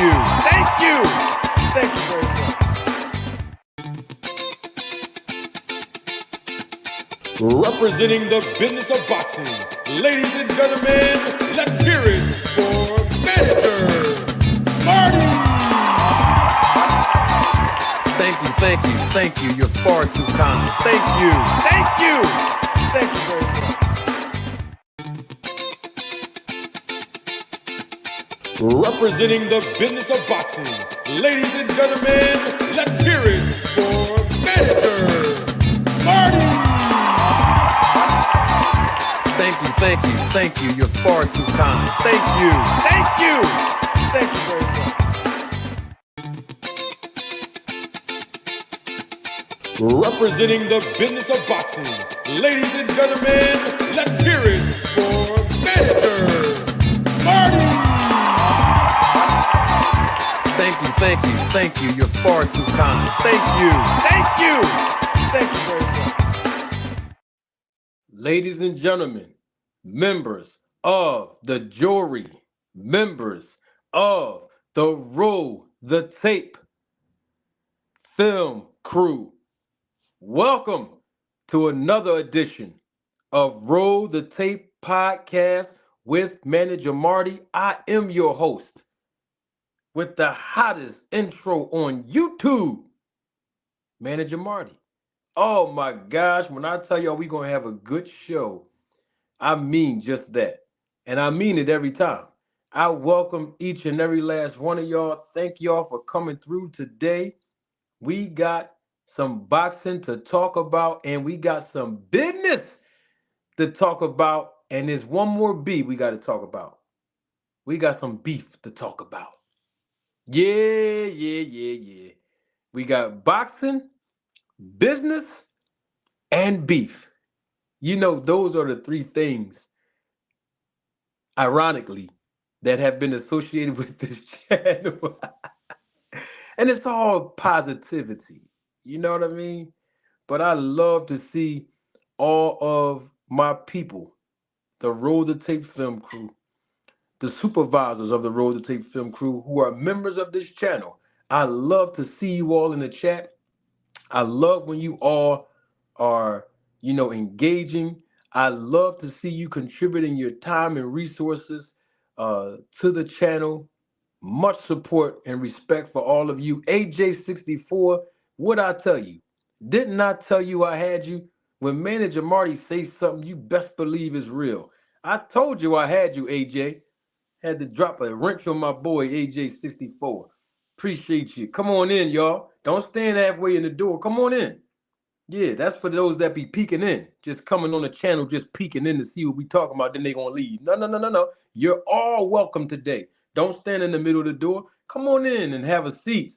you. Thank you. Thank you very much. Representing the business of boxing, ladies and gentlemen, let's hear it for Manager Marty. Thank you. You're far too kind. Thank you. Thank you very much. Representing the business of boxing, ladies and gentlemen, let's hear it for Manager Marty. Thank you. You're far too kind. Thank you very much. Representing the business of boxing, ladies and gentlemen, let's hear it for Manager Marty. Thank you. You're far too kind. Thank you very much. Ladies and gentlemen, members of the jury, members of the Roll the Tape film crew, welcome to another edition of Roll the Tape podcast with Manager Marty. I am your host with the hottest intro on YouTube, Manager Marty. Oh my gosh, when I tell y'all we're going to have a good show, I mean just that. And I mean it every time. I welcome each and every last one of y'all. Thank y'all for coming through today. We got some boxing to talk about, and we got some business to talk about. And there's one more B we got to talk about. We got some beef to talk about. Yeah. We got boxing, business, and beef. You know, those are the three things, ironically, that have been associated with this channel. And it's all positivity. You know what I mean? But I love to see all of my people, the Roll the Tape film crew, the supervisors of the Roll the Tape film crew who are members of this channel. I love to see you all in the chat. I love when you all are, engaging. I love to see you contributing your time and resources to the channel. Much support and respect for all of you. AJ64, what I tell you? Didn't I tell you I had you? When Manager Marty says something, you best believe is real. I told you I had you, AJ. Had to drop a wrench on my boy, AJ64. Appreciate you. Come on in, y'all. Don't stand halfway in the door. Come on in. Yeah, that's for those that be peeking in. Just coming on the channel, just peeking in to see what we talking about, then they gonna leave. No. You're all welcome today. Don't stand in the middle of the door. Come on in and have a seat.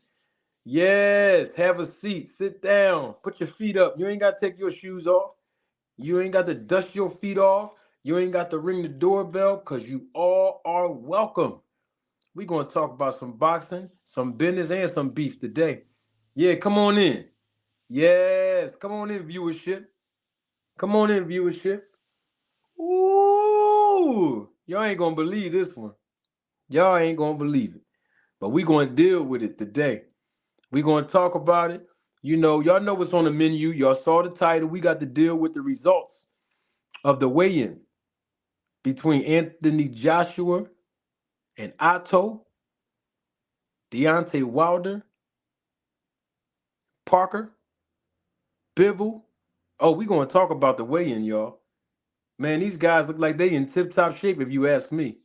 Yes, have a seat. Sit down. Put your feet up. You ain't got to take your shoes off. You ain't got to dust your feet off. You ain't got to ring the doorbell because you all are welcome. We're going to talk about some boxing, some business, and some beef today. Yeah, come on in. Yes, come on in, viewership. Come on in, viewership. Ooh, y'all ain't going to believe this one. Y'all ain't going to believe it. But we're going to deal with it today. We're going to talk about it. You know, y'all know what's on the menu. Y'all saw the title. We got to deal with the results of the weigh-in between Anthony Joshua and Otto, Deontay Wilder, Parker, Bivol. Oh, we're going to talk about the weigh-in, y'all. Man, these guys look like they in tip-top shape if you ask me.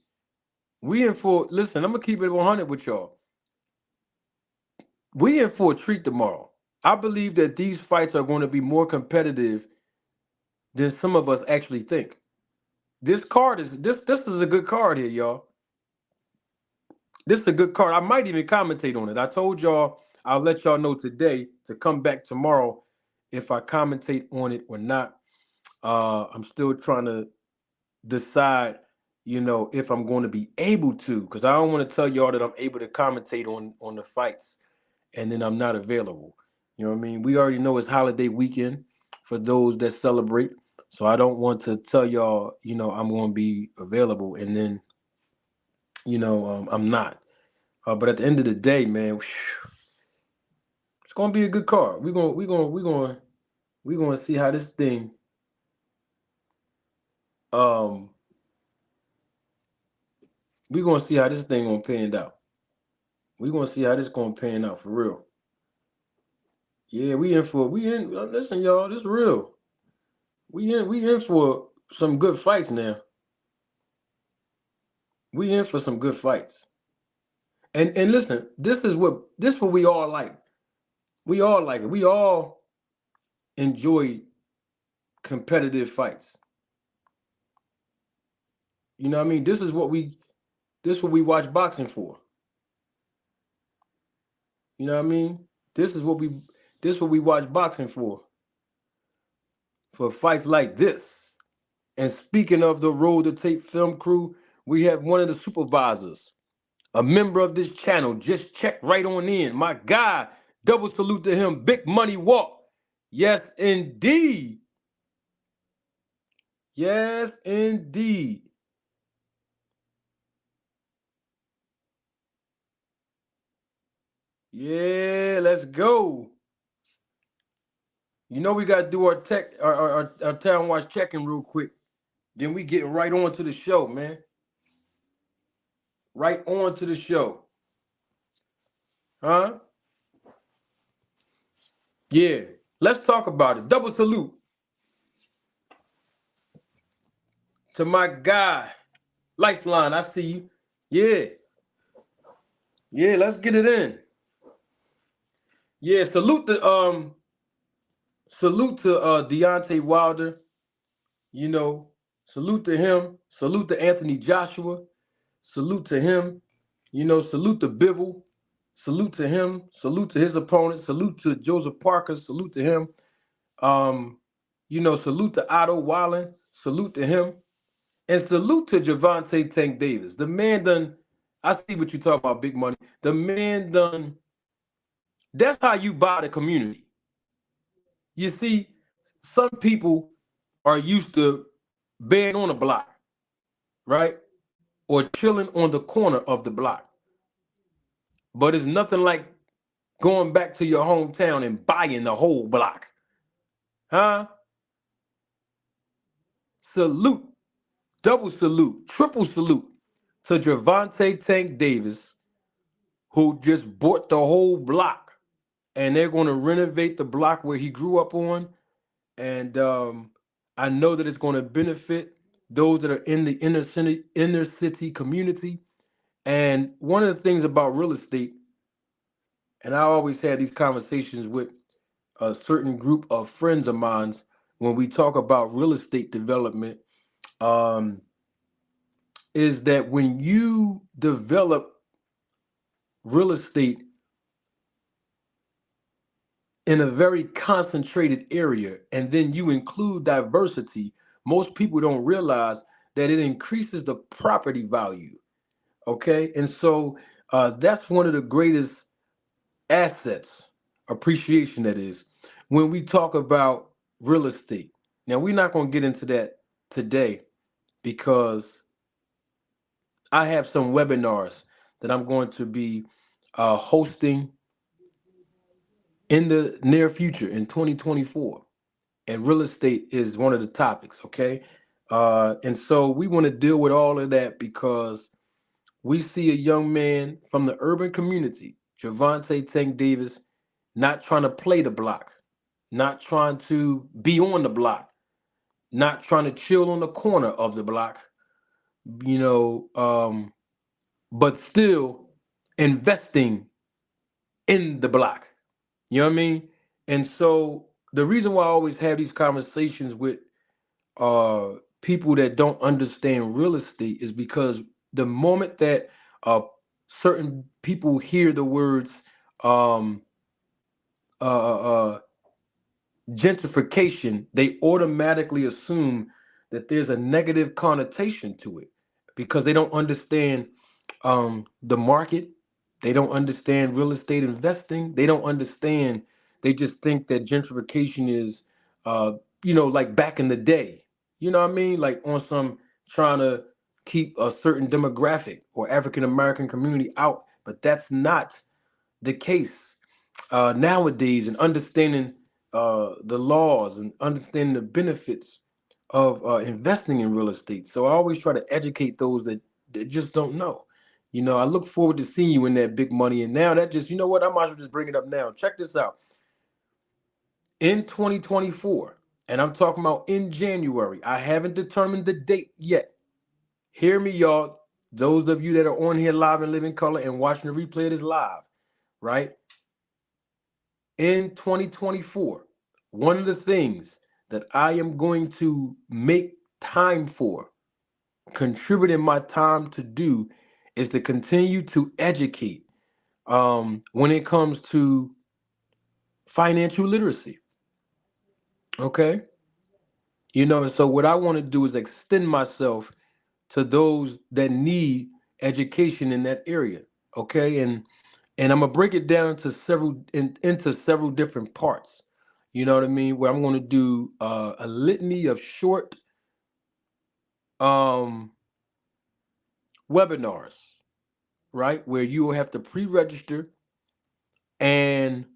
Listen, I'm going to keep it 100 with y'all. We in for a treat tomorrow. I believe that these fights are going to be more competitive than some of us actually think. This is a good card here, y'all. This is a good card. I might even commentate on it. I told y'all I'll let y'all know today to come back tomorrow if I commentate on it or not. I'm still trying to decide, if I'm going to be able to, because I don't want to tell y'all that I'm able to commentate on the fights and then I'm not available. You know what I mean? We already know it's holiday weekend for those that celebrate. So I don't want to tell y'all, I'm going to be available and then, I'm not. But at the end of the day, man, it's gonna be a good card. We're gonna see how this thing um we're gonna see how this thing gonna pan out. We're gonna see how this gonna pan out for real. Yeah, listen, y'all, this real. We in for some good fights now. We in for some good fights. And listen, this what we all like. We all like it. We all enjoy competitive fights. You know what I mean? This what we watch boxing for. You know what I mean? This what we watch boxing for. For fights like this. And speaking of the Roll the Tape film crew, we have one of the supervisors, a member of this channel. Just check right on in. My guy, double salute to him. Big Money Walk. Yes, indeed. Yes, indeed. Yeah, let's go. You know we gotta do our town watch checking real quick. Then we get right on to the show, man. Right on to the show. Huh? Yeah. Let's talk about it. Double salute to my guy. Lifeline, I see you. Yeah. Yeah, let's get it in. Yeah, salute to Deontay Wilder. You know, salute to him. Salute to Anthony Joshua. Salute to him. You know, salute to Bivol. Salute to him. Salute to his opponent. Salute to Joseph Parker. Salute to him. Um, salute to Otto Wallen. Salute to him. And salute to Javante Tank Davis. The man done, I see what you talk about, big money. The man done, that's how you buy the community. You see, some people are used to being on the block, right? Or chilling on the corner of the block. But it's nothing like going back to your hometown and buying the whole block. Huh? Salute, double salute, triple salute to Javante Tank Davis, who just bought the whole block. And they're going to renovate the block where he grew up on. And I know that it's going to benefit those that are in the inner city community. And one of the things about real estate, and I always had these conversations with a certain group of friends of mine when we talk about real estate development, um, is that when you develop real estate in a very concentrated area and then you include diversity, most people don't realize that it increases the property value. Okay. And so that's one of the greatest assets, appreciation that is, when we talk about real estate. Now, we're not going to get into that today because I have some webinars that I'm going to be hosting in the near future in 2024. And real estate is one of the topics, okay? And so we want to deal with all of that because we see a young man from the urban community, Javante Tank Davis, not trying to play the block, not trying to be on the block, not trying to chill on the corner of the block, you know, but still investing in the block. You know what I mean? And so the reason why I always have these conversations with people that don't understand real estate is because the moment that certain people hear the words um, uh, gentrification, they automatically assume that there's a negative connotation to it because they don't understand the market. They don't understand real estate investing. They don't understand. They just think that gentrification is, uh, like back in the day. You know what I mean? Like on some trying to keep a certain demographic or African American community out But that's not the case nowadays. And understanding the laws and understanding the benefits of investing in real estate. So I always try to educate those that just don't know. I look forward to seeing you in that big money. And now that just, you know what, I might as well just bring it up now. Check this out. In 2024, and I'm talking about in January, I haven't determined the date yet. Hear me, y'all. Those of you that are on here live and living color and watching the replay of this live, right? In 2024, one of the things that I am going to make time for, contributing my time to do, is to continue to educate when it comes to financial literacy. Okay. And so what I want to do is extend myself to those that need education in that area. Okay. And I'm gonna break it down into several different parts. You know what I mean? Where I'm gonna do a litany of short um, webinars, right? Where you will have to pre-register, and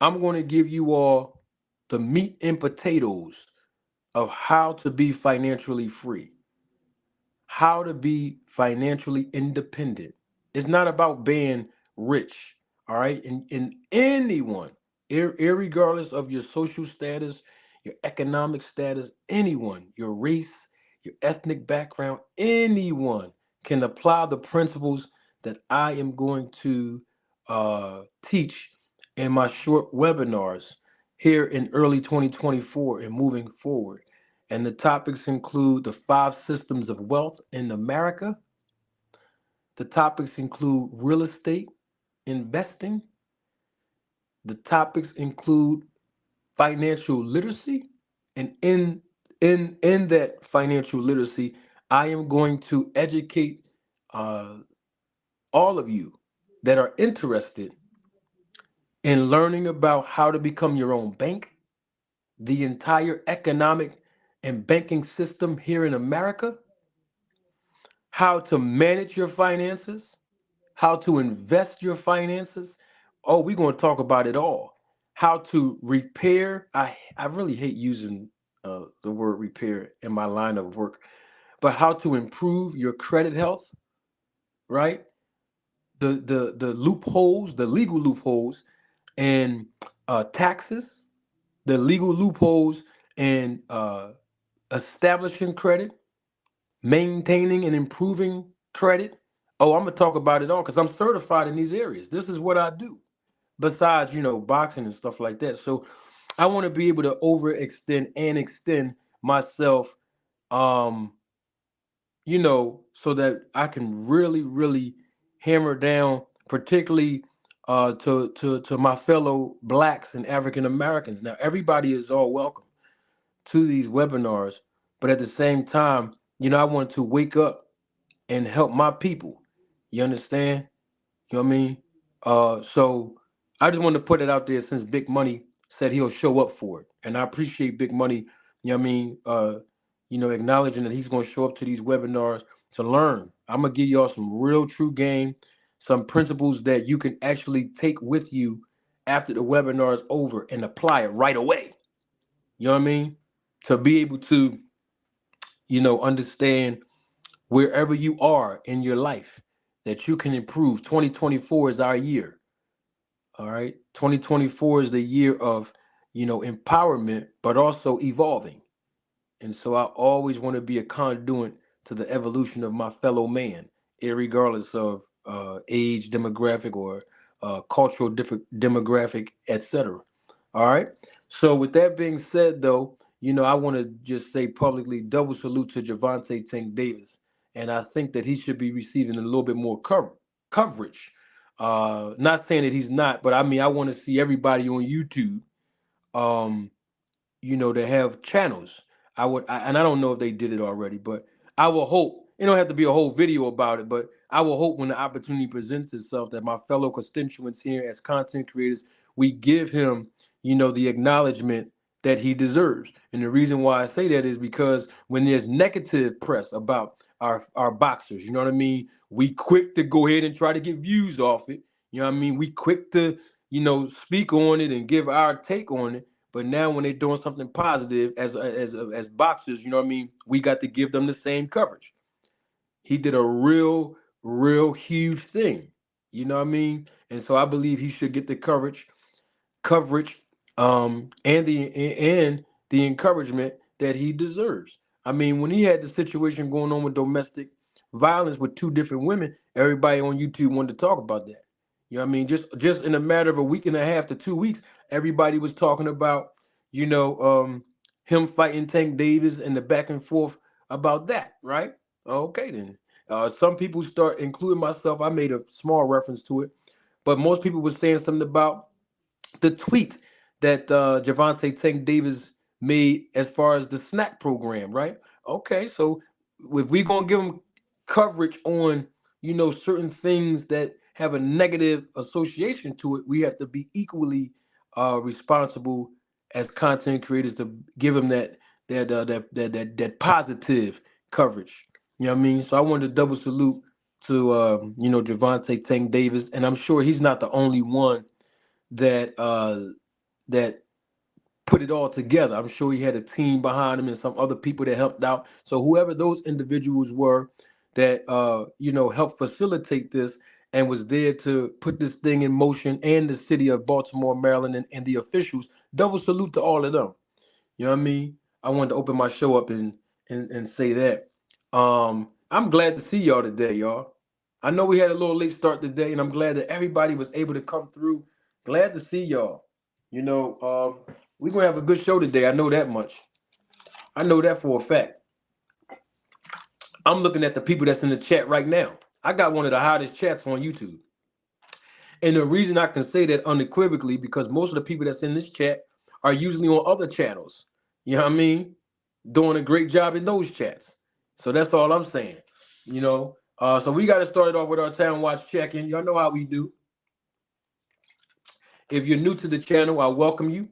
I'm gonna give you all the meat and potatoes of how to be financially free, how to be financially independent. It's not about being rich, all right? And anyone, irregardless of your social status, your economic status, anyone, your race, your ethnic background, anyone can apply the principles that I am going to teach in my short webinars here in early 2024 and moving forward. And the topics include the 5 systems of wealth in America. The topics include real estate investing. The topics include financial literacy. And in that financial literacy, I am going to educate uh, all of you that are interested in learning about how to become your own bank, the entire economic and banking system here in America, how to manage your finances, how to invest your finances. Oh, we're going to talk about it all. How to repair. I really hate using the word repair in my line of work, but how to improve your credit health, right? The loopholes, the legal loopholes, and taxes, the legal loopholes, and establishing credit, maintaining and improving credit. Oh, I'm gonna talk about it all because I'm certified in these areas. This is what I do. Besides, boxing and stuff like that. So I want to be able to overextend and extend myself, um, so that I can really, really hammer down, particularly to my fellow blacks and African Americans. Now, everybody is all welcome to these webinars, but at the same time, I want to wake up and help my people. You understand? You know what I mean? So I just wanted to put it out there since Big Money said he'll show up for it. And I appreciate Big Money, you know what I mean, acknowledging that he's gonna show up to these webinars to learn. I'm gonna give y'all some real true game, some principles that you can actually take with you after the webinar is over and apply it right away. You know what I mean? To be able to, understand wherever you are in your life that you can improve. 2024 is our year. All right. 2024 is the year of, empowerment, but also evolving. And so I always want to be a conduit to the evolution of my fellow man, regardless of age, demographic, or cultural demographic, etc. All right. So with that being said, though, I want to just say publicly double salute to Javante Tank Davis, and I think that he should be receiving a little bit more coverage. Not saying that he's not, but I mean I want to see everybody on YouTube. Um, to have channels. And I don't know if they did it already, but I will hope. It don't have to be a whole video about it, but I will hope when the opportunity presents itself that my fellow constituents here as content creators, we give him, the acknowledgement that he deserves. And the reason why I say that is because when there's negative press about our boxers. You know what I mean? We quick to go ahead and try to get views off it. You know what I mean? We quick to, speak on it and give our take on it. But now when they're doing something positive as boxers, you know what I mean? We got to give them the same coverage. He did a real huge thing. You know what I mean? And so I believe he should get the coverage, and the encouragement that he deserves. I mean, when he had the situation going on with domestic violence with two different women, everybody on YouTube wanted to talk about that. You know what I mean? Just in a matter of a week and a half to 2 weeks, everybody was talking about, you know, um, him fighting Tank Davis and the back and forth about that, right? Okay, then. Some people start, including myself, I made a small reference to it, but most people were saying something about the tweet that Javante Tank Davis made as far as the snack program, right? Okay, so if we're gonna give him coverage on, certain things that have a negative association to it, we have to be equally responsible as content creators to give him that positive coverage. You know what I mean? So I wanted to double salute to Javante Tank Davis, and I'm sure he's not the only one that put it all together. I'm sure he had a team behind him and some other people that helped out. So whoever those individuals were that helped facilitate this and was there to put this thing in motion, and the city of Baltimore, Maryland, and the officials, double salute to all of them. You know what I mean? I wanted to open my show up and say that. I'm glad to see y'all today, y'all. I know we had a little late start today, and I'm glad that everybody was able to come through. Glad to see y'all. We're gonna have a good show today. I know that much. I know that for a fact. I'm looking at the people that's in the chat right now. I got one of the hottest chats on YouTube. And the reason I can say that unequivocally, because most of the people that's in this chat are usually on other channels. You know what I mean? Doing a great job in those chats. So that's all I'm saying. So we got to start it off with our Town Watch check-in. Y'all know how we do. If you're new to the channel, I welcome you.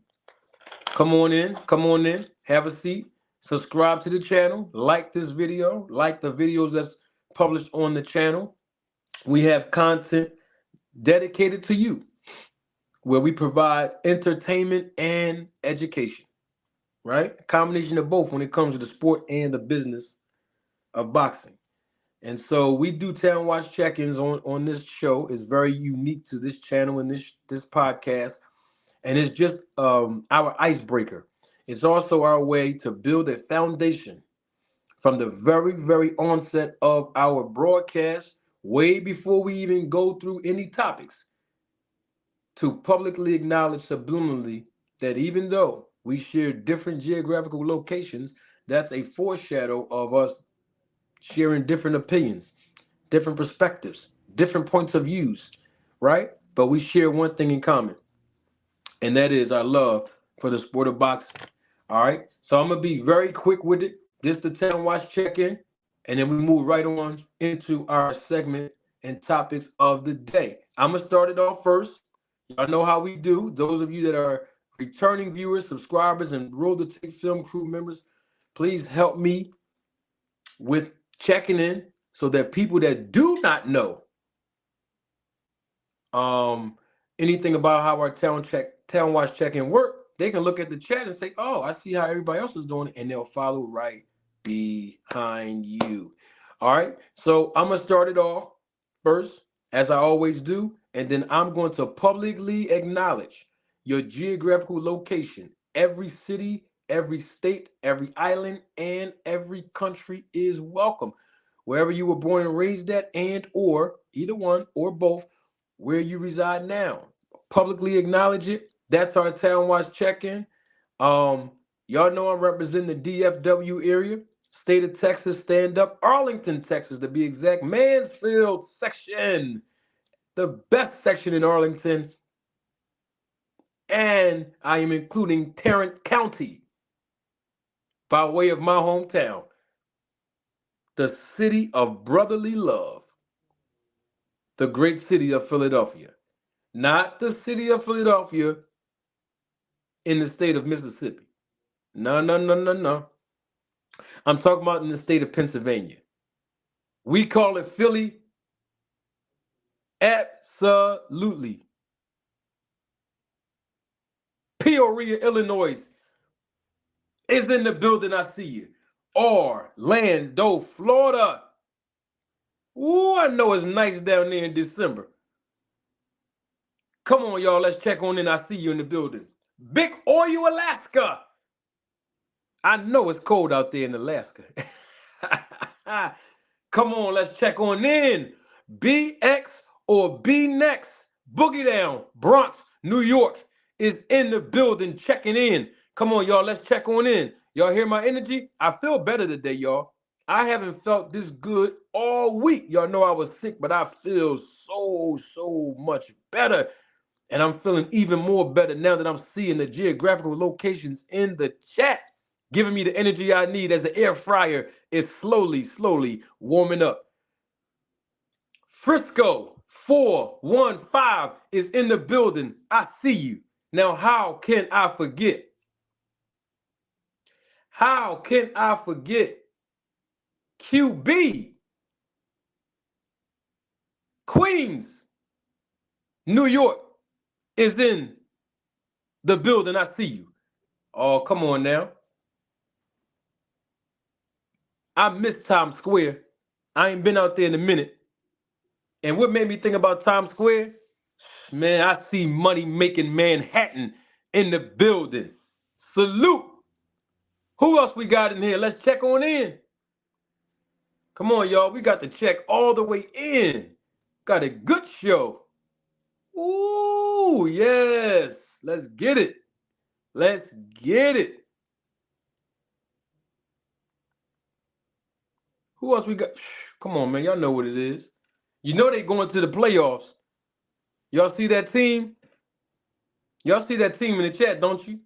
Come on in, have a seat, subscribe to the channel, like this video, like the videos that's published on the channel. We have content dedicated to you, where we provide entertainment and education, right? A combination of both when it comes to the sport and the business of boxing. And so we do Town Watch check-ins on this show. It's very unique to this channel and this podcast. And it's just our icebreaker. It's also our way to build a foundation from the very, very onset of our broadcast, way before we even go through any topics, to publicly acknowledge subliminally that even though we share different geographical locations, that's a foreshadow of us sharing different opinions, different perspectives, different points of views, right? But we share one thing in common, and that is our love for the sport of boxing. All right, so I'm gonna be very quick with it. Just the Town Watch check-in, and then we move right on into our segment and topics of the day. I'm gonna start it off first. Y'all know how we do. Those of you that are returning viewers, subscribers, and Roll the Tape Film crew members, please help me with checking in so that people that do not know um, anything about how our Town Watch check-in work, they can look at the chat and say, "Oh, I see how everybody else is doing it," and they'll follow right behind you. All right. So I'm gonna start it off first, as I always do, and then I'm going to publicly acknowledge your geographical location. Every city, every state, every island, and every country is welcome. Wherever you were born and raised at, and or either one or both, where you reside now. Publicly acknowledge it. That's our Town Watch check-in. Y'all know I'm representing the DFW area, state of Texas, stand up, Arlington, Texas, to be exact, Mansfield section, the best section in Arlington, and I am including Tarrant County by way of my hometown, the city of brotherly love, the great city of Philadelphia. Not the city of Philadelphia in the state of Mississippi. No. I'm talking about in the state of Pennsylvania. We call it Philly. Absolutely. Peoria, Illinois is in the building. I see you. Orlando, Florida. Ooh, I know it's nice down there in December. Come on, y'all. Let's check on in. I see you in the building. Big Oil, Alaska. I know it's cold out there in Alaska. Come on, let's check on in. BX or B Next, Boogie Down, Bronx, New York is in the building checking in. Come on, y'all, let's check on in. Y'all hear my energy? I feel better today, y'all. I haven't felt this good all week. Y'all know I was sick, but I feel so much better. And I'm feeling even more better now that I'm seeing the geographical locations in the chat, giving me the energy I need as the air fryer is slowly warming up. Frisco 415 is in the building. I see you. Now, how can I forget? How can I forget? QB, Queens, New York is in the building. I see you. Oh, come on now. I miss Times Square. I ain't been out there in a minute. And what made me think about Times Square? Man, I see money making Manhattan in the building. Salute. Who else we got in here? Let's check on in. Come on, y'all. We got to check all the way in. Got a good show. Ooh, yes. Let's get it. Let's get it. Who else we got? Come on, man. Y'all know what it is. You know they going to the playoffs. Y'all see that team? Y'all see that team in the chat, don't you?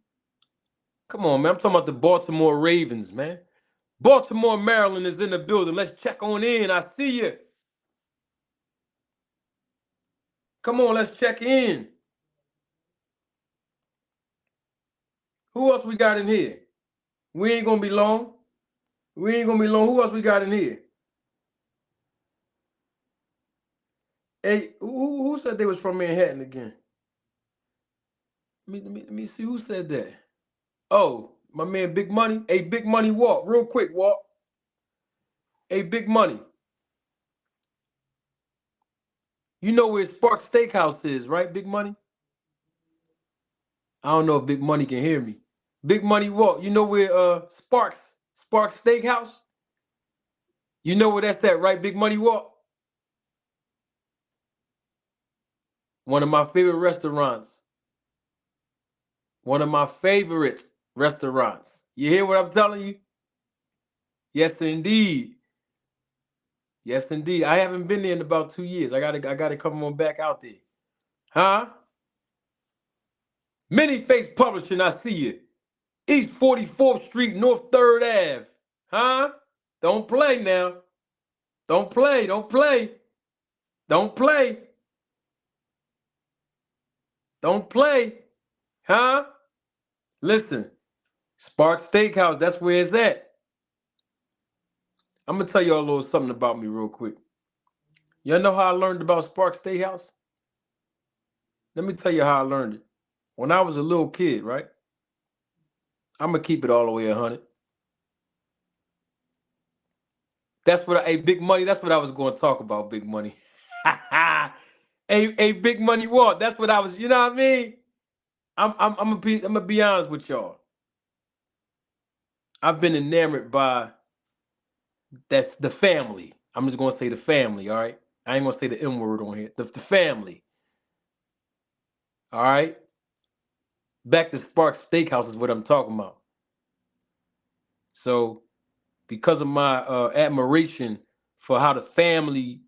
Come on, man. I'm talking about the Baltimore Ravens, man. Baltimore, Maryland is in the building. Let's check on in. I see you. Come on, let's check in. Who else we got in here? We ain't going to be long. We ain't going to be long. Who else we got in here? Hey, who said they was from Manhattan again? Let me see who said that. Oh, my man Big Money. Hey, Big Money, walk. Real quick, walk. Hey, Big Money. You know where Spark Steakhouse is, right, Big Money? I don't know if Big Money can hear me. Big Money walk. You know where Spark Steakhouse? You know where that's at, right, Big Money walk? One of my favorite restaurants. One of my favorite restaurants. You hear what I'm telling you? Yes, indeed. Yes, indeed. I haven't been there in about 2 years. I gotta come on back out there. Huh? Many Face Publishing, I see you. East 44th Street, North 3rd Ave. Huh? Don't play now. Don't play. Don't play. Don't play. Don't play. Huh? Listen, Spark Steakhouse, that's where it's at. I'm going to tell y'all a little something about me real quick. Y'all know how I learned about Spark Steakhouse? Let me tell you how I learned it. When I was a little kid, right? I'm going to keep it all the way 100. That's what hey, Big Money, that's what I was going to talk about, Big Money. Hey, Big Money Walt, that's what I was, you know what I mean? I'm gonna be honest with y'all. I've been enamored by the family. I'm just gonna say the family, all right? I ain't gonna say the M word on here. The family. All right. Back to Spark Steakhouse is what I'm talking about. So, because of my admiration for how the family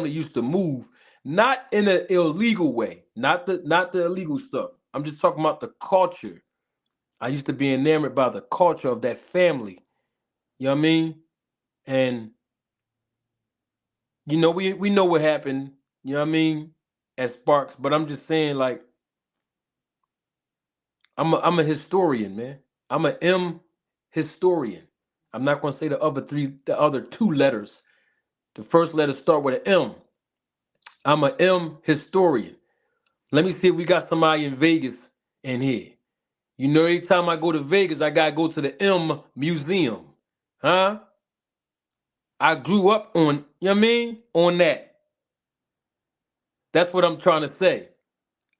used to move, not in an illegal way, not the illegal stuff. I'm just talking about the culture. I used to be enamored by the culture of that family. You know what I mean? And you know, we know what happened, you know what I mean, at Sparks, but I'm just saying, like, I'm a historian, man. I'm a M historian. I'm not going to say the other two letters. The first letter start with an M. I'm an M historian. Let me see if we got somebody in Vegas in here. You know, every time I go to Vegas, I gotta go to the M Museum. Huh? I grew up on, you know what I mean? On that. That's what I'm trying to say.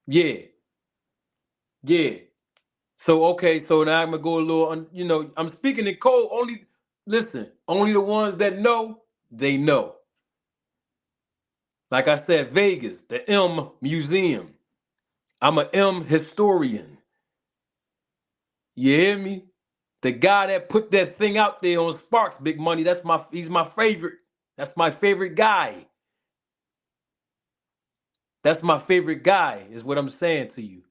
Yeah. Yeah. So okay, so now I'm gonna go a little, I'm speaking in code. Only the ones that know, they know. Like I said, Vegas, the M Museum. I'm an M historian. You hear me? The guy that put that thing out there on Sparks, Big Money, he's my favorite. That's my favorite guy. That's my favorite guy, is what I'm saying to you.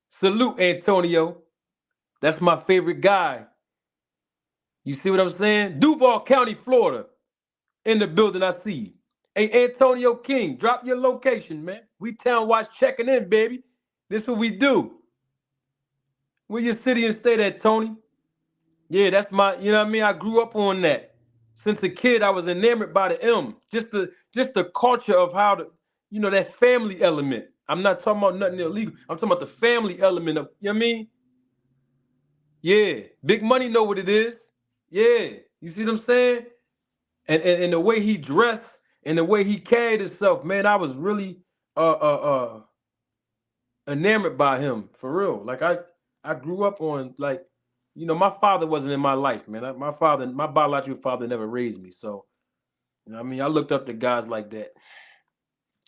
Salute, Antonio. That's my favorite guy. You see what I'm saying? Duval County, Florida. In the building, I see you. Hey, Antonio King, drop your location, man. We Town Watch checking in, baby. This what we do. Where your city and state at, Tony? Yeah, that's my, you know what I mean? I grew up on that. Since a kid, I was enamored by the M. Just the culture of how that family element. I'm not talking about nothing illegal. I'm talking about the family element of, you know what I mean? Yeah. Big Money know what it is. Yeah. You see what I'm saying? And the way he dressed and the way he carried himself, man, I was really enamored by him, for real. Like I grew up on, like, my father wasn't in my life, man. My biological father never raised me. So, what I mean, I looked up to guys like that.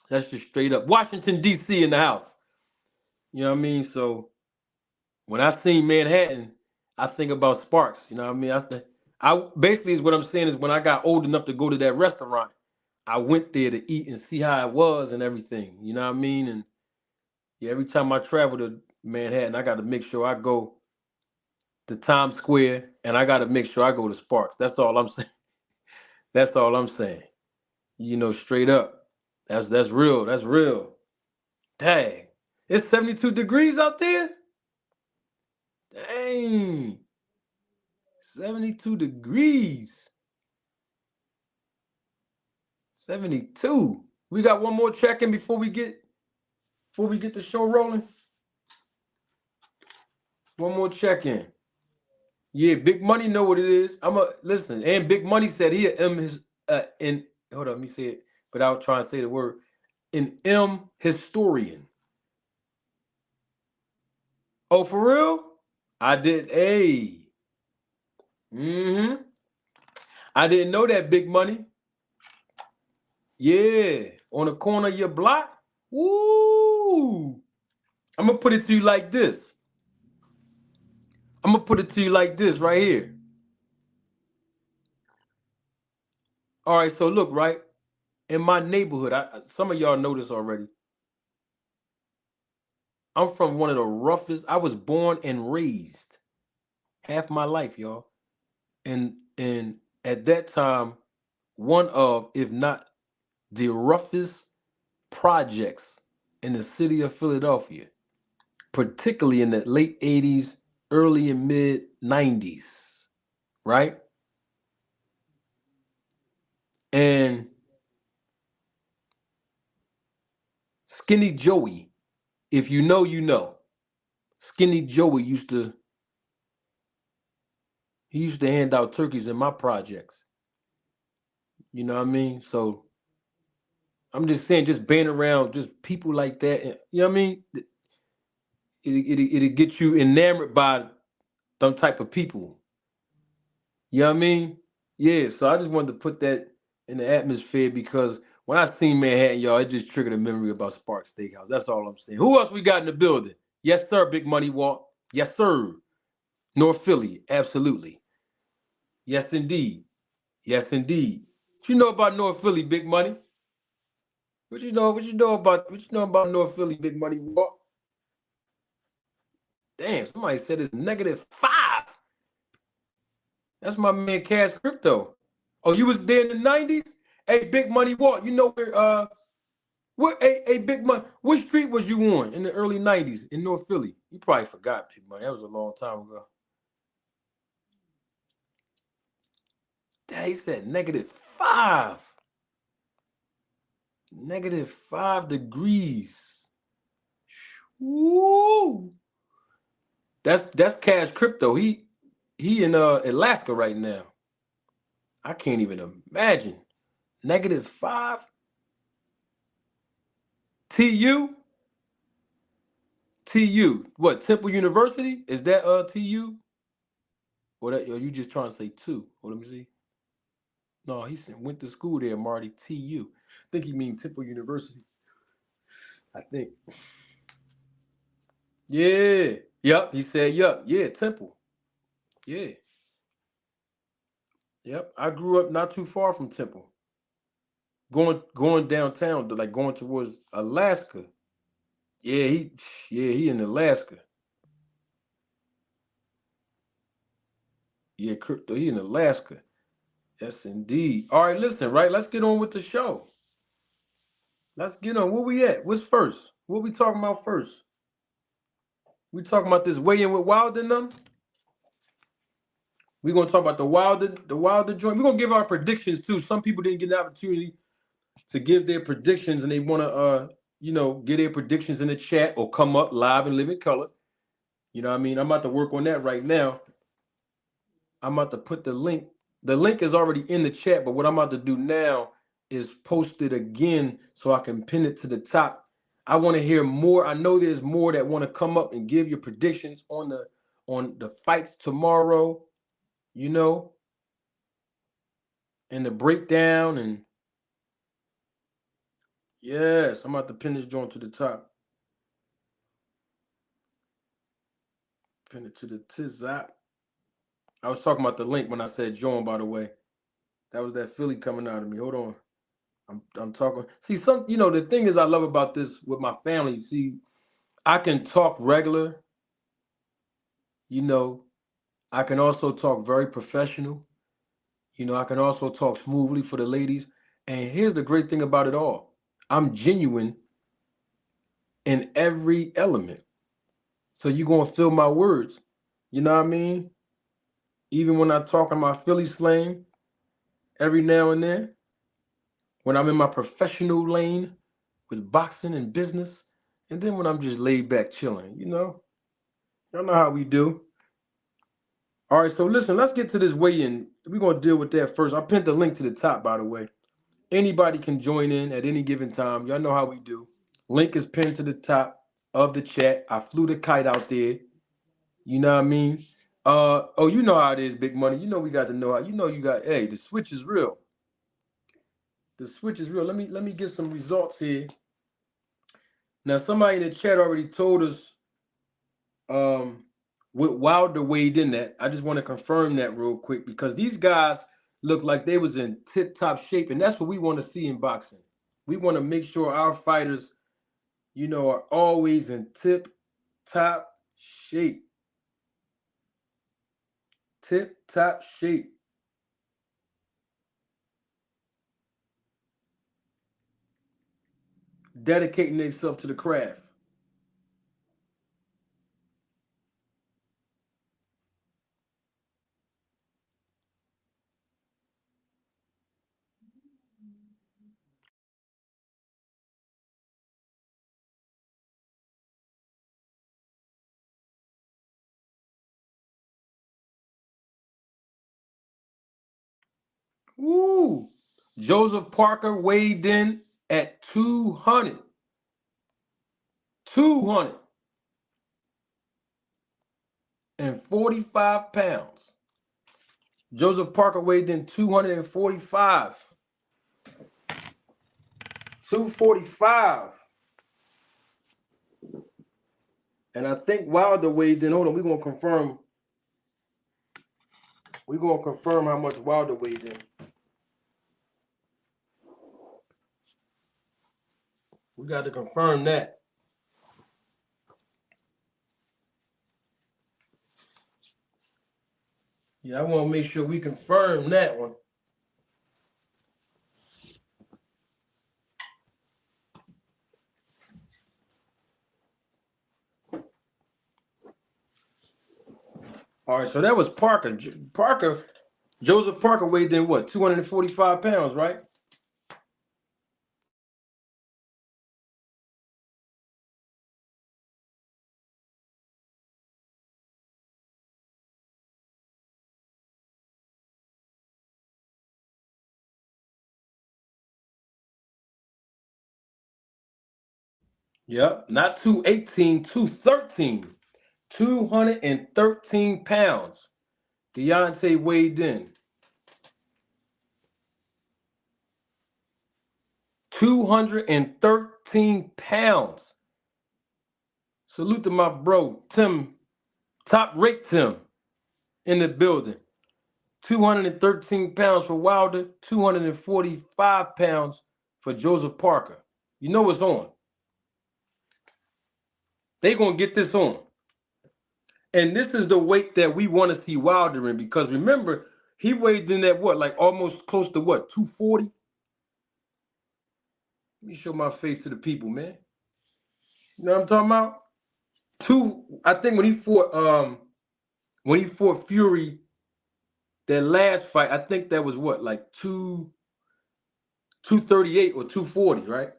That's just straight up. Washington, D.C. in the house. You know what I mean? So when I seen Manhattan, I think about Sparks. You know what I mean? I basically is what I'm saying is when I got old enough to go to that restaurant, I went there to eat and see how it was and everything. You know what I mean? And yeah, every time I travel to Manhattan, I got to make sure I go to Times Square and I got to make sure I go to Sparks. That's all I'm saying. That's all I'm saying. Straight up. That's real. That's real. Dang. It's 72 degrees out there? Dang. 72 degrees. 72. We got one more check-in before we get the show rolling. One more check-in. Yeah, Big Money know what it is. Listen, and Big Money said he his in hold on, let me say it without trying to say the word. An M historian. Oh, for real? I did. Hey. Mm-hmm. I didn't know that, Big Money. Yeah. On the corner of your block? Woo! I'm gonna put it to you like this. Right here. All right, so look, right? In my neighborhood, some of y'all know this already. I'm from one of the roughest. I was born and raised half my life, y'all. And at that time, one of, if not the roughest projects in the city of Philadelphia, particularly in the late 80s, early and mid 90s, right? And Skinny Joey, if you know, you know. Skinny Joey used to hand out turkeys in my projects. You know what I mean? So I'm just saying, just being around just people like that, you know what I mean? It'll get you enamored by them type of people. You know what I mean? Yeah, so I just wanted to put that in the atmosphere because when I seen Manhattan, y'all, it just triggered a memory about Sparks Steakhouse. That's all I'm saying. Who else we got in the building? Yes, sir, Big Money Walk. Yes, sir. North Philly, absolutely. Yes, indeed. Yes, indeed. What you know about North Philly, Big Money? What you know about North Philly, Big Money Walk? Damn, somebody said it's -5. That's my man Cash Crypto. Oh, you was there in the 90s? Hey, Big Money Walk, you know where hey, Big Money, what street was you on in the early 90s in North Philly? You probably forgot, Big Money. That was a long time ago. Dang, he said -5. -5 degrees. Woo! That's Cash Crypto. He in Alaska right now. I can't even imagine. -5. TU? TU. What, Temple University? Is that TU? Or you just trying to say two? Well, let me see. No, he said went to school there, Marty. TU. I think he mean Temple University. I think. Yeah. Yep. He said, yup. Yeah, Temple. Yeah. Yep. I grew up not too far from Temple. Going downtown, like going towards Alaska. Yeah, he in Alaska. Yeah, crypto, he in Alaska. Yes, indeed. All right, listen, right? Let's get on with the show. Let's get on. Where we at? What's first? What we talking about first? We talking about this weigh-in with Wilder and them? We're gonna talk about the Wilder joint. We're gonna give our predictions too. Some people didn't get an opportunity to give their predictions and they wanna get their predictions in the chat or come up live and live in color. You know what I mean? I'm about to work on that right now. I'm about to put the link. The link is already in the chat, but what I'm about to do now is post it again so I can pin it to the top. I want to hear more. I know there's more that want to come up and give your predictions on the fights tomorrow, you know, and the breakdown. And yes, I'm about to pin this joint to the top. Pin it to the tizap. I was talking about the link when I said join, by the way. That was that Philly coming out of me. Hold on. I'm talking. See, the thing is I love about this with my family. See, I can talk regular, you know, I can also talk very professional. I can also talk smoothly for the ladies. And here's the great thing about it all. I'm genuine in every element. So you're gonna feel my words. You know what I mean? Even when I talk in my Philly slang every now and then, when I'm in my professional lane with boxing and business, and then when I'm just laid back chilling. Y'all know how we do. All right, so listen, let's get to this weigh-in. We're gonna deal with that first. I pinned the link to the top, by the way. Anybody can join in at any given time. Y'all know how we do. Link is pinned to the top of the chat. I flew the kite out there. You know what I mean? Oh, you know how it is, big money. You know we got to know how. Hey, the switch is real. The switch is real. Let me get some results here. Now, somebody in the chat already told us what Wilder weighed in at. I just want to confirm that real quick because these guys look like they was in tip-top shape, and that's what we want to see in boxing. We want to make sure our fighters, are always in tip-top shape. Tip-top shape. Dedicating themselves to the craft. Woo! Joseph Parker weighed in at 200. 245 pounds. Joseph Parker weighed in 245. 245. And I think Wilder weighed in. Hold on, we're gonna confirm. We're gonna confirm how much Wilder weighed in. We got to confirm that. Yeah, I want to make sure we confirm that one. All right, so that was Parker. Joseph Parker weighed in what, 245 pounds, right? Yep, not 218, 213. 213 pounds. Deontay weighed in. 213 pounds. Salute to my bro, Tim, top rate Tim in the building. 213 pounds for Wilder, 245 pounds for Joseph Parker. You know what's on. They going to get this on. And this is the weight that we want to see Wilder in, because remember, he weighed in at what, like almost close to what, 240? Let me show my face to the people, man. You know what I'm talking about? I think when he fought Fury, that last fight, I think that was what, like 238 or 240, right?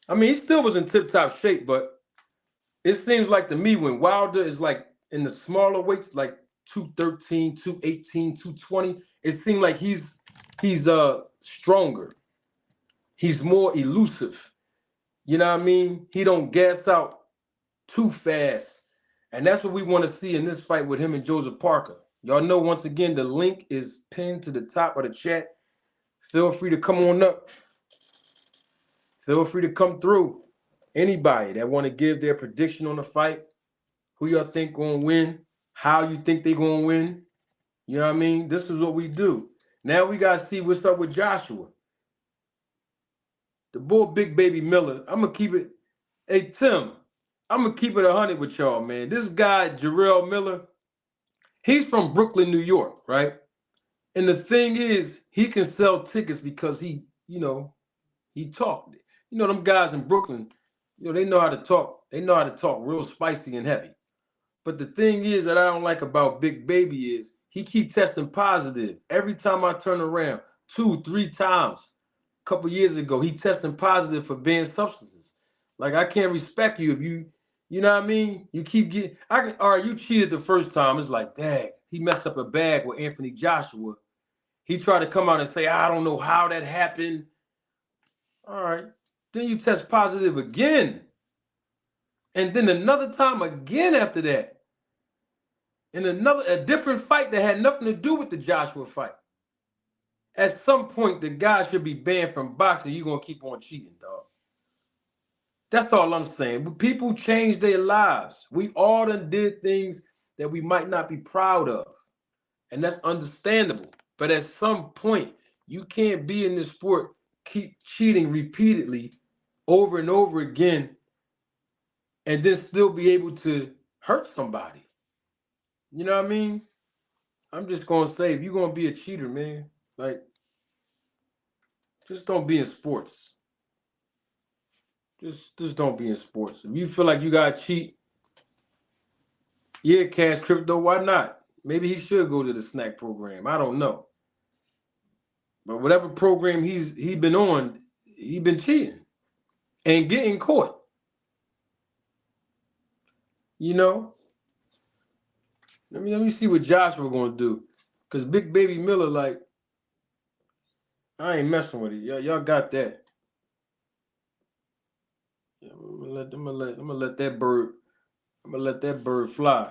I mean, he still was in tip-top shape, but it seems like to me when Wilder is like in the smaller weights, like 213, 218, 220, it seems like he's stronger. He's more elusive. You know what I mean? He don't gas out too fast. And that's what we want to see in this fight with him and Joseph Parker. Y'all know, once again, the link is pinned to the top of the chat. Feel free to come on up. Feel free to come through. Anybody that want to give their prediction on the fight, who y'all think going to win, how you think they going to win. You know what I mean? This is what we do. Now we got to see what's up with Joshua. The boy Big Baby Miller. I'm going to keep it. Hey, Tim, I'm going to keep it 100 with y'all, man. This guy, Jarrell Miller, he's from Brooklyn, New York, right? And the thing is, he can sell tickets because he talked. You know, them guys in Brooklyn, they know how to talk. They know how to talk real spicy and heavy. But the thing is that I don't like about Big Baby is he keep testing positive. Every time I turn around, 2-3 times. A couple years ago, he testing positive for banned substances. Like, I can't respect you if you know what I mean? You keep getting, all right, you cheated the first time. It's like, dang, he messed up a bag with Anthony Joshua. He tried to come out and say, I don't know how that happened. All right. Then you test positive again. And then another time again after that. In a different fight that had nothing to do with the Joshua fight. At some point, the guy should be banned from boxing. You're going to keep on cheating, dog. That's all I'm saying. But people change their lives. We all done did things that we might not be proud of. And that's understandable. But at some point, you can't be in this sport, keep cheating repeatedly over and over again, and then still be able to hurt somebody. You know what I mean? I'm just going to say, if you're going to be a cheater, man, like, just don't be in sports. Just don't be in sports. If you feel like you got to cheat, yeah, Cash Crypto, why not? Maybe he should go to the snack program. I don't know. But whatever program he been on, he been cheating and getting caught. You know? Let me see what Joshua gonna do. Because Big Baby Miller, like, I ain't messing with it. Y'all got that. Yeah, I'm gonna let that bird fly.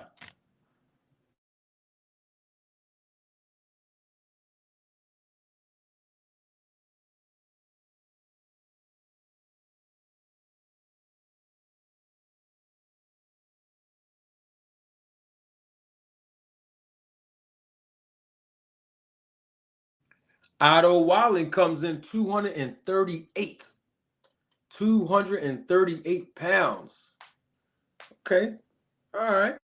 Otto Wallen comes in 238. 238 pounds. Okay. All right.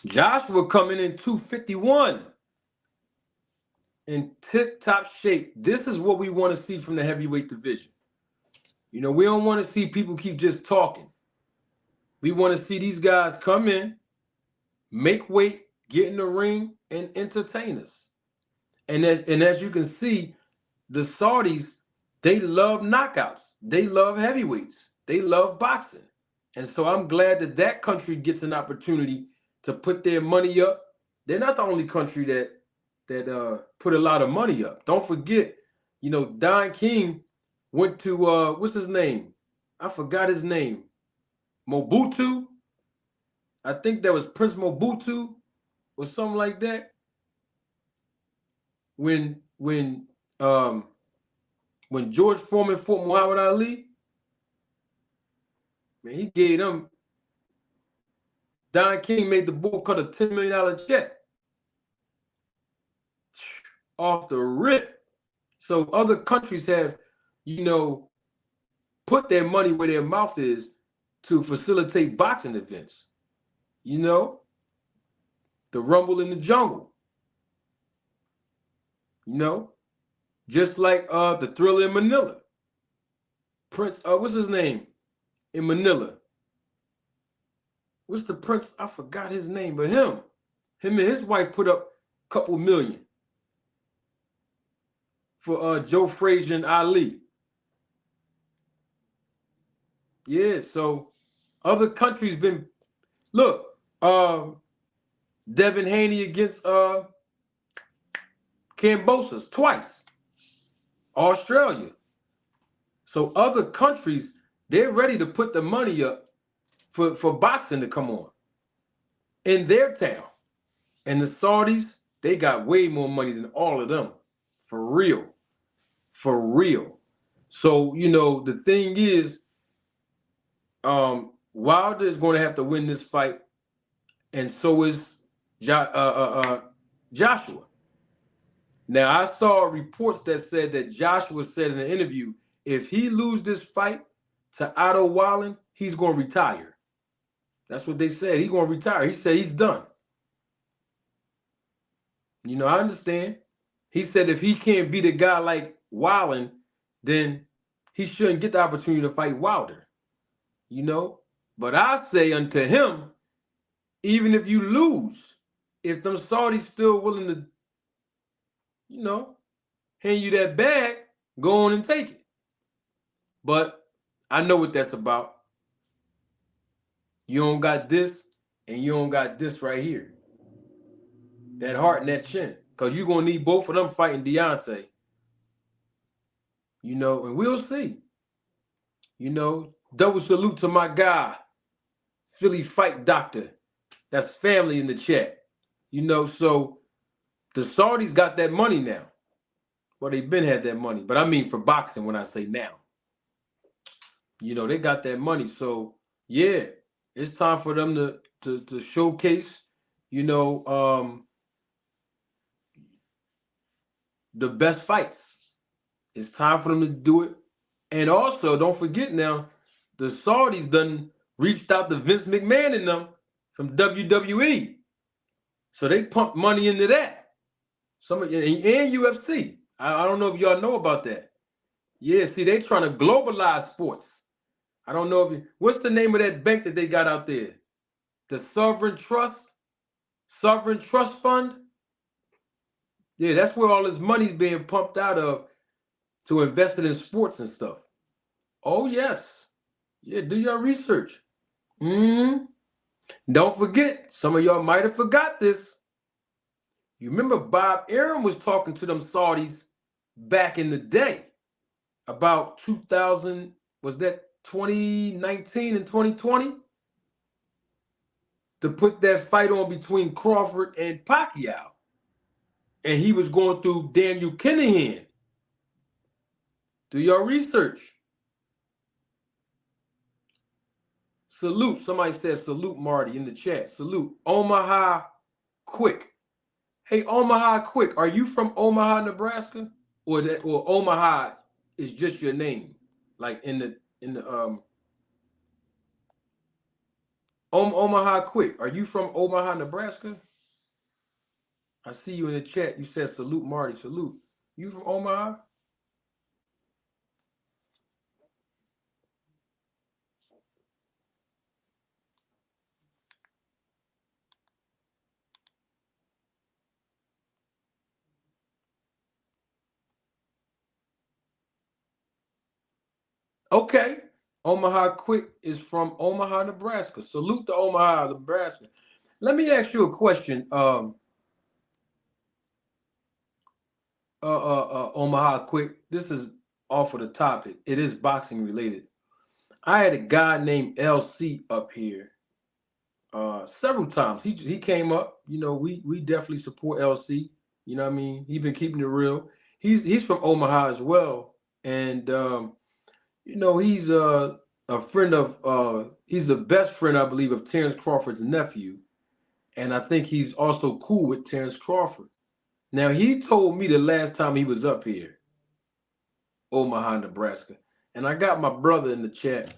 Joshua coming in 251. In tip-top shape. This is what we want to see from the heavyweight division. You know, we don't want to see people keep just talking. We want to see these guys come in, make weight, get in the ring, and entertain us. And as you can see, the Saudis, they love knockouts. They love heavyweights. They love boxing. And so I'm glad that that country gets an opportunity to put their money up. They're not the only country that put a lot of money up. Don't forget, you know, Don King went to what's his name? I forgot his name. Mobutu. I think that was Prince Mobutu or something like that. When um when George Foreman fought Muhammad Ali, man, he gave them Don King made the bull cut a $10 million check off the rip. So other countries have, you know, put their money where their mouth is to facilitate boxing events. You know, the Rumble in the Jungle. You know, just like the Thriller in Manila. Prince, what's his name in Manila? What's the Prince? I forgot his name, but him and his wife put up a couple million for Joe Frazier and Ali. Yeah, so other countries been look, Devin Haney against Cambosos twice. Australia. So other countries, they're ready to put the money up for boxing to come on in their town. And the Saudis, they got way more money than all of them. For real. For real. So, you know, the thing is, Wilder is going to have to win this fight, and so is Joshua. Now, I saw reports that said that Joshua said in an interview, if he loses this fight to Otto Wallen, he's going to retire. That's what they said. He's going to retire. He said he's done. You know, I understand. He said if he can't beat a guy like Wallen, then he shouldn't get the opportunity to fight Wilder. You know? But I say unto him, even if you lose, if them Saudis still willing to, you know, hand you that bag, go on and take it. But I know what that's about. You don't got this, and you don't got this right here. That heart and that chin. Because you're going to need both of them fighting Deontay. You know, and we'll see. You know, double salute to my guy, Philly Fight Doctor. That's family in the chat. You know, so the Saudis got that money now. Well, they've been had that money. But I mean for boxing when I say now. You know, they got that money. So, yeah, it's time for them to showcase, you know, the best fights. It's time for them to do it. And also, don't forget now, the Saudis done reached out to Vince McMahon and them from WWE. So they pumped money into that. And UFC. I don't know if y'all know about that. Yeah, see, they trying to globalize sports. I don't know if what's the name of that bank that they got out there? The Sovereign Trust Fund. Yeah, that's where all this money's being pumped out of to invest it in sports and stuff. Oh yes, yeah. Do your research. Don't forget. Some of y'all might have forgot this. You remember Bob Arum was talking to them Saudis back in the day about 2000. Was that 2019 and 2020? To put that fight on between Crawford and Pacquiao. And he was going through Daniel Kinahan. Do your research. Salute. Somebody says salute Marty in the chat. Salute. Omaha Quick. Hey, Omaha Quick. Are you from Omaha, Nebraska? Or Omaha is just your name? Like in the Omaha Quick. Are you from Omaha, Nebraska? I see you in the chat. You said salute Marty. Salute. You from Omaha? Okay. Omaha Quick is from Omaha, Nebraska. Salute to Omaha, Nebraska. Let me ask you a question. Omaha Quick. This is off of the topic. It is boxing related. I had a guy named LC up here several times. He came up. You know, we definitely support LC. You know what I mean? He's been keeping it real. He's from Omaha as well, and you know he's a friend of he's the best friend I believe of Terrence Crawford's nephew, and I think he's also cool with Terrence Crawford. Now he told me the last time he was up here, Omaha, Nebraska, and I got my brother in the chat,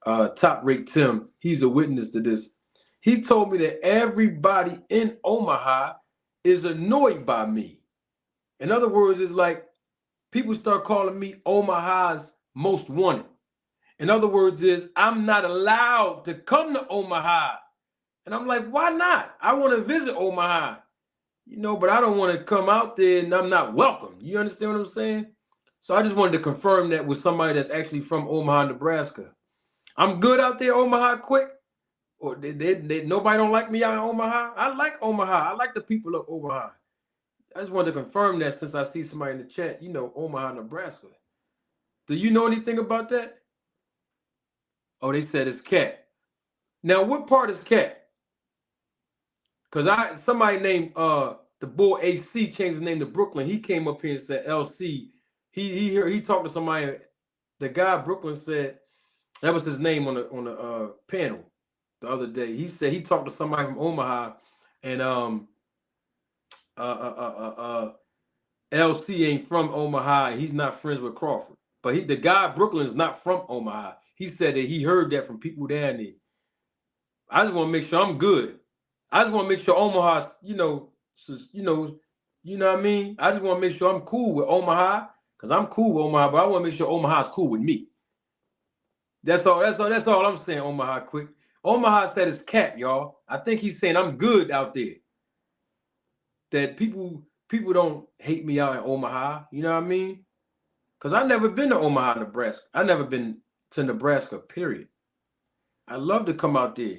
Top Rate Tim. He's a witness to this. He told me that everybody in Omaha is annoyed by me. In other words, it's like people start calling me Omaha's most wanted. In other words, is I'm not allowed to come to Omaha. And I'm like, why not? I want to visit Omaha, you know, but I don't want to come out there and I'm not welcome. You understand what I'm saying? So I just wanted to confirm that with somebody that's actually from Omaha, Nebraska. I'm good out there, Omaha, quick. Or nobody don't like me out in Omaha. I like Omaha. I like the people of Omaha. I just wanted to confirm that since I see somebody in the chat, you know, Omaha, Nebraska. Do you know anything about that? Oh, they said it's Cat. Now, what part is Cat? Because somebody named the boy AC changed his name to Brooklyn. He came up here and said LC. He talked to somebody. The guy Brooklyn said that was his name on the panel the other day. He said he talked to somebody from Omaha, and LC ain't from Omaha. And he's not friends with Crawford. But the guy Brooklyn is not from Omaha. He said that he heard that from people down there. I just want to make sure I'm good. I just want to make sure Omaha's, you know what I mean? I just want to make sure I'm cool with Omaha, because I'm cool with Omaha, but I want to make sure Omaha's cool with me. That's all I'm saying, Omaha quick. Omaha said it's Cap, y'all. I think he's saying I'm good out there. That people don't hate me out in Omaha, you know what I mean? Because I've never been to Omaha, Nebraska. I've never been to Nebraska, period. I love to come out there.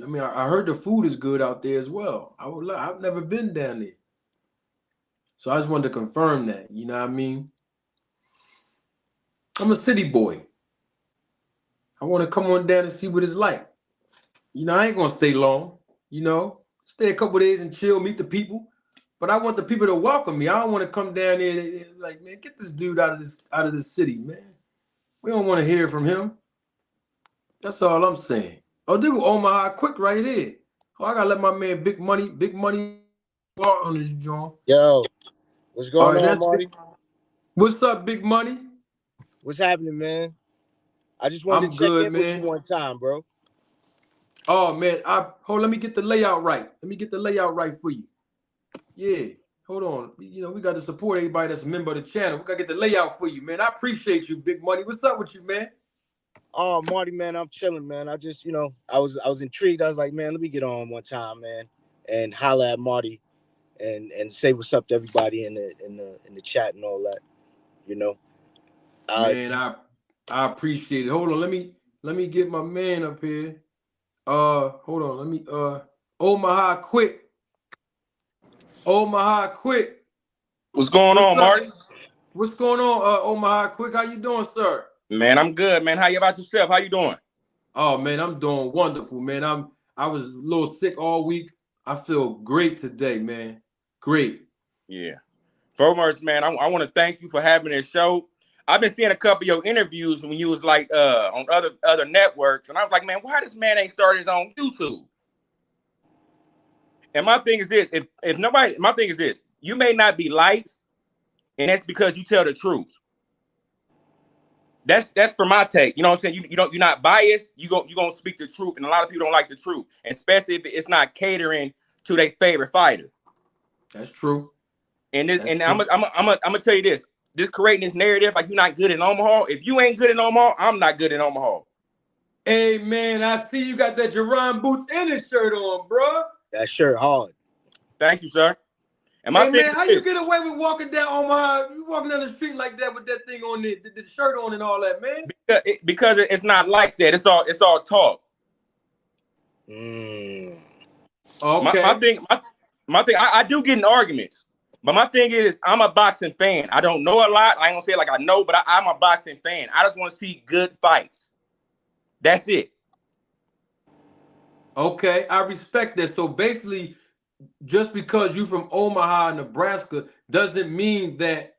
I mean, I heard the food is good out there as well. I've never been down there. So I just wanted to confirm that, you know what I mean? I'm a city boy. I want to come on down and see what it's like. You know, I ain't going to stay long, you know? Stay a couple days and chill, meet the people. But I want the people to welcome me. I don't want to come down there and like, man, get this dude out of this city, man. We don't want to hear from him. That's all I'm saying. Oh, dude, Omaha quick right there. Oh, I gotta let my man Big Money on this joint. Yo, what's going on, Marty? What's up, Big Money? What's happening, man? I just wanted to check in with you one time, bro. Oh man, let me get the layout right. Let me get the layout right for you. Yeah, hold on. You know, we got to support everybody that's a member of the channel. We gotta get the layout for you, man. I appreciate you, Big Money. What's up with you, man? Oh, Marty, man, I'm chilling, man. I just, I was intrigued. I was like, man, let me get on one time, man, and holla at Marty, and say what's up to everybody in the chat and all that, you know. Man, I appreciate it. Hold on, let me get my man up here. Hold on, let me Omaha quick. Omaha quick. What's going on, Marty? What's going on, Omaha quick? How you doing, sir? Man, I'm good, man. How you about yourself? How you doing? Oh man, I'm doing wonderful, man. I was a little sick all week. I feel great today, man. Great. Yeah. Foremost, man, I want to thank you for having this show. I've been seeing a couple of your interviews when you was like on other networks, and I was like, man, why this man ain't started his own YouTube? And my thing is this: my thing is this: you may not be liked, and that's because you tell the truth. That's for my take. You know what I'm saying? You're not biased. You gonna speak the truth, and a lot of people don't like the truth, especially if it's not catering to their favorite fighter. That's true. And I'm gonna tell you this: this creating this narrative like you're not good in Omaha. If you ain't good in Omaha, I'm not good in Omaha. Hey man, I see you got that Jerron boots and his shirt on, bro. That shirt hard. Thank you, sir. And my Hey thing man, how is you get away with walking down Omaha? You walking down the street like that with that thing on the shirt on and all that, man? because it's not like that. It's all talk. Mm. Okay. My thing, I do get in arguments, but my thing is, I'm a boxing fan. I don't know a lot. I ain't gonna say it like I know, but I'm a boxing fan. I just want to see good fights. That's it. Okay, I respect that. So basically, just because you from Omaha, Nebraska, doesn't mean that,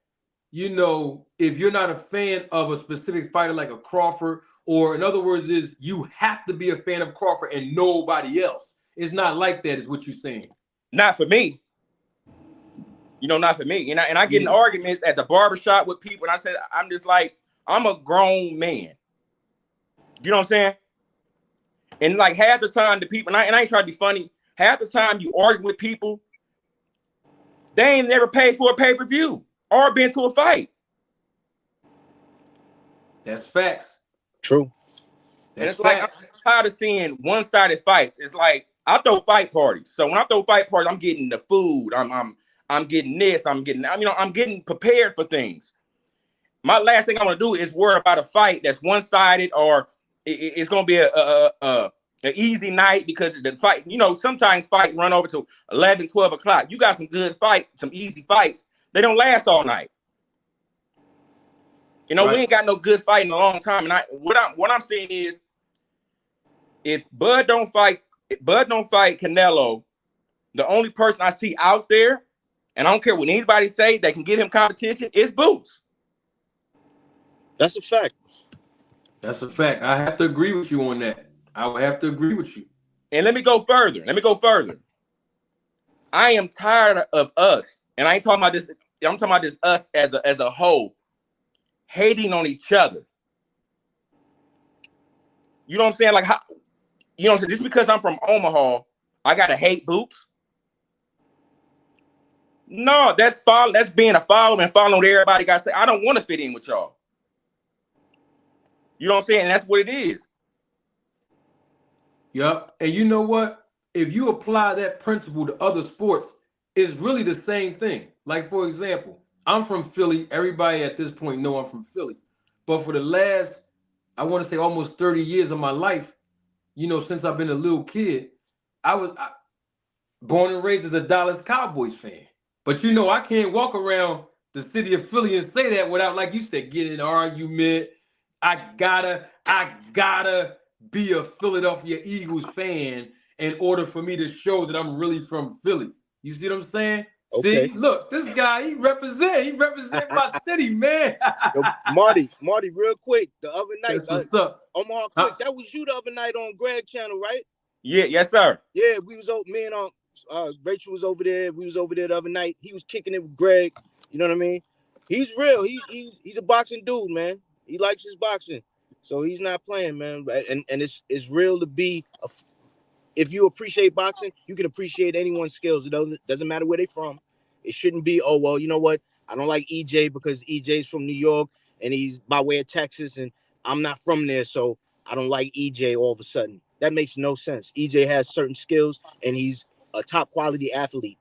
you know, if you're not a fan of a specific fighter like a Crawford, or in other words, is you have to be a fan of Crawford and nobody else. It's not like that, is what you're saying. Not for me. You know, not for me. And I get in Yeah. arguments at the barbershop with people, and I said, I'm just like, I'm a grown man. You know what I'm saying? And like half the time, the people, and I ain't trying to be funny, half the time you argue with people, they ain't never paid for a pay-per-view or been to a fight. That's facts. True. And That's it's like, I'm facts. tired of seeing one-sided fights. It's like, I throw fight parties. So when I throw fight parties, I'm getting the food. I'm getting this. I'm getting prepared for things. My last thing I want to do is worry about a fight that's one-sided, or it's going to be an easy night because the fight, you know, sometimes fight run over to 11, 12 o'clock. You got some good fights, some easy fights. They don't last all night. You know, Right. we ain't got no good fight in a long time. And what I'm saying is, if Bud don't fight Canelo, the only person I see out there, and I don't care what anybody say, that can get him competition, is Boots. That's a fact. That's a fact. I have to agree with you on that. I would have to agree with you. And let me go further. I am tired of us, and I ain't talking about this. I'm talking about this us as a whole, hating on each other. You know what I'm saying? Like, how, you know what I'm saying? Just because I'm from Omaha, I gotta hate Boots. No, that's being a follower and following what everybody got to say. I don't want to fit in with y'all. You know what I'm saying? And that's what it is. Yup. And you know what? If you apply that principle to other sports, it's really the same thing. Like, for example, I'm from Philly. Everybody at this point know I'm from Philly. But for the last, I want to say almost 30 years of my life, you know, since I've been a little kid, I was born and raised as a Dallas Cowboys fan. But you know, I can't walk around the city of Philly and say that without, like you said, getting an argument. I gotta be a Philadelphia Eagles fan in order for me to show that I'm really from Philly. You see what I'm saying? Okay. See, look, this guy, he represent my city, man. Yo, Marty, real quick. The other night, That's what's up. Omaha, quick. That was you the other night on Greg channel, right? Yeah, yes, sir. Yeah, we was over. Me and Rachel was over there. We was over there the other night. He was kicking it with Greg. You know what I mean? He's real. He's a boxing dude, man. He likes his boxing, so he's not playing, man. And it's real to be. If you appreciate boxing, you can appreciate anyone's skills. It doesn't matter where they're from. It shouldn't be, oh well, you know what? I don't like EJ because EJ's from New York and he's by way of Texas, and I'm not from there, so I don't like EJ all of a sudden. That makes no sense. EJ has certain skills and he's a top quality athlete.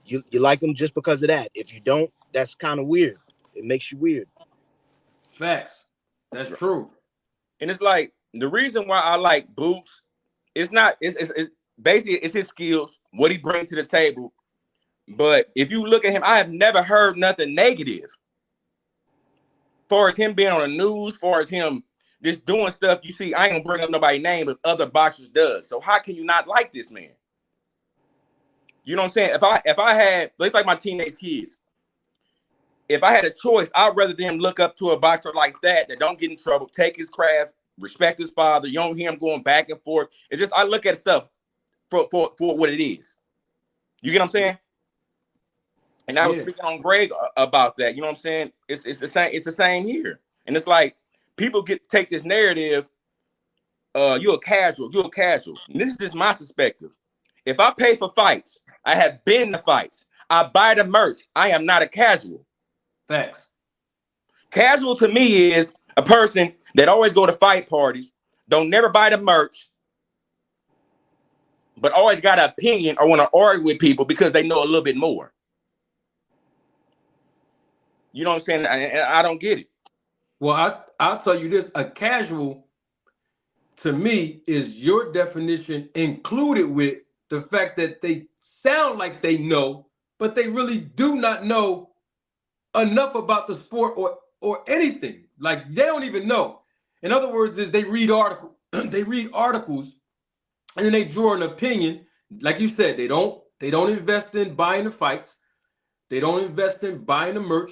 You like him just because of that. If you don't, that's kind of weird. It makes you weird. Facts. That's true. And it's like, the reason why I like Boots, it's basically it's his skills, what he brings to the table. But if you look at him, I have never heard nothing negative. As far as him being on the news, as far as him just doing stuff, you see, I ain't gonna bring up nobody's name, but other boxers does. So how can you not like this man? You know what I'm saying? If I had, it's like my teenage kids. If I had a choice, I'd rather them look up to a boxer like that don't get in trouble, take his craft, respect his father. You don't hear him going back and forth. It's just, I look at stuff for what it is. You get what I'm saying? And I was speaking on Greg about that. You know what I'm saying? It's the same. It's the same here. And it's like, people take this narrative. You're a casual. And this is just my perspective. If I pay for fights, I have been to fights. I buy the merch. I am not a casual. Facts. Casual to me is a person that always go to fight parties, don't never buy the merch, but always got an opinion or want to argue with people because they know a little bit more. You know what I'm saying? And I don't get it. Well, I'll tell you this: a casual, to me, is your definition included with the fact that they sound like they know, but they really do not know enough about the sport or anything. Like they don't even know. In other words, is they read they read articles, and then they draw an opinion. Like you said, they don't invest in buying the fights. They don't invest in buying the merch.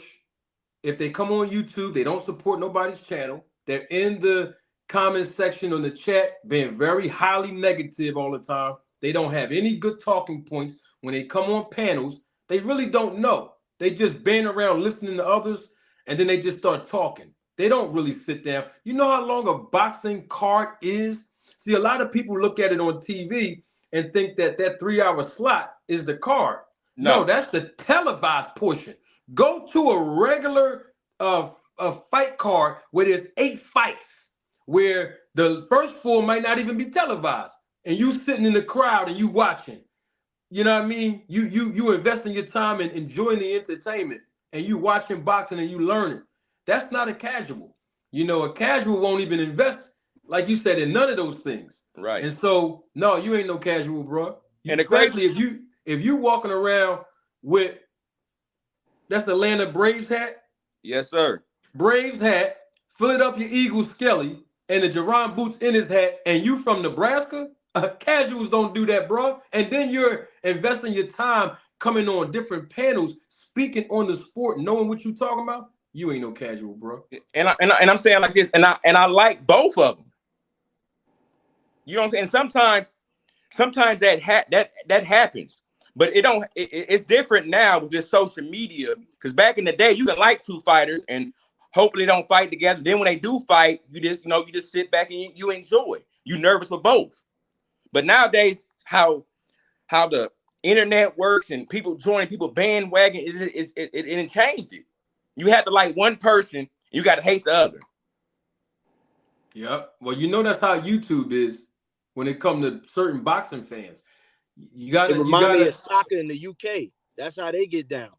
If they come on YouTube, they don't support nobody's channel. They're in the comment section on the chat being very highly negative all the time. They don't have any good talking points. When they come on panels, they really don't know. They just been around listening to others, and then they just start talking. They don't really sit down. You know how long a boxing card is? See, a lot of people look at it on TV and think that 3-hour slot is the card. No, that's the televised portion. Go to a regular a fight card where there's 8 fights, where the first 4 might not even be televised, and you sitting in the crowd and you watching. You know what I mean? You investing your time and enjoying the entertainment, and you watching boxing and you learning. That's not a casual. You know, a casual won't even invest, like you said, in none of those things. Right. And so, no, you ain't no casual, bro. And especially if you walking around with, that's the Atlanta Braves hat. Yes, sir. Braves hat, Philadelphia Eagles Skelly, and the Jerron boots in his hat, and you from Nebraska. Casuals don't do that, bro. And then you're investing your time coming on different panels, speaking on the sport, knowing what you're talking about. You ain't no casual, bro. And I'm saying like this, and I like both of them. You know what I'm saying? Sometimes that happens, but it's different now with this social media. Because back in the day, you can like 2 fighters and hopefully they don't fight together. Then when they do fight, you just sit back and you enjoy. You nervous for both. But nowadays, how the internet works and people joining, people bandwagon, it changed it. You have to like one person, you got to hate the other. Yep. Well, you know that's how YouTube is when it comes to certain boxing fans. It reminds me of soccer in the UK. That's how they get down.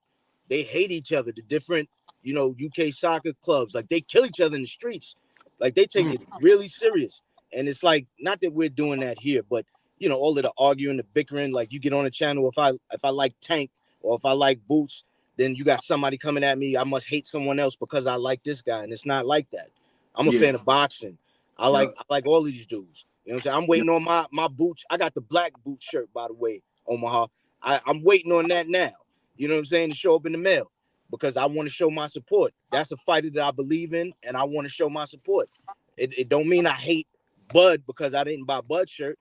They hate each other. The different, UK soccer clubs, like they kill each other in the streets. Like they take it really serious. And it's like, not that we're doing that here, but all of the arguing, the bickering. Like you get on a channel, if I like Tank or if I like Boots, then you got somebody coming at me. I must hate someone else because I like this guy, and it's not like that. I'm a fan of boxing. I like all of these dudes. You know what I'm saying? I'm waiting on my boots. I got the black boot shirt, by the way, Omaha. I'm waiting on that now. You know what I'm saying? To show up in the mail because I want to show my support. That's a fighter that I believe in, and I want to show my support. It don't mean I hate Bud because I didn't buy Bud's shirt.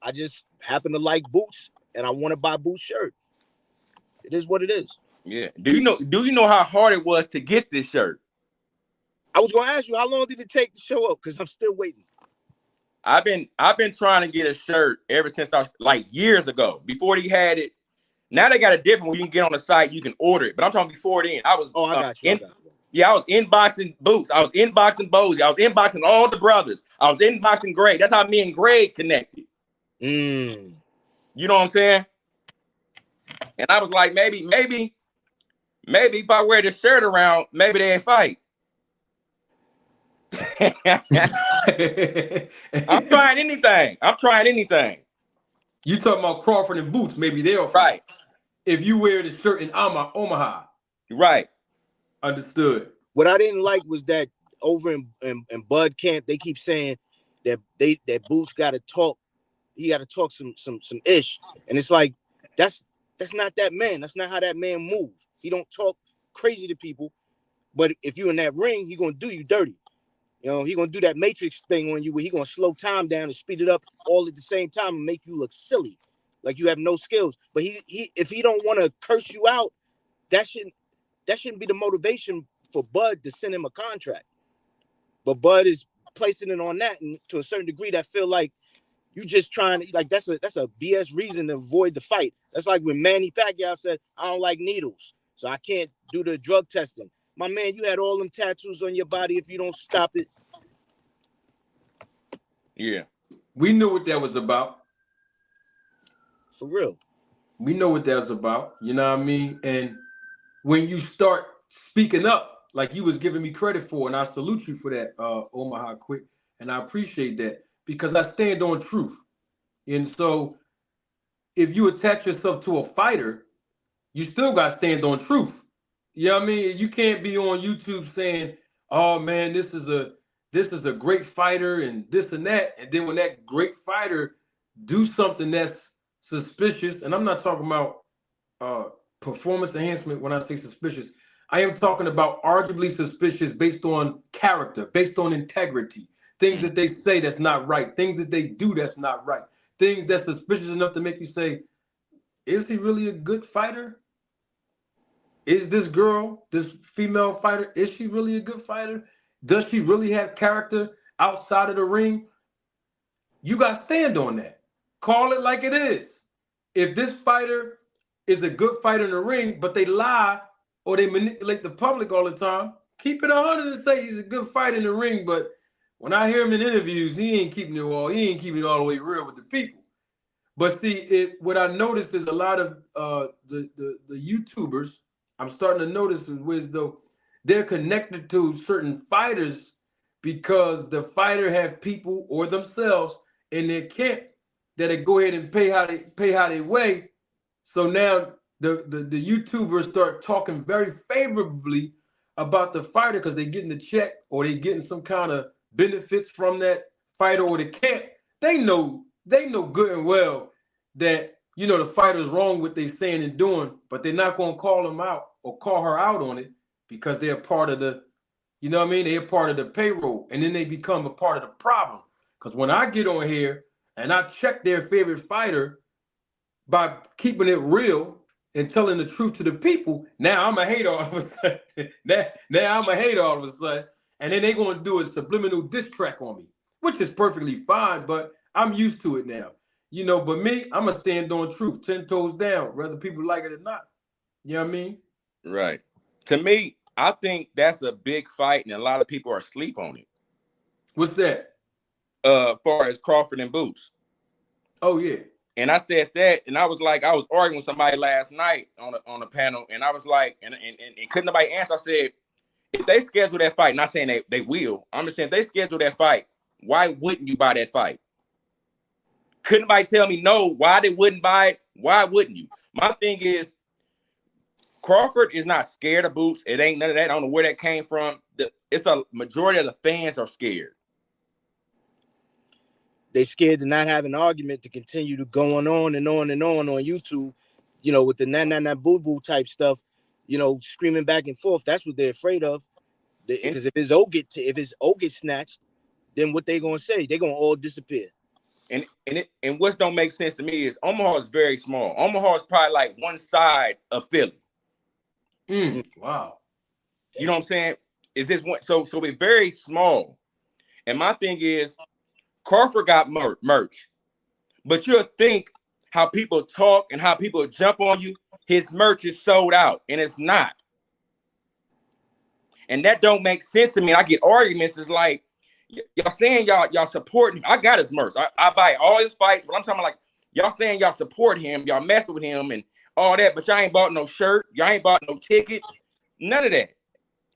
I just happen to like Boots, and I want to buy Boots' shirt. It is what it is. Yeah. Do you know how hard it was to get this shirt? I was gonna ask you, how long did it take to show up? Because I'm still waiting. I've been trying to get a shirt ever since I was like years ago. Before they had it. Now they got a different one. You can get on the site, you can order it. But I'm talking before then. I was I got you. Yeah, I was inboxing Boots. I was inboxing Bozy. I was inboxing all the brothers. I was inboxing Greg. That's how me and Greg connected. You know what I'm saying? And I was like, maybe if I wear this shirt around, maybe they'll fight. I'm trying anything. You talking about Crawford and Boots? Maybe they'll fight. Right. If you wear the shirt in Omaha. Right. Understood. What I didn't like was that over in Bud camp, they keep saying that Boots got to talk. He got to talk some ish, and it's like that's not that man. That's not how that man moves. He don't talk crazy to people, but if you in that ring, he gonna do you dirty. He gonna do that Matrix thing on you where he gonna slow time down and speed it up all at the same time and make you look silly, like you have no skills. But he if he don't want to curse you out, that shouldn't be the motivation for Bud to send him a contract. But Bud is placing it on that, and to a certain degree, that feel like you just trying to, like, that's a BS reason to avoid the fight. That's like when Manny Pacquiao said, I don't like needles, so I can't do the drug testing. My man, you had all them tattoos on your body. If you don't stop it. Yeah. We knew what that was about. For real. We know what that's about. You know what I mean? And when you start speaking up like you was giving me credit for, and I salute you for that, Omaha Quick, and I appreciate that because I stand on truth. And so, if you attach yourself to a fighter, you still got to stand on truth. You know what I mean? You can't be on YouTube saying, "Oh man, this is a great fighter," and this and that, and then when that great fighter do something that's suspicious, and I'm not talking about uh, performance enhancement when I say suspicious. I am talking about arguably suspicious based on character, based on integrity, things that they say that's not right, things that they do that's not right, things that's suspicious enough to make you say, is he really a good fighter? Is this girl, this female fighter, is she really a good fighter? Does she really have character outside of the ring? You got to stand on that. Call it like it is. If this fighter is a good fighter in the ring, but they lie or they manipulate the public all the time, keep it 100 and say he's a good fighter in the ring. But when I hear him in interviews, he ain't keeping it all the way real with the people. But see, what I noticed is a lot of the YouTubers, I'm starting to notice is though they're connected to certain fighters because the fighter have people or themselves in their camp that go ahead and pay how they weigh. So now the YouTubers start talking very favorably about the fighter because they're getting the check or they're getting some kind of benefits from that fighter or the camp. They know good and well that the fighter's wrong what they're saying and doing, but they're not going to call him out or call her out on it because they're part of the, they're part of the payroll, and then they become a part of the problem. Because when I get on here and I check their favorite fighter by keeping it real and telling the truth to the people, now I'm a hater all of a sudden. now I'm a hater all of a sudden, and then they're going to do a subliminal diss track on me, which is perfectly fine, but I'm used to it now. But me, I'm going to stand on truth, 10 toes down, whether people like it or not. You know what I mean? Right. To me, I think that's a big fight, and a lot of people are asleep on it. What's that? Far as Crawford and Boots. Oh, yeah. And I said that, and I was arguing with somebody last night on a panel, and I was like, and couldn't nobody answer. I said, if they schedule that fight, not saying they will, I'm just saying if they schedule that fight, why wouldn't you buy that fight? Couldn't nobody tell me no, why they wouldn't buy it? Why wouldn't you? My thing is, Crawford is not scared of Boots. It ain't none of that. I don't know where that came from. It's a majority of the fans are scared. They scared to not have an argument to continue to going on and on and on YouTube, with the na boo boo type stuff, screaming back and forth. That's what they're afraid of. Because if his O gets snatched, then what they gonna say? They're gonna all disappear. And what don't make sense to me is Omaha is very small. Omaha is probably like one side of Philly. Wow. You know what I'm saying? Is this one? So we're very small. And my thing is, Crawford got merch, but you'll think how people talk and how people jump on you. His merch is sold out, and it's not. And that don't make sense to me. I get arguments. It's like y'all saying y'all support him. I got his merch. I buy all his fights, but I'm talking like y'all saying y'all support him, y'all messing with him and all that, but y'all ain't bought no shirt, y'all ain't bought no ticket, none of that.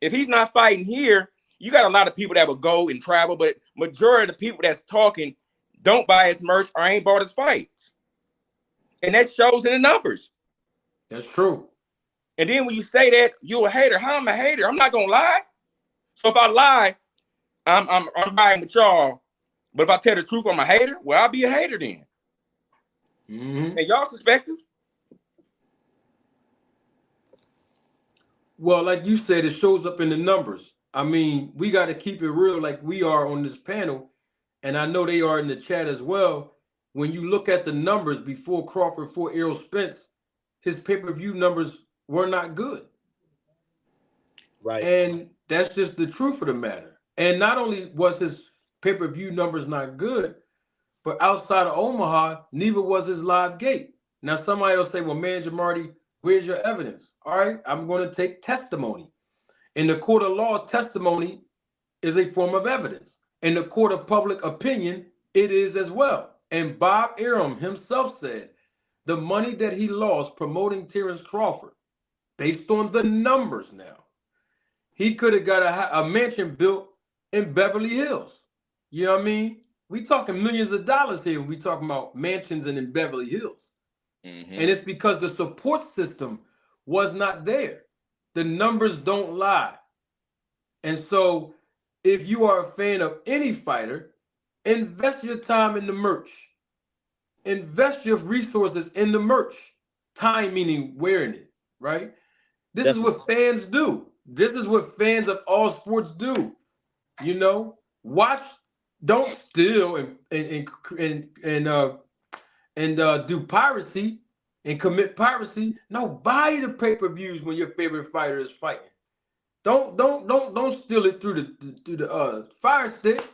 If he's not fighting here, you got a lot of people that will go and travel, but majority of the people that's talking don't buy his merch or ain't bought his fights. And that shows in the numbers. That's true. And then when you say that, you're a hater. How am I a hater? I'm not gonna lie. So if I lie, I'm buying with y'all. But if I tell the truth, I'm a hater. Well, I'll be a hater then. Mm-hmm. And y'all suspective? Well, like you said, it shows up in the numbers. I mean, we got to keep it real like we are on this panel. And I know they are in the chat as well. When you look at the numbers before Crawford fought Errol Spence, his pay-per-view numbers were not good. Right. And that's just the truth of the matter. And not only was his pay-per-view numbers not good, but outside of Omaha, neither was his live gate. Now, somebody will say, well, man, Jamarty, where's your evidence? All right, I'm going to take testimony. In the court of law, testimony is a form of evidence. In the court of public opinion, it is as well. And Bob Arum himself said the money that he lost promoting Terrence Crawford, based on the numbers now, he could have got a mansion built in Beverly Hills. You know what I mean? We talking millions of dollars here when we talking about mansions and in Beverly Hills. And it's because the support system was not there. The numbers don't lie. And so if you are a fan of any fighter, invest your time in the merch. Invest your resources in the merch. Time meaning wearing it, right? This is what fans do. This is what fans of all sports do. You know, watch, don't steal and do piracy and commit piracy. No, buy the pay-per-views when your favorite fighter is fighting. Don't steal it through the Fire Stick.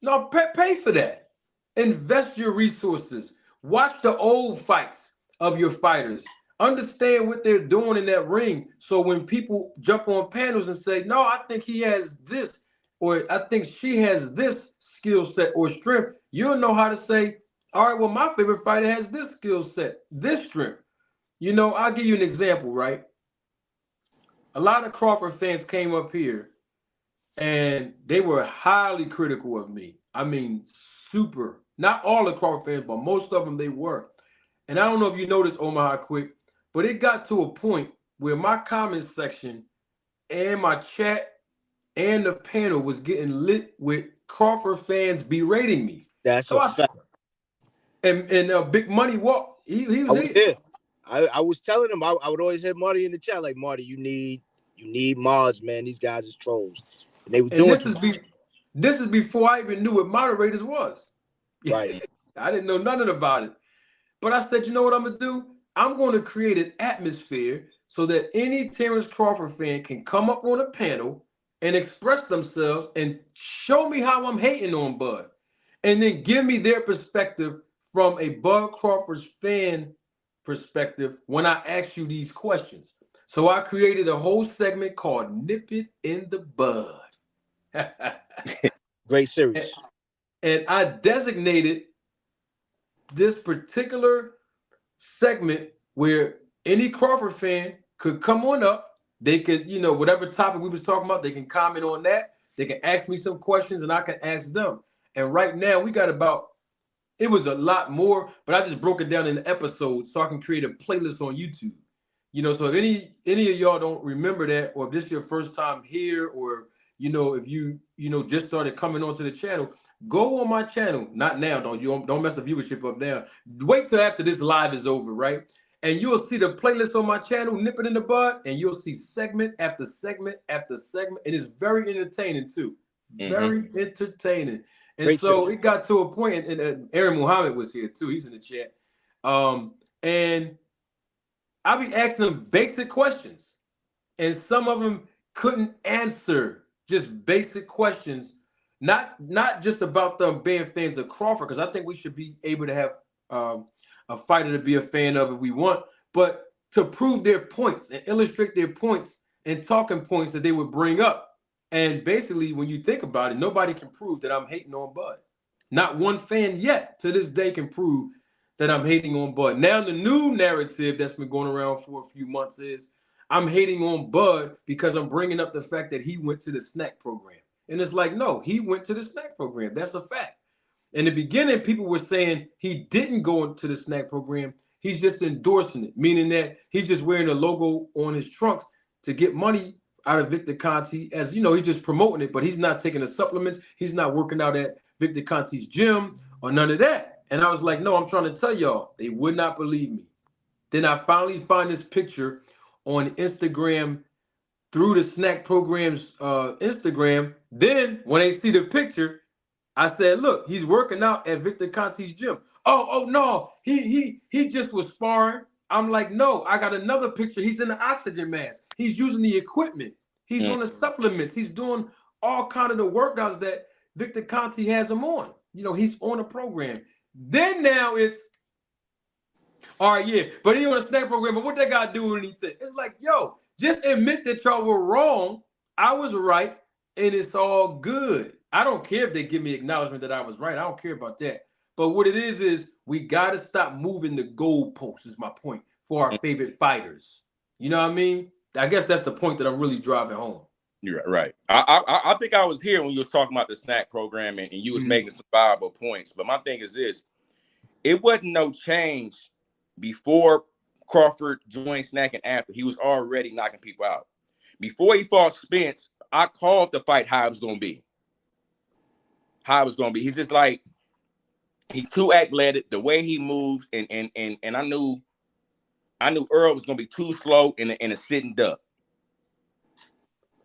No, pay for that. Invest your resources. Watch the old fights of your fighters. Understand what they're doing in that ring. So when people jump on panels and say, no, I think he has this, or I think she has this skill set or strength, you'll know how to say, all right, well, my favorite fighter has this skill set, this strength. You know, I'll give you an example, right? A lot of Crawford fans came up here and they were highly critical of me. I mean, super. Not all the Crawford fans, but most of them they were. And I don't know if you noticed, Omaha Quick, but it got to a point where my comment section and my chat and the panel was getting lit with Crawford fans berating me. That's so a fact. And Big Money Walk, he was here. I was telling him I would always hit Marty in the chat like, Marty, you need mods, man. These guys is trolls. And they were doing this is before I even knew what moderators was. Right. I didn't know nothing about it. But I said, you know what I'm gonna do? I'm going to create an atmosphere so that any Terrence Crawford fan can come up on a panel and express themselves and show me how I'm hating on Bud. And then give me their perspective from a Bud Crawford's fan perspective when I ask you these questions. So I created a whole segment called Nip It in the Bud. Great series. And I designated this particular segment where any Crawford fan could come on up. They could, you know, whatever topic we was talking about, they can comment on that. They can ask me some questions and I can ask them. And right now we got it was a lot more, but I just broke it down in the episode so I can create a playlist on YouTube. You know, so if any of y'all don't remember that, or if this is your first time here, or, you know, if you just started coming onto the channel, go on my channel. Not now, don't mess the viewership up now. Wait till after this live is over, right? And you'll see the playlist on my channel, Nip It in the Bud, and you'll see segment after segment after segment. And it's very entertaining too. Very entertaining. And great so series. It got to a point, and Aaron Muhammad was here too. He's in the chat. And I be asking them basic questions, and some of them couldn't answer just basic questions. Not just about them being fans of Crawford, because I think we should be able to have a fighter to be a fan of if we want, but to prove their points and illustrate their points and talking points that they would bring up. And basically, when you think about it, nobody can prove that I'm hating on Bud. Not one fan yet to this day can prove that I'm hating on Bud. Now, the new narrative that's been going around for a few months is I'm hating on Bud because I'm bringing up the fact that he went to the snack program. And it's like, no, he went to the snack program. That's a fact. In the beginning, people were saying he didn't go into the snack program. He's just endorsing it, meaning that he's just wearing a logo on his trunks to get money out of Victor Conte. As you know, he's just promoting it, but he's not taking the supplements. He's not working out at Victor Conte's gym or none of that. And I was like, no, I'm trying to tell y'all, they would not believe me. Then I finally find this picture on Instagram through the snack program's Instagram. Then when they see the picture, I said, look, he's working out at Victor Conte's gym. Oh no, he just was sparring. I'm like, no, I got another picture. He's in the oxygen mask. He's using the equipment. He's doing the supplements. He's doing all kind of the workouts that Victor Conte has him on. You know, he's on a program. Then now it's, all right, yeah, but he on a snack program, but what that got to do with anything? It's like, yo, just admit that y'all were wrong. I was right, and it's all good. I don't care if they give me acknowledgement that I was right. I don't care about that. But what it is we got to stop moving the goalposts is my point for our favorite fighters. You know what I mean? I guess that's the point that I'm really driving home. You're right. I think I was here when you was talking about the snack program and you was making some viable points. But my thing is this: it wasn't no change before Crawford joined Snack and after. He was already knocking people out. Before he fought Spence, I called the fight how it was gonna be. How it was gonna be. He's just like he's too athletic. The way he moves, and I knew Earl was gonna be too slow in a sitting duck.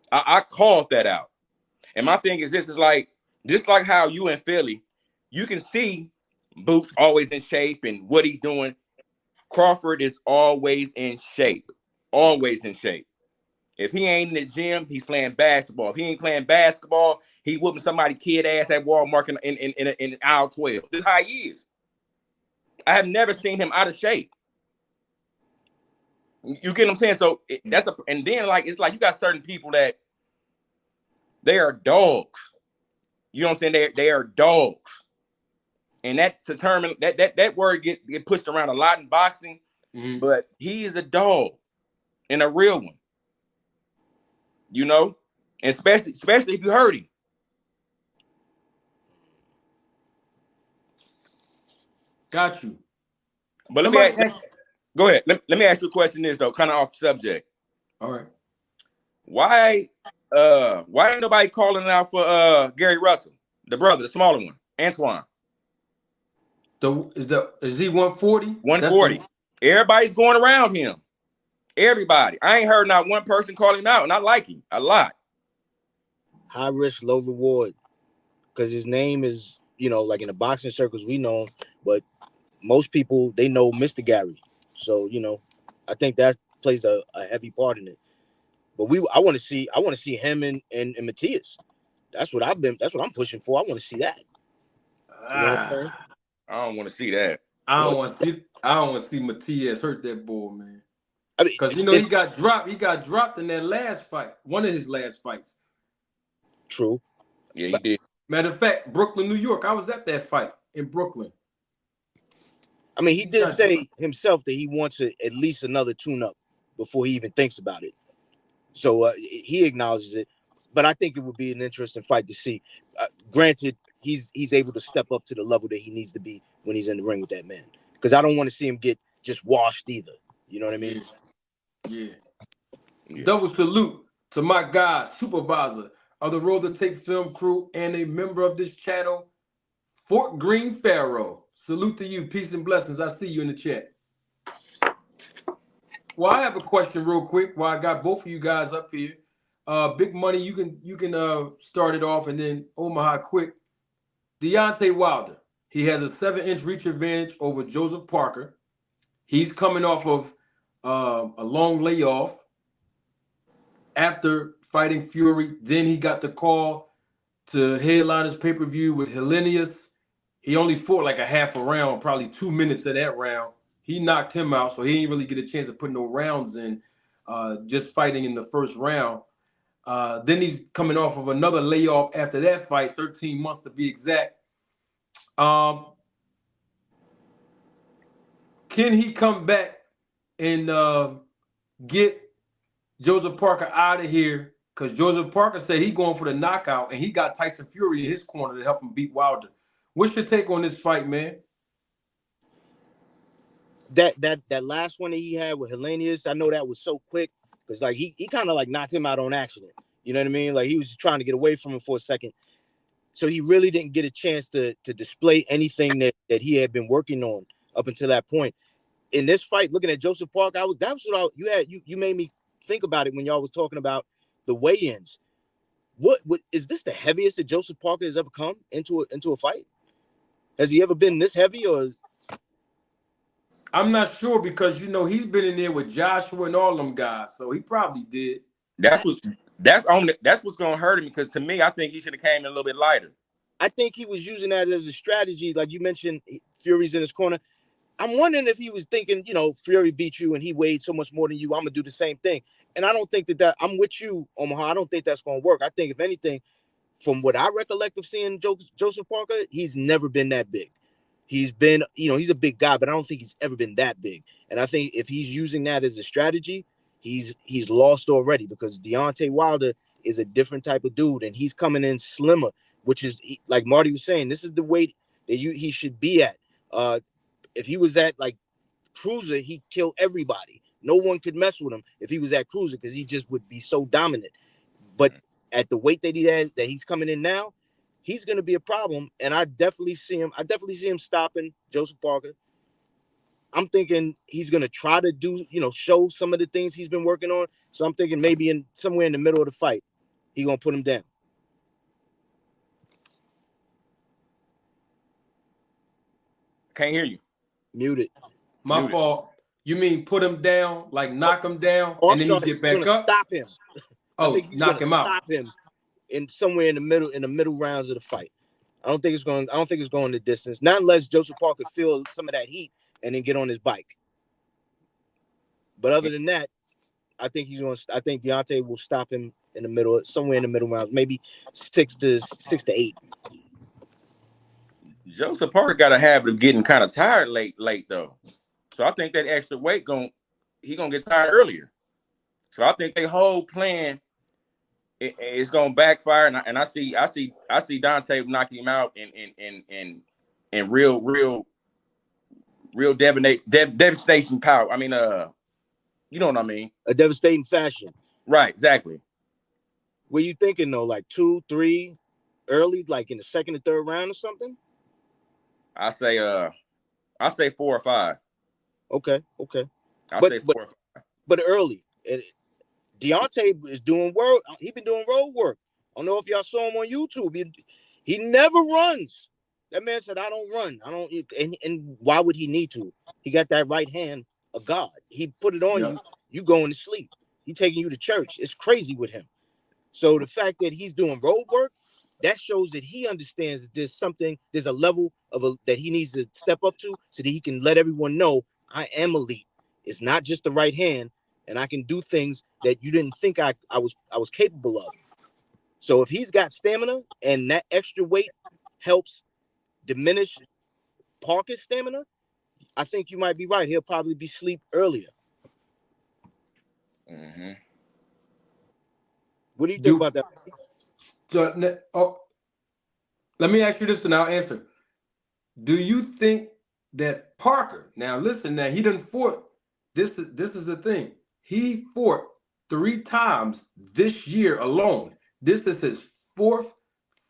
I called that out. And my thing is this is like just like how you in Philly, you can see Boots always in shape and what he doing. Crawford is always in shape. Always in shape. If he ain't in the gym, he's playing basketball. If he ain't playing basketball, he whooping somebody kid ass at Walmart in aisle 12. This is how he is. I have never seen him out of shape. You get what I'm saying? So and then like it's like you got certain people that they are dogs. You know what I'm saying? They are dogs. And that determine that word get pushed around a lot in boxing, but he is a dog and a real one. You know, and especially if you hurt him. Got you. But go ahead. Let me ask you a question. This though, kind of off subject. All right. Why ain't nobody calling out for Gary Russell, the brother, the smaller one, Antoine? Is he 140? 140. Everybody's going around him. Everybody. I ain't heard not one person call him out, and I like him a lot. High risk, low reward, because his name is, like in the boxing circles we know him, but most people they know Mr. Gary. So I think that plays a heavy part in it. But I want to see him and Matias. That's what I'm pushing for. I want to see that. I don't want to see that. I don't want to see Matias hurt that boy, man. I mean, because he got dropped. He got dropped in that last fight, one of his last fights. True. Yeah, he did. Matter of fact, Brooklyn, New York. I was at that fight in Brooklyn. I mean, he did say himself that he wants at least another tune-up before he even thinks about it. So he acknowledges it. But I think it would be an interesting fight to see. Granted, he's able to step up to the level that he needs to be when he's in the ring with that man. Because I don't want to see him get just washed either. You know what I mean? Yeah. Double salute to my guy, supervisor of the Roll the Tape film crew and a member of this channel, Fort Greene Pharaoh. Salute to you. Peace and blessings. I see you in the chat. Well, I have a question real quick while I got both of you guys up here. Big Money, you can start it off, and then Omaha quick. Deontay Wilder. He has a 7-inch reach advantage over Joseph Parker. He's coming off of a long layoff after fighting Fury. Then he got the call to headline his pay-per-view with Hellenius. He only fought like a half a round, probably 2 minutes of that round. He knocked him out, so he didn't really get a chance to put no rounds in, just fighting in the first round. Then he's coming off of another layoff after that fight, 13 months to be exact. Can he come back and get Joseph Parker out of here? Because Joseph Parker said he's going for the knockout, and he got Tyson Fury in his corner to help him beat Wilder. What's your take on this fight, man? That last one that he had with Hellenius, I know that was so quick because like he kind of like knocked him out on accident. You know what I mean? Like he was trying to get away from him for a second. So he really didn't get a chance to display anything that he had been working on up until that point. In this fight, looking at Joseph Parker, you made me think about it when y'all was talking about the weigh-ins. What is this the heaviest that Joseph Parker has ever come into a fight? Has he ever been this heavy or? I'm not sure because he's been in there with Joshua and all them guys, so he probably did. That's what's gonna hurt him because to me, I think he should have came in a little bit lighter. I think he was using that as a strategy, like you mentioned. Fury's in his corner. I'm wondering if he was thinking, Fury beat you and he weighed so much more than you. I'm gonna do the same thing. And I don't think that I'm with you, Omaha. I don't think that's gonna work. I think if anything, from what I recollect of seeing Joseph Parker, he's never been that big. He's been, he's a big guy, but I don't think he's ever been that big. And I think if he's using that as a strategy, he's lost already because Deontay Wilder, is a different type of dude, and he's coming in slimmer, which is like Marty was saying, this is the weight that he should be at. If he was at like cruiser, he'd kill everybody. No one could mess with him if he was at cruiser because he just would be so dominant. But at the weight that he has, that he's coming in now, he's going to be a problem. And I definitely see him stopping Joseph Parker. I'm thinking he's going to try to do, show some of the things he's been working on. So I'm thinking maybe somewhere in the middle of the fight, he's going to put him down. Can't hear you. Muted. My fault. You mean put him down, like knock him down, and then you get back up? Stop him. Oh, knock him out. Stop him in somewhere in the middle rounds of the fight. I don't think it's going the distance. Not unless Joseph Parker feel some of that heat and then get on his bike. But other than that, I think Deontay will stop him in the middle, somewhere in the middle rounds, maybe 6 to 8. Joseph Parker got a habit of getting kind of tired late though. So I think that extra weight he gonna get tired earlier. So I think their whole plan is gonna backfire, and I see Dante knocking him out in real devastation power. I mean, you know what I mean? A devastating fashion. Right, exactly. What you thinking though? Like 2, 3, early, like in the second or third round or something? I say 4 or 5. Okay. I say 4 or 5. But early. And Deontay is doing work. He's been doing road work. I don't know if y'all saw him on YouTube. He never runs. That man said, I don't run. I don't. And why would he need to? He got that right hand of God. He put it on you. You going to sleep. He taking you to church. It's crazy with him. So the fact that he's doing road work, that shows that he understands that there's a level that he needs to step up to so that he can let everyone know I am elite. It's not just the right hand, and I can do things that you didn't think I was capable of. So if he's got stamina and that extra weight helps diminish Parker's stamina, I think you might be right. He'll probably be asleep earlier. Mm-hmm. What do you think about that? So, let me ask you this, and I'll answer. Do you think that Parker? Now, listen. Now he done fought. This is the thing. He fought 3 times this year alone. This is his 4th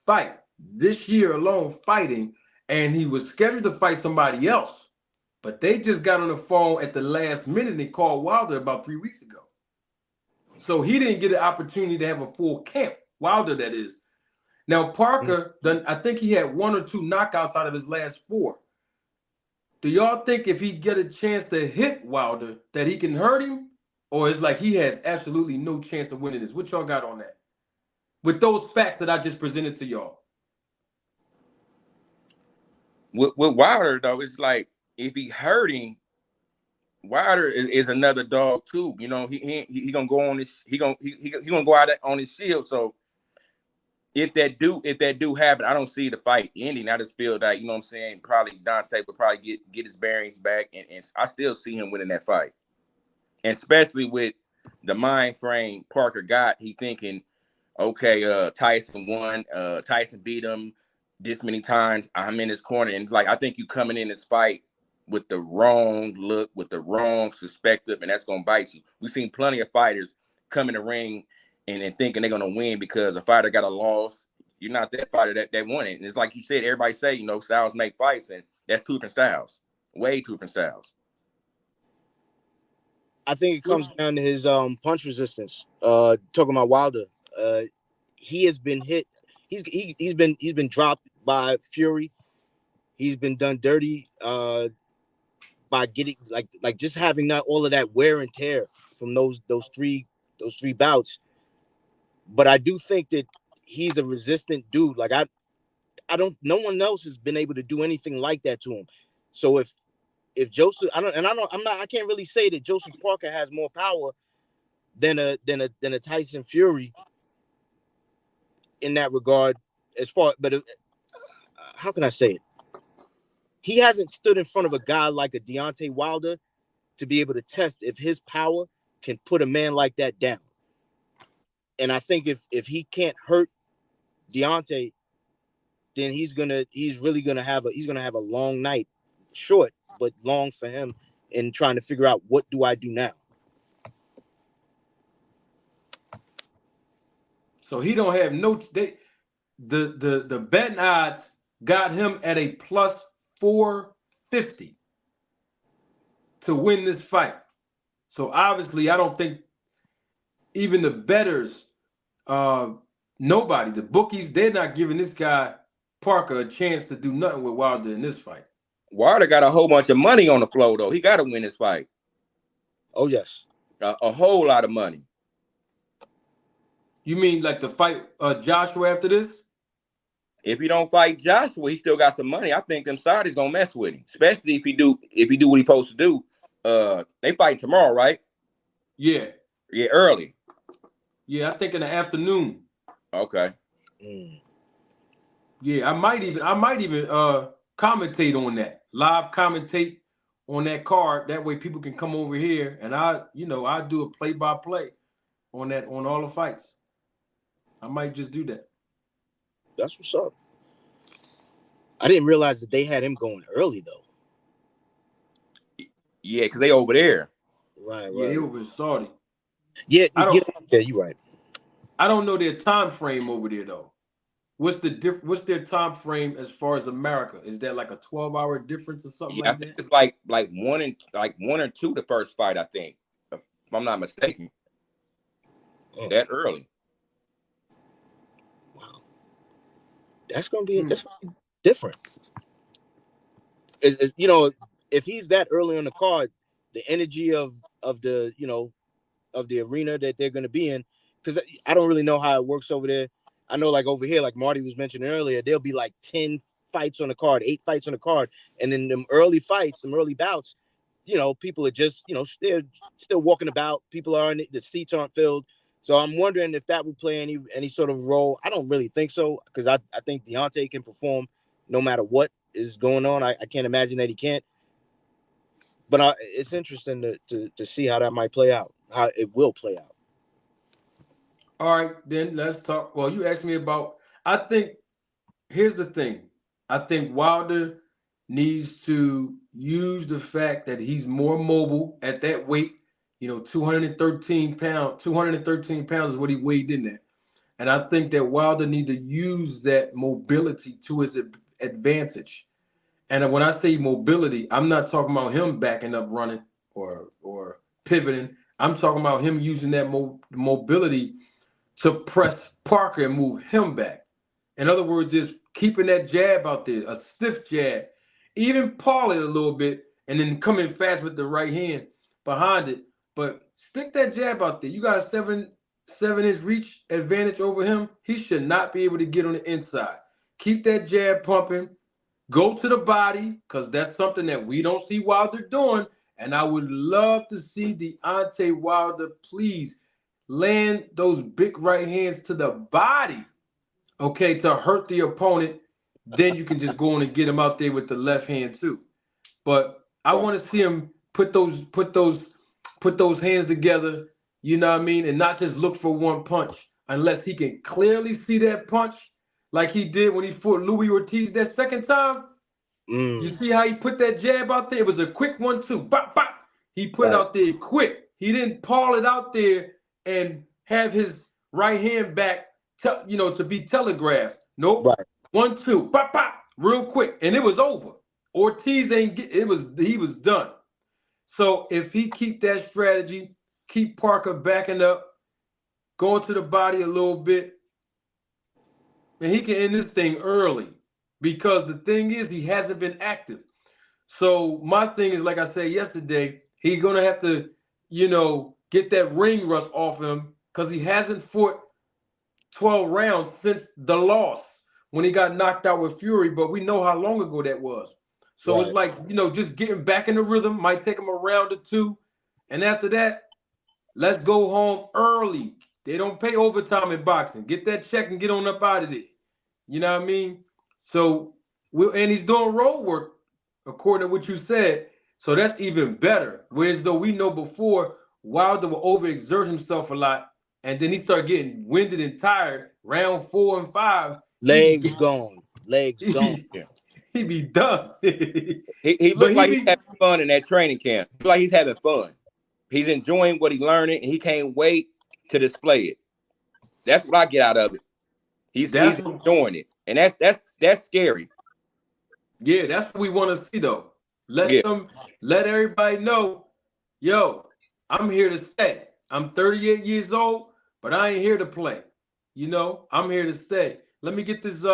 fight this year alone fighting, and he was scheduled to fight somebody else, but they just got on the phone at the last minute and called Wilder about 3 weeks ago. So he didn't get an opportunity to have a full camp. Wilder, that is. Now Parker, I think he had 1 or 2 knockouts out of his last 4. Do y'all think if he get a chance to hit Wilder that he can hurt him? Or it's like he has absolutely no chance of winning this? What y'all got on that? With those facts that I just presented to y'all. With Wilder, though, it's like if he hurt him, Wilder is another dog too. You know, he gonna go on his he gonna go out on his shield. So if that do happen, I don't see the fight ending. I just feel that, you know what I'm saying, probably Dante would probably get his bearings back, and I still see him winning that fight. And especially with the mind frame Parker got, he thinking, okay, Tyson won, Tyson beat him this many times, I'm in his corner. And it's like, I think you coming in this fight with the wrong look, with the wrong perspective, and that's gonna bite you. We've seen plenty of fighters come in the ring and thinking they're gonna win because a fighter got a loss. You're not that fighter that won it. And it's like you said, everybody say, you know, styles make fights, and that's 2 different styles, way 2 different styles. I think it comes down to his punch resistance. Talking about Wilder, he has been hit. He's been dropped by Fury. He's been done dirty by getting like just having not all of that wear and tear from those three bouts. But I do think that he's a resistant dude. Like I don't. No one else has been able to do anything like that to him. So if Joseph, I can't really say that Joseph Parker has more power than a Tyson Fury in that regard. But how can I say it? He hasn't stood in front of a guy like a Deontay Wilder to be able to test if his power can put a man like that down. And I think if he can't hurt Deontay, then he's really gonna have a long night, short but long for him, in trying to figure out what do I do now. So he don't have no. The betting odds got him at a plus 450 to win this fight. So obviously, I don't think even the bettors, nobody, the bookies, they're not giving this guy Parker a chance to do nothing with Wilder in this fight. Wilder got a whole bunch of money on the floor, though. He got to win this fight. Oh, yes. A whole lot of money. You mean like the fight Joshua after this? If he don't fight Joshua, he still got some money. I think them Saudis gonna mess with him, especially if he do what he supposed to do. They fight tomorrow, right? Yeah. Yeah, early. Yeah, I think in the afternoon. Okay. Yeah, I might even commentate on that. Live commentate on that card. That way people can come over here and I do a play-by-play on all the fights. I might just do that. That's what's up. I didn't realize that they had him going early though. Yeah, because they over there. Right. Yeah, they over in Saudi. Yeah, you're right. I don't know their time frame over there though. What's their time frame as far as America? Is that like a 12-hour difference or something like I think that? it's like one or two the first fight, I think. If I'm not mistaken. That early. Wow. That's gonna be different. If he's that early on the card, the energy of the arena that they're gonna be in, because I don't really know how it works over there. I know like over here, like Marty was mentioning earlier, there'll be like 10 fights on the card, 8 fights on the card, and in them early fights, some early bouts, people are just they're still walking about. People are the seats aren't filled. So I'm wondering if that would play any sort of role. I don't really think so, because I think Deontay can perform no matter what is going on. I can't imagine that he can't. But it's interesting to see how that might play out, how it will play out. All right, then let's talk. Well, you asked me about. I think here's the thing. I think Wilder needs to use the fact that he's more mobile at that weight. 213 pounds. 213 pounds is what he weighed in there. And I think that Wilder need to use that mobility to his advantage. And when I say mobility, I'm not talking about him backing up running or pivoting. I'm talking about him using that mobility to press Parker and move him back. In other words, is keeping that jab out there, a stiff jab, even paul it a little bit, and then come in fast with the right hand behind it. But stick that jab out there. You got a 7-inch reach advantage over him. He should not be able to get on the inside. Keep that jab pumping. Go to the body, because that's something that we don't see Wilder doing. And I would love to see Deontay Wilder please land those big right hands to the body, okay, to hurt the opponent. Then you can just go on and get him out there with the left hand too. But I want to see him put those hands together, you know what I mean, and not just look for one punch unless he can clearly see that punch like he did when he fought Louis Ortiz that second time. You see how he put that jab out there? It was a quick 1-2. Bop, bop. He put it out there quick. He didn't paul it out there and have his right hand back, to be telegraphed. Nope. Right. 1-2. Bop, bop. Real quick. And it was over. Ortiz he was done. So if he keep that strategy, keep Parker backing up, going to the body a little bit, and he can end this thing early, because the thing is he hasn't been active. So my thing is, like I said yesterday, he's gonna have to, get that ring rust off him, because he hasn't fought 12 rounds since the loss when he got knocked out with Fury, but we know how long ago that was. So It's like, just getting back in the rhythm might take him a round or two. And after that, let's go home early. They don't pay overtime in boxing. Get that check and get on up out of there. You know what I mean? So, and he's doing road work, according to what you said. So that's even better. Whereas though we know before, Wilder will overexert himself a lot and then he started getting winded and tired. Round 4 and 5, Legs gone. Legs gone. he be done. He But looked he like he's be having fun in that training camp. He look like he's having fun. He's enjoying what he's learning, and he can't wait to display it. That's what I get out of it. He's that's what, enjoying it, and that's scary. yeah, that's what we want to see though. Yeah, Let everybody know, yo, I'm here to stay. I'm 38 years old, but I ain't here to play. You know, I'm here to stay. Let me get this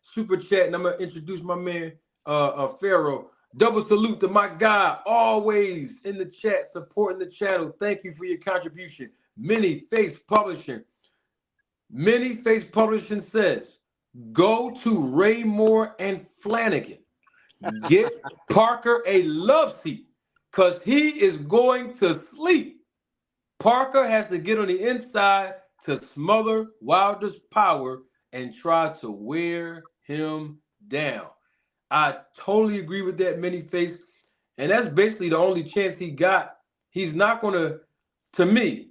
super chat, and I'm gonna introduce my man Pharaoh. Double salute to my guy, always in the chat, supporting the channel. Thank you for your contribution. Many Face Publishing. Many Face Publishing says, go to Raymore and Flanagan. Get Parker a love seat because he is going to sleep. Parker has to get on the inside to smother Wilder's power and try to wear him down. I totally agree with that, Many Face. And that's basically the only chance he got. He's not going to me,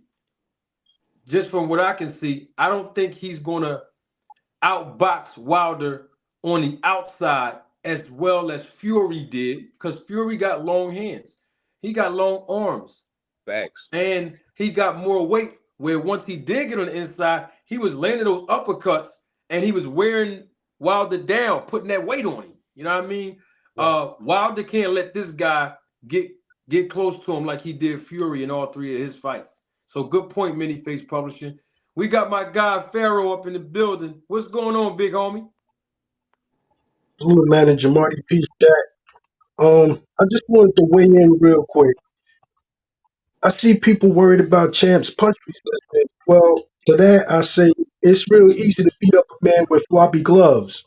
just from what I can see, I don't think he's going to outbox Wilder on the outside as well as Fury did, because Fury got long hands. He got long arms. facts. And he got more weight, where once he did get on the inside, he was landing those uppercuts and he was wearing Wilder down, putting that weight on him. You know what I mean? Right. Wilder can't let this guy get close to him like he did Fury in all 3 of his fights. So good point, Many Face Publishing. We got my guy Pharaoh up in the building. What's going on, big homie? Good manager Marty P. Jack. I just wanted to weigh in real quick. I see people worried about champs punch resistance. Well, to that I say it's real easy to beat up a man with floppy gloves.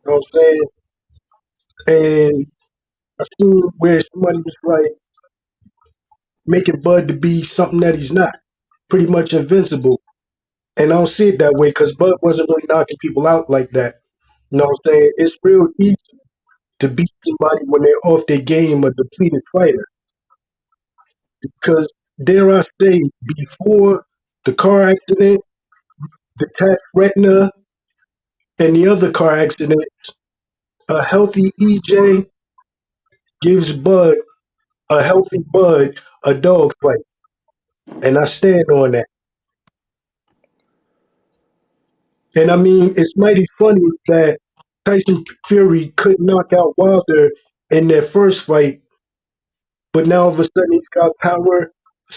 You know what I'm saying? And I seen where somebody was like making Bud to be something that he's not, pretty much invincible. And I don't see it that way because Bud wasn't really knocking people out like that. You know what I'm saying? It's real easy to beat somebody when they're off their game, a depleted fighter. Because dare I say, before the car accident, the cat retina, and the other car accident, a healthy EJ gives Bud, a healthy Bud, a dog fight. And I stand on that. And I mean, it's mighty funny that Tyson Fury could knock out Wilder in their first fight, but now all of a sudden he's got power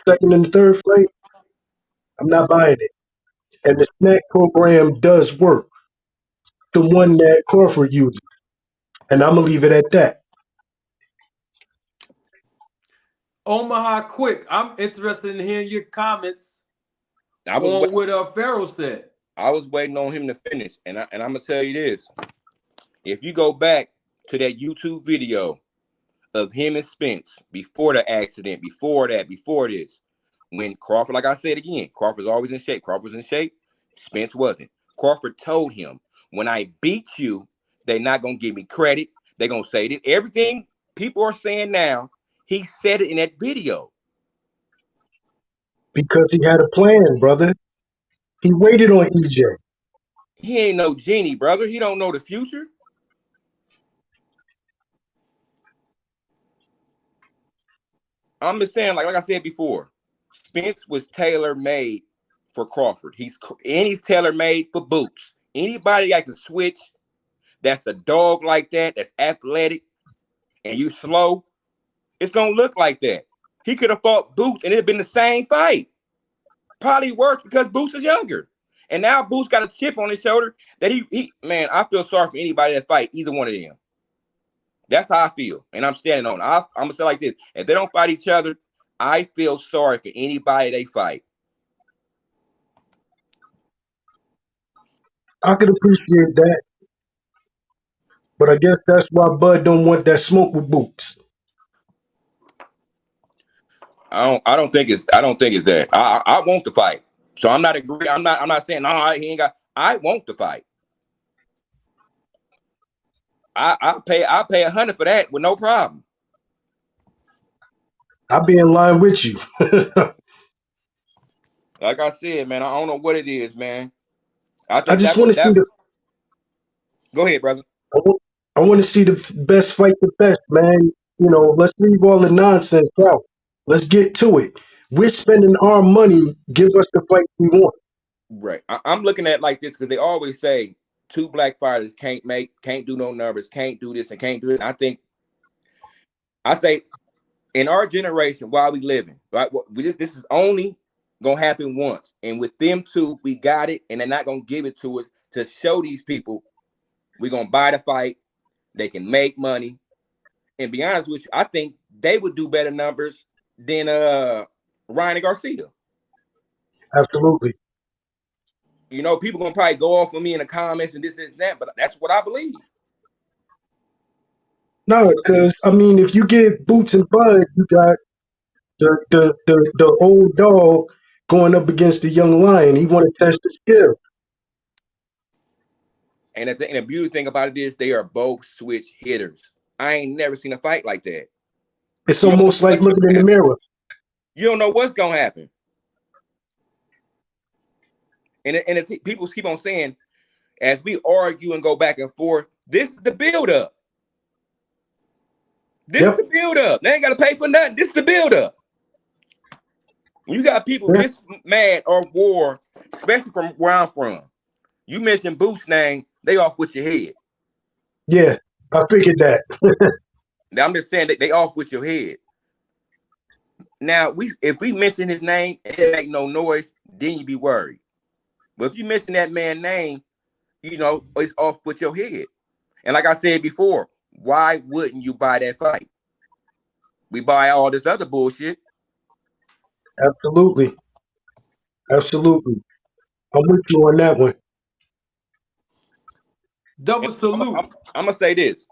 second and third fight. I'm not buying it. And the snack program does work, the one that Crawford uses. And I'm going to leave it at that. Omaha Quick, I'm interested in hearing your comments on what Pharaoh said. I was waiting on him to finish, and I'm gonna tell you this: if you go back to that YouTube video of him and Spence before the accident, before this, when Crawford, like I said again, Crawford's always in shape. Crawford was in shape, Spence wasn't. Crawford told him, "When I beat you, they're not gonna give me credit. They're gonna say this. Everything people are saying now, he said it in that video." Because he had a plan, brother. He waited on EJ. He ain't no genie, brother. He don't know the future. I'm just saying, like I said before, Spence was tailor-made for Crawford. He's tailor-made for Boots. Anybody that can switch, that's a dog like that's athletic, and you slow, it's gonna look like that. He could have fought Boots and it'd been the same fight. Probably worse because Boots is younger. And now Boots got a chip on his shoulder that he man, I feel sorry for anybody that fight either one of them. That's how I feel. And I'm standing on it. I'm going to say like this. If they don't fight each other, I feel sorry for anybody they fight. I could appreciate that. But I guess that's why Bud don't want that smoke with Boots. I don't think it's that. I want the fight. So I'm not agree. I'm not saying no, he ain't got. I want the fight. I'll pay $100 for that with no problem. I'll be in line with you. Like I said, man, I don't know what it is, man. I I think just that want was to see that. the. Go ahead, brother. I want to see the best fight the best, man. You know, let's leave all the nonsense out. Let's get to it. We're spending our money. Give us the fight we want. Right. I'm looking at it like this because they always say two black fighters can't do no numbers, can't do this and can't do it. I say in our generation, while we living, right? This is only gonna happen once, and with them two, we got it, and they're not gonna give it to us to show these people we're gonna buy the fight. They can make money, and be honest with you, I think they would do better numbers than Ryan and Garcia. Absolutely. You know, people gonna probably go off on me in the comments and this and that, but that's what I believe. No, because I mean, if you get Boots and Bud, you got the old dog going up against the young lion. He want to test the skill. And the beauty thing about it is they are both switch hitters. I ain't never seen a fight like that. It's You don't know almost like what's looking gonna in the happen. mirror. You don't know what's gonna happen. And people keep on saying, as we argue and go back and forth, this is the build-up. This is Yep. the build-up. They ain't gotta pay for nothing. This is the build-up. When you got people Yeah. this mad or war, especially from where I'm from, you mentioned Boots' name, they off with your head. Yeah. I figured that. Now I'm just saying that they off with your head. Now if we mention his name and it make no noise, then you be worried. But if you mention that man's name, you know, it's off with your head. And like I said before, why wouldn't you buy that fight? We buy all this other bullshit. Absolutely. Absolutely. I'm with you on that one. Double And salute. I'm gonna say this,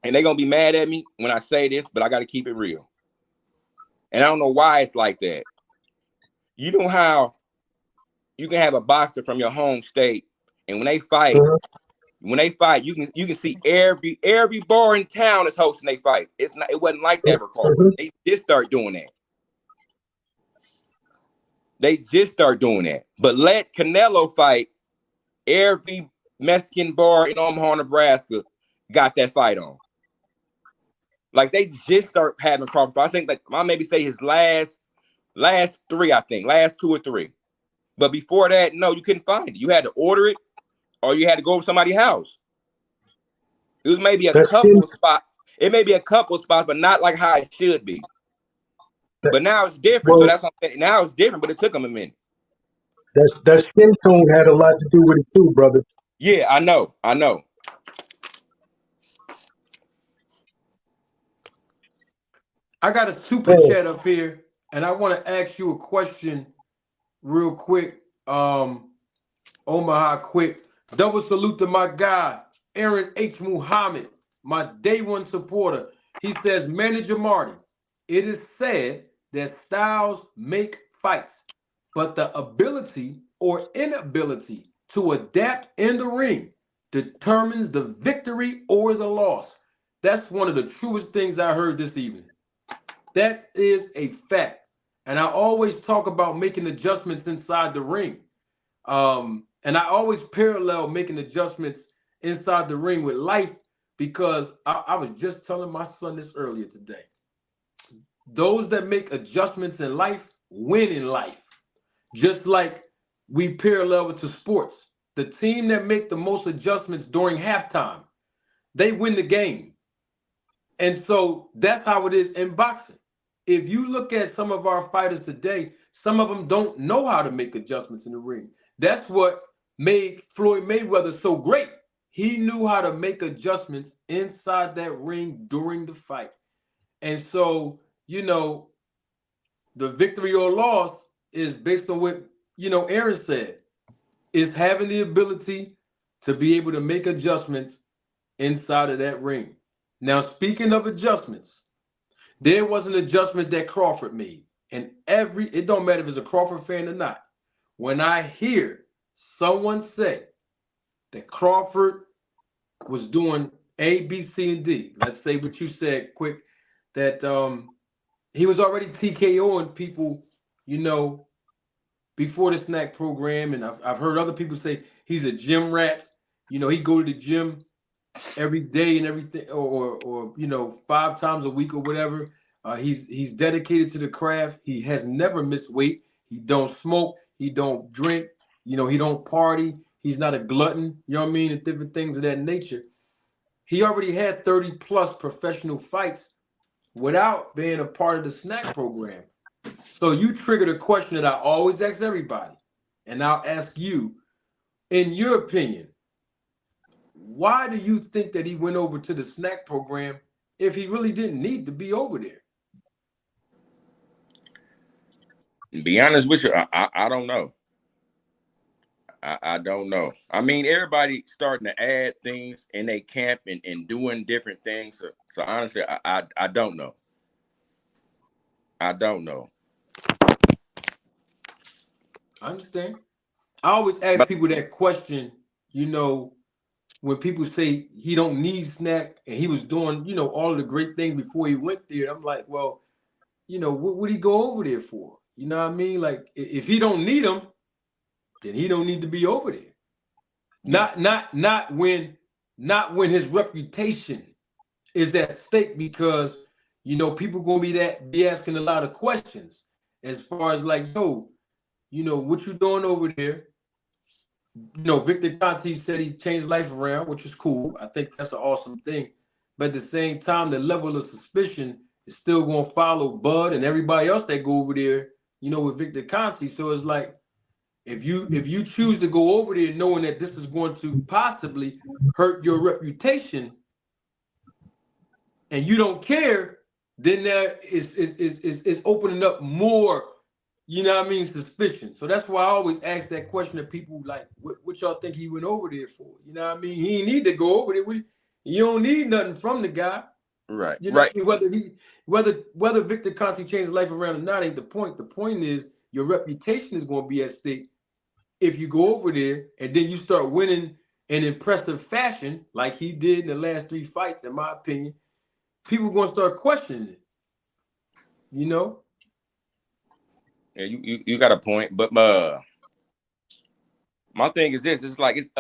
and they're gonna be mad at me when I say this, but I gotta keep it real. And I don't know why it's like that. You know how you can have a boxer from your home state, and when they fight, Mhm. you can see every bar in town is hosting their fight. It wasn't like that for Crawford. Mhm. They just start doing that. They just start doing that. But let Canelo fight, every Mexican bar in Omaha, Nebraska got that fight on. Like they just start having Crawford. I think like I maybe say his last three, I think, last two or three. But before that, no, you couldn't find it. You had to order it or you had to go to somebody's house. It was maybe a That's couple of spots. It may be a couple of spots, but not like how it should be. that, But now it's different. So well, that's what I'm saying. Now it's different, but it took them a minute. that skin tone had a lot to do with it too, brother. Yeah, I know. I got a super Man, chat up here, and I want to ask you a question real quick. Omaha quick. Double salute to my guy, Aaron H. Muhammad, my day one supporter. He says, Manager Marty, it is said that styles make fights, but the ability or inability to adapt in the ring determines the victory or the loss. That's one of the truest things I heard this evening. That is a fact. And I always talk about making adjustments inside the ring. And I always parallel making adjustments inside the ring with life because I was just telling my son this earlier today. Those that make adjustments in life win in life. Just like we parallel it to sports. The team that make the most adjustments during halftime, they win the game. And so that's how it is in boxing. If you look at some of our fighters today, some of them don't know how to make adjustments in the ring. That's what made Floyd Mayweather so great. He knew how to make adjustments inside that ring during the fight. And so, the victory or loss is based on what, Aaron said, is having the ability to be able to make adjustments inside of that ring. Now, speaking of adjustments, there was an adjustment that Crawford made. And it don't matter if it's a Crawford fan or not. When I hear someone say that Crawford was doing A, B, C, and D, let's say what you said quick, that he was already TKOing people you know, before the snack program, and I've heard other people say he's a gym rat. You know, he go to the gym every day and everything, or you know, 5 times a week or whatever. He's dedicated to the craft. He has never missed weight. He don't smoke. He don't drink. You know, he don't party. He's not a glutton. You know what I mean, and different things of that nature. He already had 30 plus professional fights without being a part of the snack program. So you triggered a question that I always ask everybody, and I'll ask you, in your opinion, why do you think that he went over to the snack program if he really didn't need to be over there? To be honest with you, I don't know. I don't know. I mean, everybody starting to add things in their camp and doing different things. So honestly, I don't know. I don't know. I understand. I always ask people that question, you know, when people say he don't need snack and he was doing, you know, all of the great things before he went there. I'm like, well, you know, what would he go over there for? You know what I mean? Like, if he don't need them, then he don't need to be over there. Not when his reputation is at stake, because you know people gonna be asking a lot of questions as far as like, yo, you know, what you doing over there? You know, Victor Conte said he changed life around, which is cool. I think that's an awesome thing. But at the same time, the level of suspicion is still gonna follow Bud and everybody else that go over there, you know, with Victor Conte. So it's like, if you choose to go over there knowing that this is going to possibly hurt your reputation and you don't care, then there is opening up more, you know what I mean, suspicion. So that's why I always ask that question to people, like, what y'all think he went over there for? You know what I mean? He didn't need to go over there. You don't need nothing from the guy. Right. You know right. what I mean? Whether Victor Conte changed his life around or not ain't the point. The point is your reputation is going to be at stake if you go over there and then you start winning in impressive fashion, like he did in the last 3 fights, in my opinion. People are going to start questioning it. You know? Yeah, you got a point, but my thing is this: it's like it's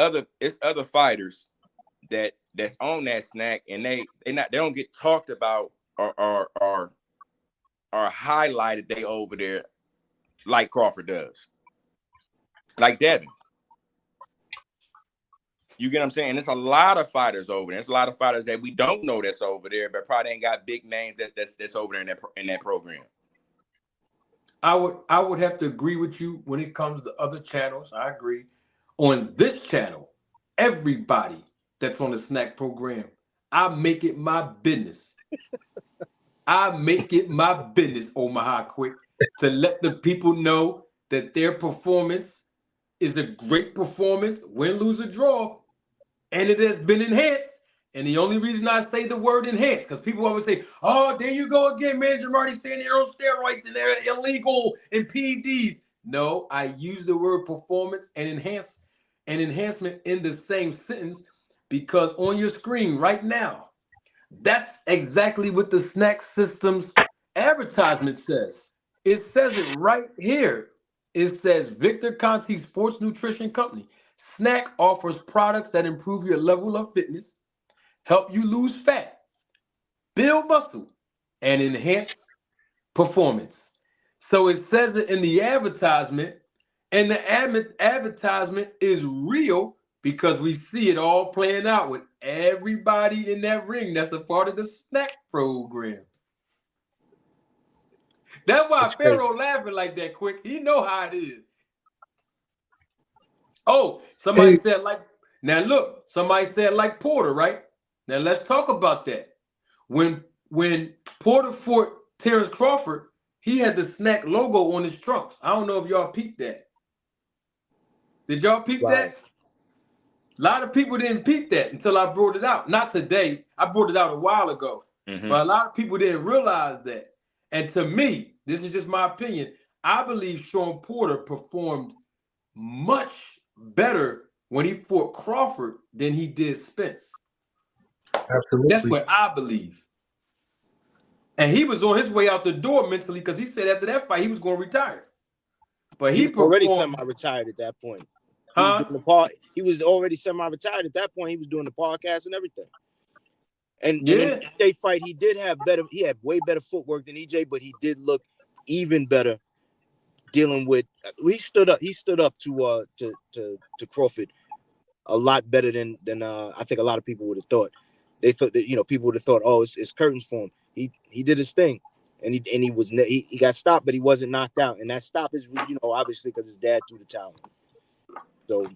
other fighters that's on that snack, and they don't get talked about or highlighted. They over there like Crawford does, like Devin. You get what I'm saying? There's a lot of fighters over there. There's a lot of fighters that we don't know that's over there, but probably ain't got big names that's over there in that program. I would have to agree with you when it comes to other channels. I agree. On this channel, everybody that's on the snack program, I make it my business. I make it my business, Omaha Quick, to let the people know that their performance is a great performance, win, lose, or draw, and it has been enhanced. And the only reason I say the word enhanced, because people always say, oh, there you go again, man, Jamarty saying they're on steroids and they're illegal and PEDs. No, I use the word performance and enhancement in the same sentence, because on your screen right now, that's exactly what the snack system's advertisement says. It says it right here. It says Victor Conti Sports Nutrition Company. Snack offers products that improve your level of fitness, help you lose fat, build muscle, and enhance performance. So it says it in the advertisement, and the advertisement is real because we see it all playing out with everybody in that ring that's a part of the snack program. That's why Pharaoh laughing like that quick. He know how it is. Oh, somebody said like, now look, somebody said like Porter, right? Now let's talk about that. When Porter fought Terrence Crawford, he had the snack logo on his trunks. I don't know if y'all peeped that. Did y'all peep that? A lot of people didn't peep that until I brought it out. Not today. I brought it out a while ago. Mm-hmm. But a lot of people didn't realize that. And to me, this is just my opinion, I believe Sean Porter performed much better when he fought Crawford than he did Spence. Absolutely. That's what I believe. And he was on his way out the door mentally, because he said after that fight he was going to retire. But He he was already performed, semi-retired at that point. He was huh? doing the part. He was already semi-retired at that point. He was doing the podcast and everything. And in Yeah. the EJ fight, he did have better. He had way better footwork than EJ, but he did look even better dealing with. He stood up. He stood up to Crawford a lot better than I think a lot of people would have thought. They thought that people would have thought, oh, it's curtains for him. He did his thing, and he got stopped, but he wasn't knocked out. And that stop is obviously because his dad threw the towel. So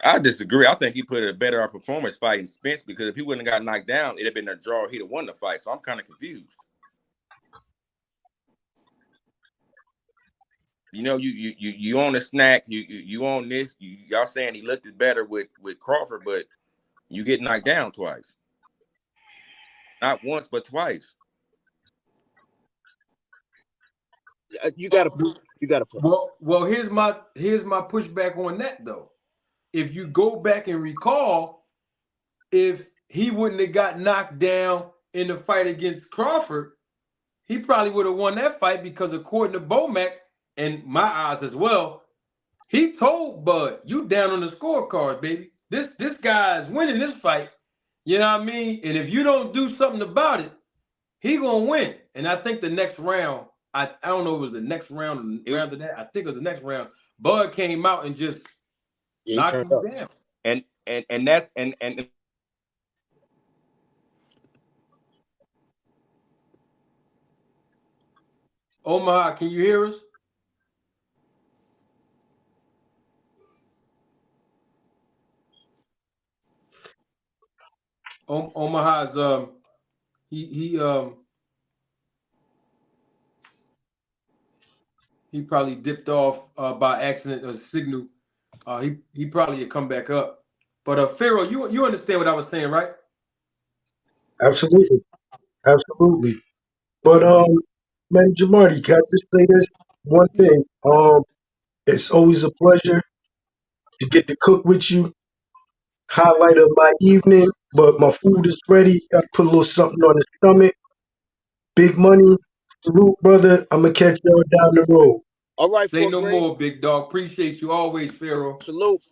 I disagree. I think he put a better performance fighting Spence because if he wouldn't have got knocked down, it'd have been a draw. He'd have won the fight. So I'm kind of confused. You on the snack. You on this. Y'all saying he looked better with Crawford, but you get knocked down twice. Not once, but twice. you got to put. Well, here's my pushback on that though. If you go back and recall, if he wouldn't have got knocked down in the fight against Crawford, he probably would have won that fight because according to Bomac and my eyes as well, he told Bud, "You down on the scorecard, baby. This guy is winning this fight. You know what I mean? And if you don't do something about it, he gonna win." And I think the next round, I don't know if it was the next round or round of that. I think it was the next round. Bud came out and just knocked him down. And that's and Omaha, can you hear us? Omaha's he probably dipped off by accident or signal. He probably come back up. But Pharaoh, you understand what I was saying, right? Absolutely, absolutely. But man, Jamarty, can I just say this one Yeah. thing? It's always a pleasure to get to cook with you. Highlight of my evening, but my food is ready. Got to put a little something on the stomach. Big money. Salute, brother. I'm gonna catch y'all down the road. All right, Say Fort no Greene. more, big dog. Appreciate you always, Pharaoh. Salute.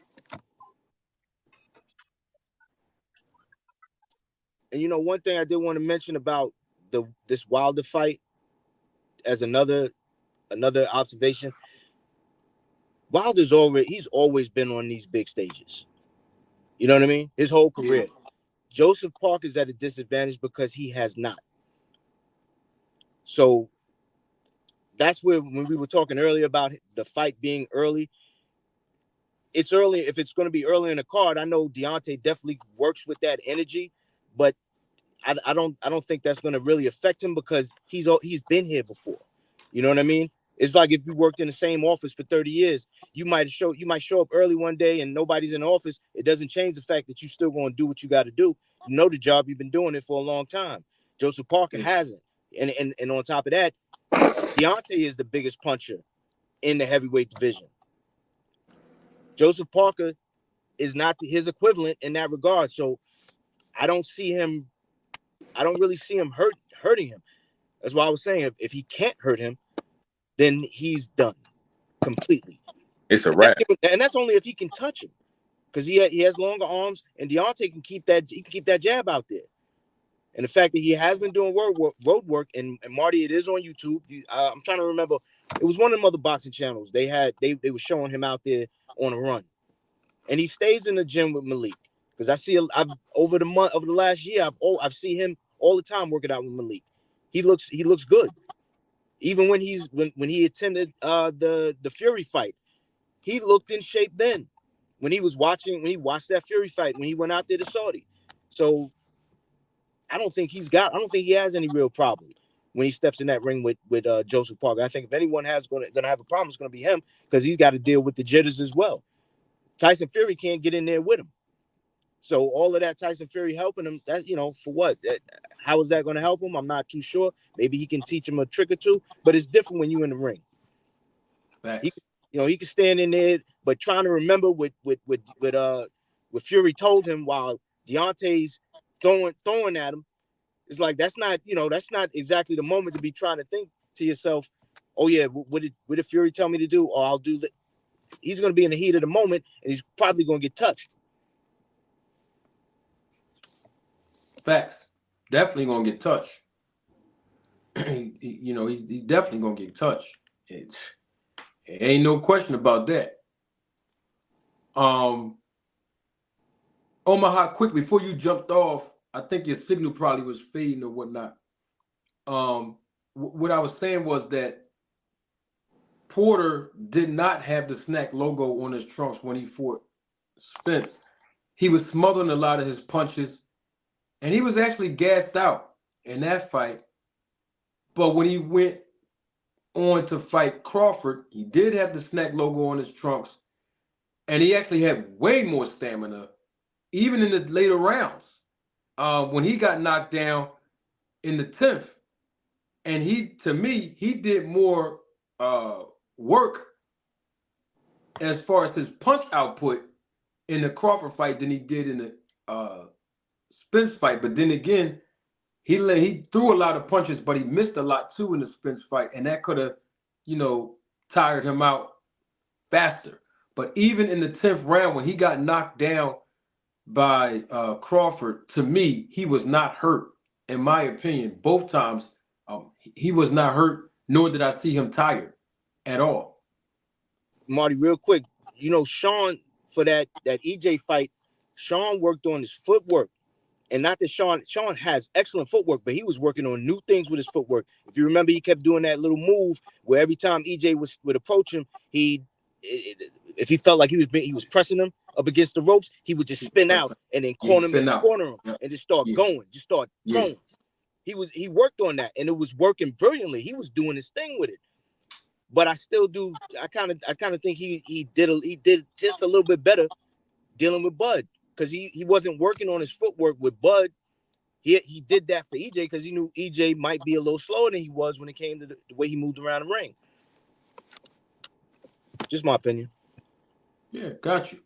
And one thing I did want to mention about this Wilder fight as another observation. Wilder's he's always been on these big stages. You know what I mean? His whole career. Yeah. Joseph Parker's at a disadvantage because he has not. So that's where when we were talking earlier about the fight being early, it's early. If it's going to be early in the card, I know Deontay definitely works with that energy, but I don't think that's going to really affect him because he's been here before. You know what I mean? It's like if you worked in the same office for 30 years, you might show up early one day and nobody's in the office. It doesn't change the fact that you still going to do what you got to do. You know the job, you've been doing it for a long time. Joseph Parker hasn't. And on top of that, Deontay is the biggest puncher in the heavyweight division. Joseph Parker is not his equivalent in that regard. So I don't really see him hurting him. That's why I was saying if he can't hurt him, then he's done completely. it's a wrap. And that's only if he can touch him, because he has longer arms, and Deontay can keep that jab out there. And the fact that he has been doing road work, and Marty, it is on YouTube. I'm trying to remember. It was one of them other boxing channels. They were showing him out there on a run, and he stays in the gym with Malik. Because I've over the last year, I've seen him all the time working out with Malik. He looks good. Even when he attended the Fury fight, he looked in shape then. When he watched that Fury fight, when he went out there to Saudi. So I don't think he has any real problem when he steps in that ring with Joseph Parker. I think if anyone gonna have a problem, it's gonna be him, because he's got to deal with the jitters as well. Tyson Fury can't get in there with him. So all of that Tyson Fury helping him, that's, for what? How is that going to help him? I'm not too sure. Maybe he can teach him a trick or two, but it's different when you're in the ring. He can stand in there, but trying to remember what Fury told him while Deontay's throwing at him, it's like that's not exactly the moment to be trying to think to yourself, oh yeah, what did Fury tell me to do? Or I'll do that. He's going to be in the heat of the moment, and he's probably going to get touched. Facts. Definitely gonna get touched. You know, he's definitely gonna get touched. It ain't no question about that. Omaha, quick before you jumped off, I think your signal probably was fading or whatnot. What I was saying was that Porter did not have the snack logo on his trunks when he fought Spence. He was smothering a lot of his punches, and he was actually gassed out in that fight. But when he went on to fight Crawford, he did have the snack logo on his trunks, and he actually had way more stamina, even in the later rounds. When he got knocked down in the 10th, and to me, he did more work as far as his punch output in the Crawford fight than he did in the Spence fight. But then again, he threw a lot of punches, but he missed a lot too in the Spence fight, and that could have, tired him out faster. But even in the 10th round, when he got knocked down by Crawford, to me, he was not hurt. In my opinion, both times, he was not hurt, nor did I see him tired at all. Marty, real quick, Sean, for that EJ fight, Sean worked on his footwork. And not that Sean has excellent footwork, but he was working on new things with his footwork. If you remember, he kept doing that little move where every time EJ would approach him, if he felt like he was pressing him up against the ropes, he would just spin out and then corner him and just start going, going. He worked on that, and it was working brilliantly. He was doing his thing with it. But I still do. I kind of think he did just a little bit better dealing with Bud. Because he wasn't working on his footwork with Bud. He did that for EJ because he knew EJ might be a little slower than he was when it came to the way he moved around the ring. Just my opinion. Yeah, got you.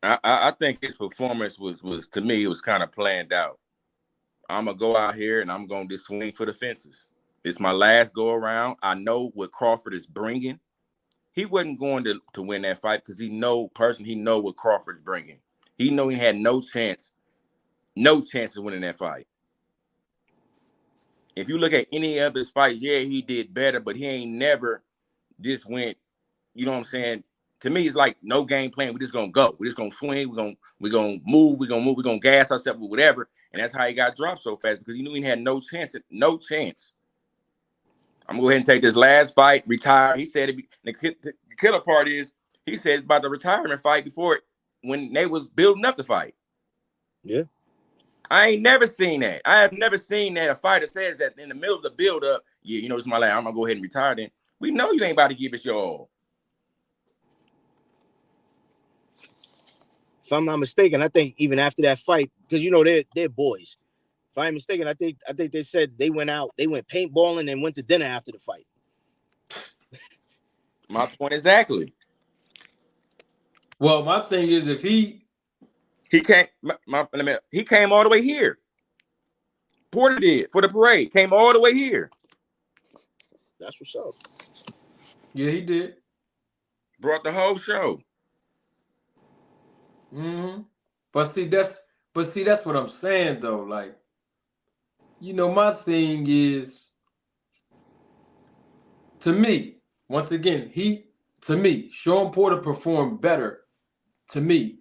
I think his performance was to me, it was kind of planned out. I'm going to go out here and I'm going to just swing for the fences. It's my last go around. I know what Crawford is bringing. He wasn't going to win that fight because he know what Crawford's bringing. He know he had no chance of winning that fight. If you look at any of his fights, yeah, he did better, but he ain't never just went, you know what I'm saying? To me, it's like no game plan. We're just going to go. We're just going to swing. We're going to move. We're going to gas ourselves with whatever. And that's how he got dropped so fast because he knew he had no chance. No chance. I'm going to go ahead and take this last fight, retire. He said the killer part is he said about the retirement fight when they was building up the fight. Yeah. I ain't never seen that. I have never seen that a fighter says that in the middle of the build up, yeah, this is my last. I'm going to go ahead and retire then. We know you ain't about to give us your all. If I'm not mistaken, I think even after that fight, because they're boys. If I'm mistaken, I think they said they went paintballing and went to dinner after the fight. My point exactly. Well, my thing is if he came all the way here. Porter did for the parade. Came all the way here. That's what's up. Yeah, he did. Brought the whole show. Mm-hmm. But see, that's what I'm saying though. Like, my thing is, to me, once again, Sean Porter performed better, to me,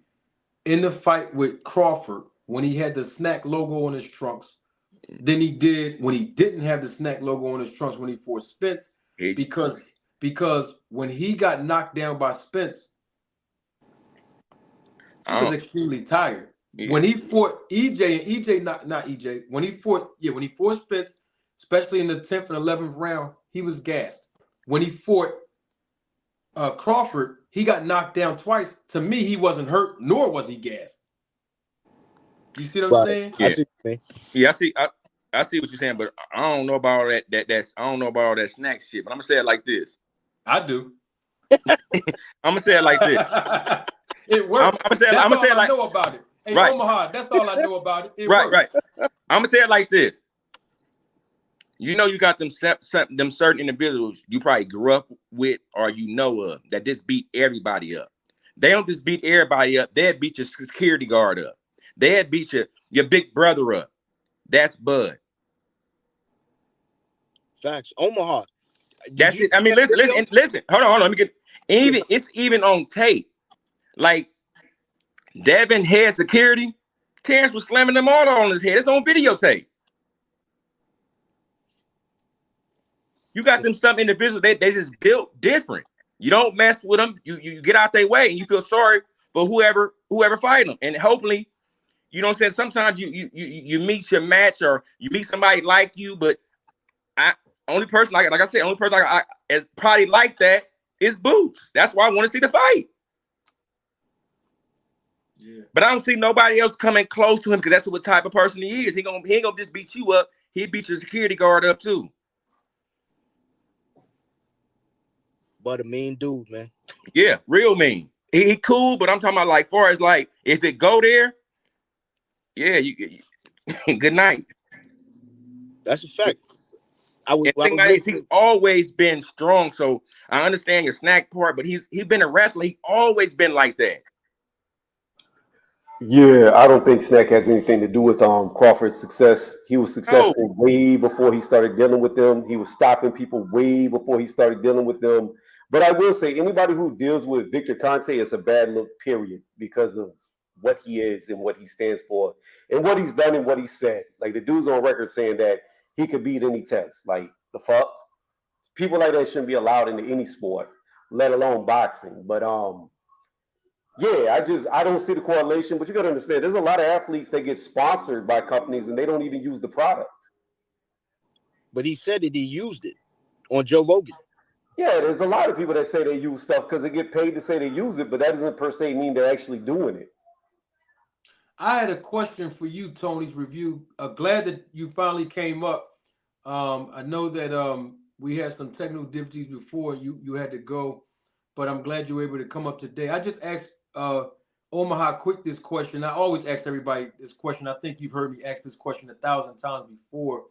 in the fight with Crawford when he had the snack logo on his trunks than he did when he didn't have the snack logo on his trunks when he fought Spence. Because when he got knocked down by Spence, he was extremely tired. Yeah. When he fought when he fought Spence, especially in the 10th and 11th round, he was gassed. When he fought Crawford, he got knocked down twice. To me, he wasn't hurt, nor was he gassed. You see what I'm saying? Yeah. I see what you're saying, but I don't know about all that. I don't know about all that snack shit. But I'm gonna say it like this. I do. I'm gonna say it like this. It works. I'm gonna say it like I know about it. Hey, right. Omaha, that's all I know about it. Right. I'm gonna say it like this. You know, you got them certain individuals you probably grew up with or you know of that just beat everybody up. They don't just beat everybody up. They'd beat your security guard up. They'd beat your big brother up. That's Bud. Facts. Omaha. Did That's you it. I see mean, that video? listen. Hold on. Let me get. It's even on tape. Like Devin head security, Terrence was slamming them all on his head. It's on videotape. You got them some individuals they just built different. You don't mess with them. You get out their way and you feel sorry for whoever fighting them. And hopefully, you know what I'm saying? Sometimes you meet your match or you meet somebody like you, but only person like I said, only person I is probably like that is Boots. That's why I want to see the fight. Yeah. But I don't see nobody else coming close to him because that's what type of person he is. He ain't gonna just beat you up. He beat your security guard up too. But a mean dude, man. Yeah, real mean. He cool, but I'm talking about like far as like if it go there, yeah, you good night. That's a fact. He's always been strong, so I understand your snack part, but he's been a wrestler. He always been like that. Yeah, I don't think Snack has anything to do with Crawford's success. He was successful way before he started dealing with them. He was stopping people way before he started dealing with them. But I will say, anybody who deals with Victor Conte is a bad look, period, because of what he is and what he stands for and what he's done and what he said. Like the dude's on record saying that he could beat any test. Like the fuck? People like that shouldn't be allowed into any sport, let alone boxing. But yeah, I don't see the correlation, but you got to understand, there's a lot of athletes that get sponsored by companies and they don't even use the product. But he said that he used it on Joe Rogan. Yeah, there's a lot of people that say they use stuff because they get paid to say they use it, but that doesn't per se mean they're actually doing it. I had a question for you, Tony's review. Glad that you finally came up. I know that we had some technical difficulties before you had to go, but I'm glad you were able to come up today. I just asked Omaha Quick this question. I always ask everybody this question. I think you've heard me ask this question 1,000 times before.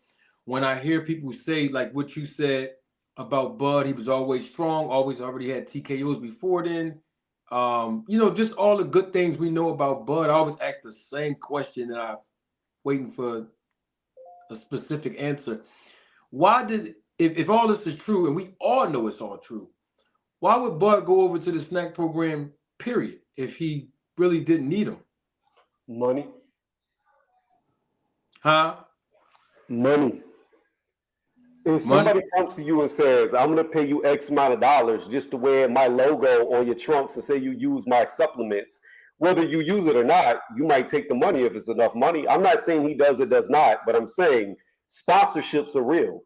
When I hear people say like what you said about Bud, he was always strong, already had TKOs before then. Just all the good things we know about Bud. I always ask the same question and I'm waiting for a specific answer. Why did, if all this is true, and we all know it's all true, why would Bud go over to the snack program, period, if he really didn't need him? Money. Huh? Money. If somebody comes to you and says, I'm going to pay you X amount of dollars just to wear my logo on your trunks and say you use my supplements, whether you use it or not, you might take the money if it's enough money. I'm not saying he does or does not, but I'm saying sponsorships are real.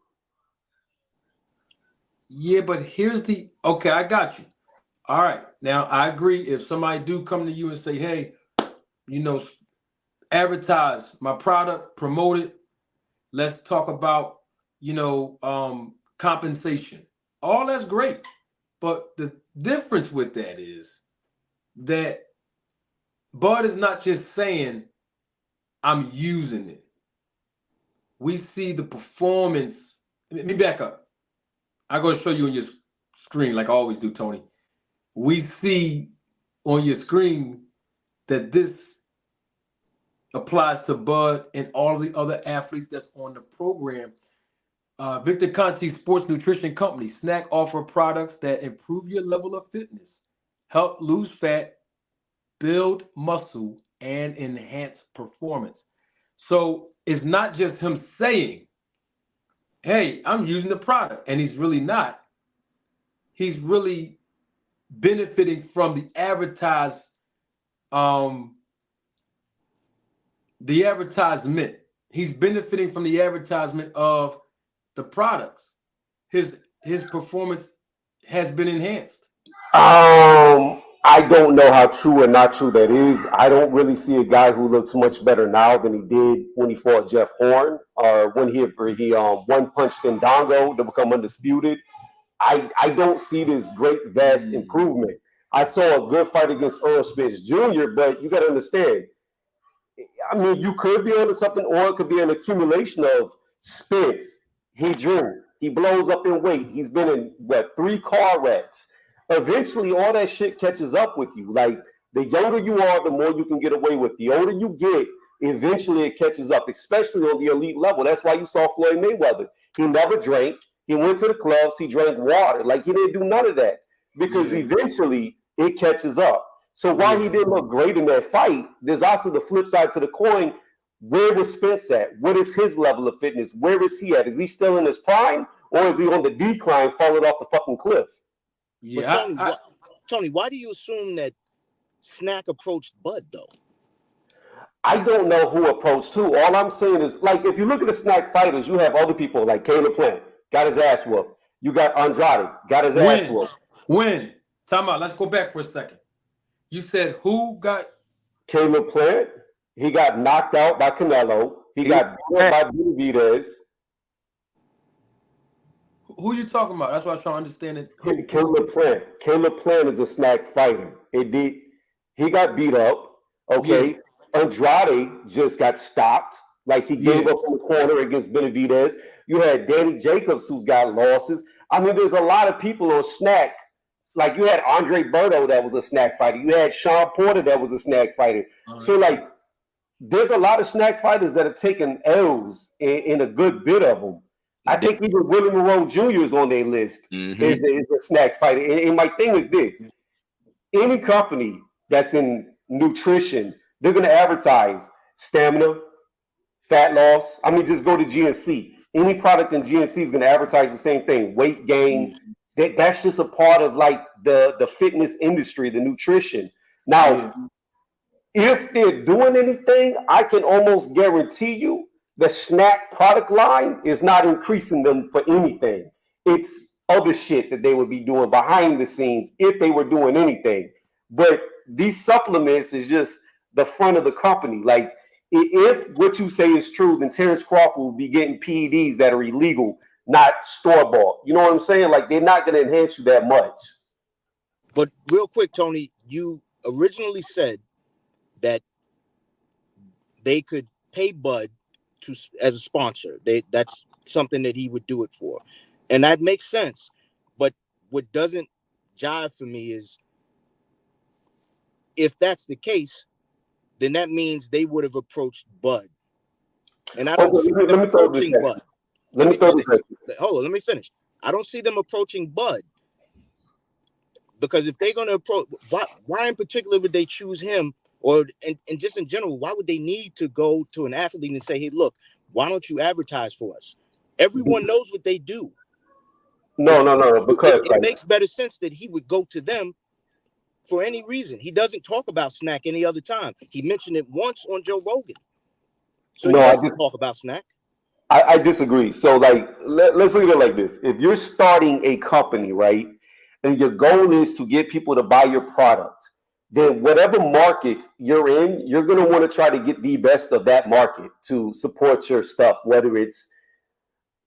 Yeah, but okay, I got you. All right. Now, I agree. If somebody do come to you and say, hey, advertise my product, promote it. Let's talk about, compensation. All that's great. But the difference with that is that Bud is not just saying, I'm using it. We see the performance. Let me back up. I'm going to show you on your screen like I always do, Tony. We see on your screen that this applies to Bud and all the other athletes that's on the program. Victor Conte's sports nutrition company, Snack, offer products that improve your level of fitness, help lose fat, build muscle, and enhance performance. So it's not just him saying, hey, I'm using the product, and he's really not. He's really benefiting from the advertisement. He's benefiting from the advertisement of the products. His performance has been enhanced. I don't know how true or not true that is. I don't really see a guy who looks much better now than he did when he fought Jeff Horn or when he one punched Ndongo to become undisputed. I don't see this great vast improvement. I saw a good fight against Earl Spence Jr., but you got to understand, I mean, you could be onto something, or it could be an accumulation of Spence. He drew. He blows up in weight. He's been in, 3 car wrecks. Eventually, all that shit catches up with you. Like, the younger you are, the more you can get away with. The older you get, eventually it catches up, especially on the elite level. That's why you saw Floyd Mayweather. He never drank. He went to the clubs. He drank water. Like, he didn't do none of that because eventually it catches up. So while he didn't look great in that fight, there's also the flip side to the coin. Where was Spence at? What is his level of fitness? Where is he at? Is he still in his prime, or is he on the decline, falling off the fucking cliff? Yeah, But Tony, why do you assume that Snack approached Bud though? I don't know who approached who. All I'm saying is, like, if you look at the Snack fighters, you have other people like Caleb Plant, got his ass whooped. You got Andrade, got his ass whooped. When? Time out. Let's go back for a second. You said who got? Caleb Plant. He got knocked out by Canelo. He got beat up by Benavidez. Who you talking about? That's what I was trying to understand it. Caleb Plant. Caleb Plant is a Snack fighter. He got beat up. Okay. Yeah. Andrade just got stopped. Like, he gave up in the corner against Benavidez. You had Danny Jacobs, who's got losses. I mean, there's a lot of people on Snack. Like, you had Andre Berto that was a Snack fighter. You had Sean Porter that was a Snack fighter. Right. So, like, there's a lot of Snack fighters that have taken L's in a good bit of them. I think even Willie Monroe Jr. is on their list. Is a Snack fighter. And my thing is this. Any company that's in nutrition, they're going to advertise stamina, fat loss. I mean, just go to GNC. Any product in GNC is going to advertise the same thing, weight gain. That's just a part of, like, the fitness industry, the nutrition. Now, if they're doing anything, I can almost guarantee you the Snack product line is not increasing them for anything. It's other shit that they would be doing behind the scenes if they were doing anything. But these supplements is just the front of the company. Like, if what you say is true, then Terrence Crawford will be getting PEDs that are illegal, not store-bought. You know what I'm saying? Like, they're not going to enhance you that much. But real quick, Tony, you originally said that they could pay Bud as a sponsor. That's something that he would do it for. And that makes sense. But what doesn't jive for me is, if that's the case, then that means they would have approached Bud. And I don't see them approaching Bud. Let me finish. I don't see them approaching Bud. Because if they're going to approach, why in particular would they choose him? And just in general, why would they need to go to an athlete and say, hey, look, why don't you advertise for us? Everyone knows what they do. No. Because it makes better sense that he would go to them for any reason. He doesn't talk about Snack any other time. He mentioned it once on Joe Rogan. So he doesn't talk about Snack. I disagree. So, like, let's look at it like this. If you're starting a company, right, and your goal is to get people to buy your product, then whatever market you're in, you're going to want to try to get the best of that market to support your stuff, whether it's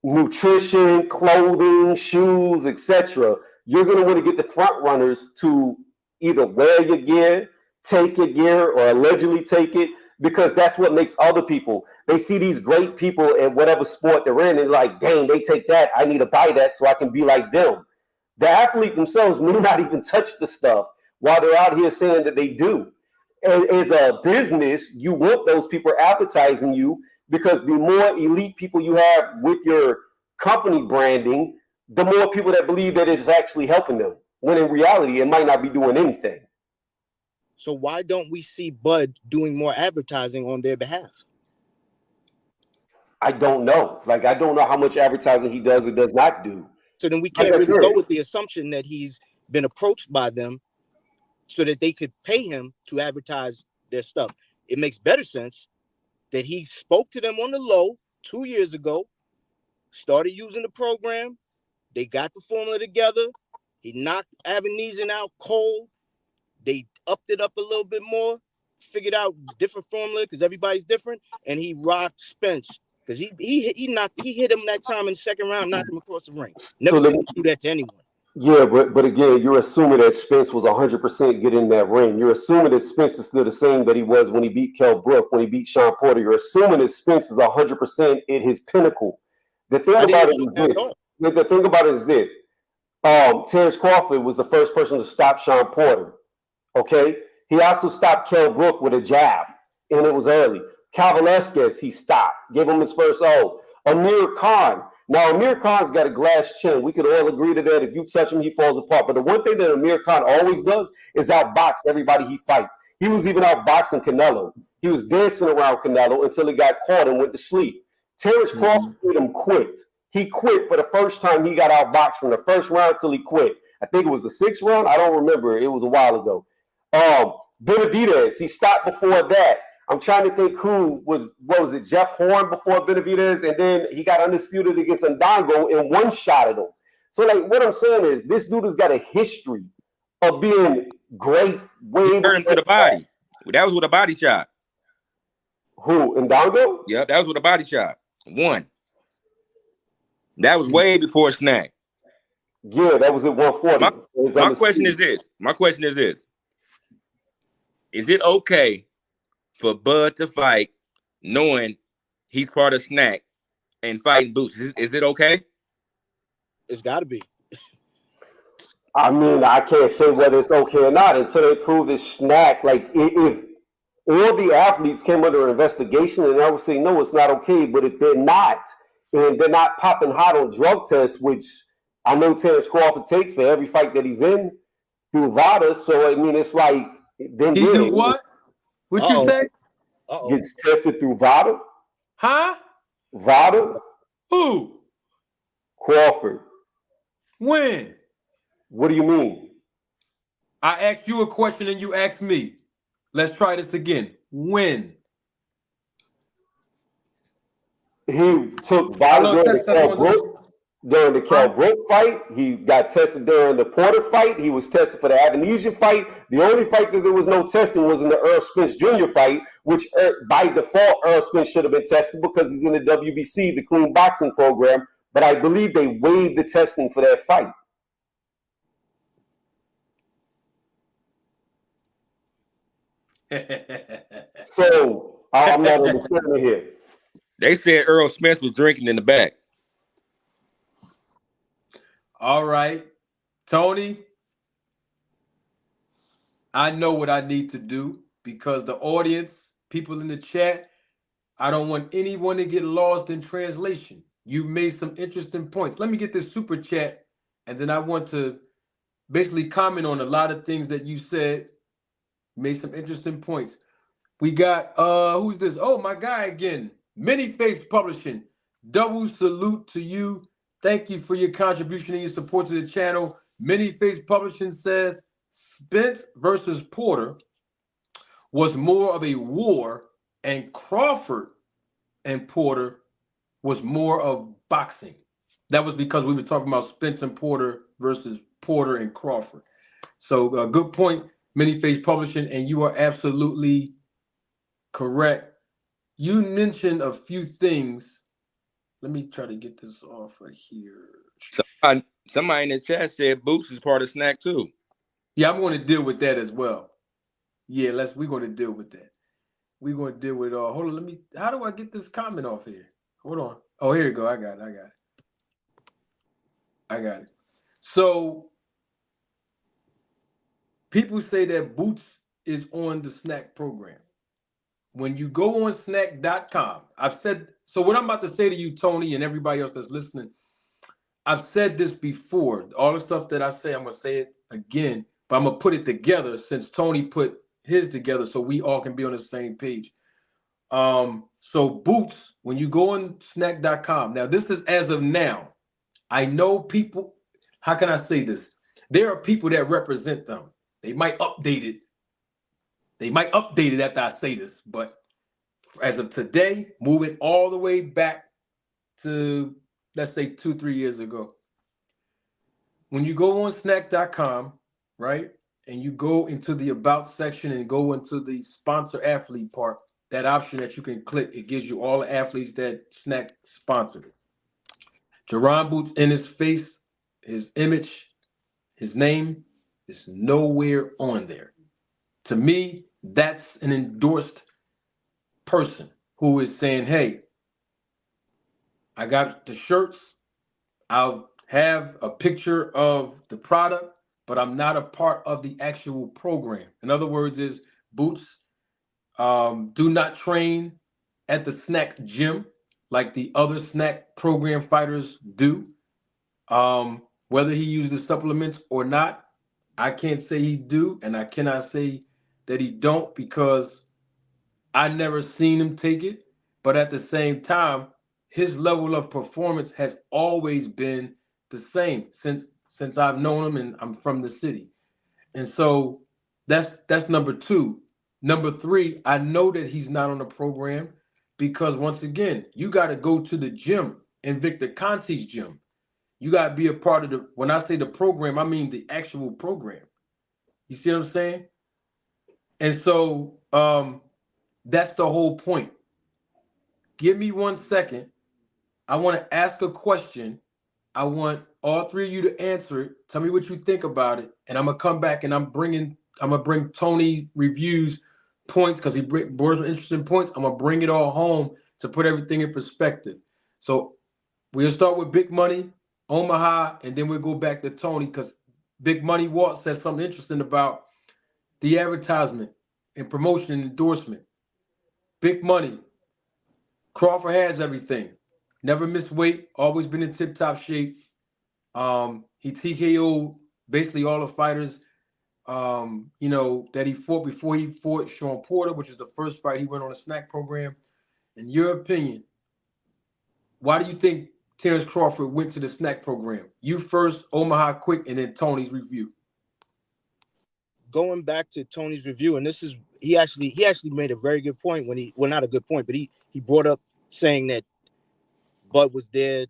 nutrition, clothing, shoes, etc. You're going to want to get the front runners to either wear your gear, take your gear, or allegedly take it, because that's what makes other people. They see these great people in whatever sport they're in, and like, dang, they take that. I need to buy that so I can be like them. The athlete themselves may not even touch the stuff while they're out here saying that they do. And as a business, you want those people advertising you, because the more elite people you have with your company branding, the more people that believe that it's actually helping them, when in reality, it might not be doing anything. So why don't we see Bud doing more advertising on their behalf? I don't know. Like, I don't know how much advertising he does or does not do. So then we can't really go with the assumption that he's been approached by them so that they could pay him to advertise their stuff. It makes better sense that he spoke to them on the low 2 years ago, started using the program. They got the formula together. He knocked Avenesian out cold. They upped it up a little bit more, figured out different formula because everybody's different, and he rocked Spence because he hit him that time in the second round, knocked him across the ring. Never seen him do that to anyone. Yeah, but again, you're assuming that Spence was 100% getting in that ring. You're assuming that Spence is still the same that he was when he beat Kell Brook, when he beat Sean Porter. You're assuming that Spence is 100% at his pinnacle. The thing I about didn't it see is that at this. all. The thing about it is this. Terrence Crawford was the first person to stop Sean Porter. Okay? He also stopped Kell Brook with a jab, and it was early. Cal Velasquez, he stopped, gave him his first O. Amir Khan. Now, Amir Khan's got a glass chin. We could all agree to that. If you touch him, he falls apart. But the one thing that Amir Khan always does is outbox everybody he fights. He was even outboxing Canelo. He was dancing around Canelo until he got caught and went to sleep. Terrence Crawford made him quit. He quit for the first time he got outboxed from the first round till he quit. I think it was the sixth round. I don't remember. It was a while ago. Benavidez, he stopped before that. I'm trying to think who was, what was it, Jeff Horn before Benavidez, and then he got undisputed against Ndongo and one shot at him. So, like, what I'm saying is this dude has got a history of being great way Turned him to the body. That was with a body shot. Who, Ndongo? Yep, that was with a body shot. One. That was way before Snack. Yeah, that was at 140. My question is this. My question is this. Is it okay for Bud to fight knowing he's part of Snack and fighting Boots? Is it okay? It's got to be. I mean, I can't say whether it's okay or not until they prove this Snack. Like, if all the athletes came under investigation, and I would say, no, it's not okay. But if they're not, and they're not popping hot on drug tests, which I know Terrence Crawford takes for every fight that he's in through VADA. So, I mean, it's like, then He do what? What you say? Gets tested through VADA? Huh? VADA? Who? Crawford. When? What do you mean? I asked you a question and you asked me. Let's try this again. When? He took VADA during the Kell Brook fight. He got tested during the Porter fight. He was tested for the Avenesian fight. The only fight that there was no testing was in the Earl Spence Jr. fight, which by default Earl Spence should have been tested because he's in the WBC, the clean boxing program. But I believe they waived the testing for that fight. So I'm not understanding here. They said Earl Spence was drinking in the back. All right. Tony, I know what I need to do because the audience, people in the chat, I don't want anyone to get lost in translation. You've made some interesting points. Let me get this super chat, and then I want to basically comment on a lot of things that you said. Made some interesting points. We got, who's this? Oh, my guy again. Many Face Publishing. Double salute to you. Thank you for your contribution and your support to the channel. Many Face Publishing says Spence versus Porter was more of a war, and Crawford and Porter was more of boxing. That was because we were talking about Spence and Porter versus Porter and Crawford. So good point, Many Face Publishing, and you are absolutely correct. You mentioned a few things. Let me try to get this off right here. Somebody in the chat said Boots is part of Snack too. Yeah, I'm going to deal with that as well. Yeah, we're going to deal with that. We're going to deal with hold on, how do I get this comment off here? Hold on. Oh, here you go. I got it. So people say that Boots is on the Snack program. When you go on snack.com, I've said, so what I'm about to say to you, Tony, and everybody else that's listening, I've said this before. All the stuff that I say, I'm going to say it again, but I'm going to put it together since Tony put his together so we all can be on the same page. So Boots, when you go on snack.com, now this is as of now. I know people, how can I say this? There are people that represent them. They might update it. After I say this, but as of today, moving all the way back to, let's say 2-3 years ago. When you go on snack.com, right, and you go into the about section and go into the sponsor athlete part, that option that you can click, it gives you all the athletes that Snack sponsored. Jerron Boots in his face, his image, his name is nowhere on there. To me, that's an endorsed person who is saying, hey, I got the shirts. I'll have a picture of the product, but I'm not a part of the actual program. In other words, is Boots do not train at the snack gym like the other snack program fighters do. Whether he uses supplements or not, I can't say he do, and I cannot say that he don't because I never seen him take it. But at the same time, his level of performance has always been the same since I've known him and I'm from the city. And so that's number two. Number three, I know that he's not on the program because once again, you got to go to the gym in Victor Conti's gym. You got to be a part of the, when I say the program, I mean the actual program. You see what I'm saying? And so that's the whole point. Give me 1 second. I want to ask a question. I want all three of you to answer it. Tell me what you think about it. And I'm going to come back and I'm going to bring Tony reviews points because he brought some interesting points. I'm going to bring it all home to put everything in perspective. So we'll start with Big Money, Omaha, and then we'll go back to Tony because Big Money Walt says something interesting about the advertisement and promotion and endorsement. Big Money. Crawford has everything. Never missed weight. Always been in tip-top shape. He TKO'd basically all the fighters, that he fought before he fought Sean Porter, which is the first fight he went on a snack program. In your opinion, why do you think Terrence Crawford went to the snack program? You first, Omaha quick, and then Tony's review. Going back to Tony's review, and this is he actually made a very good point when not a good point, but he brought up saying that Bud was there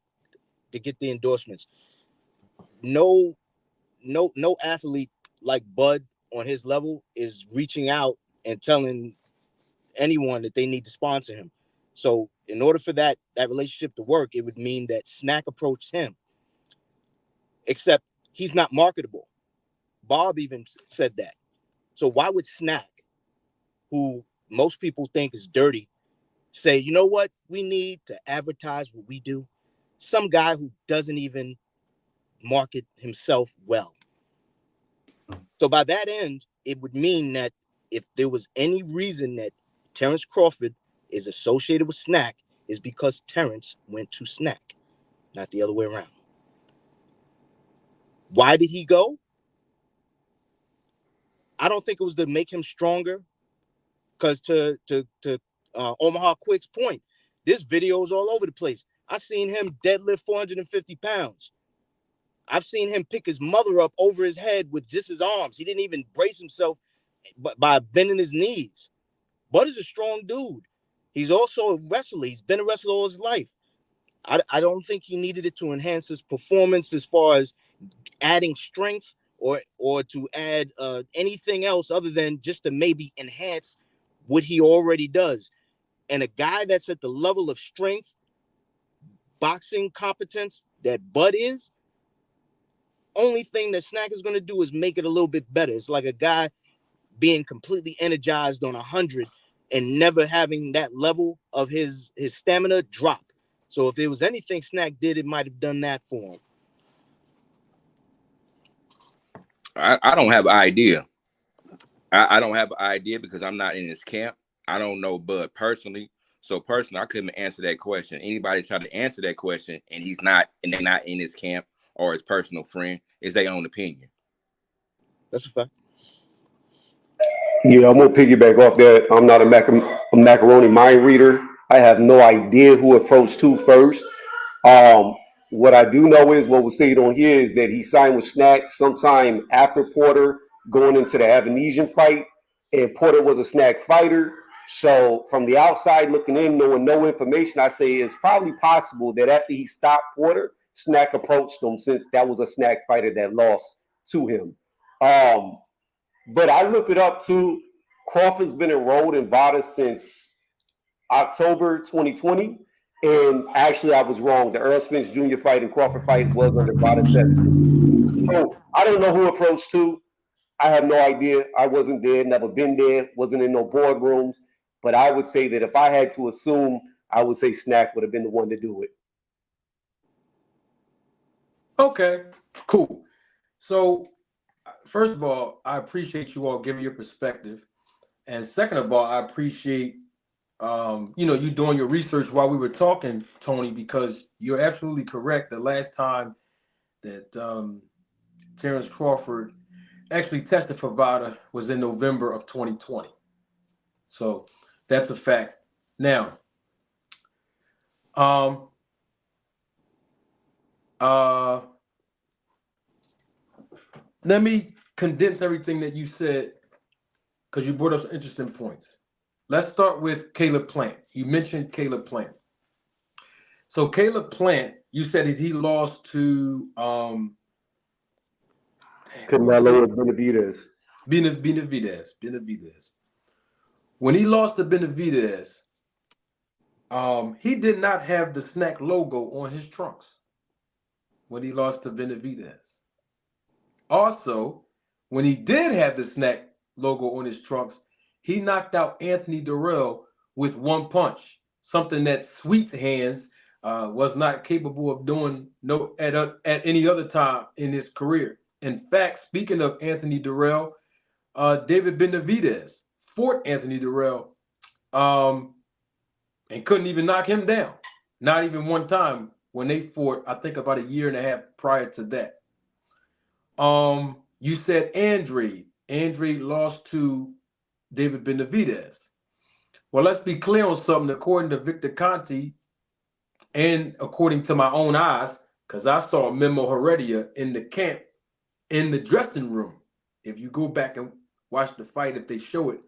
to get the endorsements. No athlete like Bud on his level is reaching out and telling anyone that they need to sponsor him. So in order for that relationship to work, it would mean that Snack approached him. Except he's not marketable. Bob even said that. So why would Snack, who most people think is dirty, say, you know what? We need to advertise what we do. Some guy who doesn't even market himself well. So by that end, it would mean that if there was any reason that Terrence Crawford is associated with Snack, is because Terrence went to Snack, not the other way around. Why did he go? I don't think it was to make him stronger, because to Omaha Quick's point, this video is all over the place. I've seen him deadlift 450 pounds. I've seen him pick his mother up over his head with just his arms. He didn't even brace himself by bending his knees. Bud is a strong dude. He's also a wrestler. He's been a wrestler all his life. I don't think he needed it to enhance his performance as far as adding strength or to add anything else other than just to maybe enhance what he already does. And a guy that's at the level of strength, boxing competence that Bud is, only thing that Snack is going to do is make it a little bit better. It's like a guy being completely energized on 100 and never having that level of his stamina drop. So if there was anything Snack did, it might have done that for him. I don't have an idea. I don't have an idea because I'm not in his camp. I don't know Bud personally. So personally, I couldn't answer that question. Anybody try to answer that question and they're not in his camp or his personal friend, is their own opinion. That's a fact. Yeah, I'm gonna piggyback off that. I'm not a macaroni mind reader. I have no idea who approached who first. What I do know is what was stated on here is that he signed with Snack sometime after Porter going into the Avanesian fight, and Porter was a Snack fighter. So from the outside looking in, knowing no information, I say it's probably possible that after he stopped Porter, Snack approached him since that was a Snack fighter that lost to him. But I looked it up too. Crawford's been enrolled in VADA since October 2020. And actually, I was wrong. The Earl Spence Jr. fight and Crawford fight was under VADA testing. So I don't know who approached who. I have no idea. I wasn't there, never been there, wasn't in no boardrooms. But I would say that if I had to assume, I would say Snack would have been the one to do it. Okay, cool. So, first of all, I appreciate you all giving your perspective, and second of all, I appreciate you doing your research while we were talking, Tony, because you're absolutely correct. The last time that Terrence Crawford actually tested for VADA was in November of 2020. So that's a fact. Now, let me condense everything that you said because you brought up some interesting points. Let's start with Caleb Plant. You mentioned Caleb Plant. So Caleb Plant, you said that he lost to Canelo Benavidez. Benavidez. When he lost to Benavidez, he did not have the snack logo on his trunks when he lost to Benavidez. Also, when he did have the snack logo on his trunks, he knocked out Anthony Durrell with one punch, something that Sweet Hands was not capable of doing at any other time in his career. In fact, speaking of Anthony Durrell, David Benavidez fought Anthony Durrell and couldn't even knock him down. Not even one time when they fought, I think about a year and a half prior to that. You said Andre lost to David Benavidez. Well, let's be clear on something. According to Victor Conti, and according to my own eyes, because I saw Memo Heredia in the camp, in the dressing room. If you go back and watch the fight, if they show it,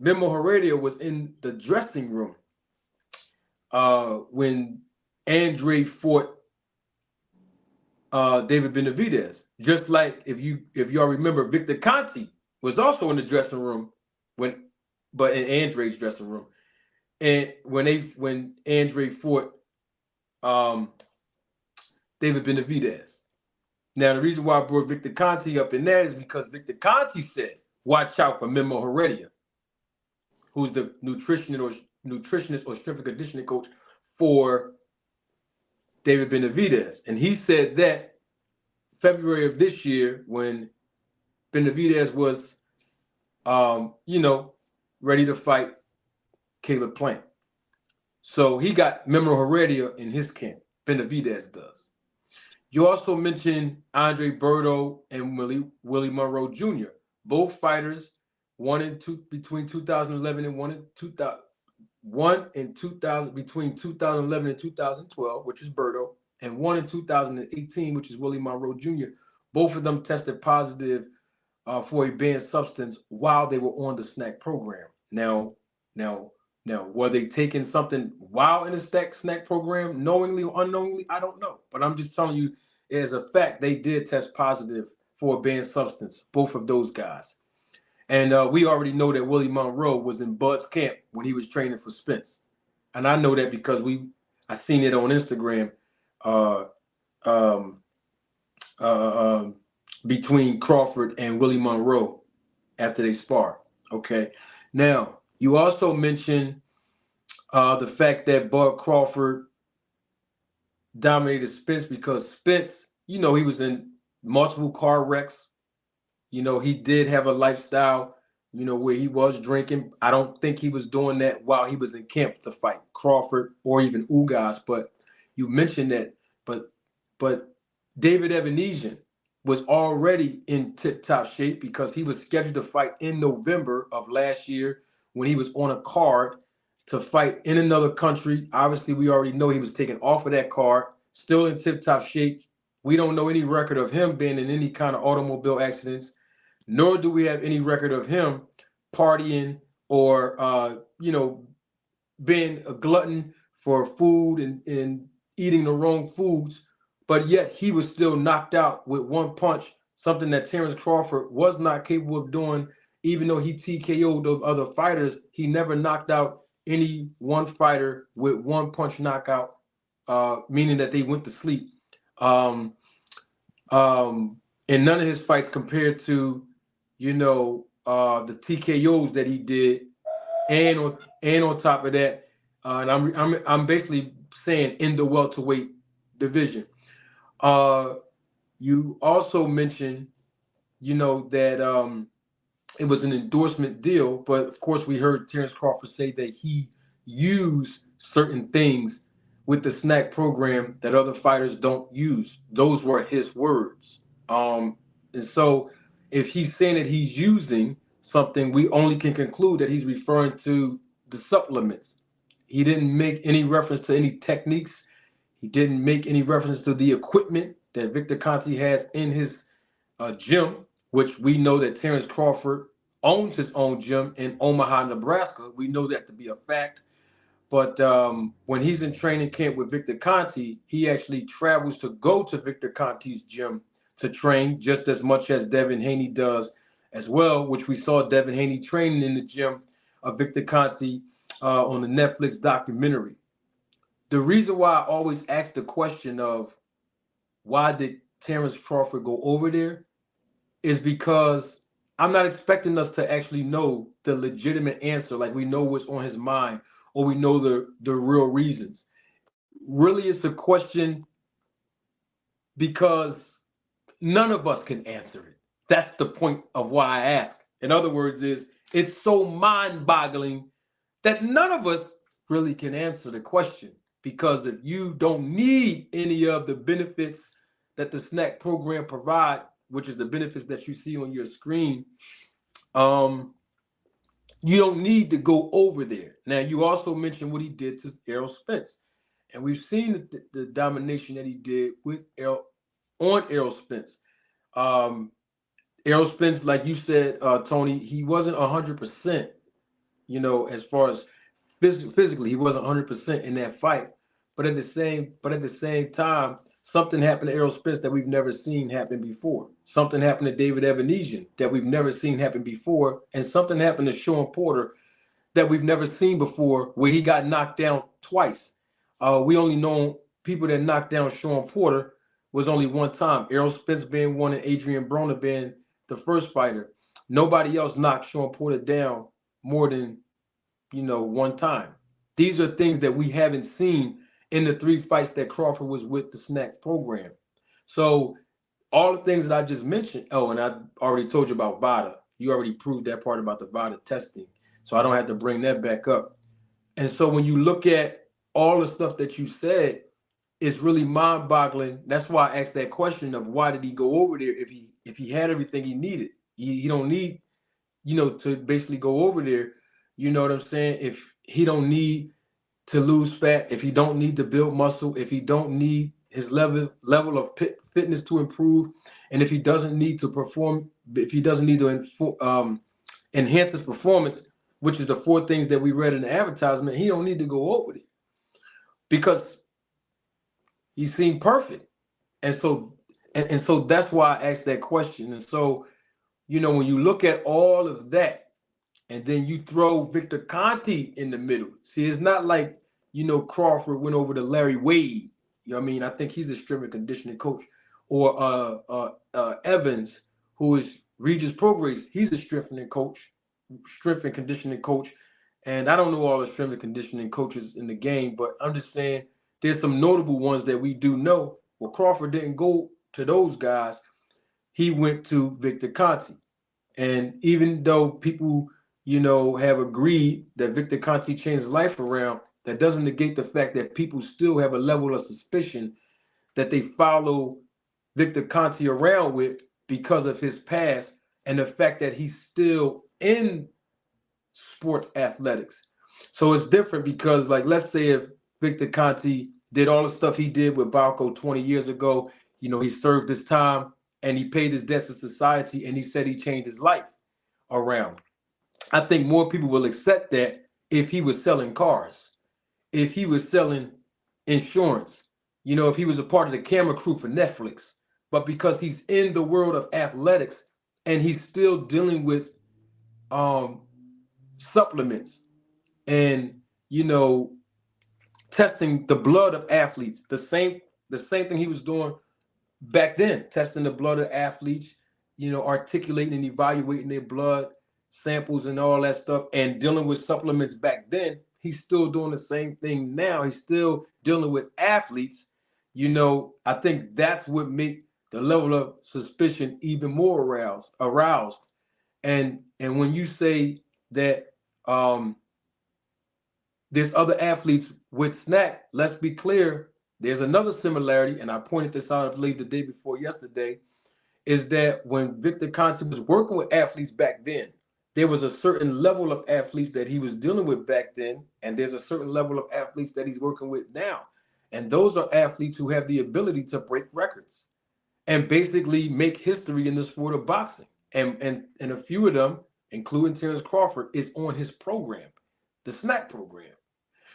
Memo Heredia was in the dressing room when Andre fought David Benavidez. Just like if y'all remember, Victor Conti was also in the dressing room but in Andre's dressing room, and when Andre fought David Benavidez. Now the reason why I brought Victor Conti up in there is because Victor Conti said, "Watch out for Memo Heredia," who's the nutritionist or strength and conditioning coach for David Benavidez. And he said that February of this year when Benavidez was, ready to fight Caleb Plant. So he got Memo Heredia in his camp. Benavidez does. You also mentioned Andre Berto and Willie Monroe Jr. Both fighters, one in two between 2011 and one in 2000. One in 2000 between 2011 and 2012, which is Berto, and one in 2018, which is Willie Monroe Jr. Both of them tested positive for a banned substance while they were on the snack program. Now, were they taking something while in the snack program, knowingly or unknowingly? I don't know, but I'm just telling you, as a fact, they did test positive for a banned substance, both of those guys. And we already know that Willie Monroe was in Bud's camp when he was training for Spence. And I know that because I seen it on Instagram between Crawford and Willie Monroe after they sparred. Okay. Now, you also mentioned the fact that Bud Crawford dominated Spence because Spence, he was in multiple car wrecks. He did have a lifestyle, where he was drinking. I don't think he was doing that while he was in camp to fight Crawford or even Ugas. But you mentioned that. But David Evanesian was already in tip-top shape because he was scheduled to fight in November of last year when he was on a card to fight in another country. Obviously, we already know he was taken off of that card, still in tip-top shape. We don't know any record of him being in any kind of automobile accidents, nor do we have any record of him partying or, being a glutton for food and eating the wrong foods. But yet he was still knocked out with one punch, something that Terrence Crawford was not capable of doing. Even though he TKO'd those other fighters, he never knocked out any one fighter with one punch knockout, meaning that they went to sleep. And none of his fights compared to, the TKOs that he did, and on top of that, and I'm basically saying in the welterweight division. You also mentioned, that it was an endorsement deal, but of course we heard Terrence Crawford say that he used certain things with the snack program that other fighters don't use. Those were his words. And so if he's saying that he's using something, we only can conclude that he's referring to the supplements. He didn't make any reference to any techniques. He didn't make any reference to the equipment that Victor Conte has in his gym, which we know that Terrence Crawford owns his own gym in Omaha, Nebraska. We know that to be a fact. But when he's in training camp with Victor Conte, he actually travels to go to Victor Conte's gym to train just as much as Devin Haney does as well, which we saw Devin Haney training in the gym of Victor Conte on the Netflix documentary. The reason why I always ask the question of why did Terrence Crawford go over there is because I'm not expecting us to actually know the legitimate answer, like we know what's on his mind or we know the real reasons. Really, it's a question because none of us can answer it. That's the point of why I ask. In other words, it's so mind-boggling that none of us really can answer the question. Because if you don't need any of the benefits that the snack program provide, which is the benefits that you see on your screen, you don't need to go over there. Now, you also mentioned what he did to Errol Spence. And we've seen the domination that he did with Errol Spence. Errol Spence, like you said, Tony, he wasn't 100%, as far as physically, he wasn't 100% in that fight. But at the same time, something happened to Errol Spence that we've never seen happen before. Something happened to David Evanesian that we've never seen happen before, and something happened to Sean Porter that we've never seen before, where he got knocked down twice. We only know people that knocked down Sean Porter was only one time. Errol Spence being one and Adrian Broner being the first fighter. Nobody else knocked Sean Porter down more than one time. These are things that we haven't seen in the 3 fights that Crawford was with the snack program. So all the things that I just mentioned, and I already told you about VADA. You already proved that part about the VADA testing. So I don't have to bring that back up. And so when you look at all the stuff that you said, it's really mind-boggling. That's why I asked that question of why did he go over there if he had everything he needed. He don't need, to basically go over there. You know what I'm saying? If he don't need to lose fat, if he don't need to build muscle, if he don't need his level of fitness to improve, and if he doesn't need to perform, if he doesn't need to enhance his performance, which is the 4 things that we read in the advertisement, he don't need to go over it because he seemed perfect. And so that's why I asked that question. And so, when you look at all of that, and then you throw Victor Conte in the middle. See, it's not like, Crawford went over to Larry Wade. You know what I mean? I think he's a strength and conditioning coach. Or Evans, who is Regis Prograis, he's a strength and conditioning coach. And I don't know all the strength and conditioning coaches in the game, but I'm just saying there's some notable ones that we do know. Well, Crawford didn't go to those guys. He went to Victor Conte. And even though people have agreed that Victor Conte changed his life around, that doesn't negate the fact that people still have a level of suspicion that they follow Victor Conte around with because of his past and the fact that he's still in sports athletics. So it's different because, like, let's say if Victor Conte did all the stuff he did with Balco 20 years ago, he served his time and he paid his debts to society and he said he changed his life around. I think more people will accept that if he was selling cars, if he was selling insurance, if he was a part of the camera crew for Netflix. But because he's in the world of athletics and he's still dealing with supplements and, testing the blood of athletes, the same thing he was doing back then, testing the blood of athletes, articulating and evaluating their blood samples and all that stuff and dealing with supplements back then, he's still doing the same thing now. He's still dealing with athletes, you know, I think that's what make the level of suspicion even more aroused. And when you say that there's other athletes with snack, let's be clear, there's another similarity, and I pointed this out, I believe, the day before yesterday, is that when Victor Conte was working with athletes back then, there was a certain level of athletes that he was dealing with back then, and there's a certain level of athletes that he's working with now. And those are athletes who have the ability to break records and basically make history in the sport of boxing. And a few of them, including Terrence Crawford, is on his program, the snack program.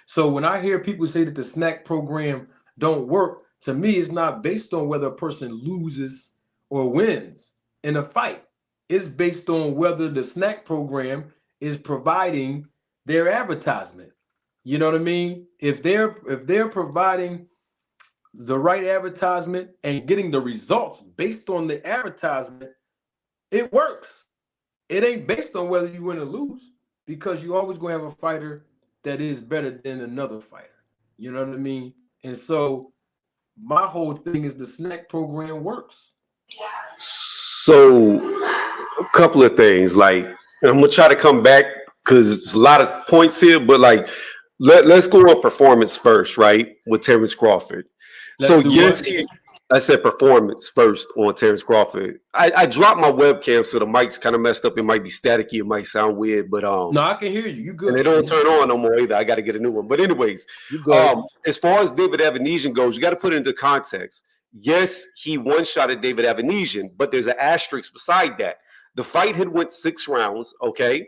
So when I hear people say that the snack program don't work, to me, it's not based on whether a person loses or wins in a fight. It's based on whether the snack program is providing their advertisement. You know what I mean? If they're providing the right advertisement and getting the results based on the advertisement, it works. It ain't based on whether you win or lose, because you always gonna have a fighter that is better than another fighter. You know what I mean? And so my whole thing is the snack program works. So a couple of things, like, and I'm gonna try to come back because it's a lot of points here, but like let's go on performance first, right? With Terrence Crawford. Let's So do yes, what? I said performance first on Terrence Crawford. I dropped my webcam, so the mic's kind of messed up. It might be staticky, it might sound weird, but No, I can hear you. You and good. they don't turn on no more either. I got to get a new one. But anyways, You good? as far as David Avanesian goes, you got to put it into context. Yes, he one shot at David Avanesian, but there's an asterisk beside that. The fight had went 6 rounds, okay?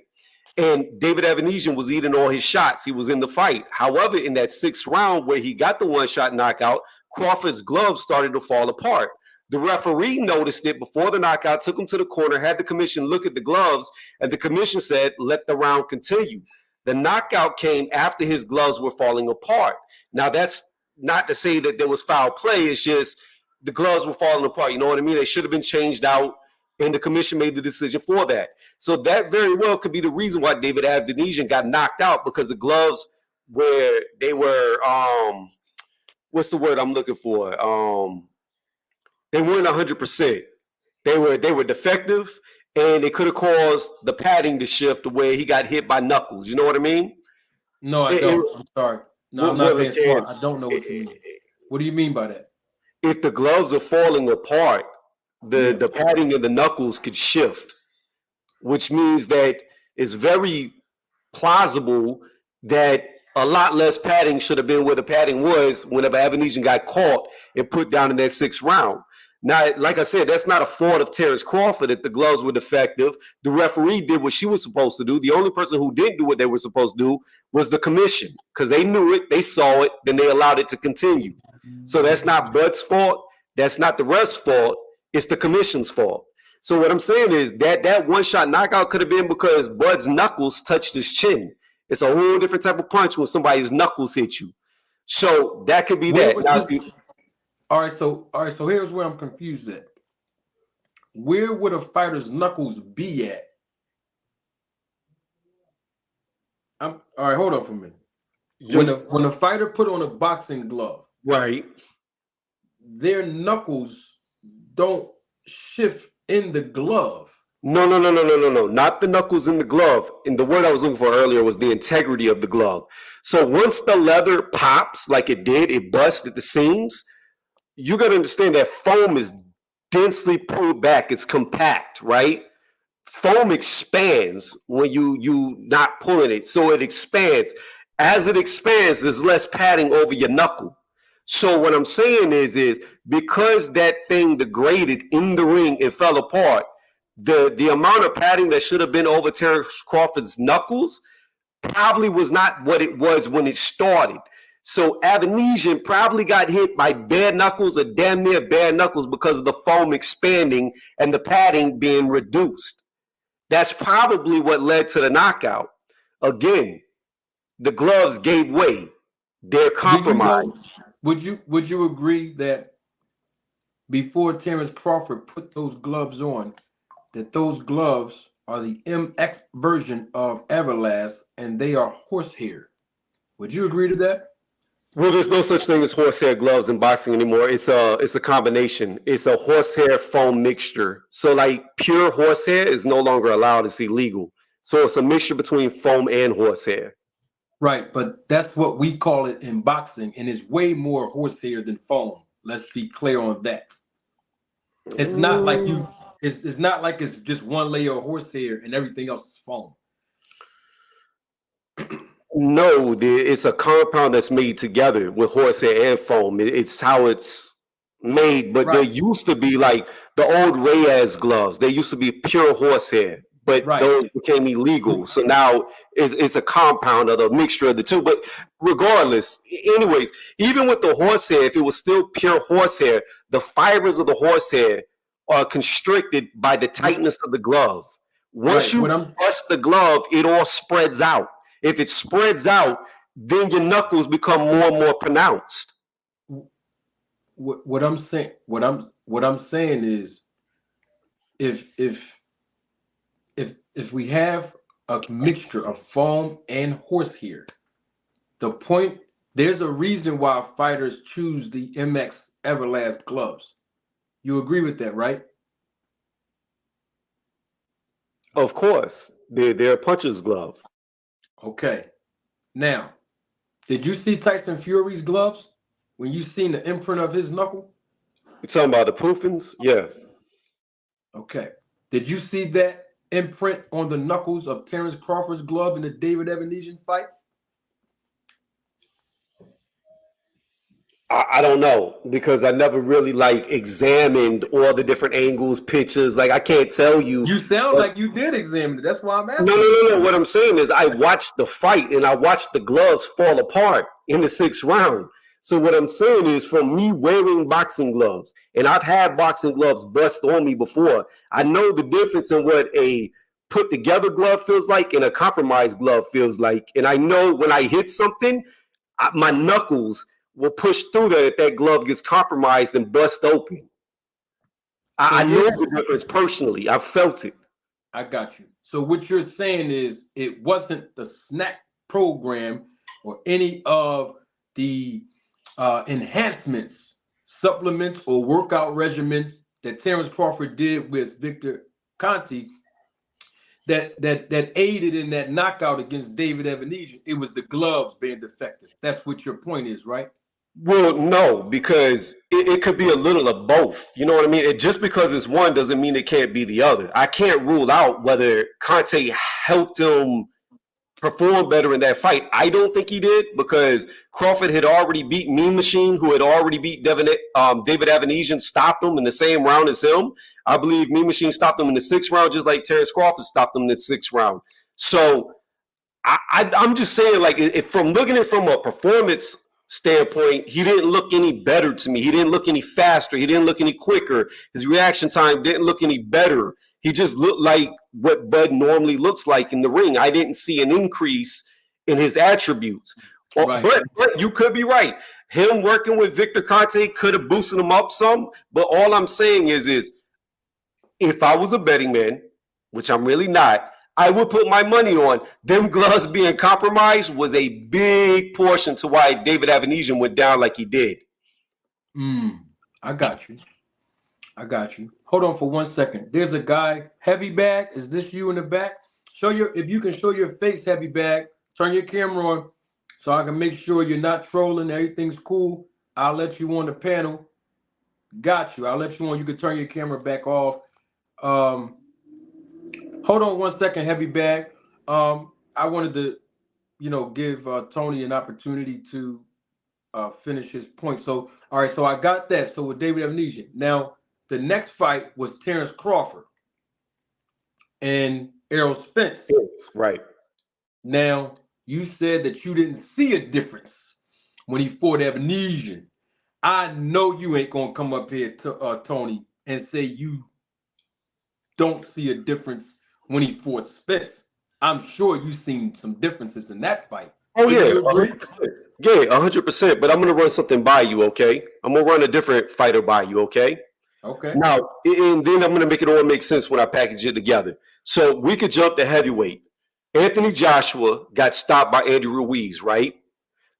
And David Avanesian was eating all his shots. He was in the fight. However, in that 6th round where he got the one-shot knockout, Crawford's gloves started to fall apart. The referee noticed it before the knockout, took him to the corner, had the commission look at the gloves, and the commission said, let the round continue. The knockout came after his gloves were falling apart. Now, that's not to say that there was foul play. It's just the gloves were falling apart. You know what I mean? They should have been changed out, and the commission made the decision for that. So that very well could be the reason why David Avanesian got knocked out, because the gloves where they were, what's the word I'm looking for? They weren't 100%. They were defective, and it could have caused the padding to shift to where he got hit by knuckles. You know what I mean? No, I don't. I'm sorry. No, I'm not Well, being it can. smart. I don't know what you mean. What do you mean by that? If the gloves are falling apart, Yeah. the padding of the knuckles could shift, which means that it's very plausible that a lot less padding should have been where the padding was whenever Avanesian got caught and put down in that 6th round. Now, like I said, that's not a fault of Terrence Crawford that the gloves were defective. The referee did what she was supposed to do. The only person who didn't do what they were supposed to do was the commission, because they knew it, they saw it, then they allowed it to continue. So that's not Bud's fault. That's not the ref's fault. It's the commission's fault. So what I'm saying is that one-shot knockout could have been because Bud's knuckles touched his chin. It's a whole different type of punch when somebody's knuckles hit you. So that could be Where that. was Now, this? All right, so here's where I'm confused at. Where would a fighter's knuckles be at? All right, hold on for a minute. When a fighter put on a boxing glove, right, their knuckles don't shift in the glove. No. Not the knuckles in the glove. And the word I was looking for earlier was the integrity of the glove. So once the leather pops like it did, it busts at the seams, you got to understand that foam is densely pulled back. It's compact, right? Foam expands when you not pulling it. So it expands. As it expands, there's less padding over your knuckle. So what I'm saying is because that thing degraded in the ring and fell apart, the amount of padding that should have been over Terrence Crawford's knuckles probably was not what it was when it started. So Avanesian probably got hit by bare knuckles or damn near bare knuckles because of the foam expanding and the padding being reduced. That's probably what led to the knockout. Again, the gloves gave way. They're compromised. Would you agree that before Terrence Crawford put those gloves on, that those gloves are the MX version of Everlast and they are horsehair? Would you agree to that? Well, there's no such thing as horsehair gloves in boxing anymore. It's a combination. It's a horsehair foam mixture. So like pure horsehair is no longer allowed. It's illegal. So it's a mixture between foam and horsehair. Right, but that's what we call it in boxing, and it's way more horsehair than foam. Let's be clear on that. It's not like you. It's not like it's just one layer of horsehair and everything else is foam. No, it's a compound that's made together with horsehair and foam. It's how it's made. But there used to be like the old Reyes gloves. They used to be pure horsehair, but those became illegal. So now it's a compound of a mixture of the two. But regardless, anyways, even with the horsehair, if it was still pure horsehair, the fibers of the horsehair are constricted by the tightness of the glove. Once you bust the glove, it all spreads out. If it spreads out, then your knuckles become more and more pronounced. What I'm saying is, if we have a mixture of foam and horsehair, there's a reason why fighters choose the MX Everlast gloves. You agree with that, right? Of course, they're a puncher's glove. Okay. Now, did you see Tyson Fury's gloves when you seen the imprint of his knuckle? You talking about the Poofins? Yeah. Okay. Did you see that imprint on the knuckles of Terrence Crawford's glove in the David Evanesian fight? I don't know, because I never really like examined all the different angles, pictures. Like I can't tell you. You sound like you did examine it. That's why I'm asking. No. What I'm saying is I watched the fight and I watched the gloves fall apart in the 6th round. So what I'm saying is, from me wearing boxing gloves, and I've had boxing gloves bust on me before, I know the difference in what a put together glove feels like and a compromised glove feels like. And I know when I hit something, my knuckles will push through that if that glove gets compromised and bust open. I know the difference personally. I've felt it. I got you. So what you're saying is it wasn't the snack program or any of the enhancements, supplements, or workout regimens that Terrence Crawford did with Victor Conte that aided in that knockout against David Evanesian. It was the gloves being defective. That's what your point is, right? Well, no, because it could be a little of both. You know what I mean? Just because it's one doesn't mean it can't be the other. I can't rule out whether Conte helped him perform better in that fight. I don't think he did, because Crawford had already beat Mean Machine, who had already beat David Evanesian, stopped him in the same round as him. I believe Mean Machine stopped him in the 6th round, just like Terrence Crawford stopped him in the 6th round. So I'm just saying, like, if from looking at it from a performance standpoint, he didn't look any better to me. He didn't look any faster. He didn't look any quicker. His reaction time didn't look any better. He just looked like what Bud normally looks like in the ring. I didn't see an increase in his attributes. Right. But you could be right. Him working with Victor Conte could have boosted him up some. But all I'm saying is if I was a betting man, which I'm really not, I would put my money on them gloves being compromised was a big portion to why David Evanesian went down like he did. I got you. Hold on for 1 second. There's a guy, Heavy Bag. Is this you in the back? If you can show your face, Heavy Bag. Turn your camera on so I can make sure you're not trolling. Everything's cool. I'll let you on the panel. Got you. I'll let you on. You can turn your camera back off. Hold on 1 second, Heavy Bag. I wanted to, give Tony an opportunity to finish his point. So, all right, so I got that. So with David Evanesian. Now, the next fight was Terrence Crawford and Errol Spence. Right. Now, you said that you didn't see a difference when he fought Evanesian. I know you ain't going to come up here, to Tony, and say you don't see a difference when he fought Spence. I'm sure you've seen some differences in that fight. Oh, yeah. 100%. Yeah, 100%. But I'm going to run something by you, okay? I'm going to run a different fighter by you, okay? Okay. Now, and then I'm going to make it all make sense when I package it together. So we could jump to heavyweight. Anthony Joshua got stopped by Andy Ruiz, right?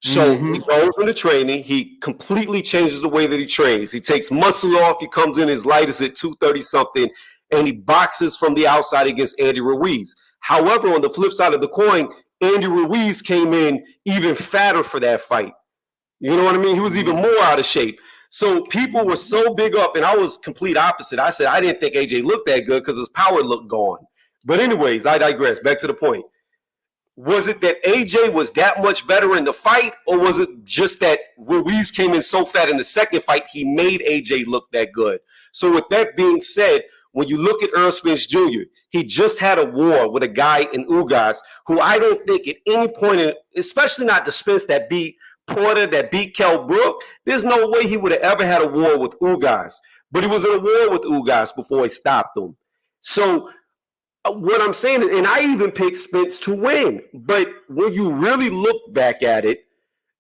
So he goes into training. He completely changes the way that he trains. He takes muscle off. He comes in as light as at 230 something, and he boxes from the outside against Andy Ruiz. However, on the flip side of the coin, Andy Ruiz came in even fatter for that fight. You know what I mean? He was even more out of shape. So people were so big up, and I was complete opposite. I said I didn't think AJ looked that good because his power looked gone. But anyways, I digress. Back to the point. Was it that AJ was that much better in the fight, or was it just that Ruiz came in so fat in the second fight he made AJ look that good? So with that being said, when you look at Earl Spence Jr., he just had a war with a guy in Ugas who I don't think at any point, especially not the Spence that beat Porter, that beat Kell Brook, there's no way he would have ever had a war with Ugas. But he was in a war with Ugas before he stopped him. So what I'm saying is, and I even picked Spence to win, but when you really look back at it,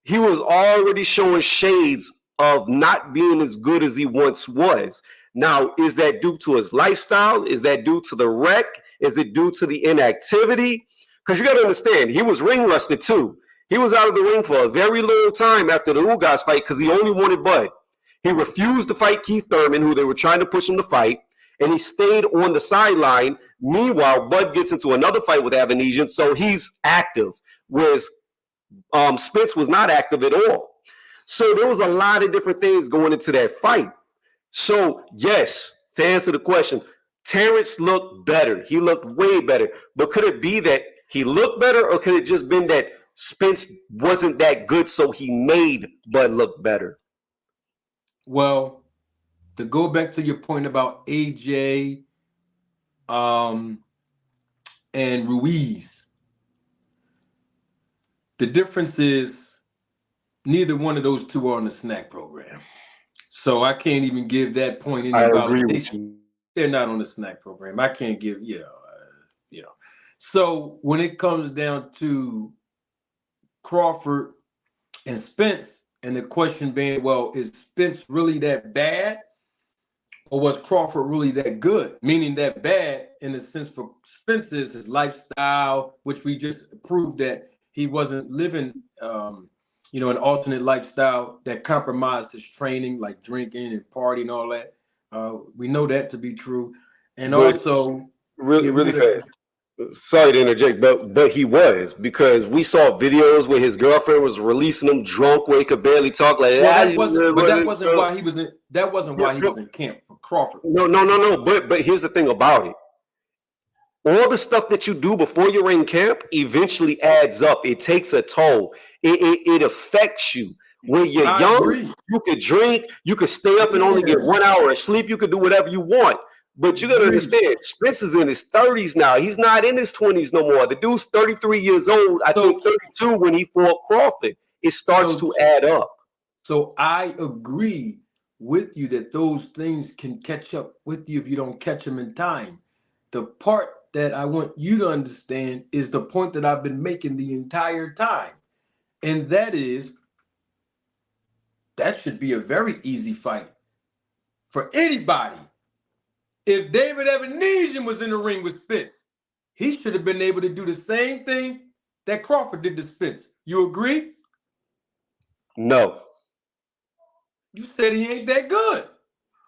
he was already showing shades of not being as good as he once was. Now, is that due to his lifestyle? Is that due to the wreck? Is it due to the inactivity? Because you got to understand, he was ring rusted too. He was out of the ring for a very long time after the Ugas fight because he only wanted Bud. He refused to fight Keith Thurman, who they were trying to push him to fight, and he stayed on the sideline. Meanwhile, Bud gets into another fight with Avanesian, so he's active, whereas Spence was not active at all. So there was a lot of different things going into that fight. So, yes, to answer the question, Terrence looked better. He looked way better. But could it be that he looked better, or could it just been that Spence wasn't that good, so he made Bud look better? Well, to go back to your point about AJ and Ruiz, the difference is neither one of those two are on the snack program. So I can't even give that point any validation. They're not on the snack program. I can't give, So when it comes down to Crawford and Spence, and the question being, well, is Spence really that bad? Or was Crawford really that good? Meaning that bad in the sense for Spence is his lifestyle, which we just proved that he wasn't living, an alternate lifestyle that compromised his training, like drinking and partying and all that. We know that to be true. And also... Really fast. Sorry to interject, but he was, because we saw videos where his girlfriend was releasing him drunk where he could barely talk. Like that wasn't why he was in. That wasn't why he was in camp for Crawford. No. But here's the thing about it. All the stuff that you do before you're in camp eventually adds up. It takes a toll. It affects you. When you're young, you could drink, you could stay up and only get 1 hour of sleep. You could do whatever you want. But you got to understand, Spence is in his 30s now. He's not in his 20s no more. The dude's 33 years old. I think 32 when he fought Crawford. It starts to add up. So I agree with you that those things can catch up with you if you don't catch them in time. The part that I want you to understand is the point that I've been making the entire time. And that is, that should be a very easy fight for anybody. If David Evanesian was in the ring with Spence, he should have been able to do the same thing that Crawford did to Spence. You agree? No. You said he ain't that good.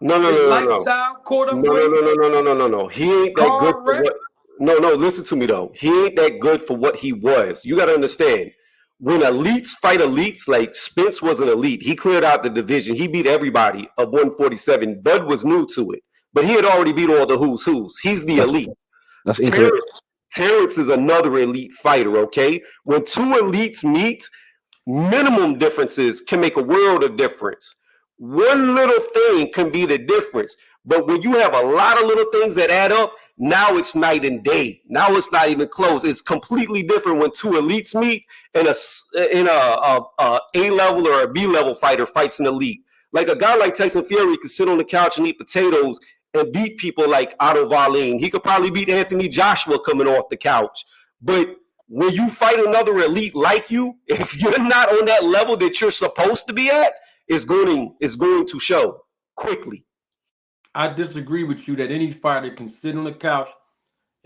No. Lifestyle caught up with him. No. He ain't that good for what. No. Listen to me though. He ain't that good for what he was. You got to understand. When elites fight elites, like Spence was an elite. He cleared out the division. He beat everybody of 147. Bud was new to it. But he had already beat all the who's. He's the elite. Terrence is another elite fighter, okay? When two elites meet, minimum differences can make a world of difference. One little thing can be the difference. But when you have a lot of little things that add up, now it's night and day. Now it's not even close. It's completely different when two elites meet and a A-level or a B-level fighter fights an elite. Like a guy like Tyson Fury could sit on the couch and eat potatoes and beat people like Otto Wallin. He could probably beat Anthony Joshua coming off the couch. But when you fight another elite like you, if you're not on that level that you're supposed to be at, it's going to show quickly. I disagree with you that any fighter can sit on the couch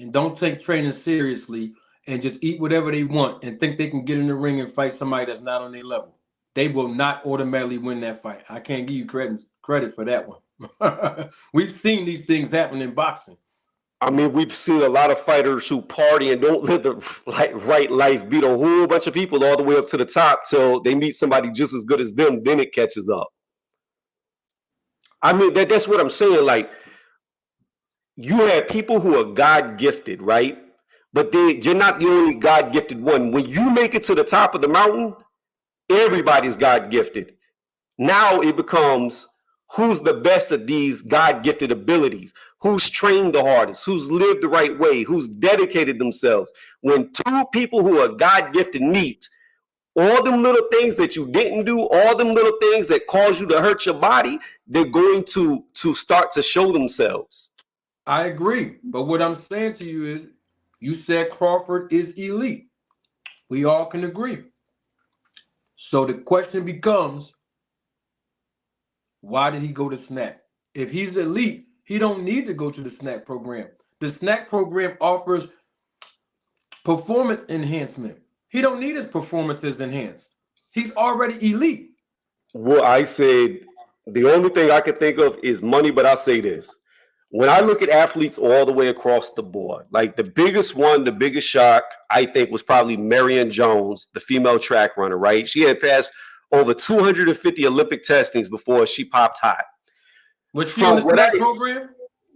and don't take training seriously and just eat whatever they want and think they can get in the ring and fight somebody that's not on their level, they will not automatically win that fight. I can't give you credit for that one. We've seen these things happen in boxing. I mean, we've seen a lot of fighters who party and don't live the right life, beat a whole bunch of people all the way up to the top till they meet somebody just as good as them, then it catches up. I mean, that's what I'm saying. Like, you have people who are God-gifted, right? But you're not the only God-gifted one. When you make it to the top of the mountain, everybody's God-gifted. Now it becomes, who's the best at these God-gifted abilities? Who's trained the hardest? Who's lived the right way? Who's dedicated themselves? When two people who are God-gifted meet, all them little things that you didn't do, all them little things that cause you to hurt your body, they're going to start to show themselves. I agree. But what I'm saying to you is, you said Crawford is elite. We all can agree. So the question becomes, why did he go to SNAC? If he's elite, he don't need to go to the SNAC program. The SNAC program offers performance enhancement. He don't need his performances enhanced. He's already elite. Well, I said the only thing I could think of is money, but I'll say this. When I look at athletes all the way across the board, like the biggest shock, I think, was probably Marion Jones, the female track runner, right? She had passed over 250 Olympic testings before she popped hot. Was she in the SNAC program?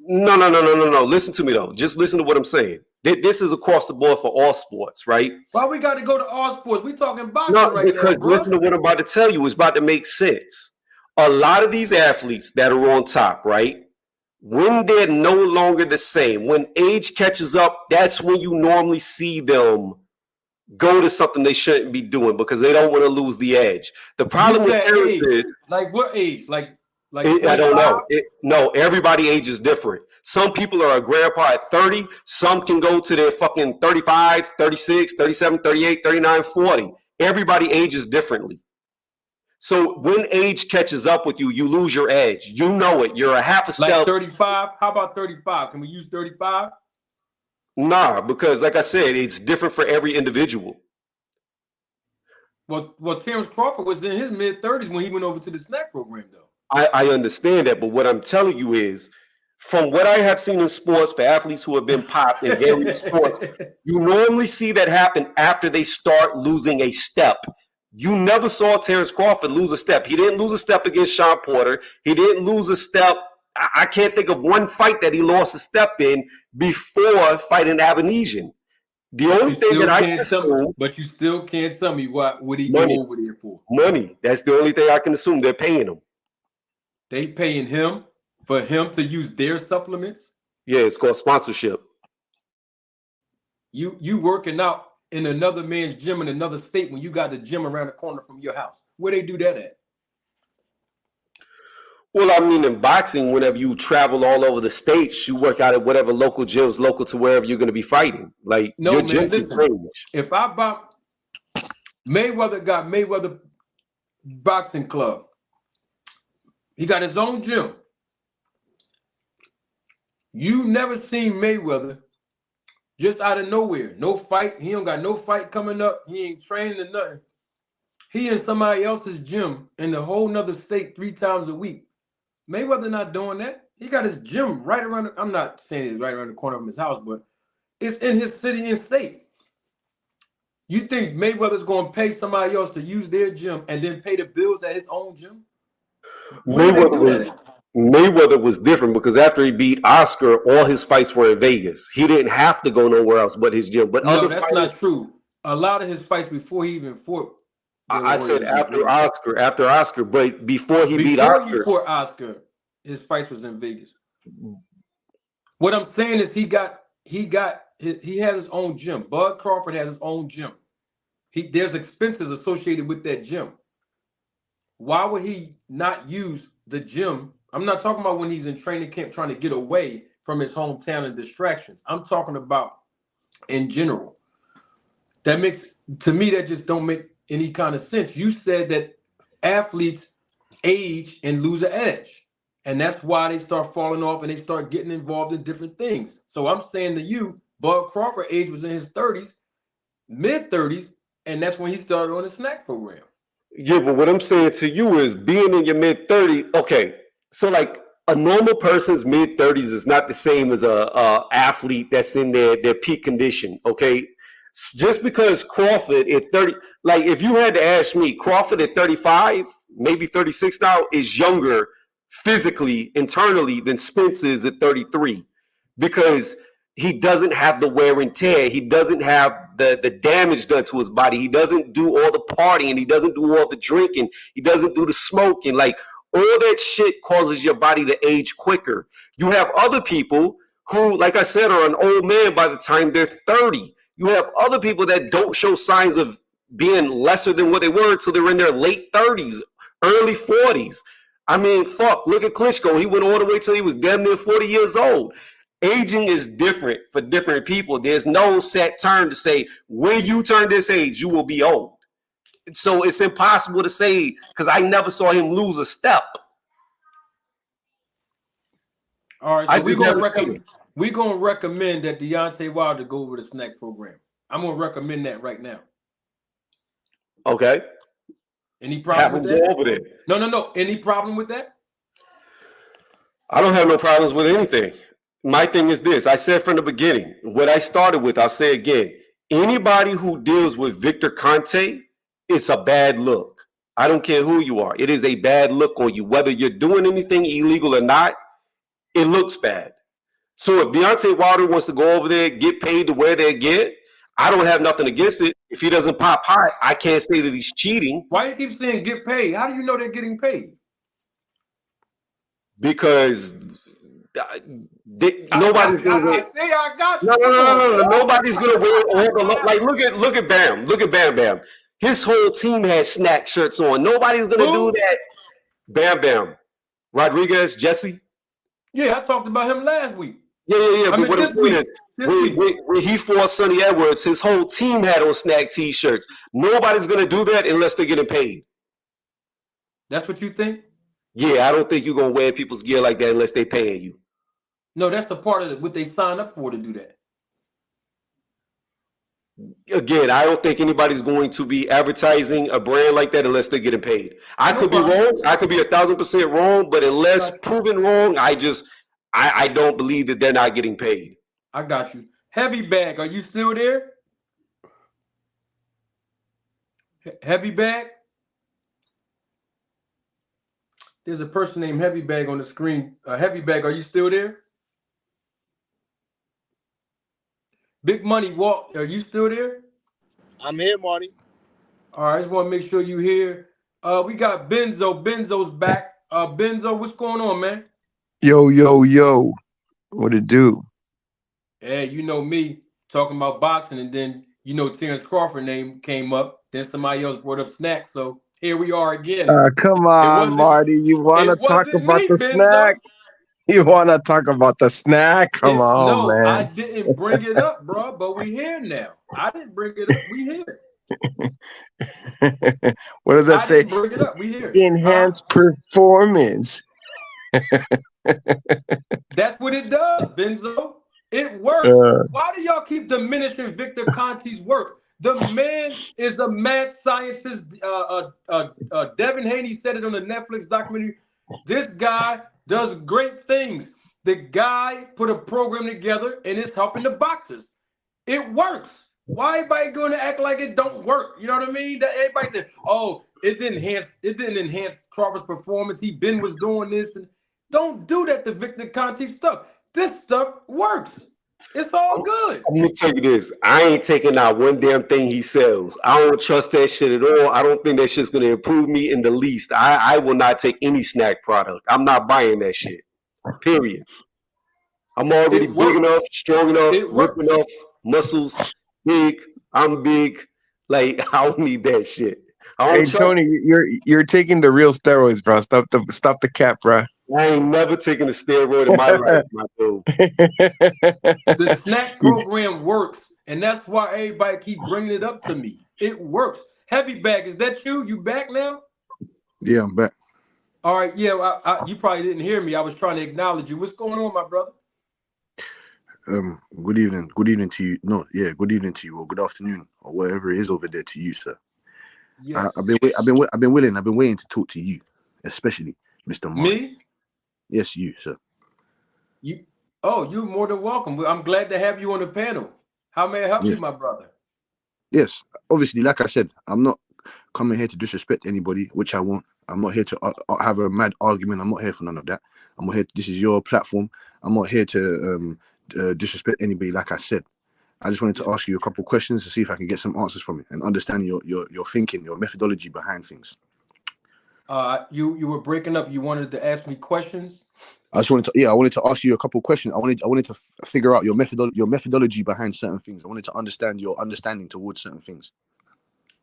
No. Listen to me, though. Just listen to what I'm saying. This is across the board for all sports, right? Why we got to go to all sports? We talking boxing right now, because listen to what I'm about to tell you. It's about to make sense. A lot of these athletes that are on top, right? When they're no longer the same, when age catches up, that's when you normally see them go to something they shouldn't be doing because they don't want to lose the edge. The problem with Terrence is, like, what age? Like I don't know. No, everybody age is different. Some people are a grandpa at 30. Some can go to their fucking 35, 36, 37, 38, 39, 40. Everybody ages differently. So when age catches up with you, you lose your edge. You know it. You're a half a step. Like 35? How about 35? Can we use 35? Nah, because like I said, it's different for every individual. Well, Terrence Crawford was in his mid-30s when he went over to the SNAC program, though. I understand that, but what I'm telling you is, from what I have seen in sports for athletes who have been popped in various sports, you normally see that happen after they start losing a step. You never saw Terrence Crawford lose a step. He didn't lose a step against Sean Porter. He didn't lose a step. I can't think of one fight that he lost a step in before fighting Abanesian. The only thing that I can assume, but you still can't tell me what he go over there for. Money. That's the only thing I can assume. They're paying him. They paying him for him to use their supplements? Yeah, it's called sponsorship. You working out in another man's gym in another state when you got the gym around the corner from your house. Where they do that at? Well, I mean, in boxing, whenever you travel all over the states, you work out at whatever local gyms local to wherever you're going to be fighting. Like, no, your man, gym listen, if I bought Mayweather got Mayweather Boxing Club. He got his own gym. You never seen Mayweather just out of nowhere. No fight. He don't got no fight coming up. He ain't training or nothing. He in somebody else's gym in the whole nother state 3 times a week. Mayweather not doing that. He got his gym right around. I'm not saying it's right around the corner of his house, but it's in his city and state. You think Mayweather's going to pay somebody else to use their gym and then pay the bills at his own gym? Mayweather was different because after he beat Oscar, all his fights were in Vegas. He didn't have to go nowhere else but his gym. But no, that's not true. A lot of his fights before he even fought. I said after Oscar, but before he beat Oscar. Before he fought Oscar, his fights was in Vegas. What I'm saying is he had his own gym. Bud Crawford has his own gym. There's expenses associated with that gym. Why would he not use the gym? I'm not talking about when he's in training camp trying to get away from his hometown and distractions. I'm talking about in general. That just don't make any kind of sense. You said that athletes age and lose an edge. And that's why they start falling off and they start getting involved in different things. So I'm saying to you, Bud Crawford's age was in his 30s. mid-30s, and that's when he started on the snack program. Yeah, but what I'm saying to you is being in your mid-30s, okay, so like a normal person's mid-30s is not the same as a athlete that's in their peak condition, okay? Just because Crawford at 30, like if you had to ask me, Crawford at 35, maybe 36 now, is younger physically, internally than Spence is at 33 because he doesn't have the wear and tear. He doesn't have the damage done to his body. He doesn't do all the partying. He doesn't do all the drinking. He doesn't do the smoking. Like all that shit causes your body to age quicker. You have other people who, like I said, are an old man by the time they're 30. You have other people that don't show signs of being lesser than what they were until they're in their late 30s, early 40s. I mean, fuck, look at Klitschko. He went all the way till he was damn near 40 years old. Aging is different for different people. There's no set term to say, when you turn this age, you will be old. So it's impossible to say, because I never saw him lose a step. All right, so we're gonna recommend that Deontay Wilder go over the snack program. I'm gonna recommend that right now. Okay. Any problem with that? Go over there. No. Any problem with that? I don't have no problems with anything. My thing is this. I said from the beginning, what I started with, I'll say again. Anybody who deals with Victor Conte, it's a bad look. I don't care who you are. It is a bad look on you. Whether you're doing anything illegal or not, it looks bad. So if Deontay Wilder wants to go over there, get paid to where they get, I don't have nothing against it. If he doesn't pop hot, I can't say that he's cheating. Why you keep saying get paid? How do you know they're getting paid? Because nobody's gonna wear. No. Nobody's gonna wear all the like. Look at Bam. Look at Bam Bam. His whole team had snack shirts on. Nobody's gonna do that. Bam Bam. Rodriguez, Jesse. Yeah, I talked about him last week. Yeah. But what I'm saying is, when he fought Sonny Edwards, his whole team had on snack T-shirts. Nobody's gonna do that unless they're getting paid. That's what you think? Yeah, I don't think you're gonna wear people's gear like that unless they're paying you. No, that's the part of what they signed up for to do that. Again, I don't think anybody's going to be advertising a brand like that unless they're getting paid. I could be wrong. I could be 1,000% wrong, but unless proven wrong, I don't believe that they're not getting paid. I got you. Heavy Bag, are you still there? Heavy Bag? There's a person named Heavy Bag on the screen. Heavy Bag, are you still there? Big Money Walk, are you still there? I'm here, Marty. All right, I just want to make sure you here. We got Benzo. Benzo's back. Benzo, what's going on, man? Yo. What it do? Hey, you know me talking about boxing, and then Terrence Crawford name came up. Then somebody else brought up snacks, so here we are again. Come on, Marty. You want to talk about the snack? You want to talk about the snack? Come on, man. I didn't bring it up, bro, but we here now. I didn't bring it up. We here. What does that say? Bring it up. We here. Enhanced performance. That's what it does, Benzo. It works. Why do y'all keep diminishing Victor Conte's work? The man is a mad scientist. Devin Haney said it on the Netflix documentary. This guy does great things. The guy put a program together and it's helping the boxers. It works. Why everybody going to act like it don't work? You know what I mean? That everybody said, "Oh, it didn't enhance Crawford's performance. Ben was doing this." And don't do that to Victor Conte stuff. This stuff works. It's all good. Let me tell you this. I ain't taking out one damn thing he sells. I don't trust that shit at all. I don't think that shit's going to improve me in the least. I will not take any snack product. I'm not buying that shit. Period. I'm already big enough, strong enough, ripped enough, muscles, big. I'm big. Like, I don't need that shit. Hey, Tony, you're taking the real steroids, bro. Stop the cap, bro. I ain't never taken a steroid in my life, my dude. The snack program works, and that's why everybody keep bringing it up to me. It works. Heavy Bag, is that you? You back now? Yeah, I'm back. All right, yeah. You probably didn't hear me. I was trying to acknowledge you. What's going on, my brother? Good evening. Good evening to you. No, yeah, good evening to you, or good afternoon, or whatever it is over there to you, sir. Yes. I've been waiting to talk to you, especially Mr. Marty. Me? Yes, you, sir. You're more than welcome. I'm glad to have you on the panel. How may I help you, my brother? Yes, obviously, like I said, I'm not coming here to disrespect anybody, which I won't. I'm not here to have a mad argument. I'm not here for none of that. I'm not here. This is your platform. I'm not here to disrespect anybody. Like I said, I just wanted to ask you a couple of questions to see if I can get some answers from it and understand your thinking, your methodology behind things. You were breaking up. You wanted to ask me questions. I wanted to ask you a couple of questions. I wanted to figure out your methodology behind certain things. I wanted to understand your understanding towards certain things.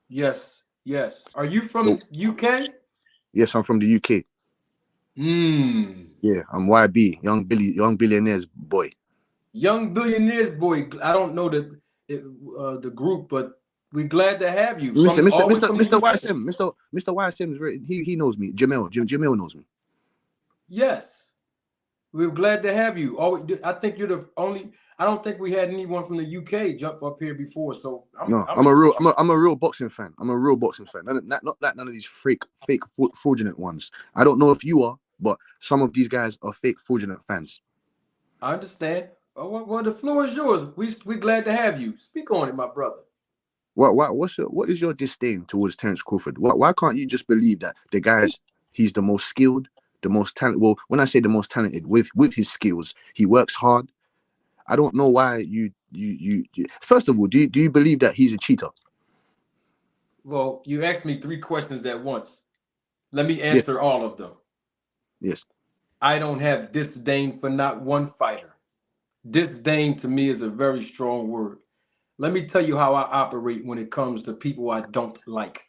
Yes. Are you from UK? Yes, I'm from the UK. Yeah, I'm YB, young billionaires boy. Young billionaires boy. I don't know the group, but we're glad to have you. Mr. YSM, he knows me. Jamil knows me. Yes, we're glad to have you. I think you're the only. I don't think we had anyone from the UK jump up here before. So I'm a real boxing fan. I'm a real boxing fan. Not like none of these fake fraudulent ones. I don't know if you are, but some of these guys are fake fraudulent fans. I understand. Well, the floor is yours. We're glad to have you. Speak on it, my brother. What is your disdain towards Terence Crawford? Why can't you just believe that the guy's he's the most skilled, the most talented? Well, when I say the most talented, with his skills, he works hard. I don't know why you first of all, do you believe that he's a cheater? Well, you asked me 3 questions at once. Let me answer all of them. Yes. I don't have disdain for not one fighter. Disdain to me is a very strong word. Let me tell you how I operate when it comes to people I don't like.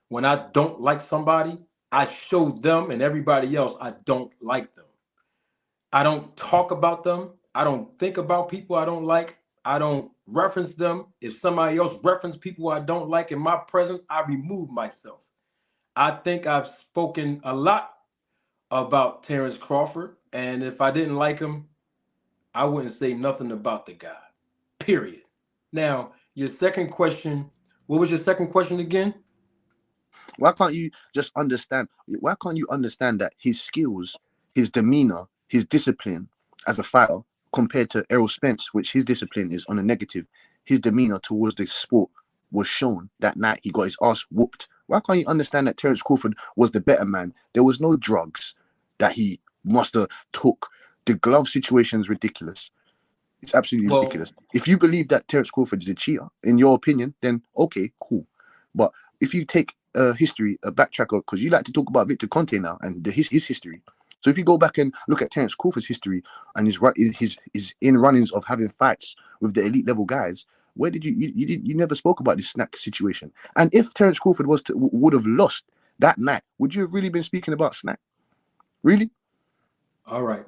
When I don't like somebody, I show them and everybody else I don't like them. I don't talk about them. I don't think about people I don't like. I don't reference them. If somebody else reference people I don't like in my presence, I remove myself. I think I've spoken a lot about Terence Crawford, and if I didn't like him, I wouldn't say nothing about the guy. Period. Now, your second question, what was your second question again? Why can't you just understand? Why can't you understand that his skills, his demeanor, his discipline as a fighter, compared to Errol Spence, which his discipline is on a negative, his demeanor towards the sport was shown that night. He got his ass whooped. Why can't you understand that Terence Crawford was the better man? There was no drugs that he must have took. The glove situation is ridiculous. It's absolutely ridiculous. If you believe that Terence Crawford is a cheater, in your opinion, then okay, cool. But if you take history, a backtracker, because you like to talk about Victor Conte now and his history. So if you go back and look at Terence Crawford's history and his in runnings of having fights with the elite level guys, where did you never spoke about this snack situation? And if Terence Crawford would have lost that night, would you have really been speaking about snack? Really? All right.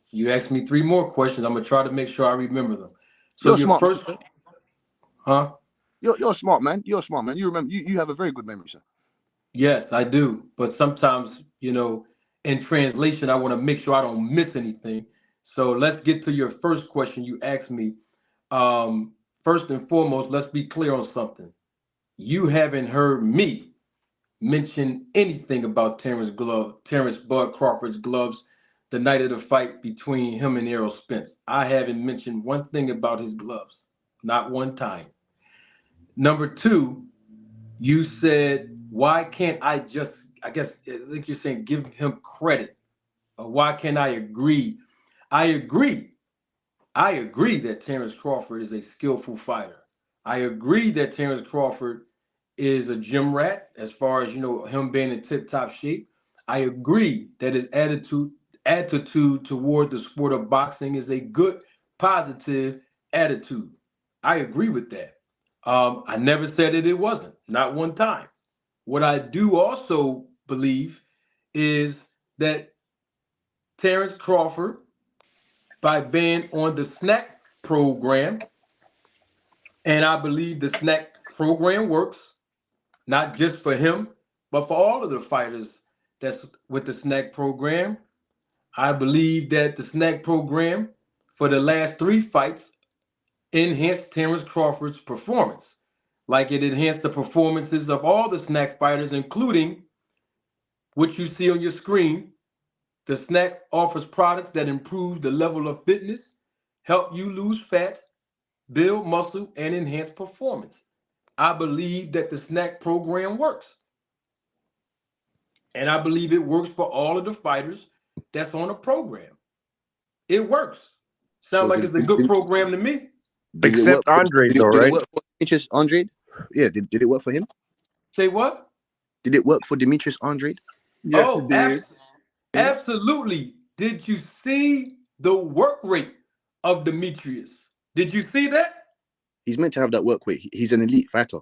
You asked me 3 more questions. I'm gonna try to make sure I remember them. So you're smart, first, huh? You're smart, man. You're smart, man. You remember. You have a very good memory, sir. Yes, I do. But sometimes, in translation, I want to make sure I don't miss anything. So let's get to your first question you asked me. First and foremost, let's be clear on something. You haven't heard me mention anything about Terence Bud Crawford's gloves the night of the fight between him and Errol Spence. I haven't mentioned one thing about his gloves, not one time. Number 2, you said, why can't I just, I think you're saying, give him credit? Or why can't I agree? I agree that Terence Crawford is a skillful fighter. I agree that Terence Crawford is a gym rat as far as, him being in tip-top shape. I agree that his attitude toward the sport of boxing is a good, positive attitude. I agree with that. I never said that it wasn't, not one time. What I do also believe is that Terence Crawford, by being on the snack program, and I believe the snack program works, not just for him, but for all of the fighters that's with the snack program. I believe that the snack program for the last 3 fights enhanced Terrence Crawford's performance, like it enhanced the performances of all the snack fighters, including what you see on your screen. The snack offers products that improve the level of fitness, help you lose fat, build muscle, and enhance performance. I believe that the snack program works. And I believe it works for all of the fighters that's on the program. It works. Sounds So like it's a good program to me. did it work Except Andre, though, did it right? work for Demetrius Andrade? Yeah, did it work for him? Say what? Did it work for Demetrius Andrade? Yes, Oh, it did. absolutely. Did you see the work rate of Demetrius? Did you see that? He's meant to have that work rate. He's an elite fighter.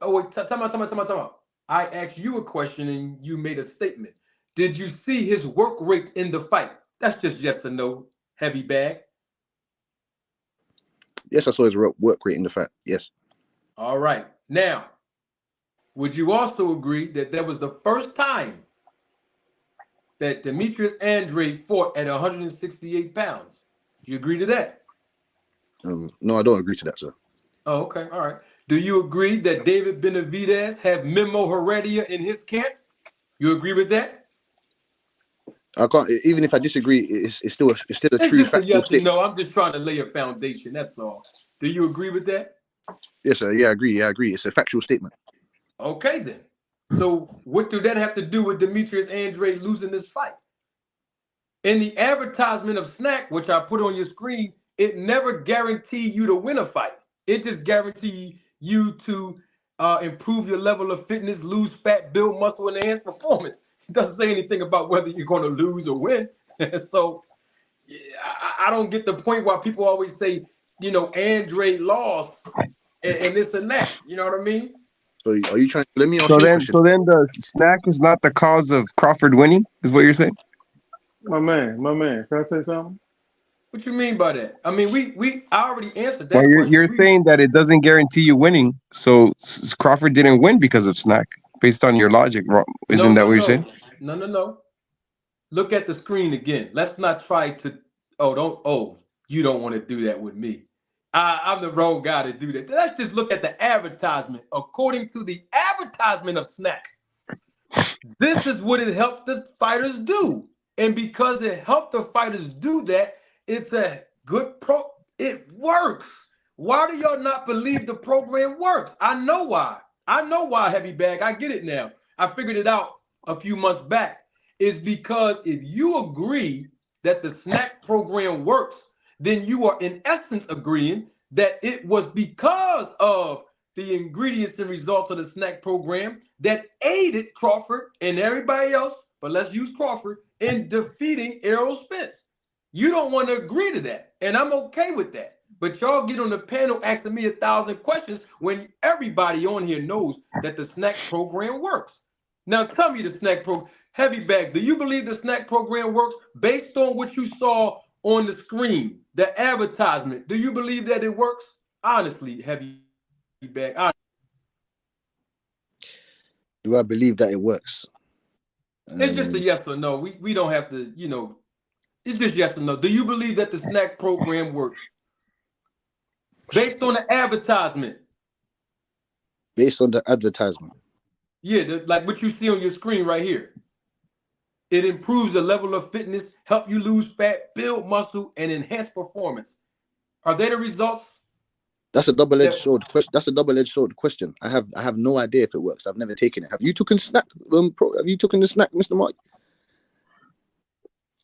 Oh, wait, time out. I asked you a question and you made a statement. Did you see his work rate in the fight? That's just yes or no, heavy bag. Yes, I saw his work rate in the fight. Yes. All right. Now, would you also agree that that was the first time that Demetrius Andrade fought at 168 pounds? Do you agree to that? No, I don't agree to that, sir. Oh, okay. All right. Do you agree that David Benavidez have Memo Heredia in his camp? You agree with that? I can't. Even if I disagree, it's still a It's true just a factual yes or statement. no. I'm just trying to lay a foundation. That's all. Do you agree with that? Yes, sir. Yeah, I agree. Yeah, I agree. It's a factual statement. Okay, then. So what do that have to do with Demetrius Andrade losing this fight? In the advertisement of Snack, which I put on your screen, it never guaranteed you to win a fight. It just guaranteed you to improve your level of fitness, lose fat, build muscle, and enhance performance. It doesn't say anything about whether you're going to lose or win. So I don't get the point why people always say, you know, Andrade lost and this and that. You know what I mean? So are you trying? Let me ask So you a then, question. so then the snack is not the cause of Crawford winning, is what you're saying? My man. Can I say something? What you mean by that? I mean, I already answered Well, that question. you're saying that it doesn't guarantee you winning. So Crawford didn't win because of snack, based on your logic. Isn't that what you're saying? No. Look at the screen again. Let's not try to. You don't want to do that with me. I'm the wrong guy to do that. Let's just look at the advertisement. According to the advertisement of Snack, this is what it helped the fighters do. And because it helped the fighters do that, it's a good it works. Why do y'all not believe the program works? I know why. Heavy bag. I get it now. I figured it out a few months back. It's because if you agree that the Snack program works, then you are in essence agreeing that it was because of the ingredients and results of the Snack program that aided Crawford and everybody else, but let's use Crawford, in defeating Errol Spence. You don't want to agree to that, and I'm okay with that. But y'all get on the panel asking me 1,000 questions when everybody on here knows that the Snack program works. Now tell me the Snack program, heavy bag, do you believe the Snack program works based on what you saw on the screen, the advertisement? Do you believe that it works? Honestly, heavy bag. Do I believe that it works? It's just a yes or no. We don't have to, you know, it's just yes or no. Do you believe that the Snack program works? Based on the advertisement. Based on the advertisement. Yeah, like what you see on your screen right here. It improves the level of fitness, help you lose fat, build muscle, and enhance performance. Are they the results? That's a double-edged sword question. That's a double-edged sword question. I have no idea if it works. I've never taken it. Have you taken Snack? Have you taken the Snack, Mr. Mark?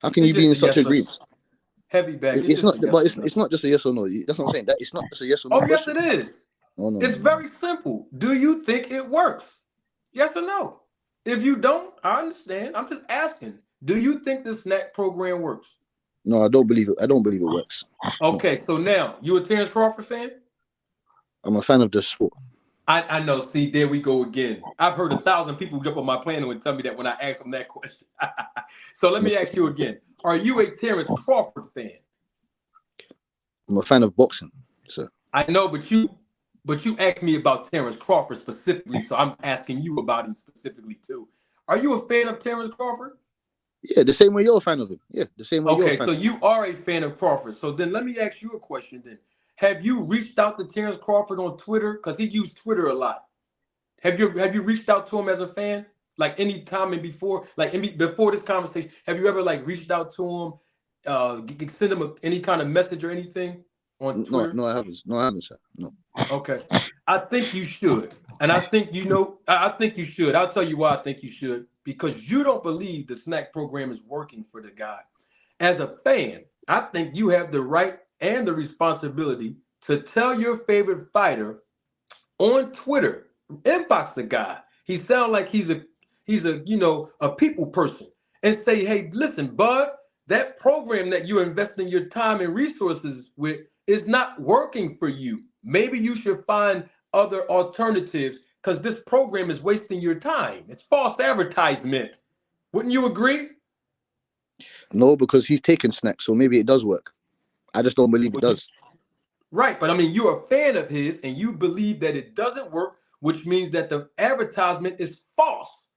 How can you be in such agreement? Heavy bag. It's not, but it's not just a yes or no. That's what I'm saying. That it's not just a yes or no. Oh, yes, it is. No, it's very simple. Do you think it works? Yes or no? If you don't, I understand. I'm just asking. Do you think the Snack program works? No, I don't believe it. I don't believe it works. Okay, so now you a Terrence Crawford fan? I'm a fan of the sport. I know. See, there we go again. I've heard 1,000 people jump on my panel and tell me that when I ask them that question. So let me ask you again. Are you a Terrence Crawford fan? I'm a fan of boxing, sir. I know, but you asked me about Terrence Crawford specifically, so I'm asking you about him specifically too. Are you a fan of Terrence Crawford? Yeah, the same way you're a fan of him. Yeah, the same way you're a Okay, fan. so you are a fan of Crawford. So then let me ask you a question then. Have you reached out to Terrence Crawford on Twitter? Because he used Twitter a lot. Have you reached out to him as a fan? Like any time and before, before this conversation, have you ever like reached out to him, send him any kind of message or anything on No, Twitter? no, I haven't. No, I haven't, sir. No. Okay. I think you should. And I think I think you should. I'll tell you why I think you should. Because you don't believe the snack program is working for the guy. As a fan, I think you have the right and the responsibility to tell your favorite fighter on Twitter, inbox the guy. He sounds like he's a a people person, and say, hey, listen, bud, that program that you're investing your time and resources with is not working for you. Maybe you should find other alternatives because this program is wasting your time. It's false advertisement. Wouldn't you agree? No, because he's taking snacks, so maybe it does work. I just don't believe it does. Right, but I mean, you're a fan of his and you believe that it doesn't work, which means that the advertisement is false.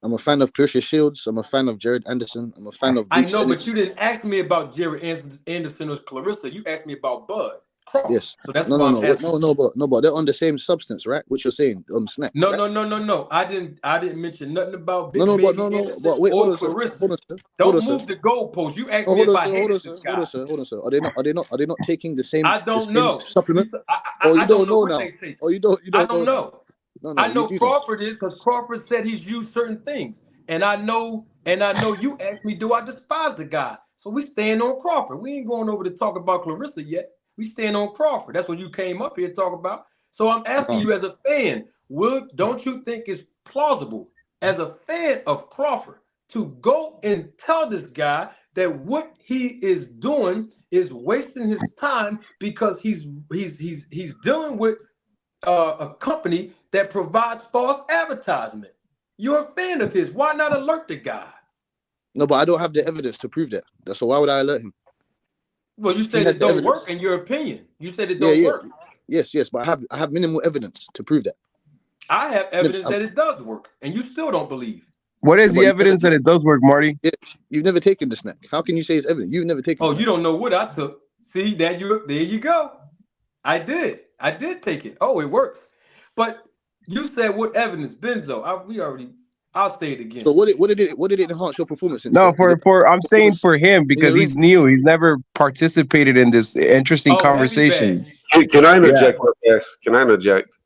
I'm a fan of Clarissa Shields. I'm a fan of Jared Anderson. I'm a fan of I Boots know, Ennis. but you didn't ask me about Jared Anderson or Clarissa. You asked me about Bud Crawford. Yes. So that's No, why no, I'm no, asking. but they're on the same substance, right? What you're saying, snack. No, right? no. I didn't mention nothing about Big No, Baby Anderson but wait, hold or on, sir. Clarissa. Hold on, sir. Don't move the goalposts. You asked me Hold if on, I sir. hated this guy. Hold on, sir. Are they not taking the same? I don't the same know. supplement? I you don't know know what now. they take. Oh, you don't I don't know. No, I you know do know. Crawford is because Crawford said he's used certain things. And I know you asked me, do I despise the guy? So we staying on Crawford. We ain't going over to talk about Clarissa yet. We staying on Crawford. That's what you came up here to talk about. So I'm asking you as a fan, don't you think it's plausible as a fan of Crawford to go and tell this guy that what he is doing is wasting his time because he's dealing with a company that provides false advertisement? You're a fan of his. Why not alert the guy? No, but I don't have the evidence to prove that. So why would I alert him? Well, you said it don't work in your opinion. You said it don't work. Yes, but I have minimal evidence to prove that. I have evidence that it does work, and you still don't believe. What is the evidence that it does work, Marty? You've never taken the snack. How can you say it's evidence? You've never taken. Oh, you don't know what I took. See that there you go. I did take it. Oh, it works. But you said what evidence, Benzo? I'll say it again. So what did it enhance your performance? No, I'm saying for him because he's new. He's never participated in this interesting conversation. Can I interject? Yes. Can I interject?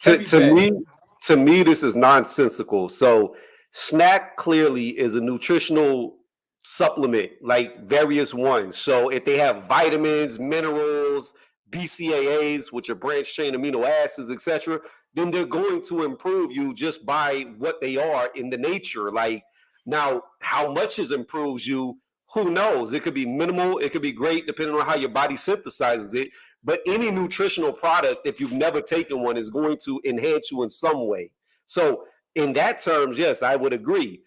To me, this is nonsensical. So, snack clearly is a nutritional supplement, like various ones. So, if they have vitamins, minerals, BCAAs, which are branched chain amino acids, etc., then they're going to improve you just by what they are in the nature. Like, now, how much it improves you, who knows? It could be minimal, it could be great, depending on how your body synthesizes it. But any nutritional product, if you've never taken one, is going to enhance you in some way. So in that terms, yes, I would agree.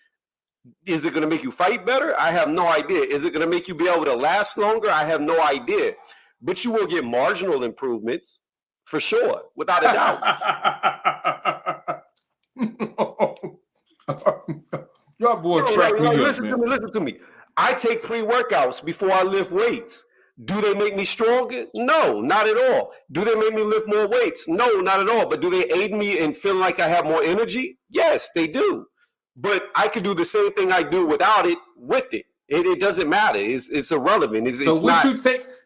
Is it going to make you fight better? I have no idea. Is it going to make you be able to last longer? I have no idea. But you will get marginal improvements for sure, without a doubt. Y'all boys crack me up, listen to me. I take pre-workouts before I lift weights. Do they make me stronger? No, not at all. Do they make me lift more weights? No, not at all. But do they aid me in feeling like I have more energy? Yes, they do. But I could do the same thing I do without it with it. It doesn't matter. It's irrelevant. It's not.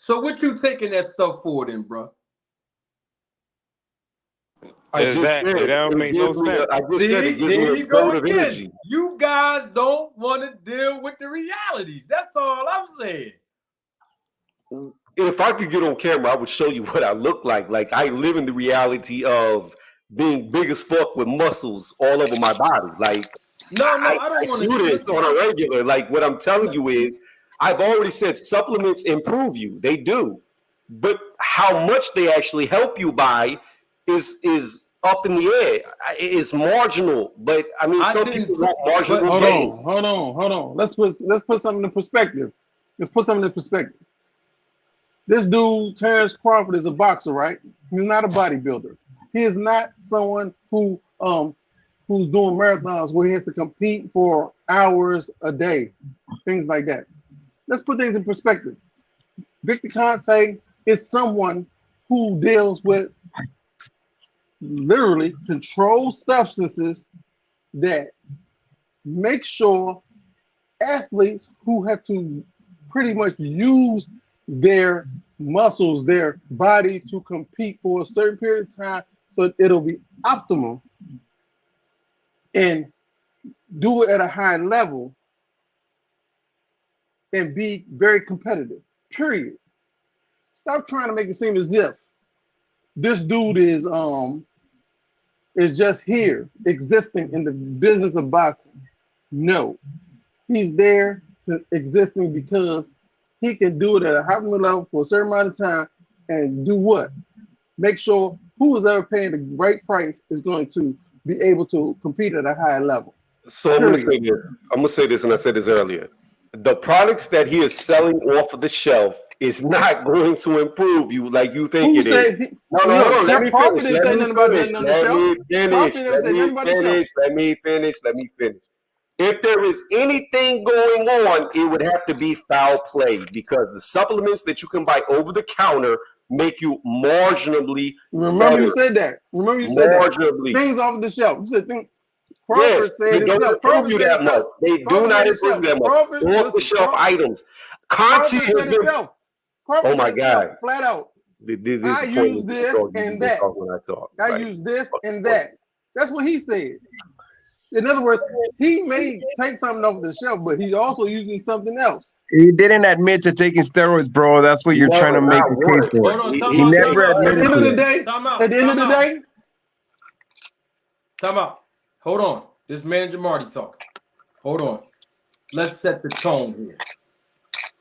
What you taking that stuff for then, bro? I just said that don't make no sense. I just said it gives me a burst of energy. You guys don't want to deal with the realities. That's all I'm saying. If I could get on camera, I would show you what I look like. Like, I live in the reality of being big as fuck with muscles all over my body. Like, I don't want to do this on a regular. Like, what I'm telling you is, I've already said supplements improve you. They do. But how much they actually help you by is up in the air. It's marginal. But I mean, some people want marginal gain. Hold on. Let's put something in perspective. This dude, Terrence Crawford, is a boxer, right? He's not a bodybuilder. He is not someone who's doing marathons where he has to compete for hours a day, things like that. Let's put things in perspective. Victor Conte is someone who deals with literally controlled substances that make sure athletes who have to pretty much use their muscles, their body to compete for a certain period of time so it'll be optimal and do it at a high level and be very competitive. Period. Stop trying to make it seem as if this dude is just here existing in the business of boxing. No, he's there existing because he can do it at a high level for a certain amount of time and do what? Make sure who is ever paying the right price is going to be able to compete at a high level. So I'm going to say this. I'm going to say this, and I said this earlier. The products that he is selling off of the shelf is not going to improve you like you think it is. No. Let me finish. Let me finish. If there is anything going on, it would have to be foul play because the supplements that you can buy over the counter make you marginally Remember you said that. Things off the shelf. You said things. Crawford said they don't improve you that much. They do not improve that much. Off the shelf items. Conti has been. Oh my God! Flat out. I use this and that. I use this and that. That's what he said. In other words, he may take something off the shelf, but he's also using something else. He didn't admit to taking steroids, bro. That's what you're trying to make the case for. He never admitted to it. At the end of the day, time out. Hold on. This man Jamarty talking. Hold on. Let's set the tone here.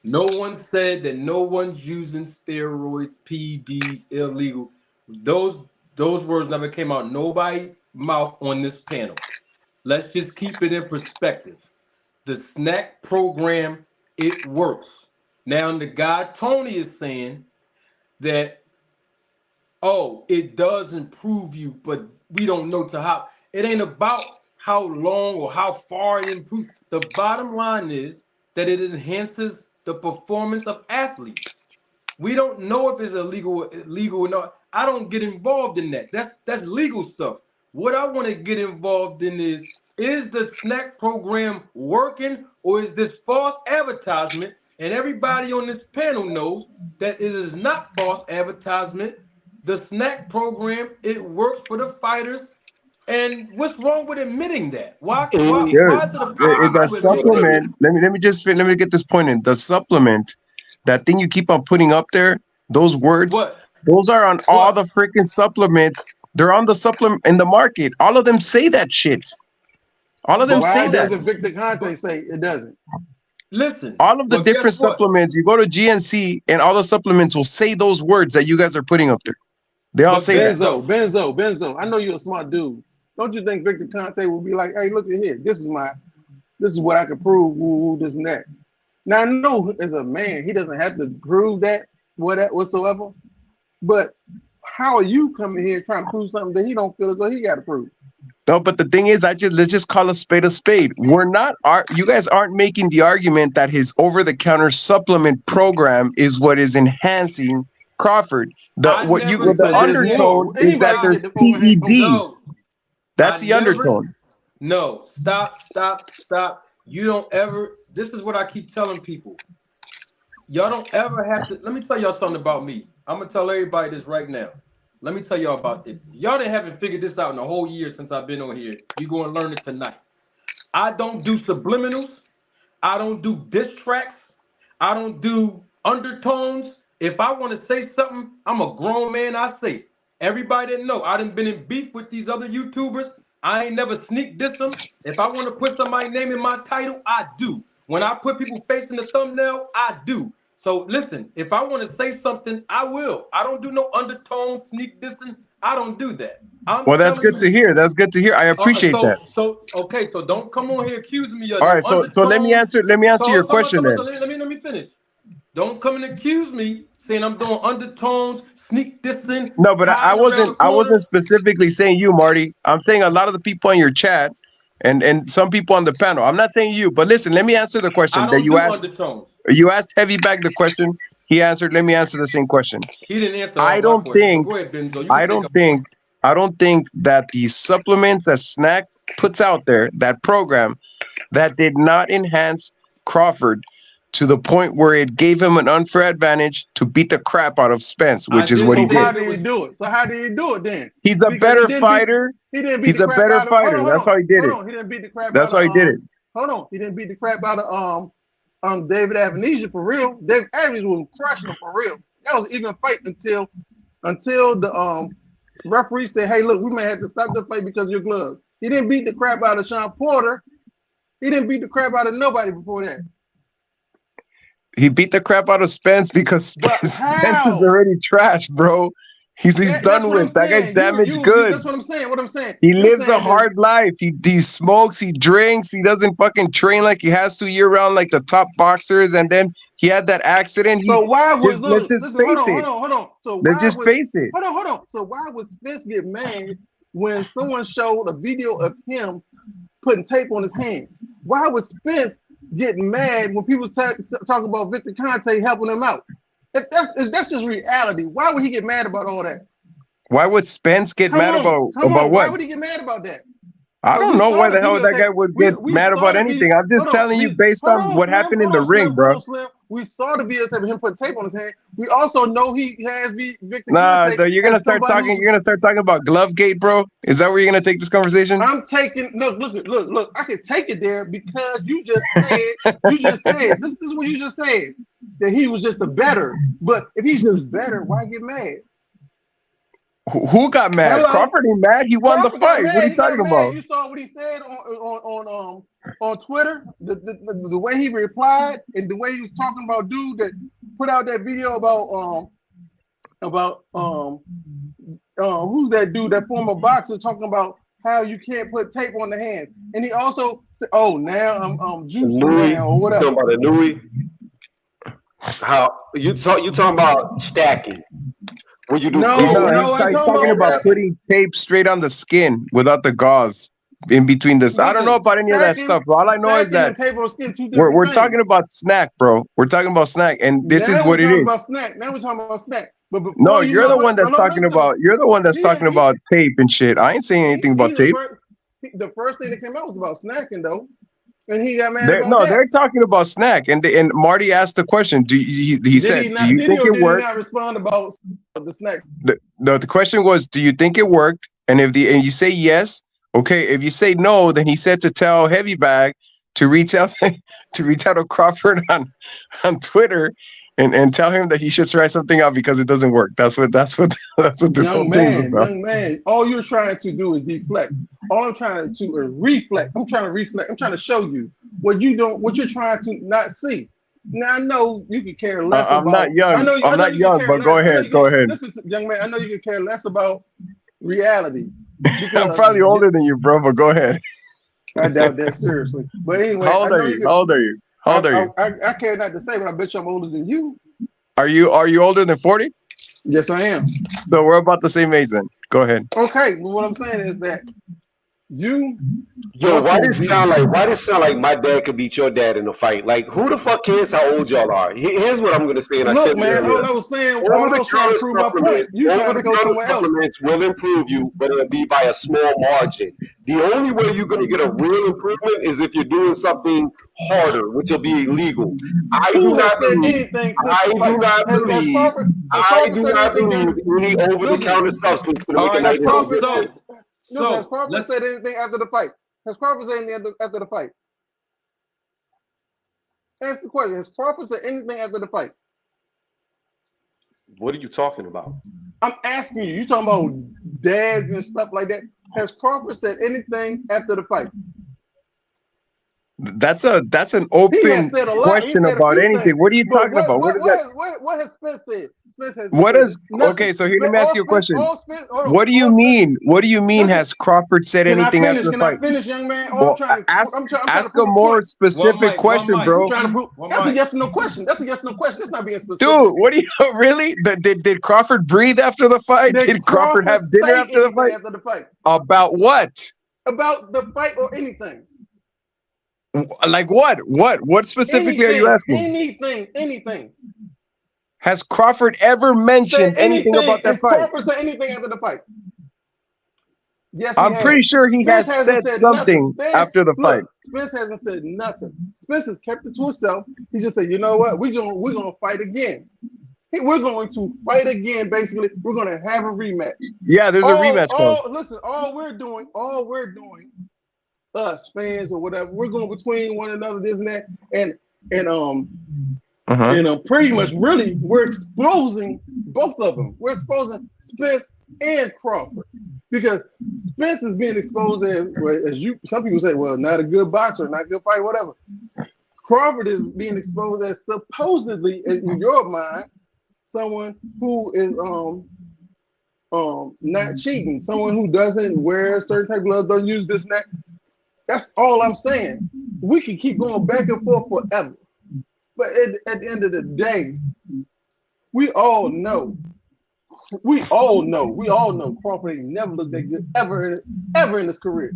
No one said that no one's using steroids, PEDs, illegal. Those words never came out nobody's mouth on this panel. Let's just keep it in perspective. The snack program, it works. Now the guy Tony is saying that, oh, it does improve you, but we don't know to how. It ain't about how long or how far it improves. The bottom line is that it enhances the performance of athletes. We don't know if it's illegal or not. I don't get involved in that. That's legal stuff. What I want to get involved in is the snack program working or is this false advertisement? And everybody on this panel knows that it is not false advertisement. The snack program, it works for the fighters. And what's wrong with admitting that? Why is it a problem? The supplement, let me get this point in. The supplement, that thing you keep on putting up there, those words, those are on all the freaking supplements. They're on the supplement in the market. All of them say that shit. All of them say that. Doesn't Victor Conte say it doesn't? Listen. All of the different supplements, you go to GNC and all the supplements will say those words that you guys are putting up there. They all say that. Benzo. I know you're a smart dude. Don't you think Victor Conte will be like, hey, look at here. This is what I can prove, this and that. Now I know as a man, he doesn't have to prove that whatsoever. But how are you coming here trying to prove something that he don't feel as though he got to prove? No, but the thing is, let's just call a spade a spade. You guys aren't making the argument that his over-the-counter supplement program is what is enhancing Crawford. The undertone is that there's PEDs. That's the undertone. No, stop. You don't ever. This is what I keep telling people. Y'all don't ever have to. Let me tell y'all something about me. I'm gonna tell everybody this right now. Let me tell y'all about it. Y'all haven't figured this out in a whole year since I've been on here. You're going to learn it tonight. I don't do subliminals. I don't do diss tracks. I don't do undertones. If I want to say something, I'm a grown man. I say it. Everybody that know I done been in beef with these other YouTubers. I ain't never sneak diss them. If I want to put somebody's name in my title, I do. When I put people face in the thumbnail, I do. So listen, if I want to say something, I will. I don't do no undertone, sneak dissing. I don't do that. Well, that's good to hear. That's good to hear. I appreciate that. So don't come on here accusing me of. All right, so let me answer your question then. Let me finish. Don't come and accuse me saying I'm doing undertones, sneak dissing. No, but I wasn't specifically saying you, Marty. I'm saying a lot of the people in your chat and some people on the panel. I'm not saying you, but listen, let me answer the I question that don't you do asked. undertones. You asked Heavy Bag the question. He answered. Let me answer the same question. He didn't answer I all my don't questions, but think go ahead, Benzo. You can I take don't a think point. I don't think that the supplements that Snack puts out there, that program, that did not enhance Crawford to the point where it gave him an unfair advantage to beat the crap out of Spence, I which is what didn't he So say did. how if it did he was. do it? So how did he do it then? He's a Because he better didn't beat fighter. the He's a crap better out of fighter. That's how he did it. He didn't beat the crap That's out how he did of it. hold on. He didn't beat the crap out of David Avenesia for real. David Avenesia was crushing him for real. That was an even fight until the referee said, hey, look, we may have to stop the fight because of your gloves. He didn't beat the crap out of Sean Porter. He didn't beat the crap out of nobody before that. He beat the crap out of Spence because But Spence is how? already trash, bro. He's That's done what I'm with. That guy's saying. damaged That's goods. what I'm saying. What I'm saying. He You're lives a saying that hard life. He smokes, he drinks, he doesn't fucking train like he has to year round like the top boxers. And then he had that accident. so why would Let's look, just listen, face it. hold on. So Let's why just would face it. hold on. So why would Spence get mad when someone showed a video of him putting tape on his hands? Why would Spence get mad when people talk about Victor Conte helping him out? If that's just reality, why would he get mad about all that? Why would Spence get mad about Why what? would he get mad about that? I don't know why the hell that guy videotape. would get We mad saw about the video. anything. I'm just Hold on, telling you based on what happened in the ring, bro. Slim. We saw the videotape of him putting tape on his hand. We also know he has Victor Nah, Conte you're gonna as start somebody talking. You're gonna start talking about Glovegate, bro. Is that where you're gonna take this conversation? I'm taking look. I can take it there because you just said this is what you just said, that he was just a better. But if he's just better, why get mad? Who got mad? Hello? Crawford ain't mad. He won the Crawford got fight. What are mad. you He got talking mad. about? You saw what he said on Twitter. The way he replied and the way he was talking about dude that put out that video about who's that dude, that former boxer, talking about how you can't put tape on the hands. And he also said, "Oh, now I'm juicing now or whatever." Talking about a Nui. How you talking about stacking? When you do No, I he's talking talking about about stacking. putting tape straight on the skin without the gauze in between this. I don't know about any of that stuff, bro. All I know is Stacking that and tape on skin, two different we're things. talking about Snack, bro. We're talking about Snack, and this is Now what we're it talking is. about snack. Now we're talking about snack. But before No, you you're know the it, one that's talking about. You're the one that's talking about tape and shit. I ain't saying anything about tape. The first thing that came out was about snacking though, and he got mad about No, that. they're talking about Snack, and Marty asked the question. He said, "Do you think it Did he worked?" not respond about the snack? The question was, "Do you think it worked?" And if you say yes, okay. If you say no, then he said to tell Heavy Bag to reach out to Crawford on Twitter and tell him that he should try something out because it doesn't work. That's what this whole thing's about. Young man, all you're trying to do is deflect. All I'm trying to do is reflect. I'm trying to reflect. I'm trying to show you what you're trying to not see. Now I know you can care less I'm about. not young. I'm not you young, can care but less. go ahead. Go ahead. Listen, young man. I know you can care less about reality. I'm probably older than you, bro. But go ahead. I doubt that seriously. But anyway, How old are you? How old are you? How old are you? I care not to say, but I bet you I'm older than you. Are you older than 40? Yes, I am. So we're about the same age then. Go ahead. Okay, well, what I'm saying is that why does it sound like my dad could beat your dad in a fight? Like, who the fuck cares how old y'all are? Here's what I'm gonna say, and I said it earlier. all I was saying, Over-the-counter prove my point. You trying to go somewhere else. supplements will improve you, but it'll be by a small margin. The only way you're gonna get a real improvement is if you're doing something harder, which will be illegal. I do not believe any over-the-counter substance can make a night difference. Has Crawford said anything after the fight? Has Crawford said anything after the fight? Ask the question. Has Crawford said anything after the fight? What are you talking about? I'm asking you. You talking about dads and stuff like that. Has Crawford said anything after the fight? That's an open question about anything. What are you talking about? What is that? What has Spence said? Spence has what said is nothing. okay? So here, let me ask you a question. What do you mean? What do you mean? Has Crawford said anything after the fight? Can I finish, young man? Well, ask a more specific question, bro. That's a yes or no question. That's a yes or no question. That's not being specific. Dude, what do you really? Did Crawford breathe after the fight? Did Crawford have dinner after the fight? About what? about the fight or anything. Like what? What specifically are you asking? Anything. Has Crawford ever Say mentioned anything anything. about that Has fight? Crawford said anything after the fight? Yes, he I'm has. pretty sure he Spence has hasn't said said nothing. something Spence, after the fight. look, Spence hasn't said nothing. Spence has kept it to himself. He just said, you know what? We're gonna fight again. We're going to fight again. Basically, we're gonna have a rematch. Yeah, there's a rematch coming. Listen, all we're doing, us fans or whatever, we're going between one another, this and that, and pretty much really we're exposing both of them. We're exposing Spence and Crawford because Spence is being exposed as you. Some people say, well, not a good boxer, not a good fighter, whatever. Crawford is being exposed as supposedly, in your mind, someone who is not cheating, someone who doesn't wear certain type of gloves, don't use this and that. That's all I'm saying. We can keep going back and forth forever. But at the end of the day, we all know Crawford ain't never looked that good ever in his career.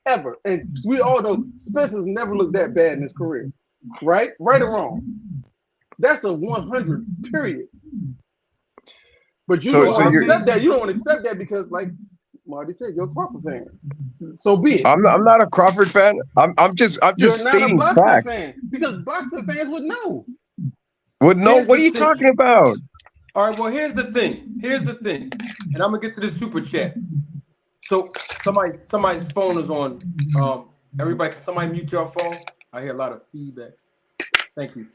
Ever. And we all know Spencer's never looked that bad in his career. Right? Right or wrong? That's a 100, period. But you don't want to accept that. You don't want to accept that because, like Marty said, you're a Crawford fan. So be it. I'm not a Crawford fan. I'm just stating not a boxing facts. fan because boxing fans would know. What are you talking about? All right, well, here's the thing. And I'm gonna get to this super chat. So somebody's phone is on. Everybody, can somebody mute your phone? I hear a lot of feedback. Thank you.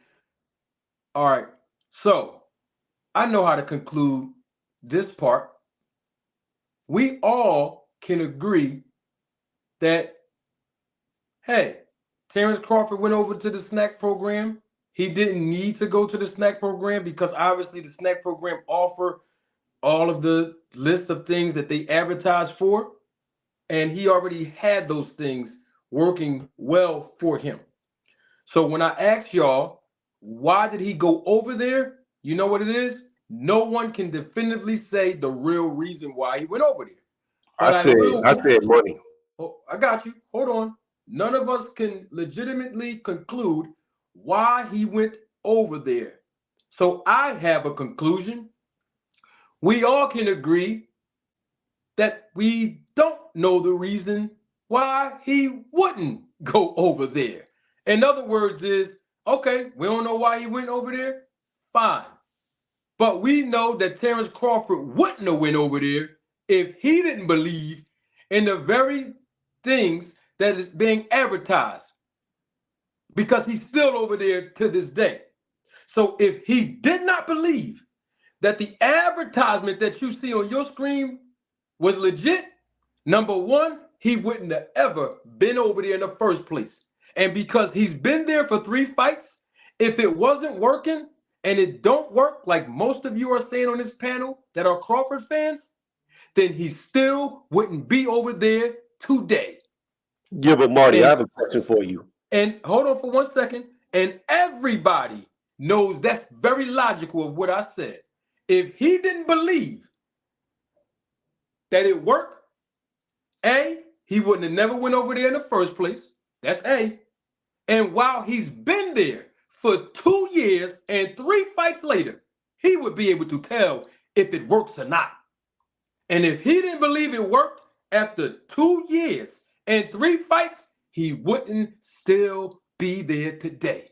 All right. So I know how to conclude this part. We all can agree that, hey, Terrence Crawford went over to the snack program. He didn't need to go to the snack program because obviously the snack program offer all of the list of things that they advertise for. And he already had those things working well for him. So when I asked y'all, why did he go over there? You know what it is? No one can definitively say the real reason why he went over there. But I said money. Oh, I got you. Hold on. None of us can legitimately conclude why he went over there. So I have a conclusion. We all can agree that we don't know the reason why he wouldn't go over there. In other words, okay, we don't know why he went over there. Fine. But we know that Terrence Crawford wouldn't have went over there if he didn't believe in the very things that is being advertised, because he's still over there to this day. So if he did not believe that the advertisement that you see on your screen was legit, number one, he wouldn't have ever been over there in the first place. And because he's been there for 3 fights, if it wasn't working and it don't work like most of you are saying on this panel that are Crawford fans, then he still wouldn't be over there today. Yeah, but Marty, I have a question for you. And hold on for 1 second. And everybody knows that's very logical of what I said. If he didn't believe that it worked, A, he wouldn't have never went over there in the first place. That's A. And while he's been there for 2 years and 3 fights later, he would be able to tell if it works or not. And if he didn't believe it worked after 2 years and 3 fights, he wouldn't still be there today.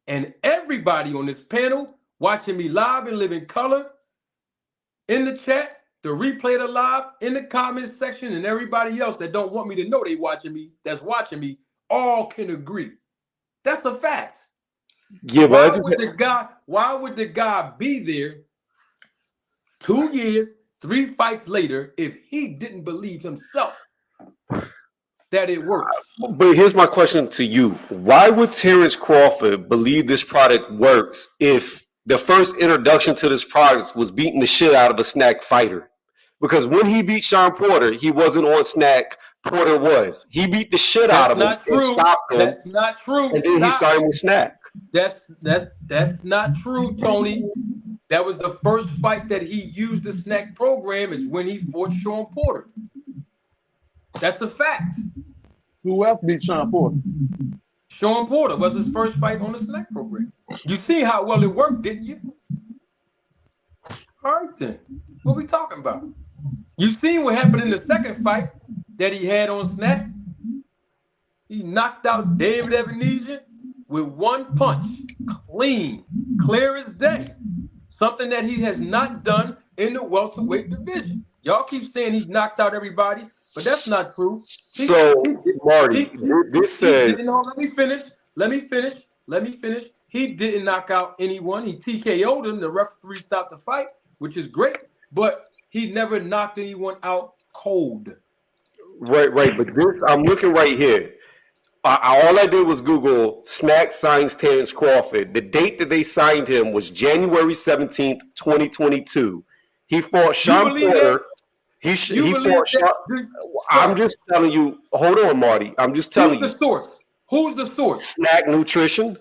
And everybody on this panel watching me live and live in color, in the chat, the replay of the live, in the comments section, and everybody else that don't want me to know they watching me, that's watching me, all can agree. That's a fact. Yeah, why would the guy be there 2 years, 3 fights later if he didn't believe himself that it works? But here's my question to you. Why would Terrence Crawford believe this product works if the first introduction to this product was beating the shit out of a snack fighter? Because when he beat Sean Porter, he wasn't on snack. Porter was. He beat the shit out of him and stopped him. That's not true. And then he signed with snack. That's not true, Tony. That was the first fight that he used the snack program is when he fought Sean Porter. That's a fact. Who else beat Sean Porter? Sean Porter was his first fight on the Snack program. You see how well it worked, didn't you? All right then. What we talking about? You seen what happened in the second fight that he had on Snack? He knocked out David Ebenezer with one punch. Clean, clear as day. Something that he has not done in the welterweight division. Y'all keep saying he's knocked out everybody, but that's not true. Marty, this says. Let me finish. He didn't knock out anyone. He TKO'd him. The referee stopped the fight, which is great, but he never knocked anyone out cold. Right. But this, I'm looking right here. All I did was Google Snack signs Terrence Crawford. The date that they signed him was January 17th, 2022. He fought Sean Porter. He fought Sean. I'm just telling you. Hold on, Marty. I'm just telling you. Who's the source? Snack Nutrition.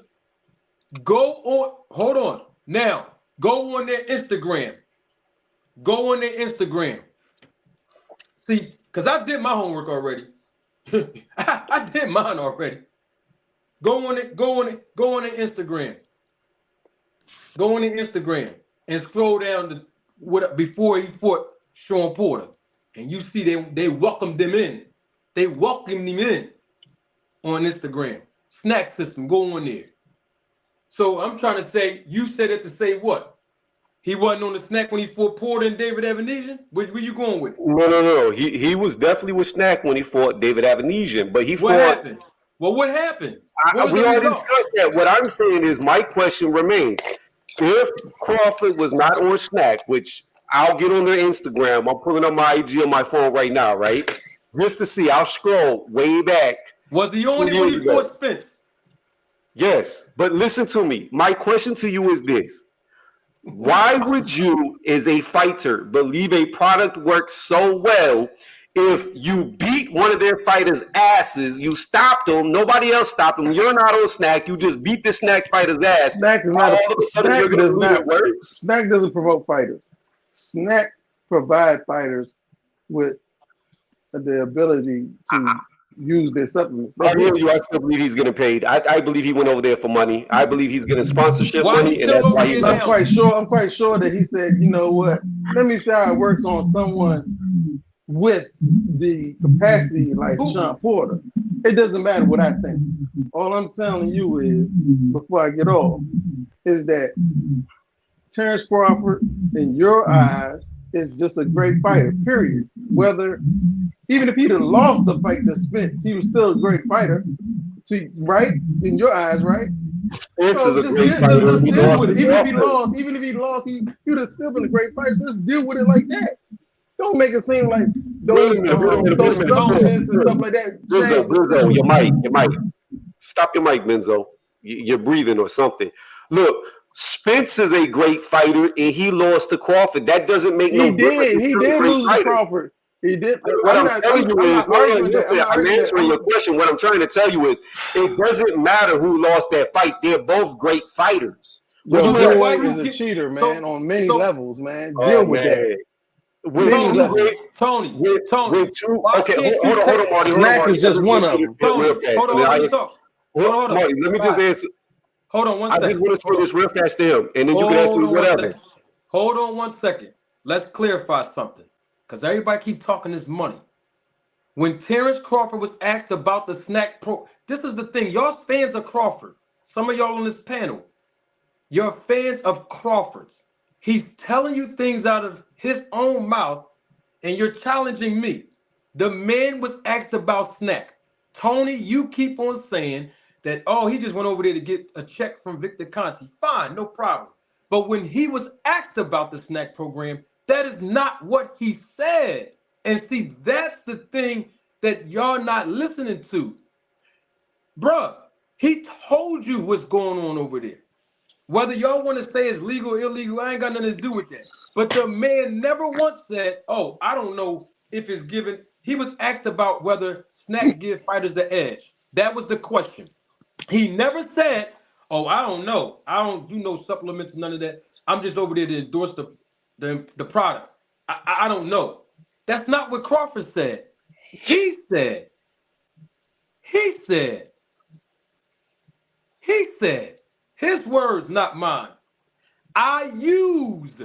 Hold on. Now, go on their Instagram. See, because I did my homework already. I did mine already. Go on Instagram. Go on Instagram and scroll down to before he fought Sean Porter. And you see they welcomed him in. They welcomed him in on Instagram. Snack system, go on there. So I'm trying to say, you said it to say what? He wasn't on the Snack when he fought Porter and David Ebenezer? Where you going with it? No. He was definitely with Snack when he fought David Ebenezer, but he What happened? Well, what happened? We already discussed that. What I'm saying is my question remains. If Crawford was not on Snack, which I'll get on their Instagram. I'm pulling up my IG on my phone right now, right? Just to see. I'll scroll way back. Was he on it when he fought Spence? Yes, but listen to me. My question to you is this. Why would you, as a fighter, believe a product works so well if you beat one of their fighters' asses, you stopped them, nobody else stopped them, you're not on Snack, you just beat the Snack fighter's ass. Snack doesn't promote fighters. Snack provide fighters with the ability to use their supplements. I hear you. I still believe he's getting paid. I believe he went over there for money. I believe he's getting sponsorship money, and that's why he's. I'm quite sure that he said, you know what? Let me see how it works on someone with the capacity like Sean Porter. It doesn't matter what I think. All I'm telling you is, before I get off, is that Terrence Crawford, in your eyes, is just a great fighter, period. Even if he'd have lost the fight to Spence, he was still a great fighter. See, right? In your eyes, right? Spence is a great fighter. Just deal with it. Even if he lost, he would have still been a great fighter. So just deal with it like that. Don't make it seem like those supplements and stuff like that. Benzo, your mic. Stop your mic, Benzo. You're breathing or something. Look, Spence is a great fighter, and he lost to Crawford. That doesn't make no difference. He did lose to Crawford. He did. What I'm telling you is, I'm answering your question. What I'm trying to tell you is, it doesn't matter who lost that fight. They're both great fighters. Bivol is a cheater, man, on many levels, man. Deal with that. Tony. Okay, hold on, Marty. Snack is just one of them. Hold on. Marty, let me just answer. Hold on 1 second. I just want to say this real fast to him, and then you can ask me whatever. Hold on 1 second. Let's clarify something, because everybody keep talking this money. When Terrence Crawford was asked about the Snack Pro, this is the thing. Y'all fans of Crawford. Some of y'all on this panel, you're fans of Crawford's. He's telling you things out of his own mouth, and you're challenging me. The man was asked about Snack. Tony, you keep on saying that, oh, he just went over there to get a check from Victor Conti. Fine, no problem. But when he was asked about the Snack program, that is not what he said. And see, that's the thing that y'all not listening to. Bruh, he told you what's going on over there. Whether y'all want to say it's legal or illegal, I ain't got nothing to do with that. But the man never once said, oh, I don't know if it's given. He was asked about whether Snack give fighters the edge. That was the question. He never said, oh, I don't know. I don't do no supplements, none of that. I'm just over there to endorse the product. I don't know. That's not what Crawford said. He said, he said, his words, not mine. I used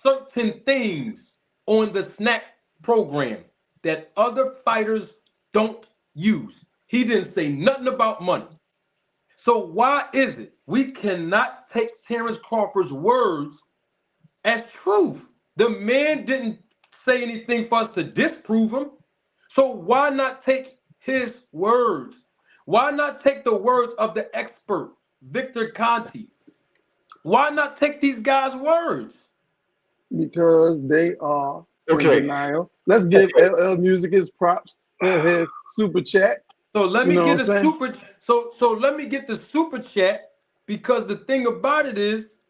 certain things on the snack program that other fighters don't use. He didn't say nothing about money. So why is it we cannot take Terrence Crawford's words as truth? The man didn't say anything for us to disprove him. So why not take his words? Why not take the words of the expert, Victor Conti? Why not take these guys' words? Because they are in Okay. denial. Let's give LL Music his props and his super chat. So let You me know get what a I'm saying? so let me get the super chat, because the thing about it is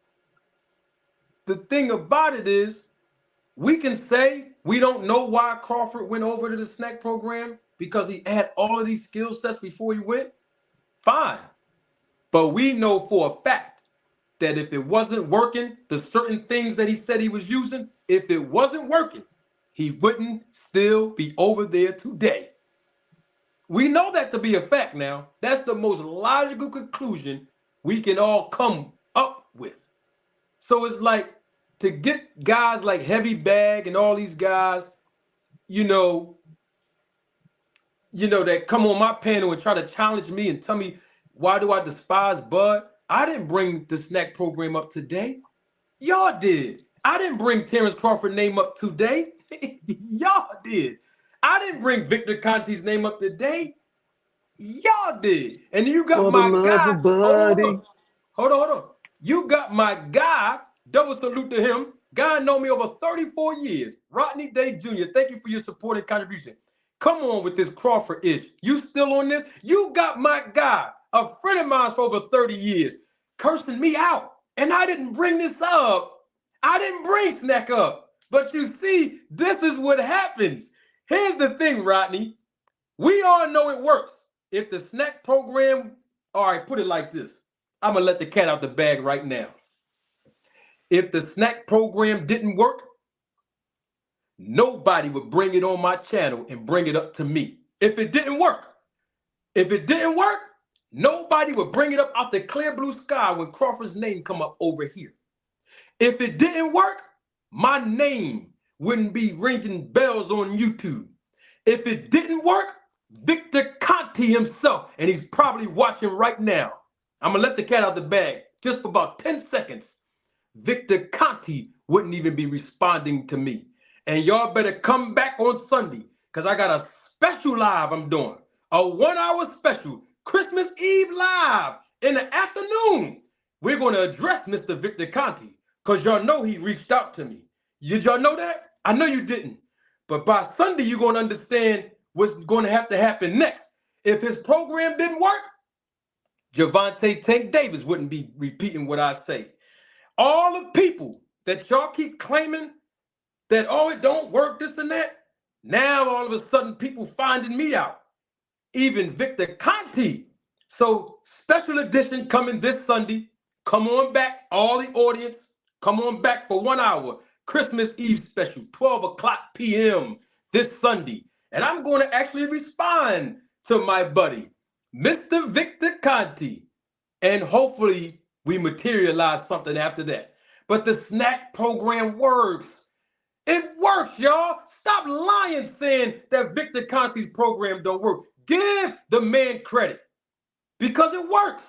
we can say we don't know why Crawford went over to the snack program because he had all of these skill sets before he went. Fine. But we know for a fact that if it wasn't working, the certain things that he said he was using, if it wasn't working, he wouldn't still be over there today. We know that to be a fact now. That's the most logical conclusion we can all come up with. So it's like, to get guys like Heavy Bag and all these guys, you know, that come on my panel and try to challenge me and tell me why do I despise Bud? I didn't bring the snack program up today. Y'all did. I didn't bring Terrence Crawford's name up today. Y'all did. I didn't bring Victor Conti's name up today. Y'all did. And you got For the my love guy. of Buddy. Hold on. You got my guy. Double salute to him. Guy know me over 34 years. Rodney Day Jr., thank you for your support and contribution. Come on with this Crawford ish. You still on this? You got my guy, a friend of mine for over 30 years, cursing me out. And I didn't bring this up. I didn't bring Snack up. But you see, this is what happens. Here's the thing, Rodney. We all know it works. If the snack program, all right, put it like this. I'm going to let the cat out the bag right now. If the snack program didn't work, nobody would bring it on my channel and bring it up to me. If it didn't work, nobody would bring it up out the clear blue sky when Crawford's name come up over here. If it didn't work, my name wouldn't be ringing bells on YouTube. If it didn't work, Victor Conti himself, and he's probably watching right now. I'm going to let the cat out the bag just for about 10 seconds. Victor Conti wouldn't even be responding to me. And y'all better come back on Sunday, because I got a special live I'm doing. A 1-hour special, Christmas Eve live in the afternoon. We're going to address Mr. Victor Conti, because y'all know he reached out to me. Did y'all know that? I know you didn't. But by Sunday, you're going to understand what's going to have to happen next. If his program didn't work, Javante Tank Davis wouldn't be repeating what I say. All the people that y'all keep claiming that, oh, it don't work, this and that, now all of a sudden people finding me out. Even Victor Conti. So special edition coming this Sunday. Come on back, all the audience. Come on back for 1 hour. Christmas Eve special, 12 o'clock p.m. this Sunday. And I'm going to actually respond to my buddy, Mr. Victor Conti. And hopefully we materialize something after that. But the snack program works. It works, y'all. Stop lying saying that Victor Conti's program don't work. Give the man credit, because it works.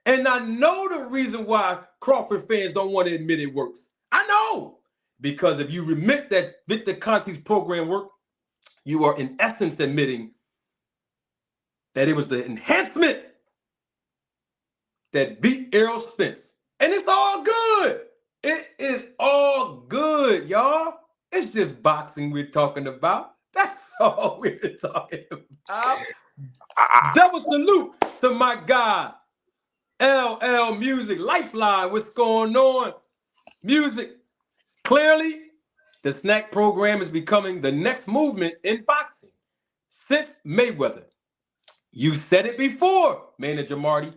And I know the reason why Crawford fans don't want to admit it works. I know. Because if you admit that Victor Conti's program worked, you are in essence admitting that it was the enhancement that beat Errol Spence. And it's all good. It is all good, y'all. It's just boxing we're talking about. That's all we're talking about. Double salute to my guy, LL Music Lifeline. What's going on? Music. Clearly, the snack program is becoming the next movement in boxing since Mayweather. You said it before, Manager Marty.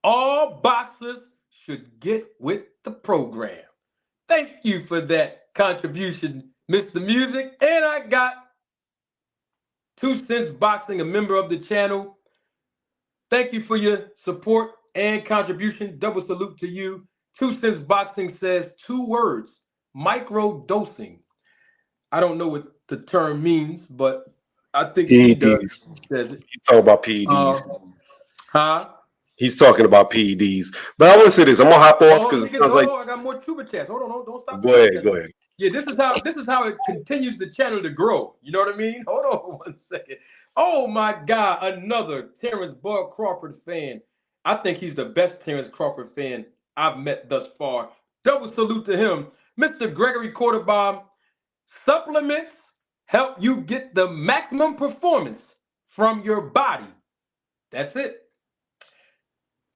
All boxers should get with the program. Thank you for that contribution, Mr. Music. And I got 2 Cents Boxing, a member of the channel. Thank you for your support and contribution. Double salute to you. 2 Cents Boxing says 2 words, micro dosing. I don't know what the term means, but I think she does. PEDs. She says it. He's talking about PEDs. Huh? He's talking about PEDs. But I want to say this. I'm gonna hop off because it sounds like. I got more Chuba chats. Hold on, don't stop. Go ahead. Yeah, this is how it continues the channel to grow. You know what I mean? Hold on 1 second. Oh my God, another Terrence Bud Crawford fan. I think he's the best Terrence Crawford fan I've met thus far. Double salute to him. Mr. Gregory Quarterbaum, supplements help you get the maximum performance from your body. That's it.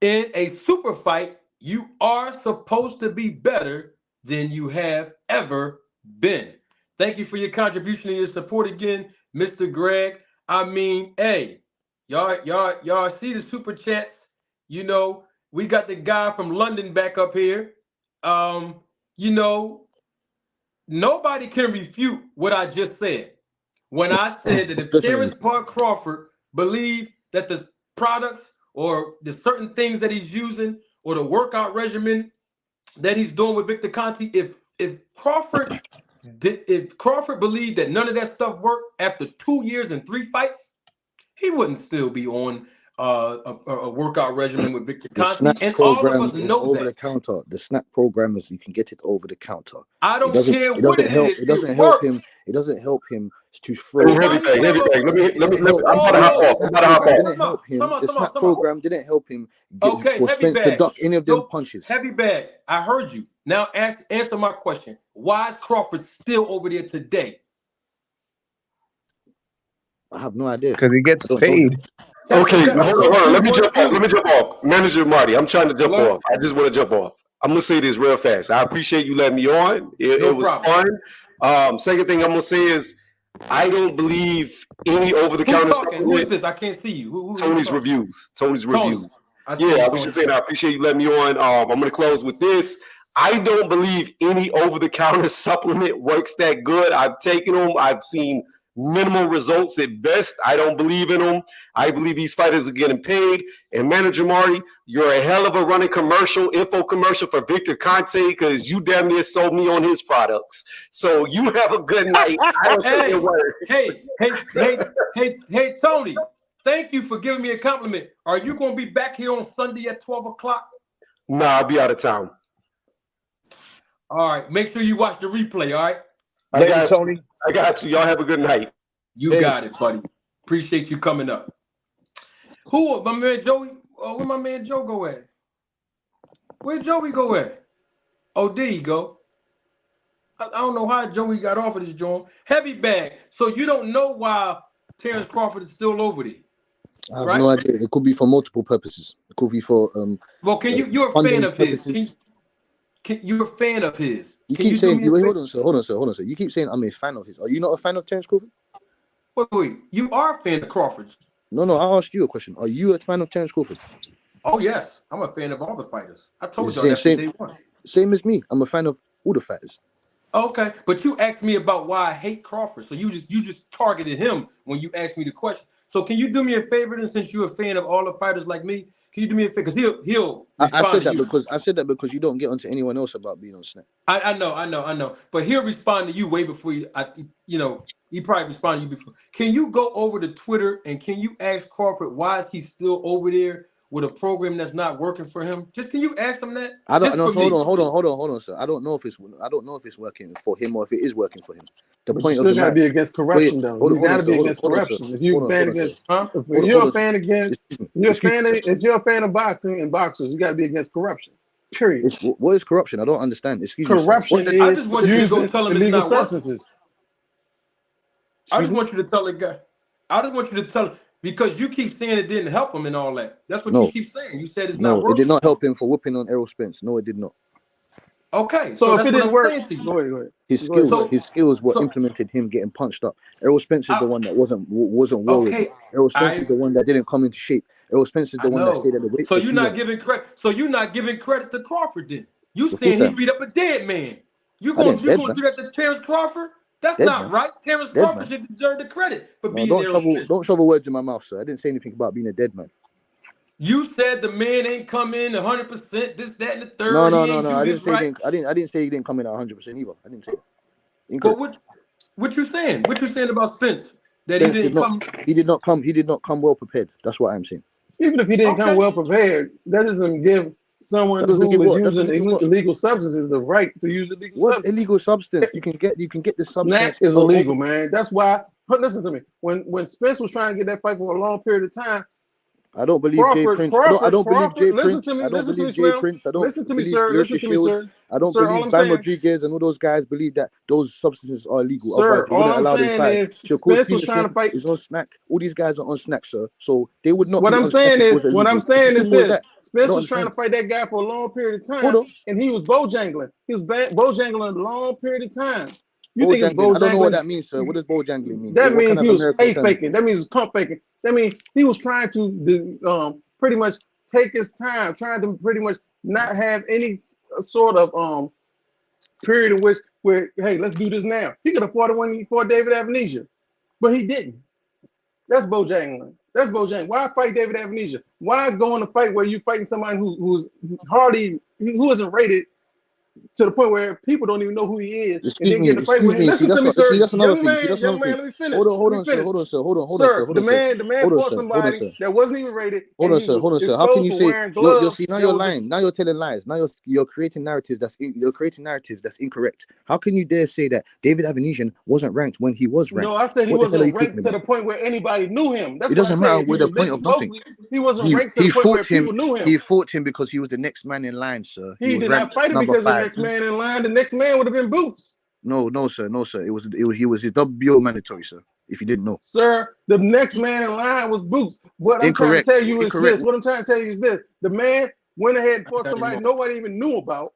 In a super fight, you are supposed to be better than you have ever been. Thank you for your contribution and your support again, Mr. Greg. I mean, hey, y'all see the super chats? You know, we got the guy from London back up here. You know, nobody can refute what I just said. When I said that if Terrence Bud Crawford believed that the products or the certain things that he's using or the workout regimen that he's doing with Victor Conte, if Crawford believed that none of that stuff worked after 2 years and 3 fights, he wouldn't still be on a workout regimen with Victor Conte. And all of us know over that. the counter. The SNAP program is you can get it over the counter. I don't care what it is. It doesn't help him. It doesn't help him to throw. Let me. I'm about to hop off. Didn't help him. The SNAP program didn't help him for Spence to duck any of them punches. Heavy bag. I heard you. Now answer my question. Why is Crawford still over there today? I have no idea. Because he gets paid. Okay, hold on. Let me jump off. Manager Marty, I'm trying to jump off. I just want to jump off. I'm going to say this real fast. I appreciate you letting me on. It was fun. Second thing I'm going to say is I don't believe any over-the-counter stuff. Who is this? I can't see you. Tony's Reviews. Tony's Reviews. I was just saying I appreciate you letting me on. I'm going to close with this. I don't believe any over-the-counter supplement works that good. I've taken them. I've seen minimal results at best. I don't believe in them. I believe these fighters are getting paid. And Manager Marty, you're a hell of a running info commercial for Victor Conte because you damn near sold me on his products. So you have a good night. I don't think it works. Hey, Tony, thank you for giving me a compliment. Are you going to be back here on Sunday at 12 o'clock? Nah, I'll be out of town. All right. Make sure you watch the replay, all right? I got you. Y'all have a good night. You got it, buddy. Appreciate you coming up. Who? My man Joey? Where my man Joe go at? Where Joey go at? Oh, there you go. I don't know how Joey got off of this joint. Heavy bag. So you don't know why Terrence Crawford is still over there? I have no idea. It could be for multiple purposes. It could be for Well, you're a fan of his. You're a fan of his. You keep saying, hold on, sir. You keep saying I'm a fan of his. Are you not a fan of Terrence Crawford? Wait. You are a fan of Crawford's. No. I asked you a question. Are you a fan of Terrence Crawford? Oh yes, I'm a fan of all the fighters. I told y'all that from day one. Same as me. I'm a fan of all the fighters. Okay, but you asked me about why I hate Crawford, so you just targeted him when you asked me the question. So can you do me a favor, and since you're a fan of all the fighters like me, can you do me a favor? Because he'll. I said that because you don't get onto anyone else about being on Snap. I know. But he'll respond to you way before he probably responded to you before. Can you go over to Twitter and can you ask Crawford why is he still over there with a program that's not working for him? Just can you ask him that? I don't know. Hold on, sir. I don't know if it's working for him or if it is working for him. The point of the gotta be against corruption, though. You gotta be against corruption. If you're a fan of boxing and boxers, you gotta be against corruption. Period. What is corruption? I don't understand. Corruption is I just want you to go tell him illegal it's not substances. I just want you to tell the guy. I just want you to tell him because you keep saying it didn't help him and all that. That's what you keep saying. You said it's not working. No, it did not help him for whooping on Errol Spence. No, it did not. Okay, so if that's it didn't work, go ahead. His skills implemented him getting punched up. Errol Spence is the one that wasn't well. Okay. Errol Spence is the one that didn't come into shape. Errol Spence is the one that stayed at the weight. So you're not giving credit. So you're not giving credit to Crawford then. You saying he beat up a dead man. You gonna do that to Terrence Crawford? That's Dead not man. right. Terrence Dead Crawford man. should deserve the credit for No, beating Errol Spence. don't shovel words in my mouth, sir. I didn't say anything about being a dead man. You said the man ain't come in 100%, this, that, and the No, third. no, He no, ain't no. do I didn't this say he right. didn't. I didn't say he didn't come in at 100% either. I didn't say that. But Incorrect. what you saying? What you saying about Spence? That he Spence didn't did not. come? He did not come. He did not come well prepared. That's what I'm saying. Even if he didn't come Okay. well prepared, that doesn't give That someone doesn't give who is what? That using doesn't give what? illegal substances the right to use illegal What substances. illegal substance? You can get the Snack substance is illegal, over. man. That's why. But listen to me. When Spence was trying to get that fight for a long period of time, I don't believe Jay Crawford, Prince. I Crawford, don't believe Jay Crawford. Prince. I don't Listen to me, believe Jay Slim. Prince. I don't Listen to me, believe sir. Lucia Listen to me, Shields. sir. I don't Sir, all believe I'm Bam saying, Rodriguez and all those guys believe that those substances are illegal. Otherwise, sir, they all wouldn't I'm allow them saying fight. is Shakur Spence was trying to Stevenson fight. is on snack. All these guys are on snack, sir. So they would not What be I'm on snack saying if it is, was illegal. It's as simple as this. that. I Spence don't was trying to understand. fight that guy for a long period of Hold time, on. and he was bojangling. He was bojangling a long period of time. You think it's Bojangling. I don't know what bojangling? that means, sir. What does bojangling mean? That What kind means of he was American a term is faking. that? That means pump faking. That means he was trying to pretty much take his time, trying to pretty much not have any sort of period in which where hey, let's do this now. He could have fought it when he fought David Avenesia, but he didn't. That's bojangling. That's bojangling. Why fight David Avenesia? Why go in a fight where you fighting somebody who's hardly who isn't rated to the point where people don't even know who he is, and then get in a fight with Excuse him? me. See, Listen to that's me, what. See, sir. that's another thing. See, that's another Young thing. man, let me finish. Hold on, hold Let me on, sir. finish. Hold on, sir. Hold on, sir. Sir, Hold on, sir. the man Hold on, fought sir. Hold on, somebody sir. that wasn't even rated, Hold and on, he sir. was Hold on, sir. How can exposed you for say wearing you're gloves see now that you're were lying? Now you're telling lies. Now you're creating narratives you're creating narratives that's incorrect. How can you dare say that David Avenesian wasn't ranked when he was No, ranked? I said he What the hell are wasn't you talking ranked to about? the point where anybody knew him. It That's why I doesn't matter say with the point this of is nothing. mostly he wasn't ranked to the He point fought where him. people knew him. He fought him because he was the next man in line, sir. He He was did not ranked fight him number because the 5. next man in line, the next man would have been Boots. No, no, sir, no, sir. It was he was his WBO mandatory, sir. If you didn't know, Sir, the next man in line was Boots. What I'm trying to tell incorrect, you is incorrect. this. What I'm trying to tell you is this. The man went ahead and I fought got him somebody off. nobody even knew about.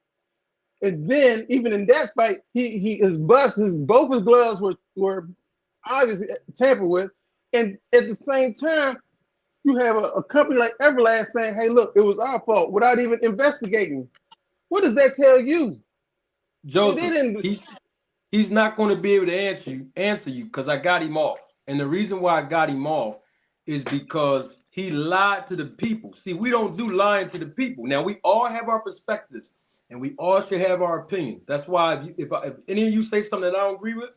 And then even in that fight, both his gloves were obviously tampered with. And at the same time, you have a company like Everlast saying, hey, look, it was our fault without even investigating. What does that tell you? They Joseph, didn't. he's not going to be able to answer you because I got him off. And the reason why I got him off is because he lied to the people. See, we don't do lying to the people. Now, we all have our perspectives and we all should have our opinions. That's why if any of you say something that I don't agree with,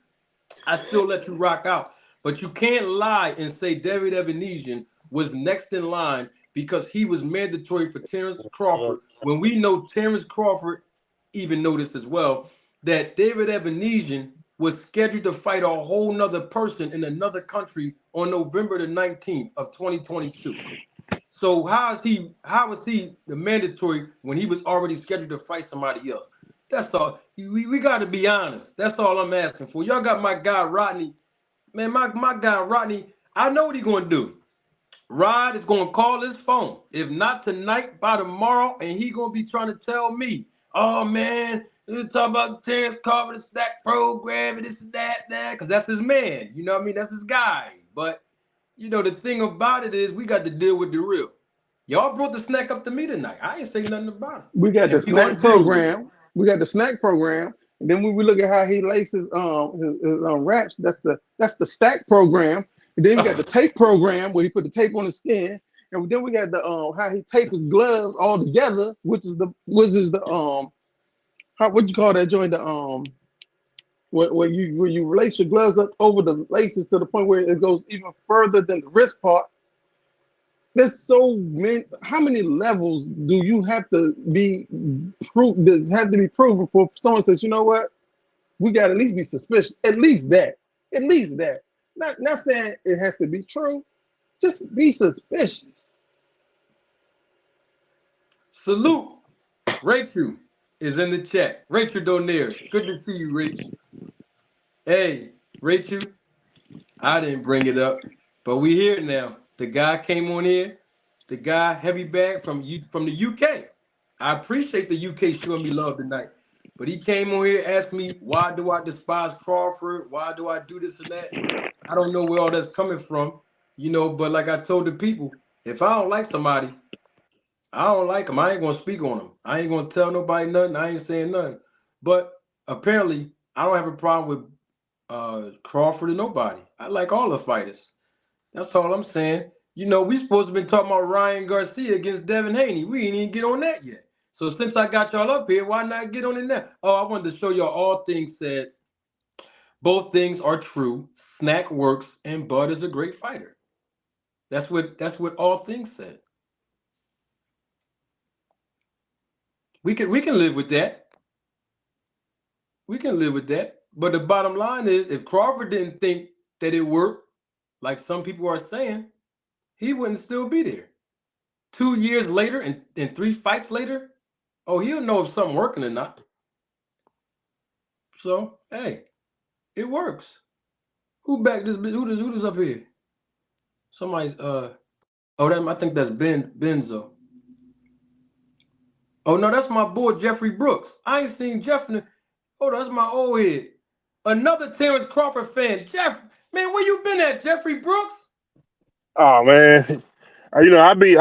I still let you rock out. But you can't lie and say David Evanesian was next in line because he was mandatory for Terrence Crawford when we know Terrence Crawford even noticed as well that David Evanesian was scheduled to fight a whole nother person in another country on November the 19th of 2022. So how is he the mandatory when he was already scheduled to fight somebody else? That's all. We got to be honest. That's all I'm asking for. Y'all got my guy Rodney. Man, my guy Rodney, I know what he's going to do. Rod is going to call his phone. If not tonight, by tomorrow, and he going to be trying to tell me, oh, man, we talk about Terrence Carver, the stack program, and this and that, because that's his man. You know what I mean? That's his guy. But, you know, the thing about it is we got to deal with the real. Y'all brought the snack up to me tonight. I ain't saying nothing about it. We got the And we going snack to deal with it. program. We got the snack program. And then when we look at how he laces his wraps, that's the stack program. And then we got the tape program where he put the tape on his skin. And then we got the how he taped his gloves all together, which is the how what you call that joint, the where you lace your gloves up over the laces to the point where it goes even further than the wrist part. There's so many. How many levels do you have to be Does have to be proven for someone says, you know what, we got to at least be suspicious. At least that. At least that. Not saying it has to be true. Just be suspicious. Salute. Rachel is in the chat. Rachel Donaire. Good to see you, Rach. Hey, Rachel, I didn't bring it up, but we here now. The guy came on here. The guy heavy bag from the UK. I appreciate the UK showing me love tonight. But he came on here asking me, why do I despise Crawford? Why do I do this and that? I don't know where all that's coming from, you know, but like I told the people, if I don't like somebody, I don't like them. I ain't gonna speak on them. I ain't gonna tell nobody nothing. I ain't saying nothing. But apparently, I don't have a problem with Crawford or nobody. I like all the fighters. That's all I'm saying. You know, we supposed to be talking about Ryan Garcia against Devin Haney. We ain't even get on that yet. So since I got y'all up here, why not get on it now? Oh, I wanted to show y'all all things said. Both things are true. Snack works, and Bud is a great fighter. That's what all things said. We can live with that. We can live with that. But the bottom line is, if Crawford didn't think that it worked, like some people are saying, he wouldn't still be there. 2 years later and three fights later, oh, he'll know if something working or not. So, hey, it works. Who back this? Who this up here? Somebody's oh, I think that's Benzo. Oh no, that's my boy Jeffrey Brooks. I ain't seen Jeff. Oh, that's my old head. Another Terrence Crawford fan. Jeff, man, where you been at, Jeffrey Brooks? Oh man, I be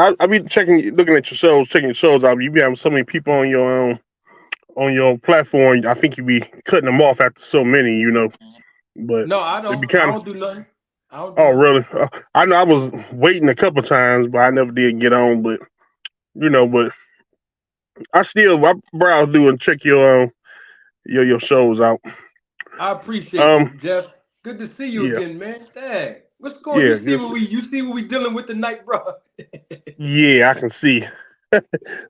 checking, looking at your shows, checking your shows out. You be having so many people on your platform. I think you be cutting them off after so many, But No, I it be don't. I kind of. don't do nothing. I don't do Oh nothing. really? I know I was waiting a couple times, but I never did get on. But but I browse through and check your shows out. I appreciate you, Um, Jeff. Good to see you yeah, again, man. Dang. What's going? yeah, yes, You see what we dealing with tonight, bro. yeah. I can see.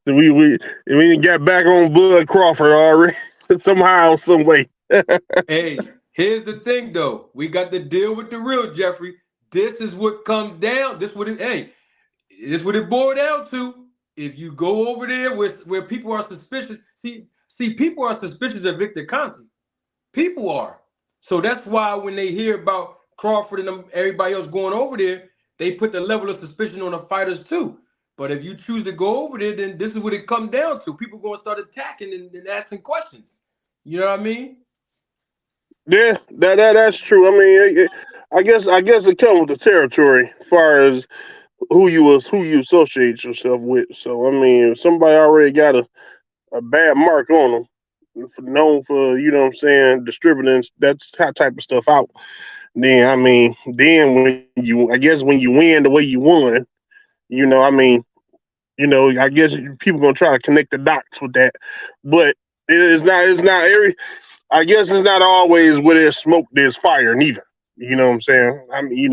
We got back on Bud Crawford already somehow, some way. Hey, here's the thing though. We got to deal with the real Jeffrey. This is what comes down. This what it boiled down to. If you go over there where people are suspicious, see, people are suspicious of Victor Conti. People are. So that's why when they hear about Crawford and everybody else going over there, they put the level of suspicion on the fighters too. But if you choose to go over there, then this is what it comes down to. People going to start attacking and asking questions. You know what I mean? Yeah, that's true. I mean, I guess it comes with the territory, as far as who you associate yourself with. So I mean, if somebody already got a bad mark on them, known for what I'm saying, distributing that type of stuff out, then I mean, then I guess when you win the way you won, I mean, I guess people gonna try to connect the dots with that, but it's not every. I guess it's not always where there's smoke, there's fire neither. You know what I'm saying? I mean,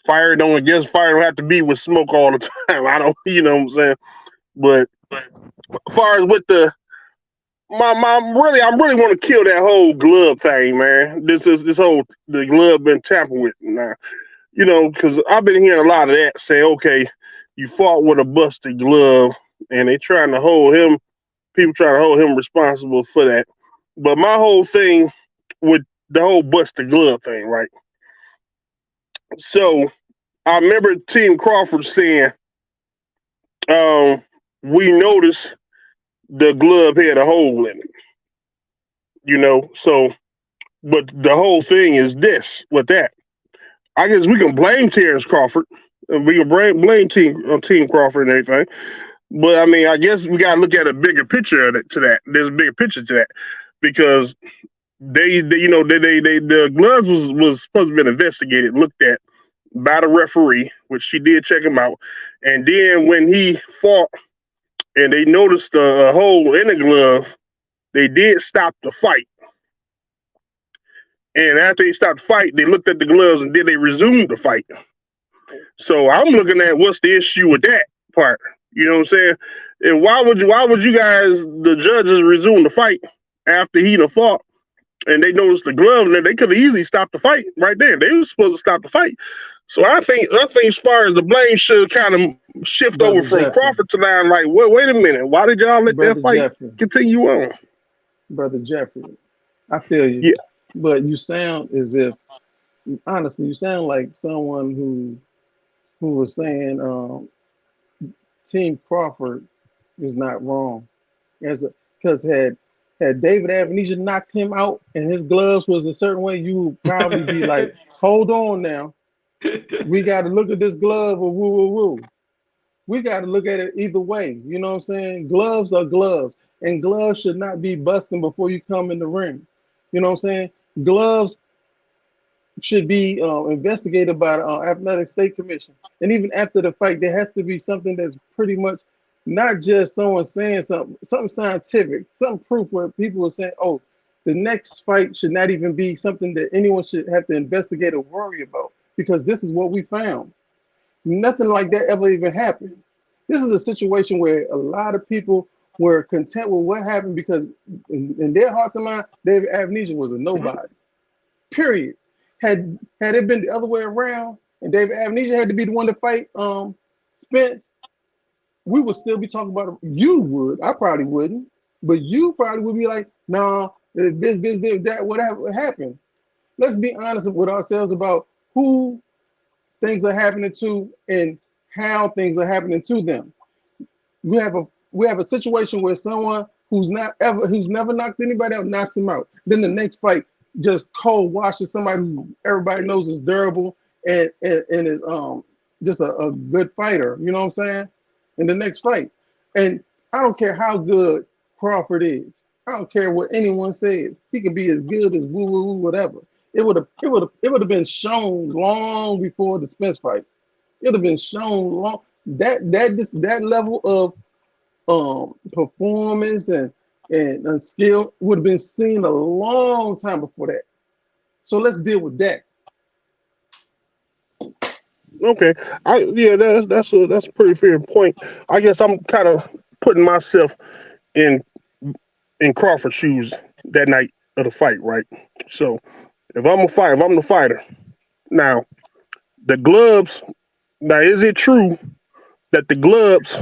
fire don't have to be with smoke all the time. I don't, you know what I'm saying? But as far as with I'm really want to kill that whole glove thing, man. This whole the glove been tampered with now. Because I've been hearing a lot of that. Say, okay, you fought with a busted glove, and they trying to hold him. People trying to hold him responsible for that. But my whole thing with the whole busted glove thing, right? So I remember Team Crawford saying, um, we noticed the glove had a hole in it, So, but the whole thing is this with that. I guess we can blame Terrence Crawford. And we can blame Team Crawford and everything. But I mean, I guess we got to look at a bigger picture to that. There's a bigger picture to that because the gloves was supposed to be investigated, looked at by the referee, which she did check him out. And then when he fought and they noticed a hole in the glove, they did stop the fight. And after they stopped the fight, they looked at the gloves and then they resumed the fight. So I'm looking at what's the issue with that part. You know what I'm saying? And why would you guys, the judges, resume the fight after he fought? And they noticed the glove, and they could have easily stopped the fight right there. They were supposed to stop the fight. So I think as far as the blame should kind of shift over Brother from Jeffrey, Crawford to line. Like, wait a minute, why did y'all let that brother fight Jeffrey, continue on? brother Jeffrey. I feel you, Yeah, but you sound as if, honestly, you sound like someone who was saying Team Crawford is not wrong, as because had David Avenetia knocked him out and his gloves was a certain way, you would probably be like, hold on now, we got to look at this glove or woo woo woo. We got to look at it either way. You know what I'm saying? Gloves are gloves, and gloves should not be busting before you come in the ring. You know what I'm saying? Gloves. should be investigated by the Athletic State Commission. And even after the fight, there has to be something that's pretty much not just someone saying something scientific, some proof where people are saying, oh, the next fight should not even be something that anyone should have to investigate or worry about, because this is what we found. Nothing like that ever even happened. This is a situation where a lot of people were content with what happened because in their hearts and minds, David Amnesia was a nobody. Period. Had it been the other way around and David Amnesia had to be the one to fight Spence, we would still be talking about it. You would. I probably wouldn't. But you probably would be like, nah, this, that, whatever happened. Let's be honest with ourselves about who things are happening to and how things are happening to them. We have a situation where someone who's never knocked anybody out knocks him out. Then the next fight just cold washes somebody who everybody knows is durable and is just a good fighter. You know what I'm saying? In the next fight. And I don't care how good Crawford is. I don't care what anyone says. He could be as good as woo whatever. It would have been shown long before the Spence fight. It would have been shown long that level of performance and skill would have been seen a long time before that. So let's deal with that. Okay, that's a pretty fair point. I guess I'm kind of putting myself in Crawford's shoes that night of the fight, right? So if I'm the fighter, now the gloves. Now, is it true that the gloves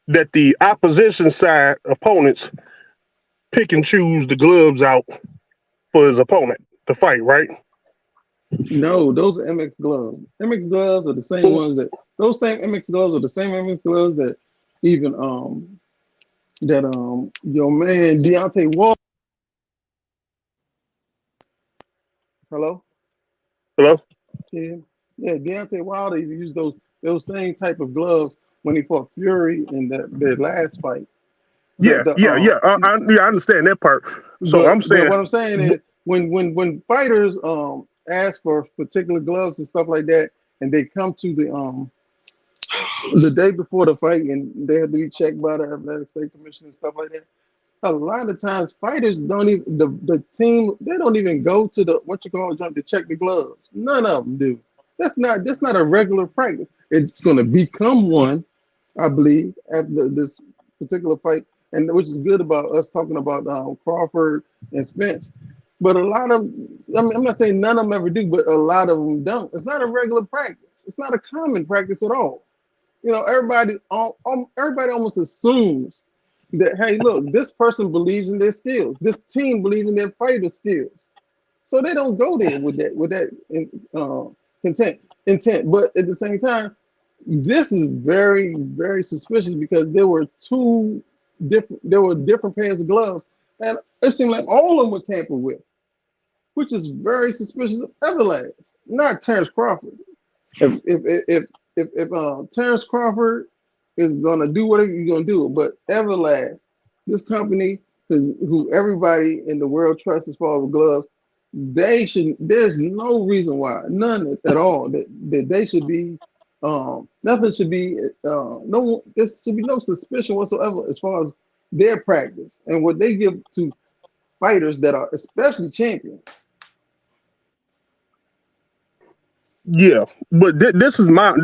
that the opposition side opponents pick and choose the gloves out for his opponent to fight, right? No, those are MX gloves. MX gloves are the same ones that those same MX gloves are the same MX gloves that even your man Deontay Wilder. Hello? Hello? Yeah, Deontay Wilder even used those same type of gloves when he fought Fury in their last fight. Yeah. I understand that part. So but I'm saying, what I'm saying is when fighters ask for particular gloves and stuff like that, and they come to the day before the fight and they have to be checked by the Athletic State Commission and stuff like that. A lot of times fighters don't even the team, they don't even go to the jump to check the gloves. None of them do. That's not a regular practice. It's going to become one, I believe, after this particular fight, and which is good about us talking about Crawford and Spence. But a lot of, I'm not saying none of them ever do, but a lot of them don't. It's not a regular practice. It's not a common practice at all. You know, everybody almost assumes that, hey, look, this person believes in their skills. This team believes in their fighter skills. So they don't go there with that intent. But at the same time, this is very, very suspicious because there were different pairs of gloves, and it seemed like all of them were tampered with, which is very suspicious of Everlast, not Terrence Crawford. If Terrence Crawford is gonna do whatever he's gonna do, but Everlast, this company who everybody in the world trusts as far as gloves, they should. There's no reason why, none at all, that they should be. Nothing should be. No, there should be no suspicion whatsoever as far as their practice and what they give to fighters that are especially champions. yeah, but this is my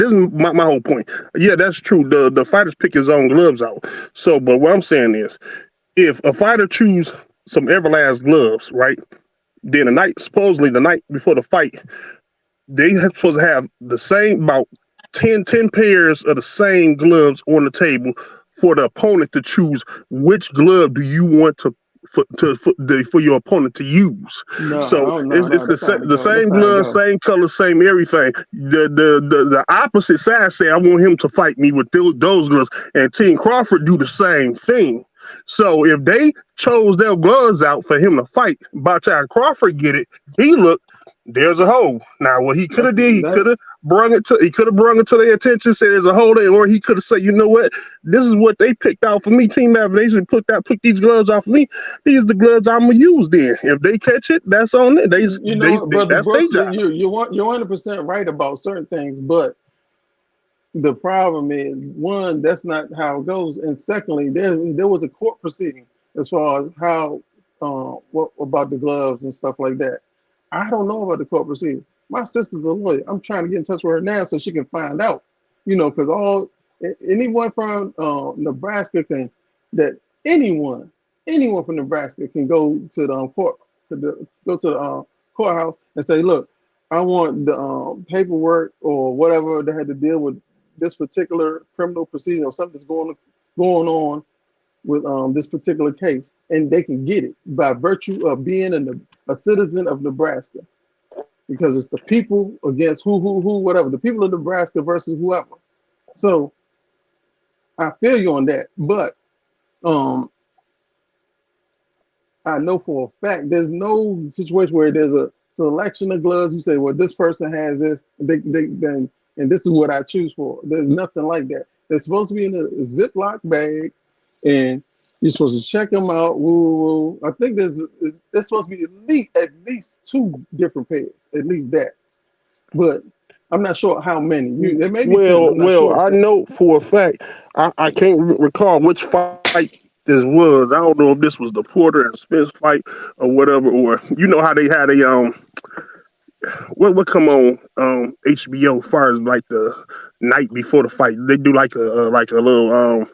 whole point. Yeah, that's true. The fighters pick his own gloves out. So, but what I'm saying is, if a fighter choose some Everlast gloves, right? Then supposedly the night before the fight, they supposed to have the same about 10 pairs of the same gloves on the table for the opponent to choose which glove do you want for your opponent to use. So it's the same glove, same color, same everything. The opposite side say I want him to fight me with those gloves, and Team Crawford do the same thing. So if they chose their gloves out for him to fight, by the time Crawford get it, there's a hole. Now what he could have did, he could have brought it to their attention, said there's a holding, or he could have said, you know what, this is what they picked out for me. Team Navigation put these gloves out for me. These are the gloves I'm gonna use. Then if they catch it, that's on it. You know what, Brother That's their Brooks, job. you're 100% right about certain things, but the problem is, one, that's not how it goes, and secondly, there was a court proceeding as far as how what about the gloves and stuff like that. I don't know about the court proceeding. My sister's a lawyer. I'm trying to get in touch with her now so she can find out. You know, because anyone from Nebraska can that anyone from Nebraska can go to the court go to the courthouse and say, look, I want the paperwork or whatever they had to deal with this particular criminal proceeding or something that's going on with this particular case, and they can get it by virtue of being a citizen of Nebraska, because it's the people against who, whatever, the people of Nebraska versus whoever. So I feel you on that, but I know for a fact there's no situation where there's a selection of gloves. You say, well, this person has this, then, and this is what I choose for. There's nothing like that. They're supposed to be in a Ziploc bag, and you're supposed to check them out. Woo. I think there's supposed to be at least 2 different pairs, at least that. But I'm not sure how many. There may be 10. I'm not sure. I know for a fact. I can't recall which fight this was. I don't know if this was the Porter and Spence fight or whatever, or you know how they had a what come on HBO far as like the night before the fight. They do like a little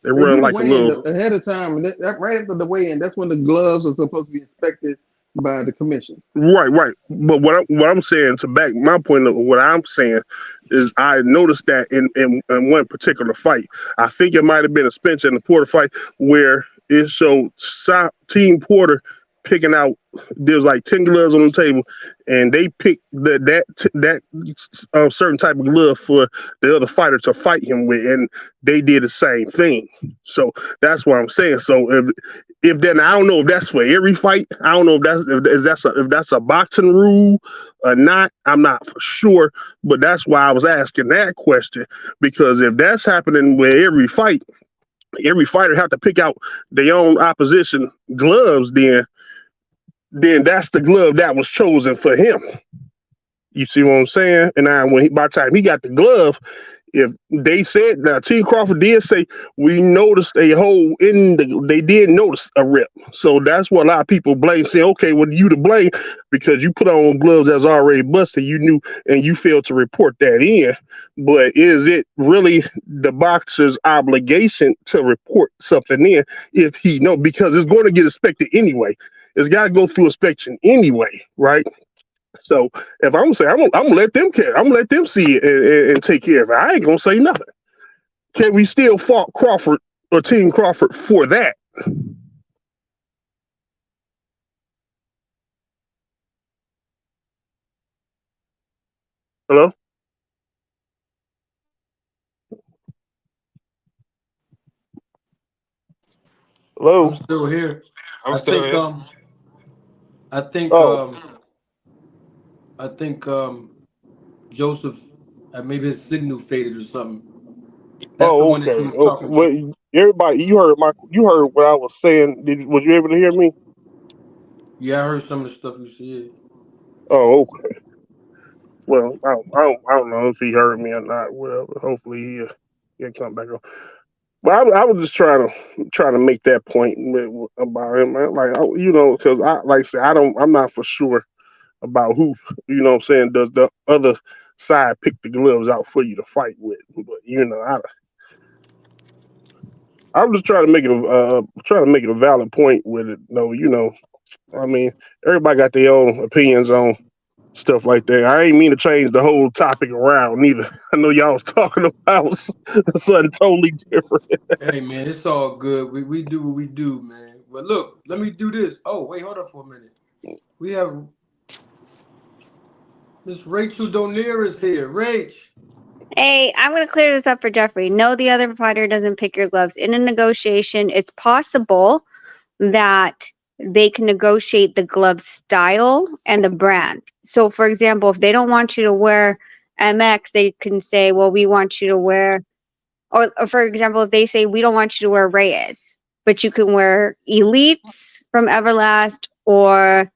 they They run do the like a weigh-in little ahead of time, and that right after the weigh-in, that's when the gloves are supposed to be inspected by the commission. right. But what I'm saying, to back my point of what I'm saying, is I noticed that in one particular fight. I think it might have been a Spence and the Porter fight where it showed Team Porter picking out. There's like 10 gloves on the table, and they picked that certain type of glove for the other fighter to fight him with, and they did the same thing. So that's what I'm saying. So if then I don't know if that's for every fight. I don't know if that's a boxing rule or not. I'm not for sure, but that's why I was asking that question, because if that's happening with every fight, every fighter have to pick out their own opposition gloves, then that's the glove that was chosen for him. You see what I'm saying? And now by the time he got the glove, if they said, now T. Crawford did say we noticed a hole they did notice a rip. So that's what a lot of people blame, say, okay, well, you to blame because you put on gloves that's already busted, you knew, and you failed to report that in. But is it really the boxer's obligation to report something in if he know? Because it's going to get inspected anyway. It's got to go through inspection anyway, right? So if I'm gonna say I'm gonna let them care, I'm gonna let them see it and take care of it. I ain't gonna say nothing. Can we still fault Crawford or Team Crawford for that? Hello? Hello? I'm still here. I'm I still think here. I think Oh, I think Joseph, maybe his signal faded or something. That's the one that you okay. was Okay. talking to. Well, everybody, you heard what I was saying. Was you able to hear me? Yeah, I heard some of the stuff you said. Oh, okay. Well, I don't know if he heard me or not. Whatever. Hopefully he'll come back on. But I was just trying to make that point about him, man. Like because I like I said, I'm not for sure about who, what I'm saying, does the other side pick the gloves out for you to fight with. But I'm just trying to make it a valid point with it. No, I mean, everybody got their own opinions on stuff like that. I ain't mean to change the whole topic around neither. I know y'all was talking about something totally different. Hey man, it's all good. We do what we do, man. But look, let me do this. Oh, wait, hold up for a minute. We have Miss Rachel Donier is here. Rach. Hey, I'm going to clear this up for Jeffrey. No, the other fighter doesn't pick your gloves. In a negotiation, it's possible that they can negotiate the glove style and the brand. So, for example, if they don't want you to wear MX, they can say, well, we want you to wear, or for example, if they say, we don't want you to wear Reyes, but you can wear Elites from Everlast or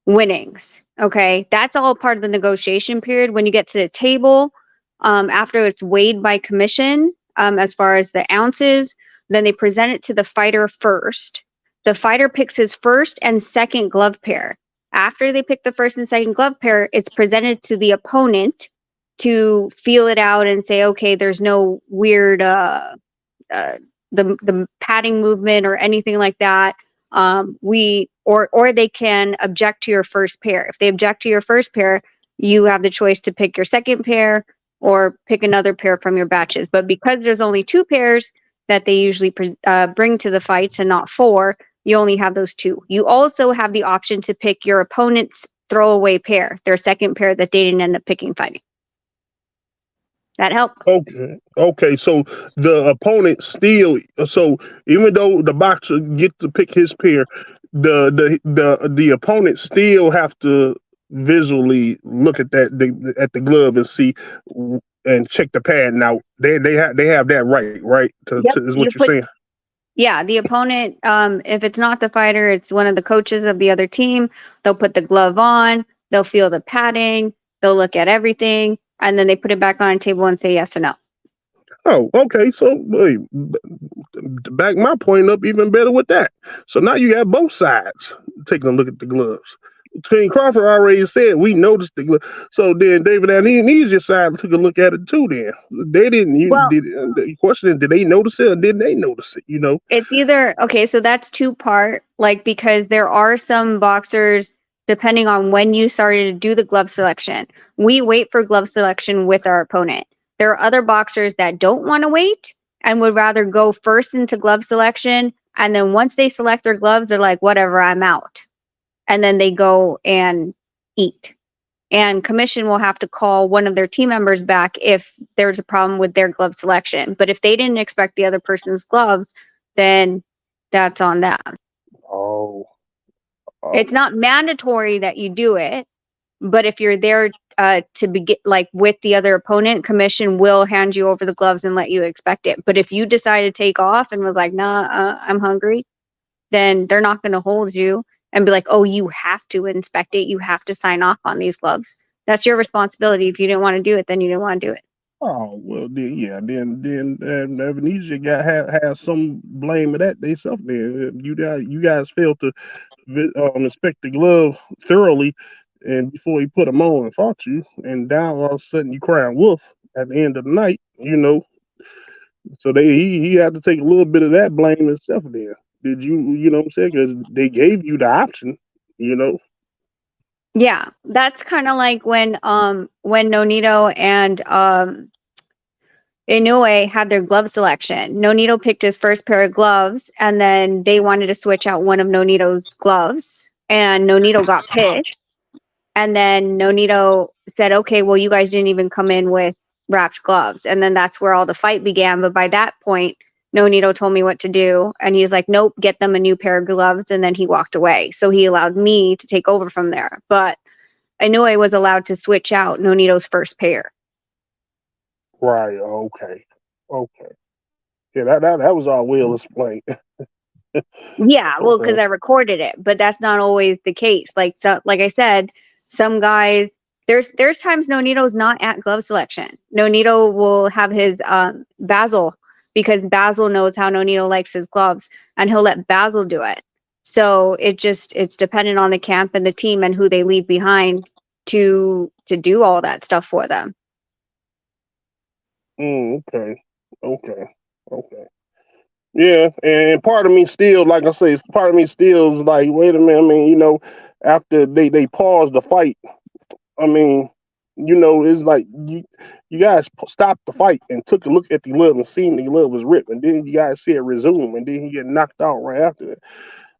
Winnings. Okay. That's all part of the negotiation period. When you get to the table, after it's weighed by commission, as far as the ounces, then they present it to the fighter first. The fighter picks his first and second glove pair. After they pick the first and second glove pair, it's presented to the opponent to feel it out and say, okay, there's no weird the padding movement or anything like that. Or they can object to your first pair. If they object to your first pair, you have the choice to pick your second pair or pick another pair from your batches. But because there's only 2 pairs that they usually bring to the fights and not 4, you only have those 2. You also have the option to pick your opponent's throwaway pair, their second pair that they didn't end up picking fighting. That helped. Okay. So the opponent still, so even though the boxer gets to pick his pair, the opponent still have to visually look at at the glove and see and check the padding out. They have that right? Yep. Is what you're saying? Yeah, the opponent, if it's not the fighter, it's one of the coaches of the other team. They'll put the glove on, they'll feel the padding, they'll look at everything, and then they put it back on the table and say yes or no. Oh, okay. So to back my point up even better with that. So now you have both sides taking a look at the gloves. King Crawford already said we noticed the glove. So then David Haney side took a look at it too. Then they didn't. The question is, did they notice it or didn't they notice it? It's either okay. So that's 2-part. Because there are some boxers, depending on when you started to do the glove selection, we wait for glove selection with our opponent. There are other boxers that don't want to wait and would rather go first into glove selection. And then once they select their gloves, they're like, whatever, I'm out. And then they go and eat. And commission will have to call one of their team members back if there's a problem with their glove selection. But if they didn't expect the other person's gloves, then that's on them. Oh. It's not mandatory that you do it, but if you're there to begin, with the other opponent, commission will hand you over the gloves and let you expect it. But if you decide to take off and was like, nah, I'm hungry, then they're not going to hold you and be like, oh, you have to inspect it. You have to sign off on these gloves. That's your responsibility. If you didn't want to do it, then you didn't want to do it. Oh, well, then Ebenezer has some blame of that themselves. Then you guys failed to inspect the glove thoroughly, and before he put them on and fought you, and now all of a sudden you crying wolf at the end of the night. So he had to take a little bit of that blame himself. Then did you know what I'm saying? Because they gave you the option. Yeah, that's kind of like when Nonito and Inoue had their glove selection. Nonito picked his first pair of gloves, and then they wanted to switch out one of Nonito's gloves, and Nonito got pissed. And then Nonito said, okay, well, you guys didn't even come in with wrapped gloves. And then that's where all the fight began. But by that point, Nonito told me what to do. And he's like, nope, get them a new pair of gloves. And then he walked away. So he allowed me to take over from there. But Inoue was allowed to switch out Nonito's first pair. Right. Okay. Yeah, that was all well explained. Yeah, well, because I recorded it, but that's not always the case. Like I said, some guys, there's times Nonito's not at glove selection. Nonito will have his Basil, because Basil knows how Nonito likes his gloves, and he'll let Basil do it. So it's dependent on the camp and the team and who they leave behind to do all that stuff for them. Okay. Yeah, and part of me still, like I say, part of me still is like, wait a minute. I mean, after they paused the fight, I mean, it's like you guys stopped the fight and took a look at the glove and seen the glove was ripped, and then you guys see it resume, and then he get knocked out right after that.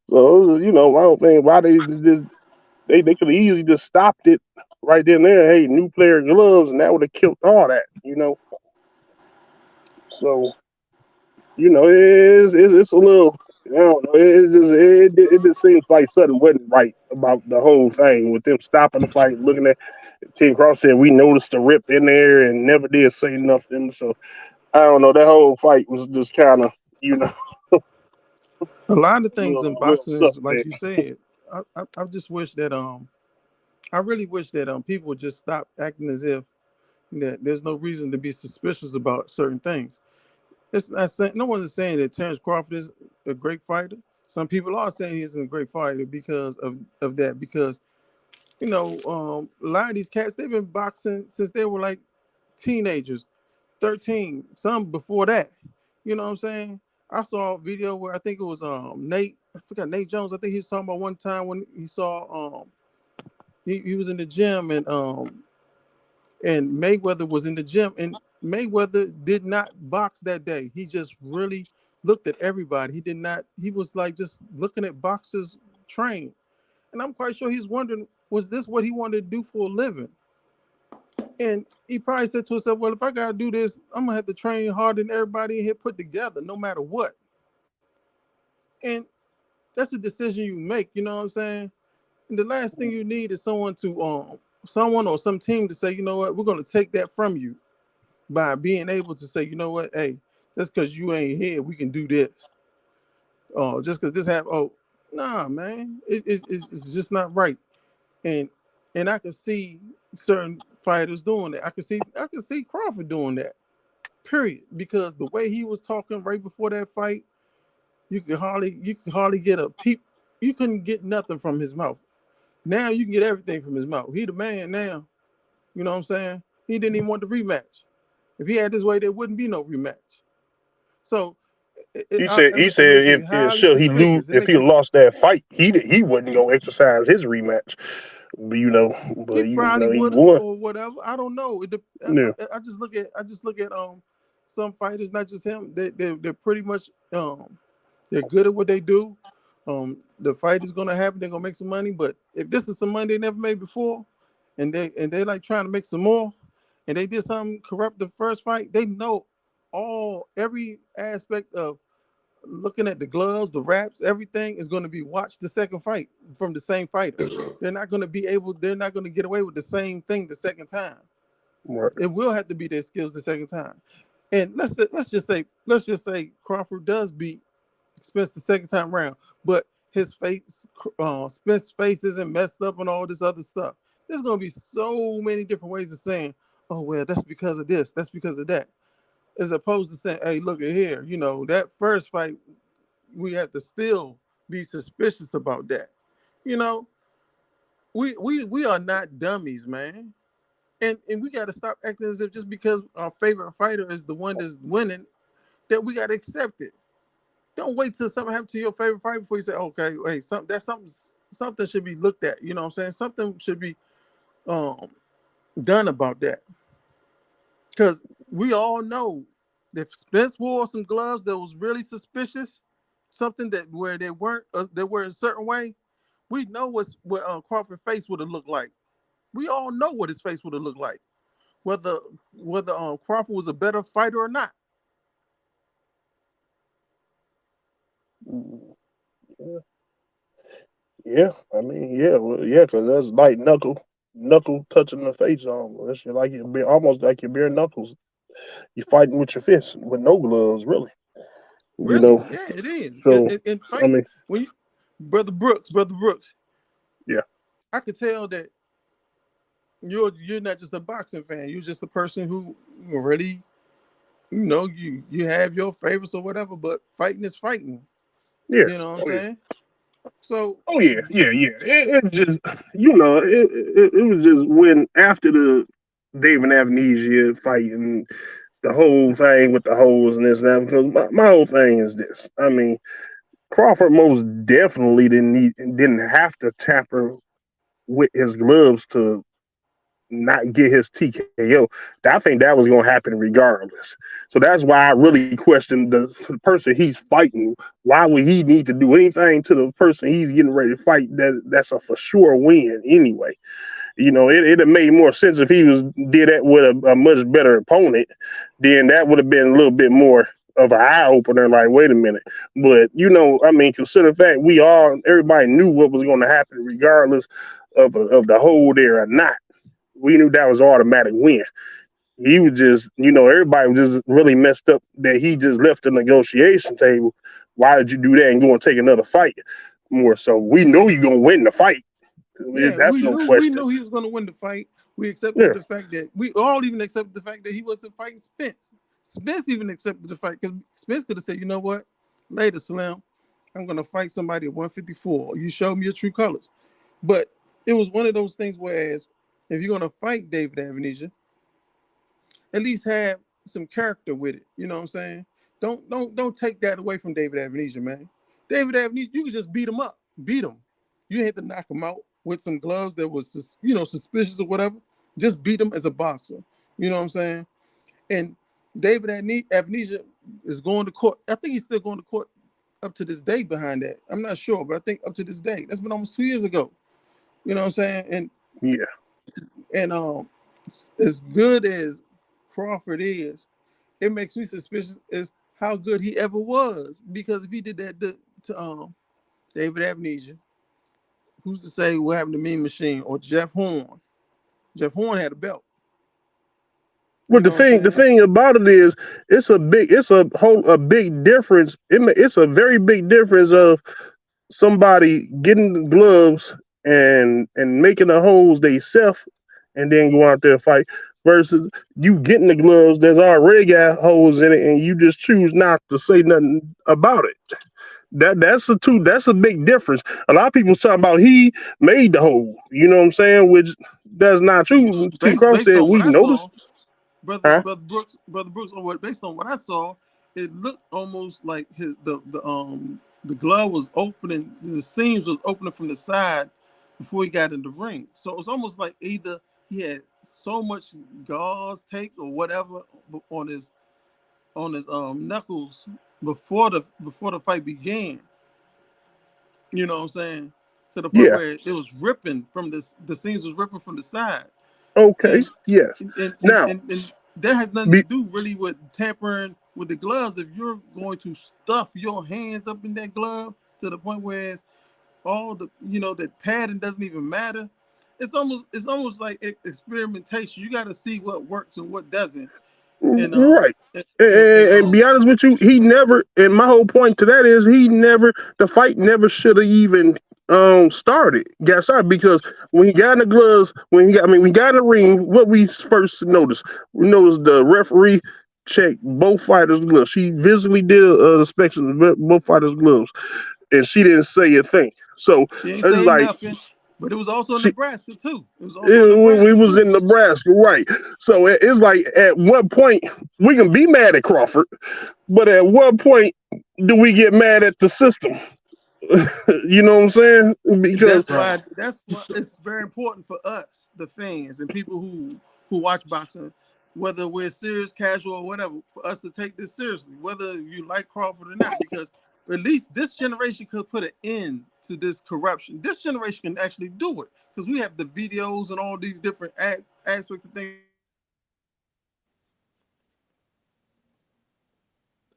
So, I don't think why they could have easily just stopped it right then and there. Hey, new player gloves, and that would have killed all that, So, it's a little. I don't know. It just seems like something wasn't right about the whole thing with them stopping the fight, looking at. Team Cross said we noticed the rip in there and never did say nothing. So I don't know. That whole fight was just kind of, you know, A lot of things in a little boxing is like suspect. you said. I just wish that I really wish that people would just stop acting as if that there's no reason to be suspicious about certain things. It's not saying no one is saying that Terrence Crawford is a great fighter. Some people are saying he's a great fighter because of that. Because a lot of these cats they've been boxing since they were like teenagers, 13, some before that. You know what I'm saying? I saw a video where I think it was Nate, I forgot Nate Jones. I think he was talking about one time when he saw he was in the gym and Mayweather was in the gym and Mayweather did not box that day. He just really looked at everybody. He did not, he was like just looking at boxers train. And I'm quite sure he's wondering, was this what he wanted to do for a living? And he probably said to himself, well, if I got to do this, I'm going to have to train harder than everybody in here put together, no matter what. And that's a decision you make, you know what I'm saying? And the last thing you need is someone or some team to say, you know what, we're going to take that from you by being able to say, you know what, hey, just because you ain't here, we can do this. Just because this happened, nah, man, it's just not right. And I can see certain fighters doing that. I can see Crawford doing that. Period. Because the way he was talking right before that fight, you could hardly get a peep. You couldn't get nothing from his mouth. Now you can get everything from his mouth. He the man now. You know what I'm saying? He didn't even want the rematch. If he had his way, there wouldn't be no rematch. So He it said makes me if highly should he lose suspicious. It if makes he me lost that fight, he wasn't gonna exercise his rematch. You know, but He you probably know he would have won. or whatever. I don't know. Yeah, I just look at some fighters, not just him. They're pretty much they're good at what they do. The fight is gonna happen. They're gonna make some money. But if this is some money they never made before, and they like trying to make some more, and they did something corrupt the first fight, they know every aspect of looking at the gloves, the wraps, everything is going to be watched the second fight from the same fighter. They're not going to get away with the same thing the second time. right. It will have to be their skills the second time. And let's just say Crawford does beat Spence the second time round, but his face, Spence's face isn't messed up and all this other stuff. There's going to be so many different ways of saying, oh, well, that's because of this, that's because of that. As opposed to saying, hey, look at here, that first fight we have to still be suspicious about that. You know, we are not dummies, man. And we got to stop acting as if just because our favorite fighter is the one that's winning, that we got to accept it. Don't wait till something happens to your favorite fighter before you say, okay, hey, something should be looked at. You know what I'm saying? Something should be um, done about that. Because we all know if Spence wore some gloves that was really suspicious, something that where they were a certain way, we know what Crawford's face would have looked like. We all know what his face would have looked like, whether Crawford was a better fighter or not. Yeah, yeah. I mean, yeah, well, yeah, because that's like knuckle touching the face almost. That's like you almost like your bare knuckles. You're fighting with your fists with no gloves, really. You Really, know. yeah, it is. So And I fighting mean, when you, brother Brooks, yeah, I could tell that you're not just a boxing fan. You're just a person who really, you have your favorites or whatever. But fighting is fighting. yeah. You know what I'm Oh yeah. saying? So Oh yeah, yeah, yeah. It just it was just when after the David Amnesia fight and the whole thing with the holes and this and that. Because my whole thing is this. I mean, Crawford most definitely didn't have to tamper with his gloves to not get his TKO. I think that was going to happen regardless. So that's why I really questioned the person he's fighting. Why would he need to do anything to the person he's getting ready to fight? That's a for sure win anyway. You know, it'd have made more sense if he did that with a much better opponent. Then that would have been a little bit more of an eye opener. Like, wait a minute. But I mean, consider the fact everybody knew what was going to happen, regardless of the hold there or not. we knew that was automatic win. He was just, everybody was just really messed up that he just left the negotiation table. Why did you do that and go and take another fight? More so, we know you're gonna win the fight. Yeah, That's no we question. knew he was going to win the fight. We accepted Yeah, the fact that we all even accepted the fact that he wasn't fighting Spence. Spence even accepted the fact because Spence could have said, you know what, later, Slim, I'm going to fight somebody at 154. You show me your true colors. But it was one of those things whereas if you're going to fight David Avenesia, at least have some character with it. You know what I'm saying? Don't take that away from David Avenesia, man. David Avenesia, you can just beat him up, beat him. You didn't have to knock him out with some gloves that was suspicious or whatever. Just beat him as a boxer. You know what I'm saying? And David Avenesia is going to court. I think he's still going to court up to this day behind that. I'm not sure, but I think up to this day. That's been almost 2 years ago. You know what I'm saying? yeah. And as good as Crawford is, it makes me suspicious as how good he ever was. Because if he did that to David Avenesia, who's to say what happened to Mean Machine or Jeff Horn? Jeff Horn had a belt. You But know what I'm the saying? thing about it is, a big difference. It's a very big difference of somebody getting the gloves and making the holes they self and then go out there and fight versus you getting the gloves that's already got holes in it and you just choose not to say nothing about it. That's a big difference. A lot of people talking about he made the hole, you know what I'm saying? Which that's not true. T Cross Based said on what we I noticed. saw, brother Huh? brother Brooks, or what based on what I saw, it looked almost like the glove was opening, the seams was opening from the side before he got in the ring. So it was almost like either he had so much gauze tape or whatever on his knuckles before the fight began. You know what I'm saying? To the point Yeah. where it was ripping from the seams was ripping from the side. Okay. And Yes. Now, and that has nothing to be, do really with tampering with the gloves. If you're going to stuff your hands up in that glove to the point where it's all the that padding doesn't even matter, it's almost like experimentation. You got to see what works and what doesn't. And right. and, And, and, and and be honest with you, he never. And my whole point to that is he never. The fight never should have even got started because when he got in the gloves, when he got in the ring, what we first noticed, we noticed the referee checked both fighters' gloves. She visibly did the inspection of both fighters' gloves, and she didn't say a thing. So she ain't it's say like nothing. But it was also in she. Nebraska too. It was also in Nebraska We was too. in Nebraska, right? So it's like at what point we can be mad at Crawford, but at what point do we get mad at the system? You know what I'm saying? Because Right. That's why it's very important for us, the fans and people who watch boxing, whether we're serious, casual, or whatever, for us to take this seriously, whether you like Crawford or not, because at least this generation could put an end to this corruption. This generation can actually do it because we have the videos and all these different aspects of things.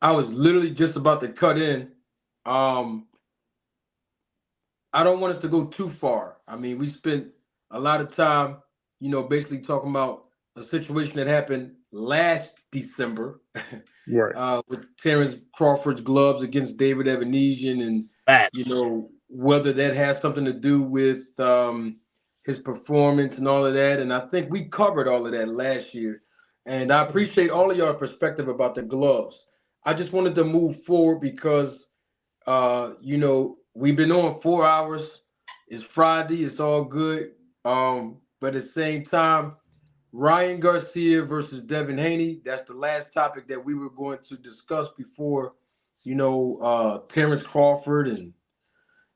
I was literally just about to cut in. Um, I don't want us to go too far. I mean, we spent a lot of time, basically talking about a situation that happened last December right, with Terrence Crawford's gloves against David Evanesian, and Facts. whether that has something to do with his performance and all of that. And I think we covered all of that last year. And I appreciate all of your perspective about the gloves. I just wanted to move forward because we've been on 4 hours. It's Friday. It's all good. But at the same time, Ryan Garcia versus Devin Haney. That's the last topic that we were going to discuss before, Terrence Crawford and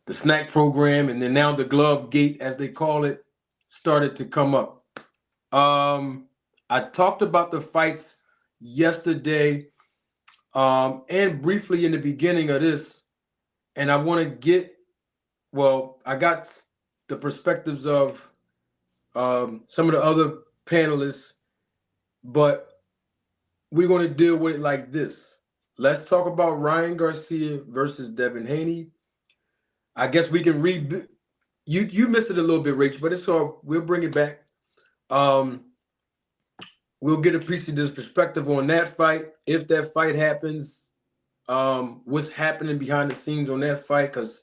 the snack program, and then now the glove gate, as they call it, started to come up. I talked about the fights yesterday, and briefly in the beginning of this, and I want to I got the perspectives of some of the other panelists, but we're going to deal with it like this. Let's talk about Ryan Garcia versus Devin Haney. I guess we can read. You missed it a little bit, Rachel, but it's all. We'll bring it back. We'll get a piece of this perspective on that fight. If that fight happens, what's happening behind the scenes on that fight, because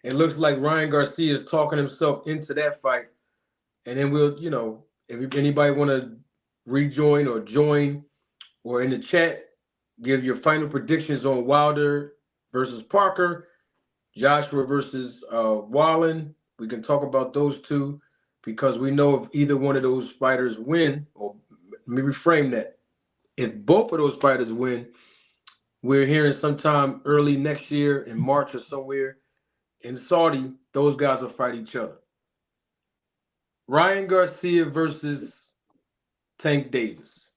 it looks like Ryan Garcia is talking himself into that fight. And then we'll, if anybody want to rejoin or join or in the chat, give your final predictions on Wilder versus Parker, Joshua versus Wallen. We can talk about those two because we know if either one of those fighters win, or let me reframe that. If both of those fighters win, we're hearing sometime early next year in March or somewhere in Saudi, those guys will fight each other. Ryan Garcia versus Tank Davis.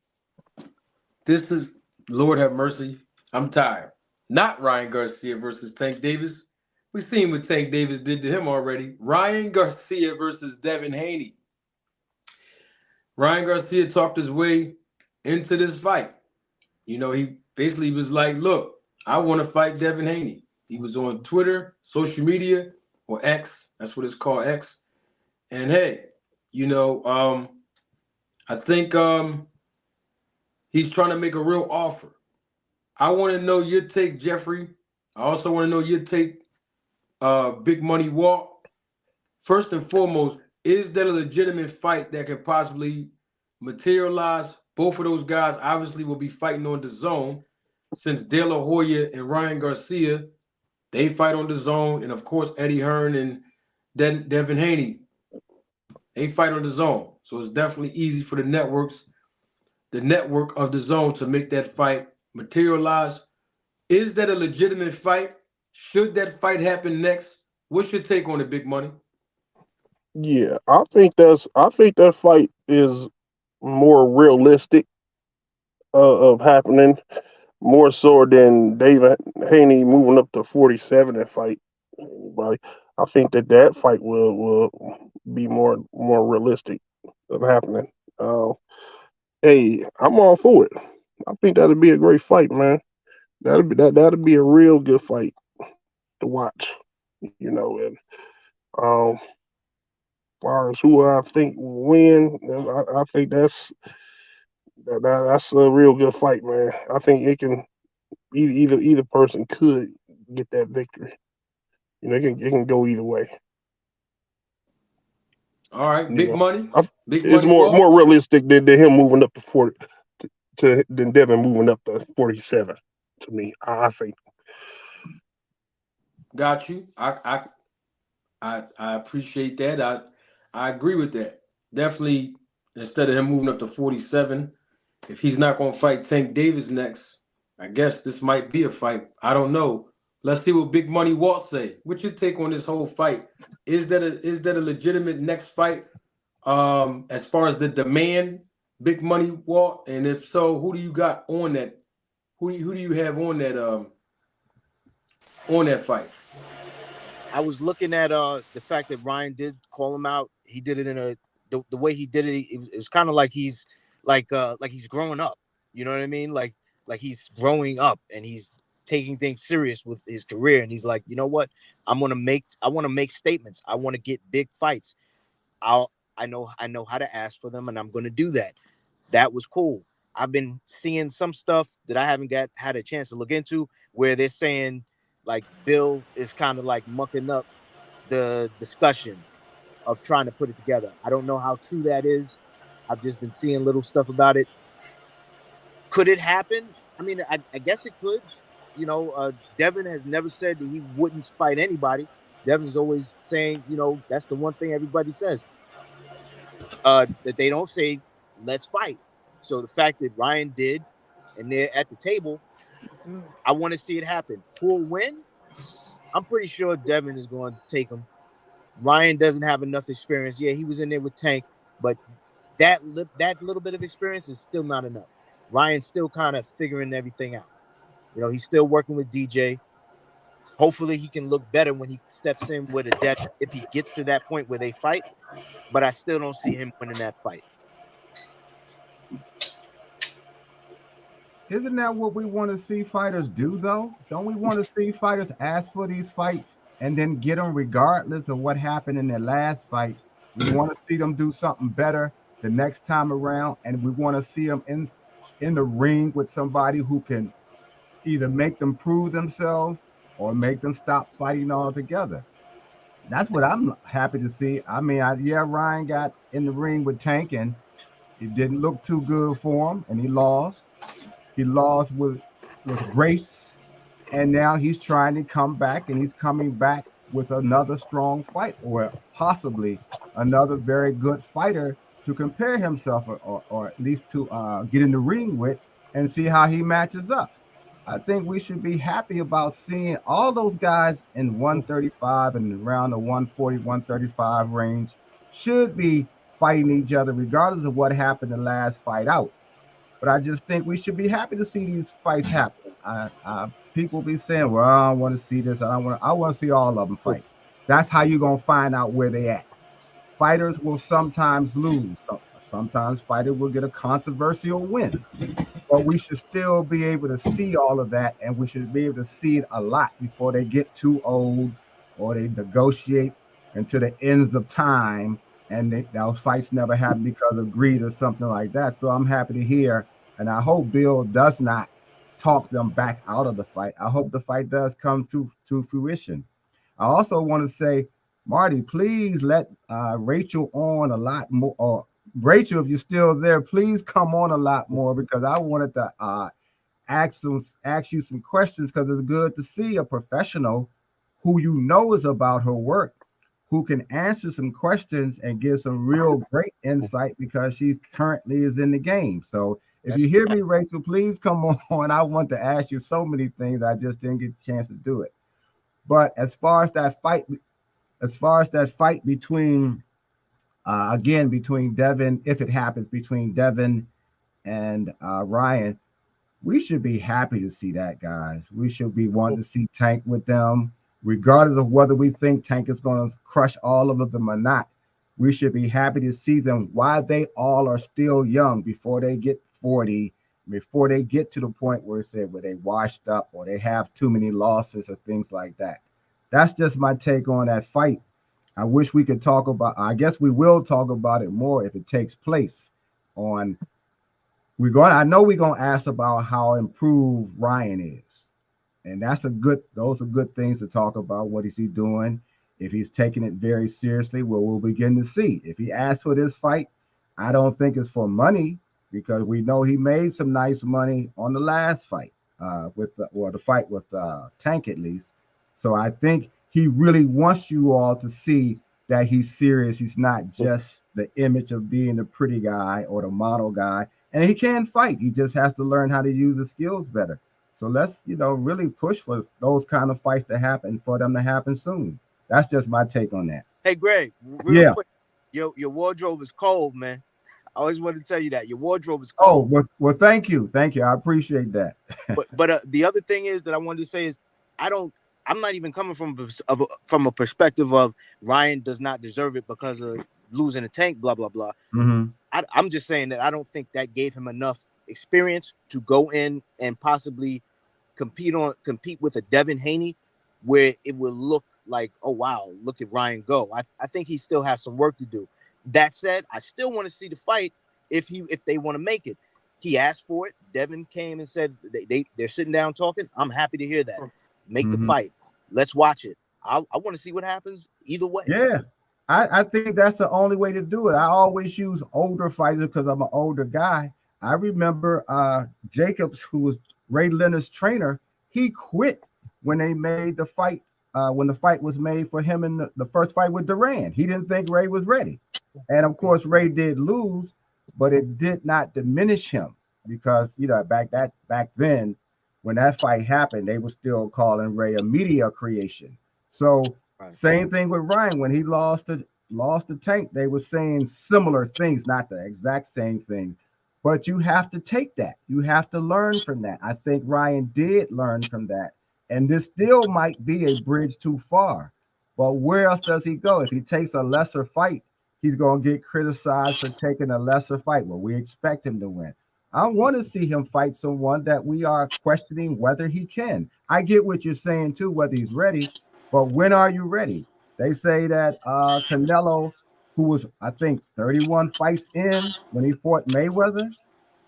This is, Lord have mercy, I'm tired. Not Ryan Garcia versus Tank Davis. We've seen what Tank Davis did to him already. Ryan Garcia versus Devin Haney. Ryan Garcia talked his way into this fight. He basically was like, look, I want to fight Devin Haney. He was on Twitter, social media, or X. That's what it's called, X. And hey, I think he's trying to make a real offer. I want to know your take, Jeffrey. I also want to know your take, Big Money Walt. First and foremost, is that a legitimate fight that could possibly materialize? Both of those guys obviously will be fighting on DAZN, since De La Hoya and Ryan Garcia, they fight on DAZN, and of course Eddie Hearn and Devin Haney, they fight on DAZN. So it's definitely easy for the network of DAZN to make that fight materialize. Is that a legitimate fight? Should that fight happen next? What's your take on it, Big Money? Yeah, I think that fight is more realistic of happening, more so than David Haney moving up to 47 and fight anybody. I think that fight will be more realistic of happening. Hey, I'm all for it. I think that'd be a great fight, man. That'd be a real good fight to watch. And as far as who I think will win, I think that's a real good fight, man. I think it can either person could get that victory. It can go either way. All right, Big Money. Big it's Money. more realistic than him moving up to 40 than Devin moving up to 47. To me, I think. Got you. I appreciate that. I agree with that. Definitely, instead of him moving up to 47, if he's not going to fight Tank Davis next, I guess this might be a fight. I don't know. Let's see what Big Money Walt say. What's your take on this whole fight? Is that a legitimate next fight? As far as the demand, Big Money Walt, and if so, who do you got on that? Who do you have on that fight? I was looking at the fact that Ryan did call him out. He did it in the way he did it. It was kind of like he's he's growing up. You know what I mean? Like he's growing up and he's taking things serious with his career. And he's like, you know what? I want to make statements. I want to get big fights. I know how to ask for them, and I'm going to do that. That was cool. I've been seeing some stuff that I haven't had a chance to look into where they're saying like Bill is kind of like mucking up the discussion of trying to put it together. I don't know how true that is. I've just been seeing little stuff about it. Could it happen? I mean, I guess it could. Devin has never said that he wouldn't fight anybody. Devin's always saying, that's the one thing everybody says. That they don't say, let's fight. So the fact that Ryan did, and they're at the table, I want to see it happen. Who'll win? I'm pretty sure Devin is going to take him. Ryan doesn't have enough experience. Yeah, he was in there with Tank, but that little bit of experience is still not enough. Ryan's still kind of figuring everything out. He's still working with DJ. Hopefully he can look better when he steps in with a debt if he gets to that point where they fight. But I still don't see him winning that fight. Isn't that what we want to see fighters do, though? Don't we want to see fighters ask for these fights and then get them regardless of what happened in their last fight? We want to see them do something better the next time around, and we want to see him in the ring with somebody who can either make them prove themselves or make them stop fighting altogether. That's what I'm happy to see. I mean, yeah, Ryan got in the ring with Tank, and it didn't look too good for him, and he lost. He lost with grace, and now he's trying to come back, and he's coming back with another strong fight, or possibly another very good fighter to compare himself, or at least to get in the ring with and see how he matches up. I think we should be happy about seeing all those guys in 135 and around the 140, 135 range should be fighting each other, regardless of what happened the last fight out. But I just think we should be happy to see these fights happen. People be saying, "Well, I don't want to see this. I don't want. I want to see all of them fight." That's how you're gonna find out where they at. Fighters will sometimes lose. Sometimes fighters will get a controversial win, but we should still be able to see all of that, and we should be able to see it a lot before they get too old or they negotiate into the ends of time, and those fights never happen because of greed or something like that. So I'm happy to hear, and I hope Bill does not talk them back out of the fight. I hope the fight does come to fruition. I also want to say, Marty, please let Rachel on a lot more. Or Rachel, if you're still there, please come on a lot more, because I wanted to ask you some questions, because it's good to see a professional who you know is about her work, who can answer some questions and give some real great insight, because she currently is in the game. So if you hear me, Rachel, please come on. I want to ask you so many things. I just didn't get a chance to do it. But as far as that fight between again, between Devin, if it happens between Devin and Ryan, we should be happy to see that, guys. We should be wanting to see Tank with them, regardless of whether we think Tank is going to crush all of them or not. We should be happy to see them while they all are still young, before they get 40, before they get to the point where they washed up or they have too many losses or things like that. That's just my take on that fight. I wish we could talk about. I guess we will talk about it more if it takes place. On we're going. I know we're going to ask about how improved Ryan is, and those are good things to talk about. What is he doing? If he's taking it very seriously, well, we'll begin to see. If he asks for this fight, I don't think it's for money, because we know he made some nice money on the last fight the fight with Tank, at least. So I think he really wants you all to see that he's serious. He's not just the image of being the pretty guy or the model guy. And he can fight. He just has to learn how to use his skills better. So let's, really push for those kind of fights to happen, for them to happen soon. That's just my take on that. Hey, Greg, real quick, your wardrobe is cold, man. I always wanted to tell you that your wardrobe is cold. Oh, well, thank you. I appreciate that. but the other thing is that I wanted to say is I'm not even coming from a perspective of Ryan does not deserve it because of losing a Tank, blah blah blah. Mm-hmm. I'm just saying that I don't think that gave him enough experience to go in and possibly compete with a Devin Haney, where it will look like, oh wow, look at Ryan go. I think he still has some work to do. That said, I still want to see the fight if they want to make it. He asked for it. Devin came and said they're sitting down talking. I'm happy to hear that. Make the fight. Let's watch it. I want to see what happens either way. Yeah. I think that's the only way to do it. I always use older fighters because I'm an older guy. I remember Jacobs, who was Ray Leonard's trainer, he quit when they made the fight, when the fight was made for him in the first fight with Duran. He didn't think Ray was ready. And of course, Ray did lose, but it did not diminish him, because, back then, when that fight happened, they were still calling Ray a media creation. So same thing with Ryan. When he lost the Tank, they were saying similar things, not the exact same thing. But you have to take that. You have to learn from that. I think Ryan did learn from that. And this still might be a bridge too far. But where else does he go? If he takes a lesser fight, he's going to get criticized for taking a lesser fight. Well, we expect him to win. I want to see him fight someone that we are questioning whether he can. I get what you're saying, too, whether he's ready. But when are you ready? They say that Canelo who was, I think, 31 fights in when he fought Mayweather,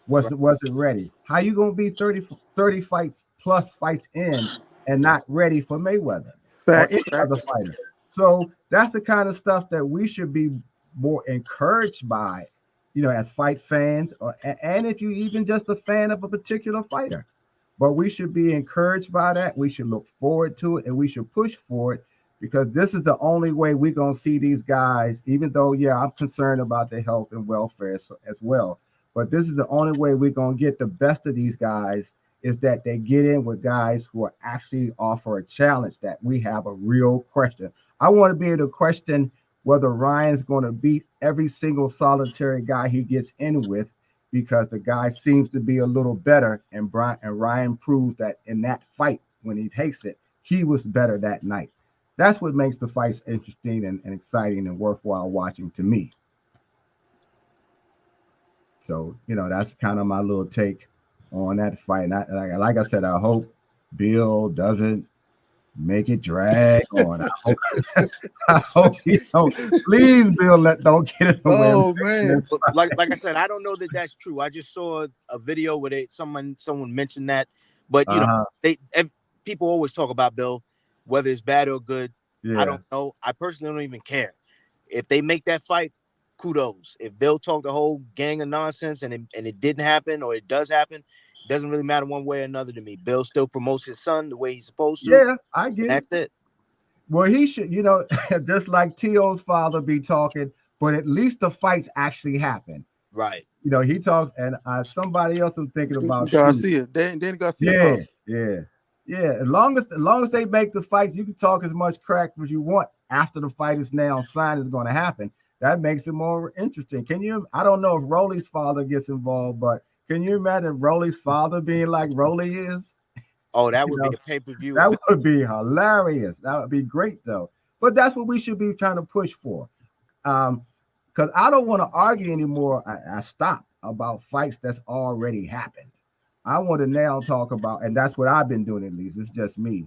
wasn't ready. How you gonna be 30 fights plus fights in and not ready for Mayweather or Facts, any other facts. fighter? So that's the kind of stuff that we should be more encouraged by, as fight fans, and if you even just a fan of a particular fighter. But we should be encouraged by that. We should look forward to it, and we should push for it, because this is the only way we're gonna see these guys. Even though, yeah, I'm concerned about their health and welfare as well, but this is the only way we're going to get the best of these guys, is that they get in with guys who are actually offer a challenge that we have a real question. I want to be able to question whether Ryan's going to beat every single solitary guy he gets in with, because the guy seems to be a little better. And Ryan proves that in that fight, when he takes it, he was better that night. That's what makes the fights interesting and exciting and worthwhile watching to me. So, that's kind of my little take on that fight. And like I said, I hope Bill doesn't make it drag on. I hope he don't. Please, Bill, don't get in the way of Oh man. But like I said, I don't know that that's true. I just saw a video where someone mentioned that, but people always talk about Bill, whether it's bad or good. Yeah. I don't know. I personally don't even care if they make that fight. Kudos. If Bill talked a whole gang of nonsense and it didn't happen, or it does happen, it doesn't really matter one way or another to me. Bill still promotes his son the way he's supposed to. Yeah, I get That's it. Well, he should, just like T.O.'s father be talking, but at least the fights actually happen. Right. He talks, and somebody else I'm thinking about Garcia. Then Garcia. Yeah. As long as they make the fight, you can talk as much crap as you want after the fight is now signed is going to happen. That makes it more interesting. I don't know if Rolly's father gets involved, but can you imagine Rolly's father being like Rolly is? Oh, that would be a pay-per-view. That would be hilarious. That would be great, though. But that's what we should be trying to push for. Because I don't want to argue anymore. I stopped about fights that's already happened. I want to now talk about, and that's what I've been doing, at least. It's just me.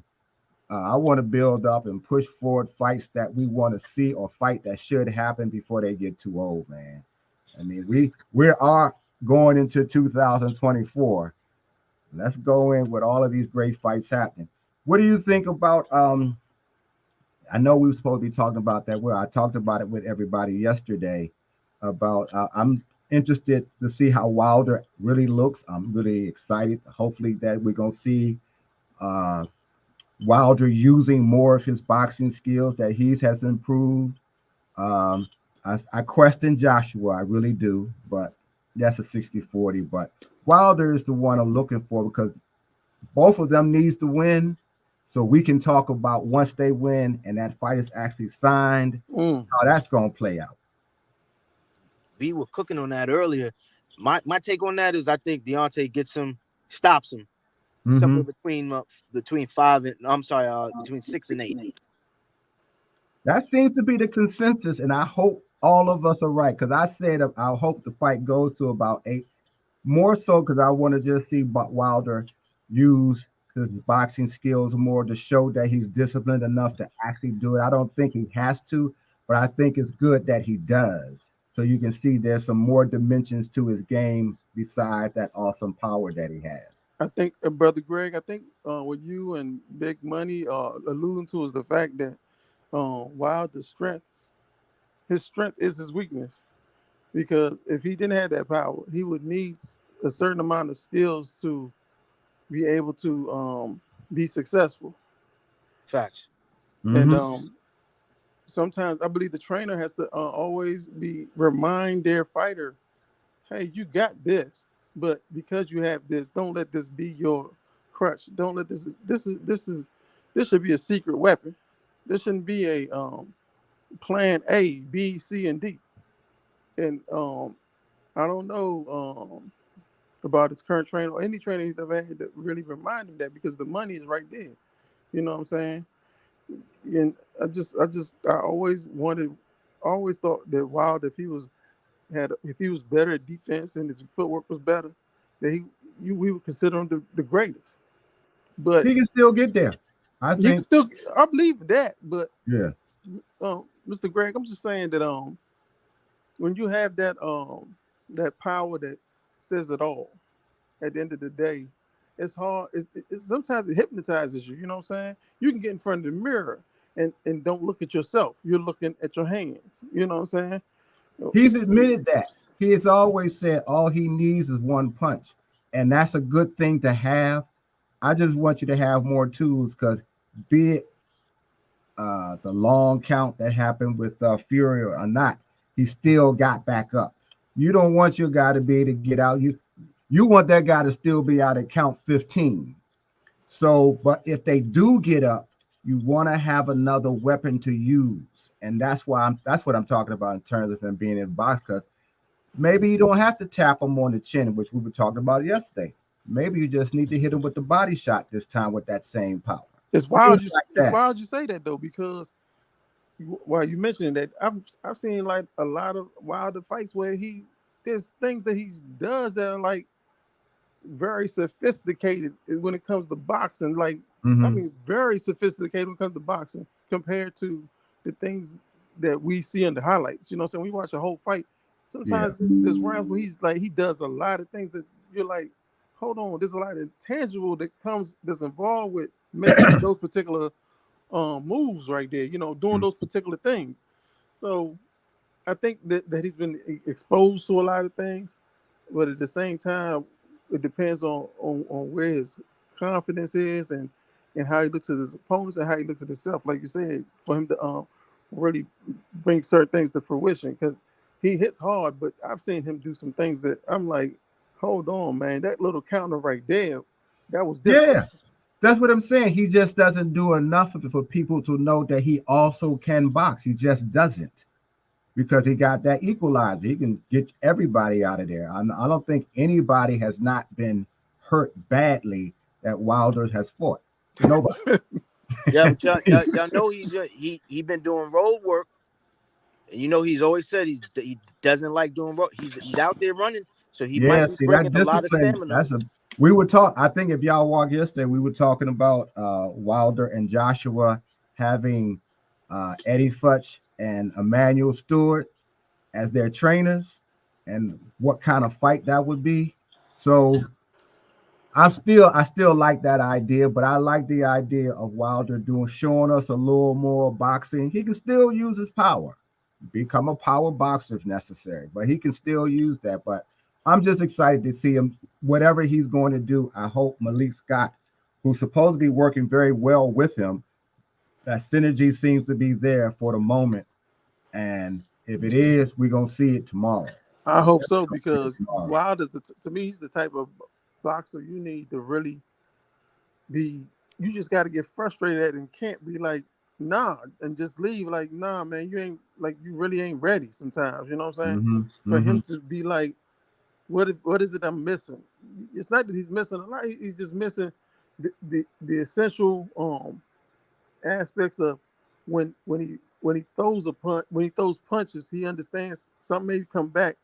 I want to build up and push forward fights that we want to see, or fight that should happen before they get too old, man. I mean, we are going into 2024. Let's go in with all of these great fights happening. What do you think about? I know we were supposed to be talking about that. Well, I talked about it with everybody yesterday. About I'm interested to see how Wilder really looks. I'm really excited. Hopefully that we're gonna see Wilder using more of his boxing skills that he has improved. I question Joshua, I really do, but that's a 60-40. But Wilder is the one I'm looking for, because both of them needs to win, so we can talk about once they win and that fight is actually signed, how that's going to play out. We were cooking on that earlier. My take on that is I think Deontay stops him somewhere between 6 and 8. That seems to be the consensus, and I hope all of us are right, because I said I hope the fight goes to about 8. More so because I want to just see Wilder use his boxing skills more to show that he's disciplined enough to actually do it. I don't think he has to, but I think it's good that he does. So you can see there's some more dimensions to his game besides that awesome power that he has. I think, Brother Greg, what you and Big Money alluding to is the fact that Wilder's his strength is his weakness. Because if he didn't have that power, he would need a certain amount of skills to be able to be successful. Facts. And sometimes I believe the trainer has to always remind their fighter, hey, you got this, but because you have this, don't let this be your crutch. Don't let this should be a secret weapon. This shouldn't be a plan A, B, C, and D. And I don't know about his current trainer or any trainer he's ever had to really remind him that, because the money is right there. You know what I'm saying? And I always thought that Wilder, if he was better at defense and his footwork was better, that we would consider him the greatest. But he can still get there. I believe that. But yeah, Mr. Greg, I'm just saying that when you have that power that says it all, at the end of the day, it's hard. Sometimes it hypnotizes you. You know what I'm saying? You can get in front of the mirror and don't look at yourself. You're looking at your hands. You know what I'm saying? He's admitted that. He has always said all he needs is one punch. And that's a good thing to have. I just want you to have more tools because be it the long count that happened with Fury or not, he still got back up. You don't want your guy to be able to get out. You want that guy to still be out at count 15. So, but if they do get up, you want to have another weapon to use, and that's what I'm talking about in terms of him being in the box. Because maybe you don't have to tap him on the chin, which we were talking about yesterday. Maybe you just need to hit him with the body shot this time with that same power. It's wild. Things It's like that. wild you say that though, because while you mentioning that, I've seen like a lot of Wilder fights where there's things that he does that are like very sophisticated when it comes to boxing. Like, I mean, very sophisticated when it comes to boxing compared to the things that we see in the highlights. You know what I'm saying? We watch a whole fight. Sometimes there's rounds where he does a lot of things that you're like, hold on, there's a lot of intangible that's involved with making those particular moves right there, doing those particular things. So I think that he's been exposed to a lot of things, but at the same time, it depends on where his confidence is and how he looks at his opponents and how he looks at himself. Like you said, for him to really bring certain things to fruition, because he hits hard, but I've seen him do some things that I'm like, hold on, man, that little counter right there, that was different. Yeah, that's what I'm saying. He just doesn't do enough of it for people to know that he also can box. He just doesn't. Because he got that equalizer. He can get everybody out of there. I don't think anybody has not been hurt badly that Wilder has fought. Nobody. Yeah, but y'all know he been doing road work, and he's always said he doesn't like doing road. He's out there running, so he might be See, bringing that a lot of discipline. stamina. We were talking. I think if y'all walked yesterday, we were talking about Wilder and Joshua having Eddie Futch and Emmanuel Stewart as their trainers and what kind of fight that would be. So I still like that idea, but I like the idea of Wilder showing us a little more boxing. He can still use his power, become a power boxer if necessary, but he can still use that. But I'm just excited to see him, whatever he's going to do. I hope Malik Scott, who's supposed to be working very well with him, that synergy seems to be there for the moment. And if it is, we're going to see it tomorrow. I hope so, because Wilder's to me, he's the type of boxer you need to really be. You just got to get frustrated at and can't be like, nah, and just leave like, nah, man, you ain't like, you really ain't ready sometimes. You know what I'm saying? For him to be like, what is it I'm missing? It's not that he's missing a lot. He's just missing the essential aspects of when he throws a punch, when he throws punches, he understands something may come back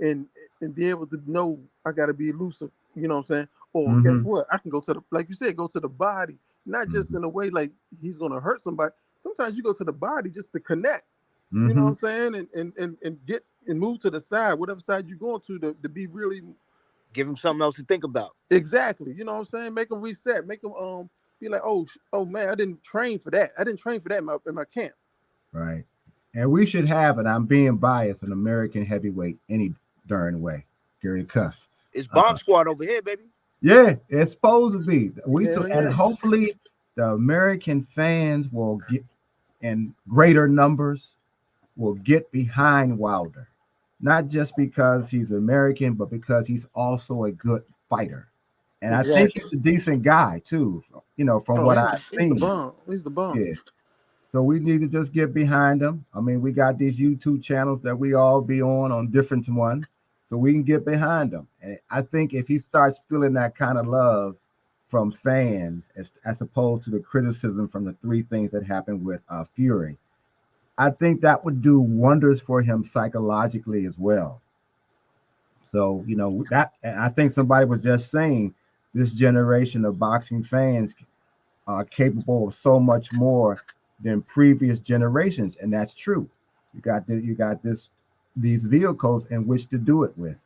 and be able to know I got to be elusive. You know what I'm saying? Or guess what? I can go to like you said, go to the body, not just in a way like he's gonna hurt somebody. Sometimes you go to the body just to connect. You know what I'm saying? And get and move to the side, whatever side you're going to be really Give him something else to think about. exactly. You know what I'm saying? Make him reset. Make him be like, oh man, I didn't train for that. I didn't train for that in my camp. Right. And we should have, and I'm being biased, an American heavyweight any darn way. Gary Cuss. It's Bomb Squad over here, baby. Yeah, it's supposed to be. And Yeah. hopefully the American fans will get in greater numbers, will get behind Wilder. Not just because he's American, but because he's also a good fighter. And I think he's a decent guy too, from what I've seen. He's the bomb. Yeah. So we need to just get behind him. I mean, we got these YouTube channels that we all be on different ones, so we can get behind him. And I think if he starts feeling that kind of love from fans, as opposed to the criticism from the three things that happened with Fury, I think that would do wonders for him psychologically as well. So, that, and I think somebody was just saying this generation of boxing fans are capable of so much more than previous generations, and that's true. You got this these vehicles in which to do it with.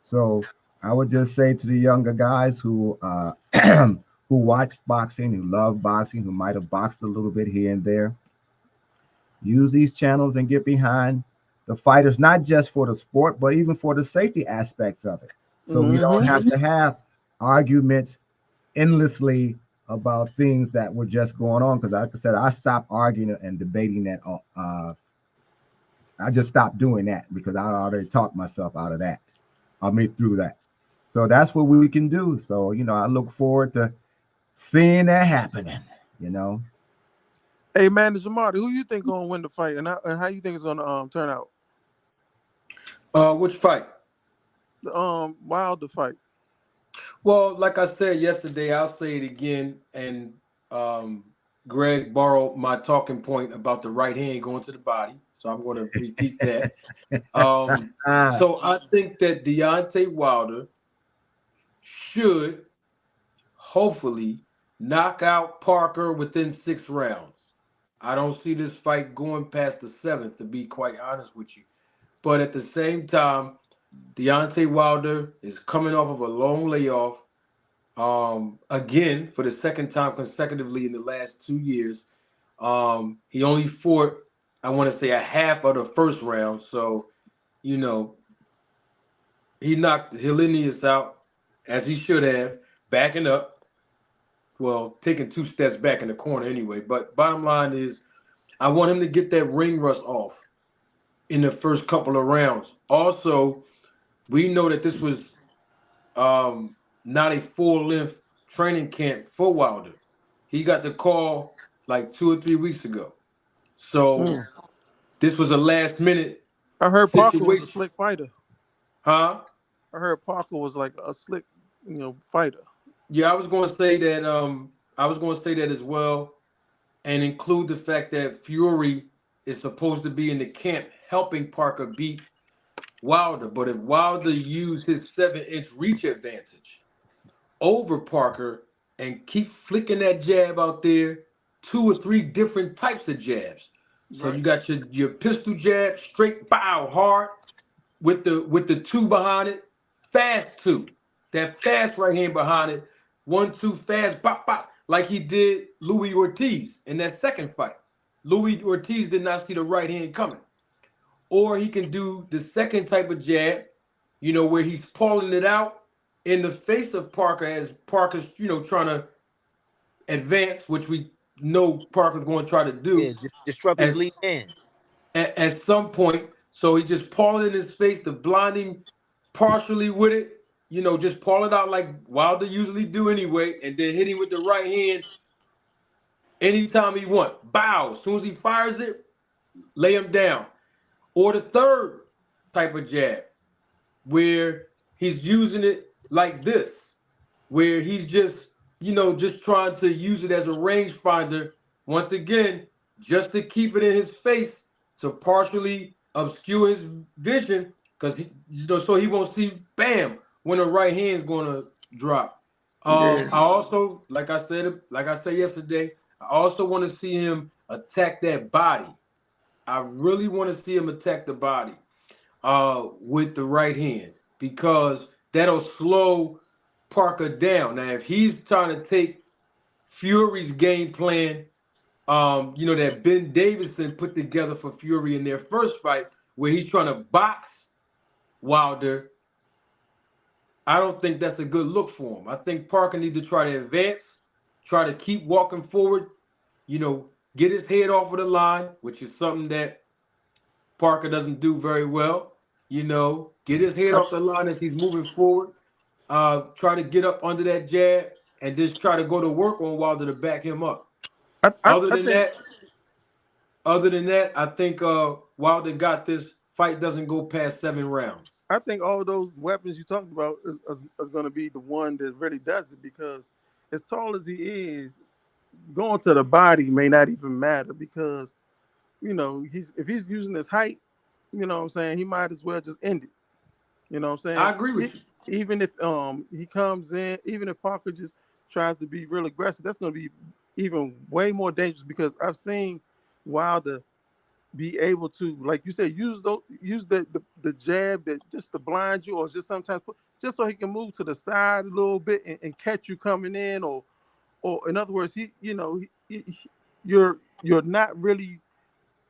So I would just say to the younger guys who who watch boxing, who love boxing, who might have boxed a little bit here and there, use these channels and get behind the fighters, not just for the sport, but even for the safety aspects of it. So we don't Mm-hmm. have to have arguments endlessly about things that were just going on. Because, like I said, I stopped arguing and debating that. I just stopped doing that because I already talked myself out of that. I mean, through that. So that's what we can do. So, I look forward to seeing that happening, you know. Hey, man, Jamari, who you think gonna win the fight, and how you think it's gonna turn out? Which fight? The Wilder fight. Well, like I said yesterday, I'll say it again. And um, Greg borrowed my talking point about the right hand going to the body, so I'm going to repeat that. So I think that Deontay Wilder should hopefully knock out Parker within 6 rounds. I don't see this fight going past the seventh, to be quite honest with you. But at the same time, Deontay Wilder is coming off of a long layoff. Again, for the second time consecutively in the last 2 years. He only fought, I want to say, a half of the first round. So, you know, he knocked Hellenius out as he should have, backing up. Well, taking 2 steps back in the corner anyway. But bottom line is, I want him to get that ring rust off in the first couple of rounds. Also, we know that this was not a full-length training camp for Wilder. He got the call like 2 or 3 weeks ago. So Mm. this was a last-minute I heard Parker was a situation. slick fighter. Huh? I heard Parker was like a slick, fighter. Yeah, I was going to say that. I was going to say that as well, and include the fact that Fury is supposed to be in the camp helping Parker beat Wilder. But if Wilder used his 7-inch reach advantage over Parker and keep flicking that jab out there, 2 or 3 different types of jabs. So Right. you got your pistol jab, straight bow hard with the two behind it, fast two. That fast right hand behind it, 1-2 fast pop pop, like he did Louis Ortiz in that second fight. Louis Ortiz did not see the right hand coming. Or he can do the second type of jab, where he's pulling it out in the face of Parker as Parker's, trying to advance, which we know Parker's going to try to Yeah, do just disrupt his lead as hand. at some point. So he just paw it in his face to blind him partially with it, just paw it out like Wilder usually do anyway, and then hit him with the right hand anytime he want. Bow. As soon as he fires it, lay him down. Or the third type of jab, where he's using it like this, where he's just trying to use it as a rangefinder, once again, just to keep it in his face to partially obscure his vision, because so he won't see bam when the right hand's gonna drop. Yeah. I also, like I said yesterday, I also want to see him attack that body. I really want to see him attack the body with the right hand, because that'll slow Parker down. Now, if he's trying to take Fury's game plan, that Ben Davison put together for Fury in their first fight, where he's trying to box Wilder, I don't think that's a good look for him. I think Parker needs to try to advance, try to keep walking forward, get his head off of the line, which is something that Parker doesn't do very well. Get his head I, off the line as he's moving forward. Try to get up under that jab and just try to go to work on Wilder to back him up. I, I, Other I than think that, other than that, I think Wilder got this. Fight doesn't go past 7 rounds. I think all those weapons you talked about is going to be the one that really does it, because as tall as he is, going to the body may not even matter, because if he's using his height, what I'm saying, he might as well just end it. You know what I'm saying? I agree with you. Even if he comes in, even if Parker just tries to be real aggressive, that's going to be even way more dangerous, because I've seen Wilder be able to, like you said, use the jab that just to blind you, or just sometimes just so he can move to the side a little bit and catch you coming in, or in other words, you're not really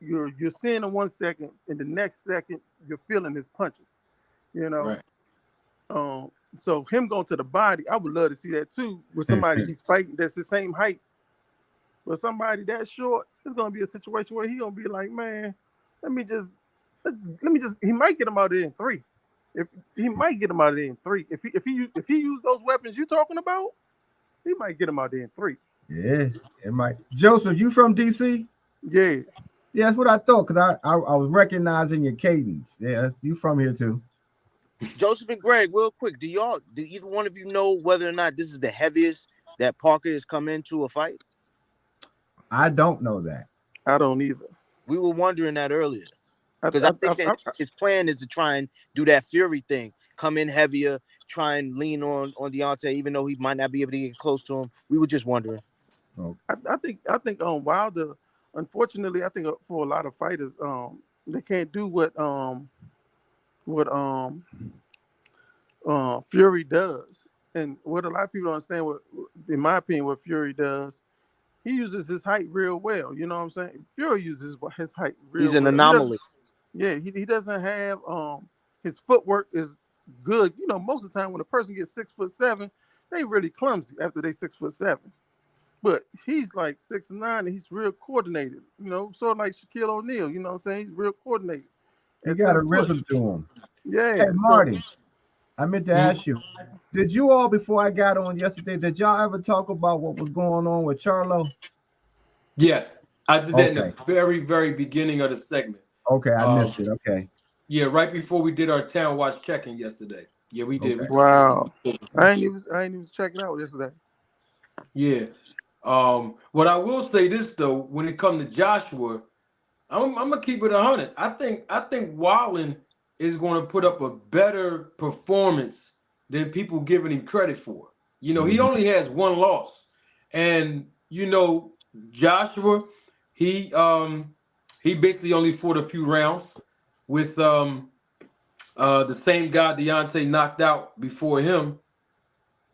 you're seeing in 1 second, in the next second you're feeling his punches, you know. Right. So him going to the body, I would love to see that too with somebody he's fighting that's the same height. But somebody that short, it's gonna be a situation where he gonna be like, man, let me just. He might get him out of there in 3. If he might get him out of there in 3. If he use those weapons you talking about, he might get him out there in 3. Yeah, it might. Joseph, you from DC? Yeah. Yeah, that's what I thought, because I was recognizing your cadence. Yeah, you from here too. Joseph and Greg, real quick, do either one of you know whether or not this is the heaviest that Parker has come into a fight? I don't know that. I don't either. We were wondering that earlier. Because I think that his plan is to try and do that Fury thing, come in heavier, try and lean on Deontay, even though he might not be able to get close to him. We were just wondering. I think Wilder, unfortunately, I think for a lot of fighters, they can't do what Fury does. And what a lot of people don't understand, in my opinion, what Fury does, he uses his height real well. You know what I'm saying? Fury uses his height real well. He's an anomaly. He doesn't have his footwork is good. You know, most of the time when a person gets 6'7", they really clumsy after they 6'7". But he's like 6'9", and he's real coordinated. You know, sort of like Shaquille O'Neal. You know what I'm saying? He's real coordinated. He got a rhythm to him. Yeah. Hey, Marty, I meant to ask you, did you all, before I got on yesterday, did y'all ever talk about what was going on with Charlo? Yes, I did that in the very, very beginning of the segment. Okay, I missed it. Okay. Yeah, right before we did our Town Watch check-in yesterday. Yeah, we did. Okay. Wow. I ain't even checking out yesterday. Yeah. What I will say this though, when it comes to Joshua, I'm gonna keep it 100. I think Wallen is going to put up a better performance than people giving him credit for. You know, he only has 1 loss, and you know, Joshua, he basically only fought a few rounds with the same guy Deontay knocked out before him.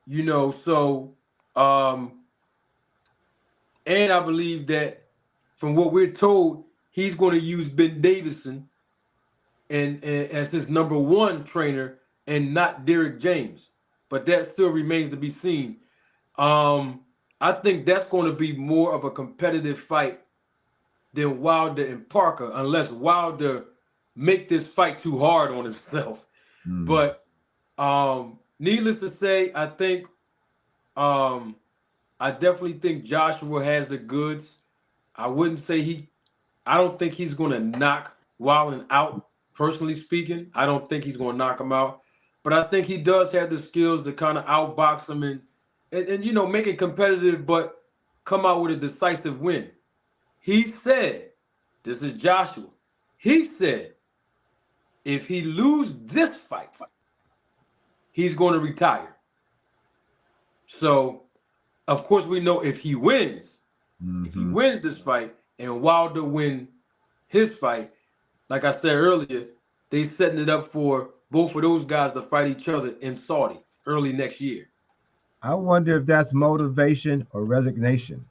You know, so and I believe that from what we're told, he's going to use Ben Davison and as his number 1 trainer and not Derrick James. But that still remains to be seen. I think that's going to be more of a competitive fight than Wilder and Parker, unless Wilder make this fight too hard on himself. But needless to say, I think I definitely think Joshua has the goods. I wouldn't say I don't think he's going to knock Wilder out, personally speaking. I don't think he's going to knock him out. But I think he does have the skills to kind of outbox him and you know, make it competitive, but come out with a decisive win. He said, this is Joshua, he said, if he loses this fight, he's going to retire. So, of course, we know if he wins, if he wins this fight and Wilder win his fight, like I said earlier, they setting it up for both of those guys to fight each other in Saudi early next year. I wonder if that's motivation or resignation.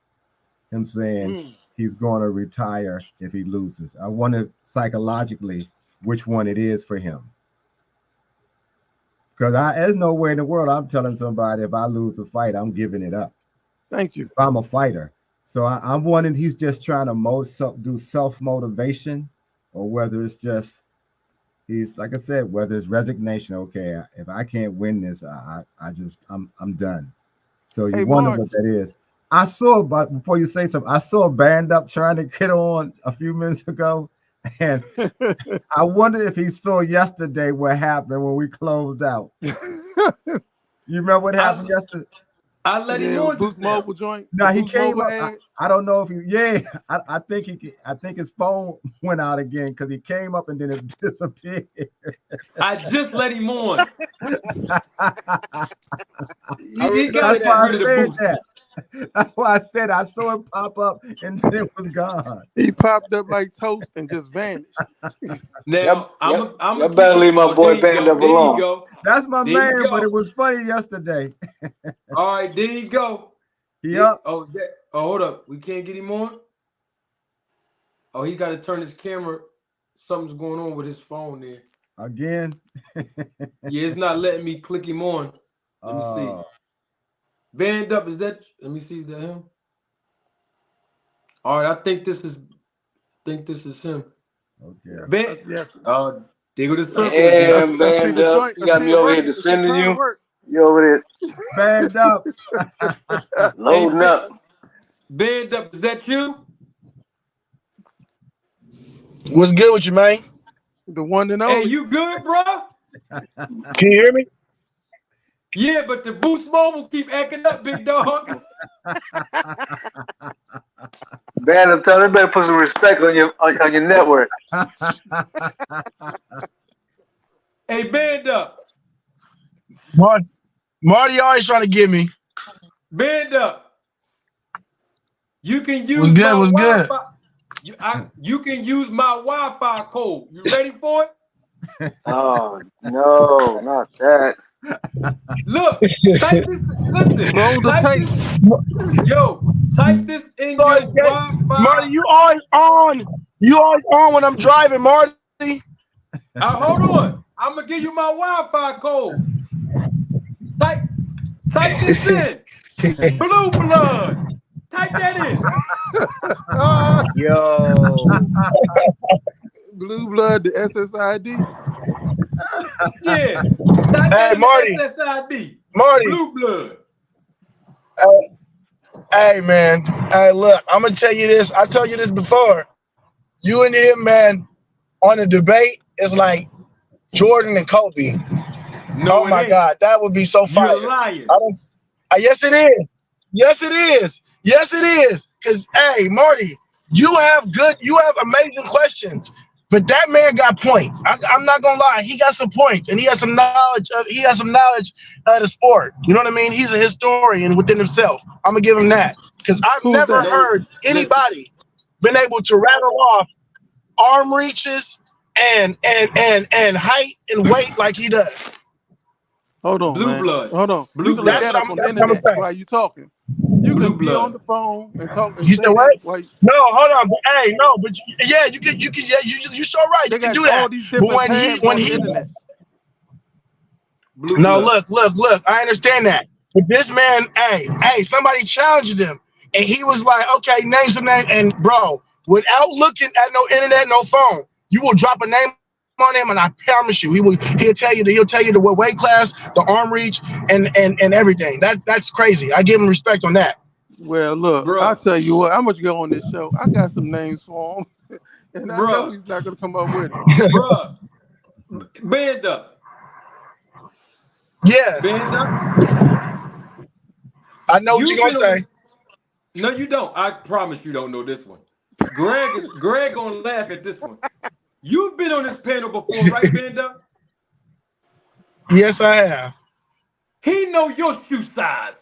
Him saying he's going to retire if he loses. I wonder psychologically which one it is for him. Because there's no way in the world I'm telling somebody if I lose a fight, I'm giving it up. Thank you. If I'm a fighter. So I'm wondering he's just trying to do self-motivation, or whether it's just he's, like I said, whether it's resignation. Okay, if I can't win this, I'm done. So you wonder what that is. I saw, but before you say something, I saw a band up trying to get on a few minutes ago, and I wonder if he saw yesterday what happened when we closed out. You remember what happened yesterday? I let him on Boost Mobile joint. No, he came up. I don't know if he. Yeah, I think his phone went out again because he came up and then it disappeared. I just let him on. He got got rid of the boost. That's why I said I saw it pop up and then it was gone. He popped up like toast and just vanished. Now I'm Y'all keep better it. leave my Oh, boy there you Band go. Up There you alone. go. That's my There you man, but go. it was funny yesterday. All right, there you go. Yep. Oh, hold up. We can't get him on. Oh, he got to turn his camera. Something's going on with his phone there. Again. Yeah, it's not letting me click him on. Let me see. Band Up, is that? Let me see. Is that him? All right, I think this is him. Okay. Yes. There go the circle Damn, again. I see Band the Up. joint. You I got see me it over here working. It's defending trying to you. work. You over there Band up. loading up. Band Up, is that you? What's good with you, man? The one and Hey, only. you good, bro? Can you hear me? Yeah, but the Boost Mobile keep acting up, big dog. Band Up, tell them better put some respect on your network. Hey, Band Up. Marty always trying to get me. Band Up. You can use What's good? my What's good? Wi-Fi. You can use my Wi-Fi code. You ready for it? Oh no, not that. Look, type this. Listen, Roll the type tape. this. Yo, type this in your Wi-Fi. Marty, you always on. You always on when I'm driving, Marty. Hold on. I'm gonna give you my Wi-Fi code. Type this in. Blue blood. Type that in. Yo. Blue blood, the SSID. Yeah. Type that in Marty. the SSID. Marty. Blue blood. Hey, man. Hey, look, I'm going to tell you this. I told you this before. You and him, man, on a debate is like Jordan and Kobe. No, Oh, my God. That would be so fire. You're lying. Yes, it is. Yes, it is. Yes, it is. Because, hey, Marty, you have amazing questions. But that man got points. I'm not gonna lie. He got some points, and he has some knowledge. Of the sport. You know what I mean? He's a historian within himself. I'm gonna give him that because I've Who's never that? heard anybody been able to rattle off arm reaches and height and weight like he does. Hold on, Blue man. blood. Hold on. Blue You can look blood. that up on the That's what I'm internet saying. while you talking. You Blue can be on blood. the phone and talk and You say said what? that while No, hold on. But, hey, no, but yeah, you can. Yeah, you sure right. they You can got do all that. these But different when tabs on the internet. Blue No, blood. look. I understand that. But this man, hey, somebody challenged him. And he was like, okay, name some name. And bro, without looking at no internet, no phone, you will drop a name on him, and I promise you, he'll tell you the weight class, the arm reach, and everything. That's crazy. I give him respect on that. Well, look, I'll Bruh. tell you what, I'm gonna go on this show. I got some names for him, and I know Bruh. he's not gonna come up with it. Bruh. Band Up. Yeah, Band Up. I know what you're You've gonna been on this. say. No, you don't. I promise you don't know this one. Greg gonna laugh at this one. You've been on this panel before, right, Band Up? Yes, I have. He know your shoe size.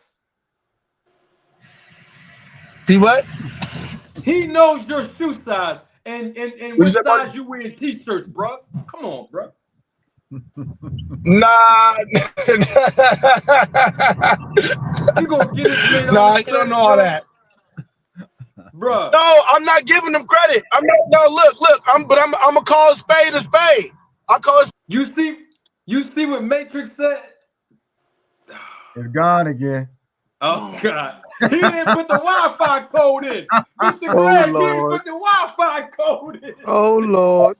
He what? He knows your shoe size and What you what say, Marty? size you wear in t-shirts, bro. Come on, bro. Nah. You gonna get this man all Nah, this you don't credit, know all bro? that. Bruh. No, I'm not giving them credit. I'm not. No, look. I'm gonna call a spade a spade. I call it. You see what Matrix said? It's gone again. Oh God. He didn't put the Wi-Fi code in. Mr. Oh Greg, he didn't Lord. put the Wi-Fi code in. Oh Lord.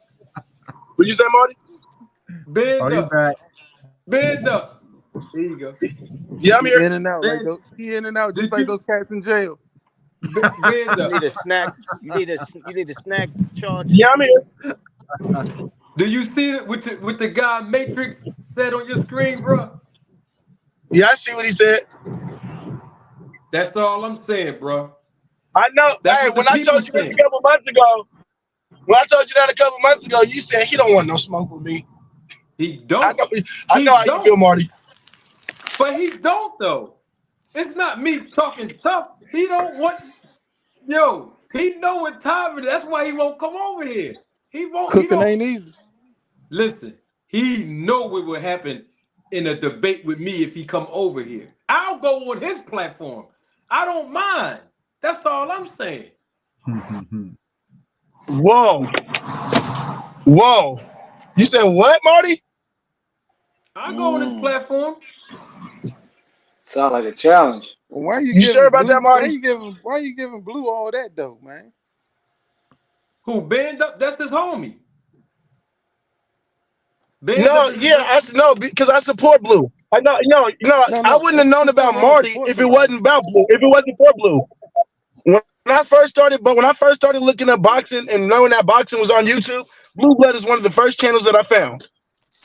What you say, Marty? Bend He's up. back. Bend up. There you go. Yeah, I'm He here. in and out like Bend. those. He in and out just Did like you those cats in jail. bend You up? need a snack. You need a snack charge. Yeah, I'm here. Do you see it with the guy Matrix said on your screen, bro? Yeah, I see what he said. That's all I'm saying, bro. I know. That's Hey, what the when I people told you this saying. a couple months ago, you said he don't want no smoke with me. He don't. I know how you feel, Marty. But he don't though. It's not me talking tough. He don't want. Yo, he know what time it is. That's why he won't come over here. He won't. He Cooking don't. ain't easy. Listen, he know what will happen in a debate with me if he come over here. I'll go on his platform. I don't mind. That's all I'm saying. Whoa, whoa. You said what, Marty? I go on his platform. Sound like a challenge. Why you You sure giving about that, blue? Marty? Why you giving blue all that though, man? Who band up? That's his homie. Band up No, is his yeah, homie. no, because I support Blue. I know, no, No, I no, wouldn't have known it's about nothing wrong with Marty supporting if it somebody. wasn't about Blue, if it wasn't for Blue. When I first started, when I first started looking at boxing and knowing that boxing was on YouTube, Blue Blood is one of the first channels that I found.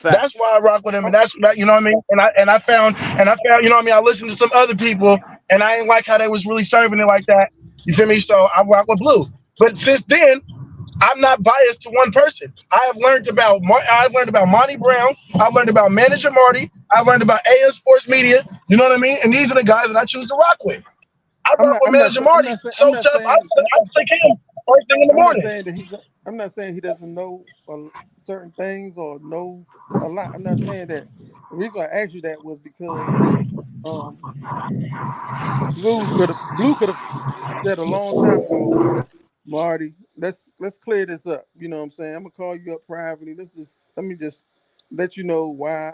That's Facts. why I rock with him, and that's that, you know what I mean. And I found, you know what I mean. I listened to some other people, and I didn't like how they was really serving it like that. You feel me? So I rock with Blue. But since then, I'm not biased to one person. I've learned about Monty Brown. I've learned about Manager Marty. I've learned about AS Sports Media. You know what I mean? And these are the guys that I choose to rock with. I I'm rock not. with I'm not. Manager I'm Marty not saying. I'm so not tough. saying. I take him first thing in the I'm not morning. saying that he's. I'm not saying he doesn't know certain things or know a lot. I'm not saying that. The reason why I asked you that was because um, Blue could have said a long time ago, Marty, let's clear this up. You know what I'm saying? I'm gonna call you up privately. Let me just let you know why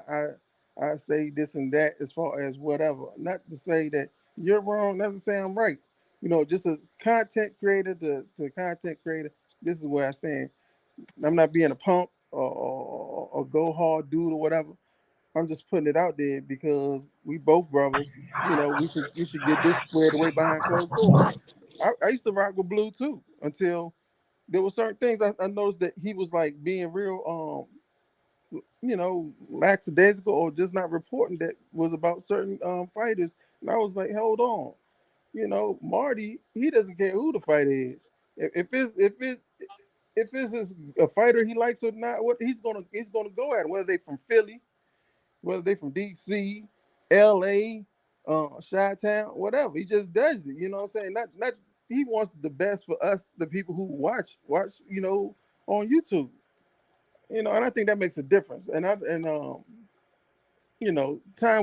I say this and that as far as whatever. Not to say that you're wrong, not to say I'm right. You know, just as content creator to content creator, this is where I stand. I'm not being a punk or go hard dude or whatever. I'm just putting it out there because we both brothers. You know, we should get this squared away behind closed doors. I used to rock with Blue too until there were certain things I noticed that he was like being real lackadaisical or just not reporting that was about certain fighters. And I was like, hold on, Marty, he doesn't care who the fighter is. If it's a fighter he likes or not, what he's gonna go at it, whether they from Philly, whether they from DC, LA, Chi-Town, whatever. He just does it. You know what I'm saying? Not he wants the best for us, the people who watch, on YouTube. And I think that makes a difference. Time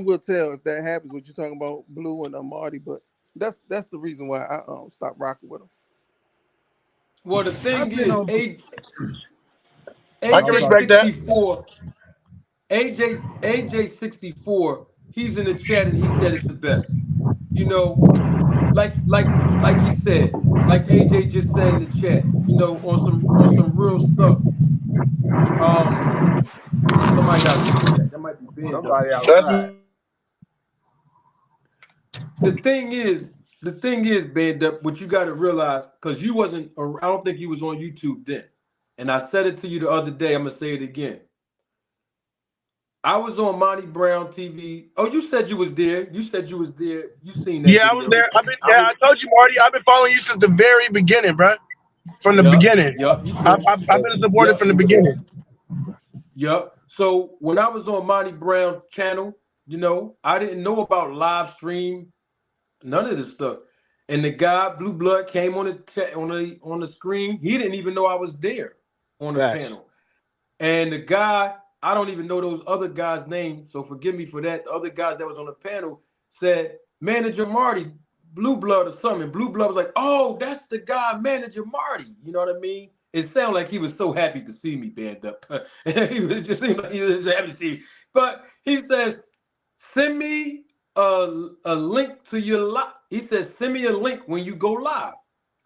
will tell if that happens. What you're talking about, Blue and Marty, but that's the reason why I stopped rocking with him. Well, the thing I've been is, on. I can AJ respect that. 64, AJ 64. He's in the chat and he said it the best. You know, like he said, like AJ just said in the chat. On some real stuff. Um, somebody got feedback. That might be banned up. Somebody That's outside. The thing is, banned up. What you got to realize, because you wasn't. I don't think you was on YouTube then. And I said it to you the other day. I'm gonna say it again. I was on Monty Brown TV. Oh, you said you was there. You said you was there. You seen that yeah, I was video. there. I was. I told you, Marty. I've been following you since the very beginning, bro. From the Yup. beginning, Yup. You I've, told. I've, I've been a supporter Yup. from the You told. beginning. Yup. So when I was on Monty Brown channel, I didn't know about live stream, none of this stuff. And the guy, Blue Blood, came on the screen. He didn't even know I was there on the Facts. panel. And the guy, I don't even know those other guys' names, so forgive me for that. The other guys that was on the panel said, Manager Marty, Blue Blood or something. And Blue Blood was like, oh, that's the guy, Manager Marty. You know what I mean? It sounded like he was so happy to see me band up. He was just seemed like he was happy to see me. But he says, send me a link to your live. He says, send me a link when you go live.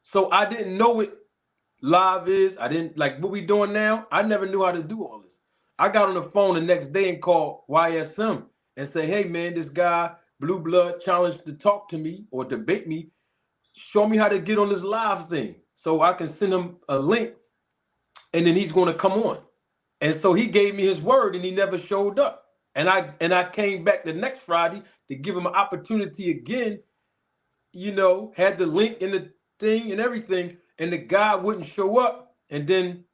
So I didn't know it live is. I didn't like what we doing now. I never knew how to do all this. I got on the phone the next day and called YSM and say, hey man, this guy, Blue Blood, challenged to talk to me or debate me. Show me how to get on this live thing so I can send him a link and then he's going to come on. And so he gave me his word and he never showed up. And I came back the next Friday to give him an opportunity again, had the link in the thing and everything, and the guy wouldn't show up. And then,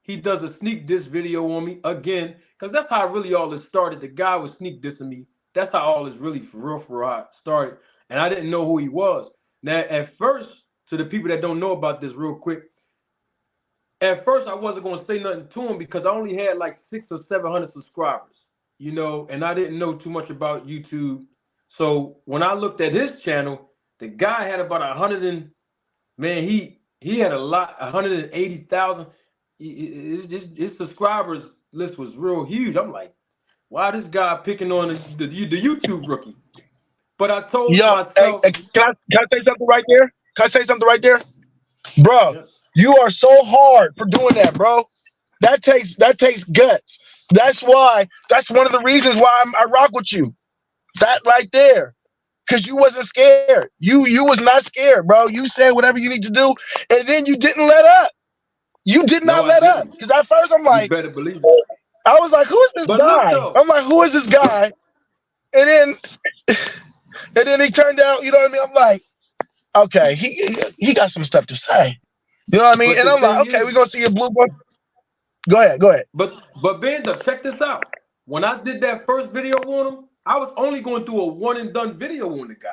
he does a sneak diss video on me again, because that's how really all this started. The guy was sneak dissing me That's how all this really for real how it started. And I didn't know who he was. Now, at first, to the people that don't know about this real quick, at first I wasn't gonna say nothing to him because I only had like 600 or 700 subscribers, and I didn't know too much about YouTube. So when I looked at his channel, the guy had about 100 and man, he had a lot, 180,000. His subscribers list was real huge. I'm like, why this guy picking on the YouTube rookie? But I told Yo, myself, can I say something right there? Can I say something right there, bro? yes, You are so hard for doing that, bro. That takes guts. That's why. That's one of the reasons why I rock with you. That right there, because you wasn't scared. You was not scared, bro. You said whatever you need to do, and then you didn't let up. You did no, not I let up. didn't. Because at first I'm You like, better believe it. I was like, who is this But look guy? though, I'm like, who is this but guy? And then he turned out. You know what I mean? I'm like, okay, he got some stuff to say. You know what I mean? but And the I'm like, thing okay, we're is, gonna see a blue one. Go ahead, go ahead. but Banda, check this out. When I did that first video on him, I was only going to do a one and done video on the guy.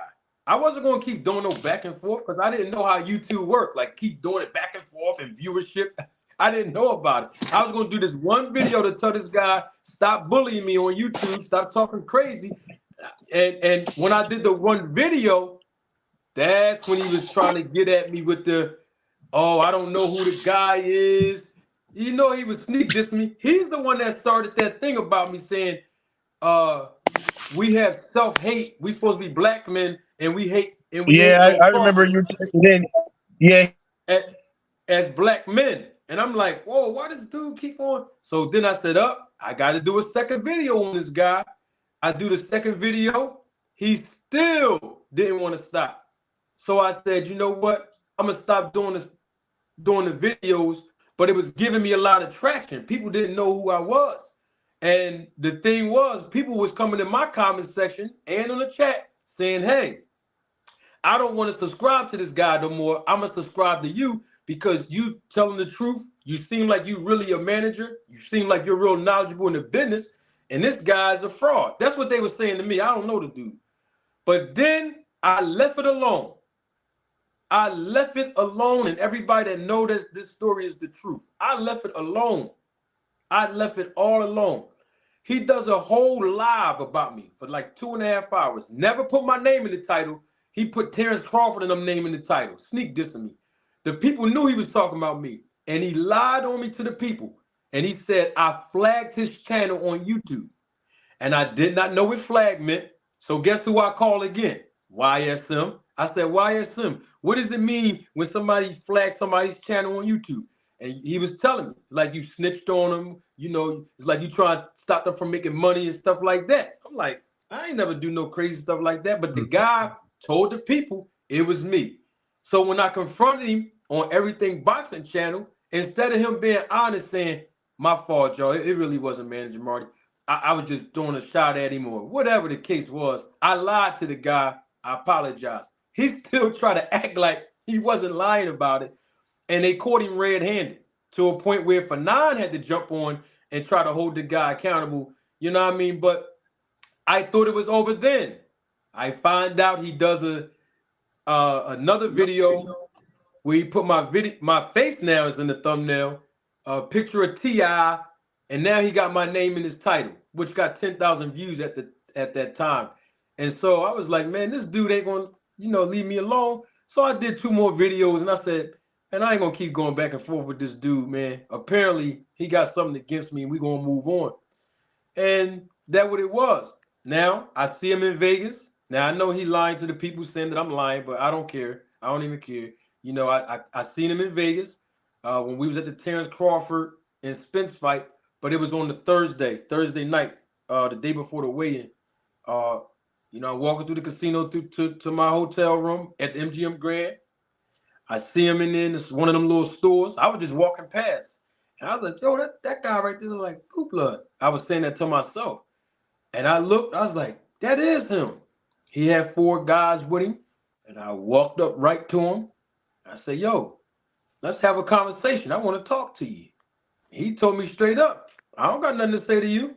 I wasn't going to keep doing no back and forth because I didn't know how YouTube worked. Like keep doing it back and forth and viewership. I didn't know about it. I was going to do this one video to tell this guy stop bullying me on YouTube, stop talking crazy. And when I did the one video, that's when he was trying to get at me with the, oh, I don't know who the guy is. He was sneak dissing me. He's the one that started that thing about me saying, we have self-hate. We supposed to be black men and we hate and we Yeah, hating on I remember Crawford you. Then, yeah, as black men. And I'm like, whoa, why does dude keep on? So then I said, I got to do a second video on this guy. I do the second video. He still didn't want to stop. So I said, you know what? I'm gonna stop doing the videos, but it was giving me a lot of traction. People didn't know who I was. And the thing was, people was coming in my comment section and on the chat saying, hey, I don't want to subscribe to this guy no more. I'm gonna subscribe to you because you telling the truth. You seem like you really a manager. You seem like you're real knowledgeable in the business. And this guy's a fraud. That's what they were saying to me. I don't know the dude. But then I left it alone. I left it alone, and everybody that knows this story is the truth. I left it alone. I left it all alone. He does a whole live about me for like 2.5 hours. Never put my name in the title. He put Terrence Crawford and them name in the title. Sneak dissing me. The people knew he was talking about me, and he lied on me to the people. And he said I flagged his channel on YouTube, and I did not know what flag meant. So guess who I call again? YSM. I said, YSM, what does it mean when somebody flags somebody's channel on YouTube? And he was telling me, like you snitched on them, it's like you try to stop them from making money and stuff like that. I'm like, I ain't never do no crazy stuff like that. But the guy told the people it was me. So when I confronted him on Everything Boxing channel, instead of him being honest saying, my fault, y'all, it really wasn't Manager Marty. I was just throwing a shot at him or whatever the case was. I lied to the guy. I apologize. He still tried to act like he wasn't lying about it. And they caught him red-handed to a point where Fanon had to jump on and try to hold the guy accountable. You know what I mean? But I thought it was over then. I find out he does another video where he put my face now is in the thumbnail, a picture of T.I., and now he got my name in his title, which got 10,000 views at that time. And so I was like, man, this dude ain't gonna, leave me alone. So I did 2 more videos, and I said, and I ain't gonna keep going back and forth with this dude, man. Apparently, he got something against me, and we gonna move on. And that what it was. Now I see him in Vegas. Now I know he lying to the people saying that I'm lying, but I don't care. I don't even care. I seen him in Vegas when we was at the Terrence Crawford and Spence fight, but it was on the Thursday night, the day before the weigh-in. I'm walking through the casino to my hotel room at the MGM Grand. I see him in there in one of them little stores. I was just walking past. And I was like, yo, that guy right there, like Blue Blood. I was saying that to myself. And I looked, I was like, that is him. He had 4 guys with him. And I walked up right to him. I said, yo, let's have a conversation. I want to talk to you. He told me straight up, I don't got nothing to say to you.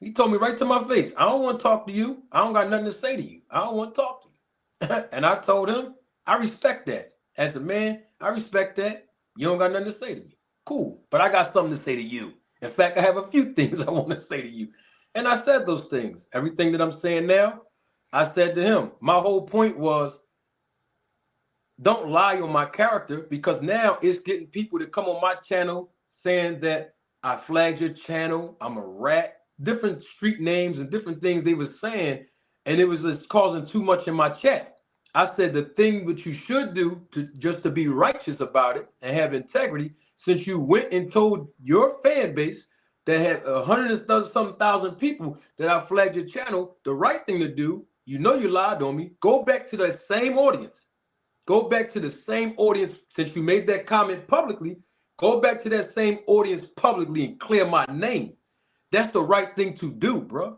He told me right to my face, I don't want to talk to you. I don't got nothing to say to you. I don't want to talk to you. And I told him, I respect that. As a man, I respect that. You don't got nothing to say to me. Cool. But I got something to say to you. In fact, I have a few things I want to say to you. And I said those things. Everything that I'm saying now, I said to him. My whole point was, don't lie on my character, because now it's getting people to come on my channel saying that I flagged your channel, I'm a rat, different street names and different things they were saying, and it was just causing too much in my chat. I said the thing that you should do to be righteous about it and have integrity, since you went and told your fan base that had 100-something thousand people that I flagged your channel, the right thing to do, you know you lied on me, go back to that same audience. Go back to the same audience, since you made that comment publicly. Go back to that same audience publicly and clear my name. That's the right thing to do, bro.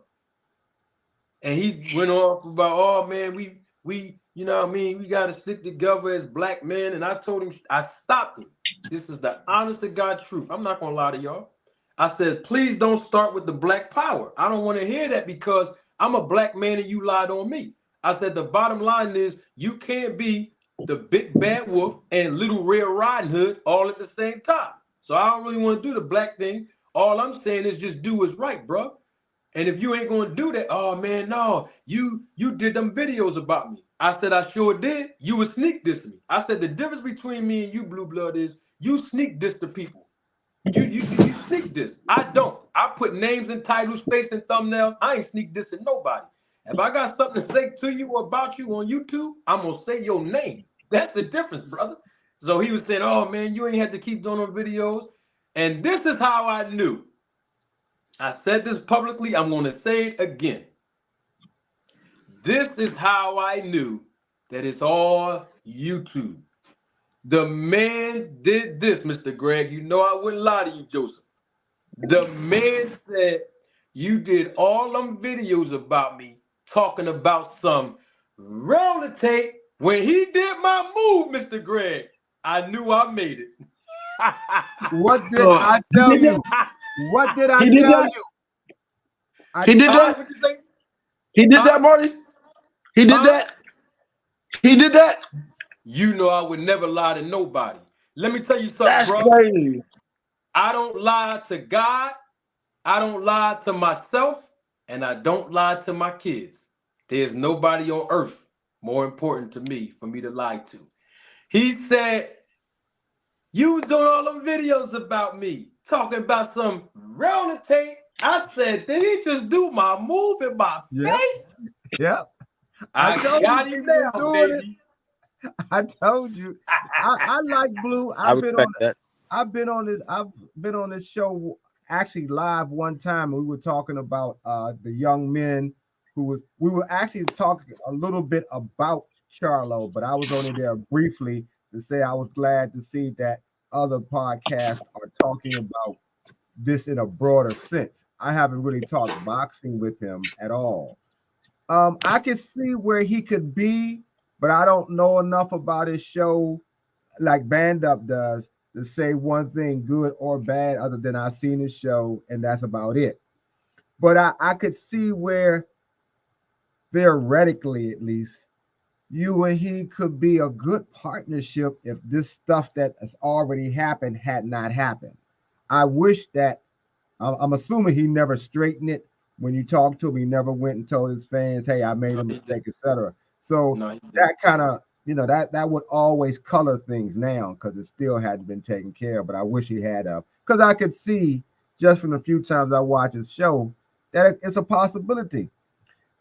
And he went off about, oh man, we you know what I mean, we gotta stick together as black men. And I told him, I stopped him. This is the honest to God truth. I'm not gonna lie to y'all. I said, please don't start with the black power. I don't want to hear that, because I'm a black man and you lied on me. I said the bottom line is, you can't be the big bad wolf and Little Red Riding Hood all at the same time. So I don't really want to do the black thing. All I'm saying is just do what's right, bro. And if you ain't gonna do that, oh man, no, you did them videos about me. I said I sure did. You would sneak diss me. I said the difference between me and you, Blue Blood, is you sneak diss to people. You sneak diss. I don't. I put names and titles, face and thumbnails. I ain't sneak dissing nobody. If I got something to say to you or about you on YouTube, I'm gonna say your name. That's the difference, brother. So he was saying, oh man, you ain't had to keep doing them videos. And this is how I knew. I said this publicly, I'm gonna say it again. This is how I knew that it's all YouTube. The man did this, Mr. Greg. You know I wouldn't lie to you, Joseph. The man said, you did all them videos about me talking about some roller tape. When he did my move, Mr. Greg, I knew I made it. What did I tell you? What did I He did tell that? you? He did that? What'd you say? He did that, Marty? He did that? He did that? You know I would never lie to nobody. Let me tell you something, That's bro. crazy. I don't lie to God. I don't lie to myself. And I don't lie to my kids. There's nobody on earth more important to me for me to lie to. He said, you was doing all them videos about me, talking about some roller tape. I said, did he just do my move in my face? Yeah. I told got you him he was now, doing baby. it. I told you. I like Blue. I respect that. I've been on this show actually live one time, and we were talking about the young men we were actually talking a little bit about Charlo, but I was only there briefly to say I was glad to see that other podcasts are talking about this in a broader sense. I haven't really talked boxing with him at all. I can see where he could be, but I don't know enough about his show like Band Up does to say one thing good or bad other than I've seen his show, and that's about it. But I could see where theoretically, at least, you and he could be a good partnership if this stuff that has already happened had not happened. I wish that I'm assuming he never straightened it. When you talk to him, he never went and told his fans, hey, I made a mistake, etc. So that kind of, that would always color things now because it still hadn't been taken care of. But I wish he had because I could see just from the few times I watch his show that it's a possibility.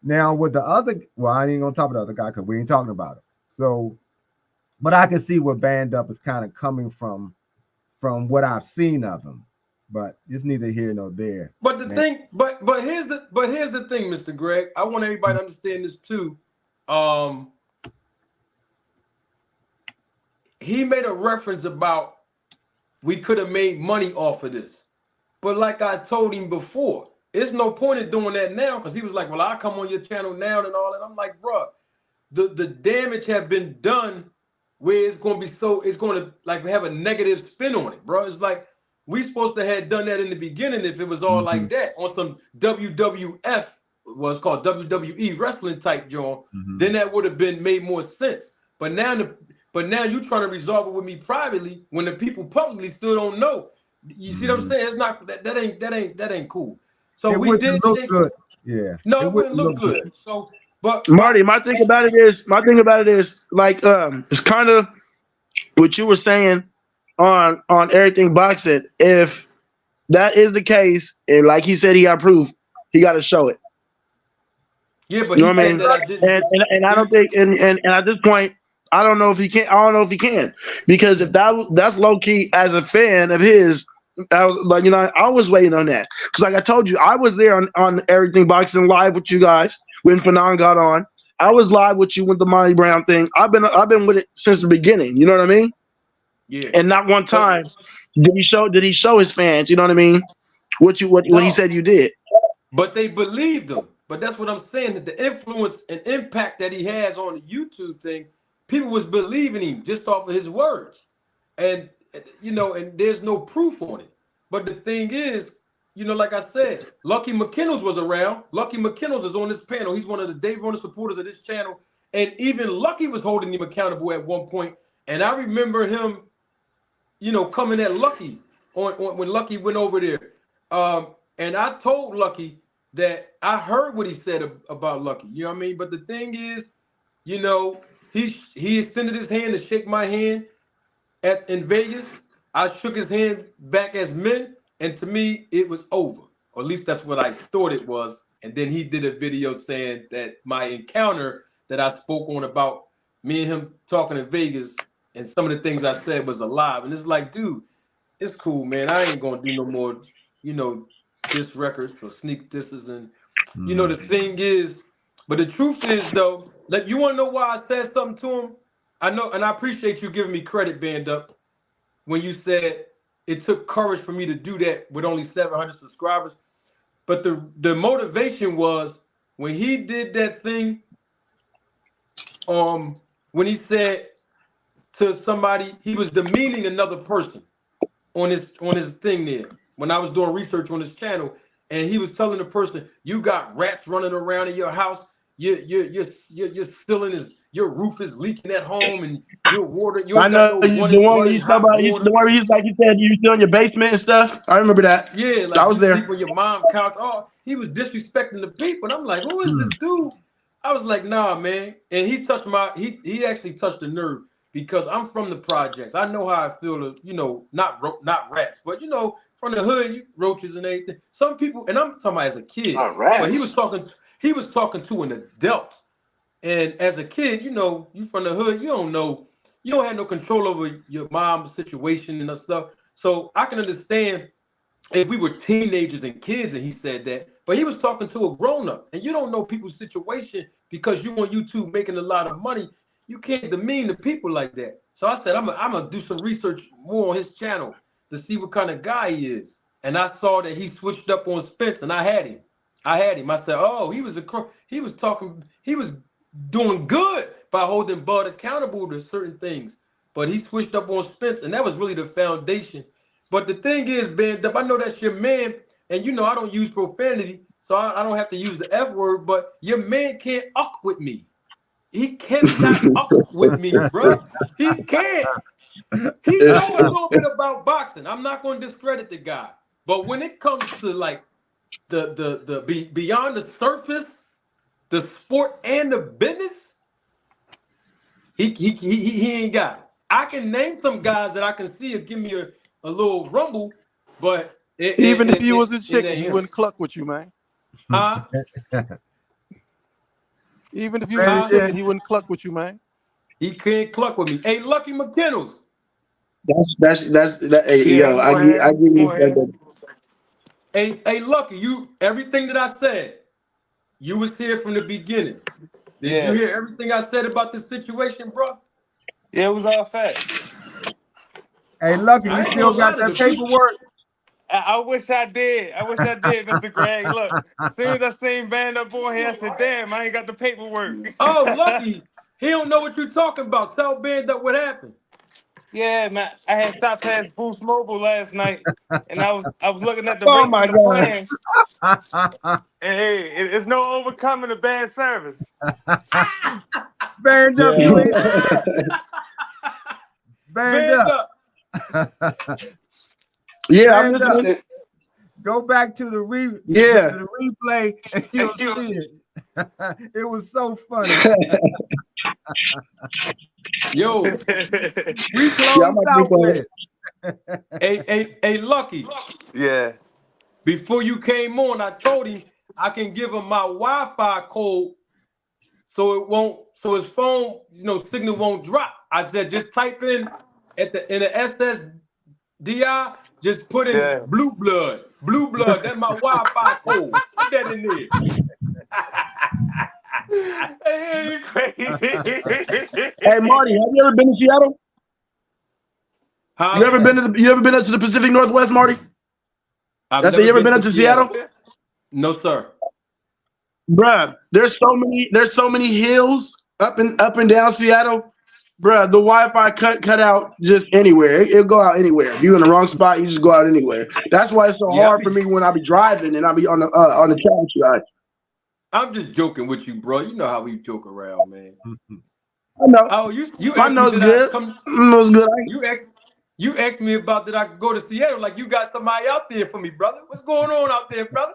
Now with the other, well, I ain't gonna talk about the other guy because we ain't talking about it. So, but I can see where Band Up is kind of coming from what I've seen of him. But it's neither here nor there. But the thing, but here's the thing, Mr. Greg. I want everybody to understand this too. He made a reference about we could have made money off of this. But like I told him before, it's no point in doing that now because he was like, well, I'll come on your channel now and all that. I'm like, bro, the damage have been done where it's going to be it's going to like have a negative spin on it, bro. It's like, we supposed to have done that in the beginning if it was all like that on some WWF, what's called WWE wrestling type joint. Then that would have been made more sense. But now you trying to resolve it with me privately when the people publicly still don't know. You see what I'm saying? It's not that ain't cool. So It we wouldn't did look change. good. Yeah, No, it it wouldn't wouldn't look look good. good. So, but Marty, my thing about it is like it's kind of what you were saying on everything boxing. If that is the case, and like he said, he got proof, he got to show it. yeah, but You know he what I said mean? that I didn't. And I don't think and at this point, I don't know if he can. I don't know if he can because if that's low key as a fan of his. I was like, I was waiting on that because, like I told you, I was there on everything boxing live with you guys when Fanon got on. I was live with you with the Monty Brown thing. I've been with it since the beginning. You know what I mean? Yeah. And not one But time did he show his fans. You know what I mean? What he no. said you did. But they believed him. But that's what I'm saying, that the influence and impact that he has on the YouTube thing, people was believing him just off of his words. And and there's no proof on it. But the thing is, like I said, Lucky McKinnell's was around. Lucky McKinnell's is on this panel. He's one of the Dave Runner supporters of this channel. And even Lucky was holding him accountable at one point. And I remember him, coming at Lucky on when Lucky went over there. And I told Lucky that I heard what he said about Lucky. You know what I mean? But the thing is, he extended his hand to shake my hand in Vegas. I shook his hand back as men, and to me, it was over. Or at least that's what I thought it was. And then he did a video saying that my encounter that I spoke on about me and him talking in Vegas and some of the things I said was alive. And it's like, dude, it's cool, man. I ain't gonna do no more, diss records or sneak disses. And the thing is, but the truth is though, like, you want to know why I said something to him? I know, and I appreciate you giving me credit, Band Up, when you said it took courage for me to do that with only 700 subscribers. But the motivation was when he did that thing, when he said to somebody, he was demeaning another person on his thing there. When I was doing research on his channel, and he was telling the person, "You got rats running around in your house. Your ceiling is, your roof is leaking at home, and your water, you I ain't got know no the one where running you talk hot about water." the one where he's like he said you still in your basement and stuff. I remember that. Yeah, I like was you sleep there. on your mom's couch. Oh, he was disrespecting the people. And I'm like, who is this dude? I was like, nah, man. And he touched he actually touched the nerve because I'm from the projects. I know how I feel to, not rats, but from the hood, roaches and everything. Some people, and I'm talking about as a kid, but he was talking to an adult. And as a kid, you from the hood, you don't have no control over your mom's situation and stuff. So I can understand if we were teenagers and kids and he said that, but he was talking to a grown-up, and you don't know people's situation because you on YouTube making a lot of money. You can't demean the people like that. So I said, I'm gonna do some research more on his channel to see what kind of guy he is. And I saw that he switched up on Spence, and I had him. I said, oh, he was doing good by holding Bud accountable to certain things. But he switched up on Spence, and that was really the foundation. But the thing is, Band Up, I know that's your man, and I don't use profanity, so I don't have to use the F word, but your man can't uck with me. He cannot uck with me, bro. He can't. He know a little bit about boxing. I'm not going to discredit the guy. But when it comes to like the beyond the surface, the sport and the business, he ain't got it. I can name some guys that I can see or give me a little rumble, but Even if you was a it chicken, ain't he him. wouldn't cluck with you, man. Huh? Even if you was a chicken, he wouldn't cluck with you, man. He can't cluck with me. Hey, Lucky McKinnell's. Hey, Yeah, yo, go I ahead. give Go you ahead. Hey, Lucky, everything that I said, you was here from the beginning. Did you Yeah. hear everything I said about this situation, bro? Yeah, it was all facts. Hey, Lucky, you I ain't still gonna lie got to the that people. paperwork? I wish I did. I wish I did, Mr. Greg. Look, as soon as I seen Band Up on here, I said, damn, I ain't got the paperwork. Oh, Lucky, he don't know what you're talking about. Tell Band Up what happened. Yeah, man. I had stopped past Boost Mobile last night, and I was looking at the Oh rates my and the God. plans. And hey, it's no overcoming a bad service. Band up, Yeah. please. Band Band up. up. Yeah, I'm Band up. listening. Go back to the Yeah. to the replay and you'll see it. It was so funny. Yo, We Yeah, I'm closed about to out replay with it. it. hey, Lucky. Yeah. Before you came on, I told him I can give him my Wi-Fi code so his phone, signal won't drop. I said just type in in the SSDI, just put in Yeah. blue blood. Blue blood, that's my Wi-Fi code. Put that in there. Hey, you crazy. Hey Marty, have you ever been to Seattle? Huh? You ever been up to the Pacific Northwest, Marty? I've I said, never you ever been been to up to Seattle? Seattle. No, sir. Bruh, there's so many hills up and down Seattle. Bruh, the Wi-Fi cut out just anywhere. It'll go out anywhere. If you're in the wrong spot, you just go out anywhere. That's why it's so Yeah, hard for me when I be driving and I be on the traffic side. I'm just joking with you, bro. You know how we joke around, man. I know. Oh, you I asked me know it's did I good. come? I know it's good. You asked me about did I go to Seattle? Like you got somebody out there for me, brother. What's going on out there, brother?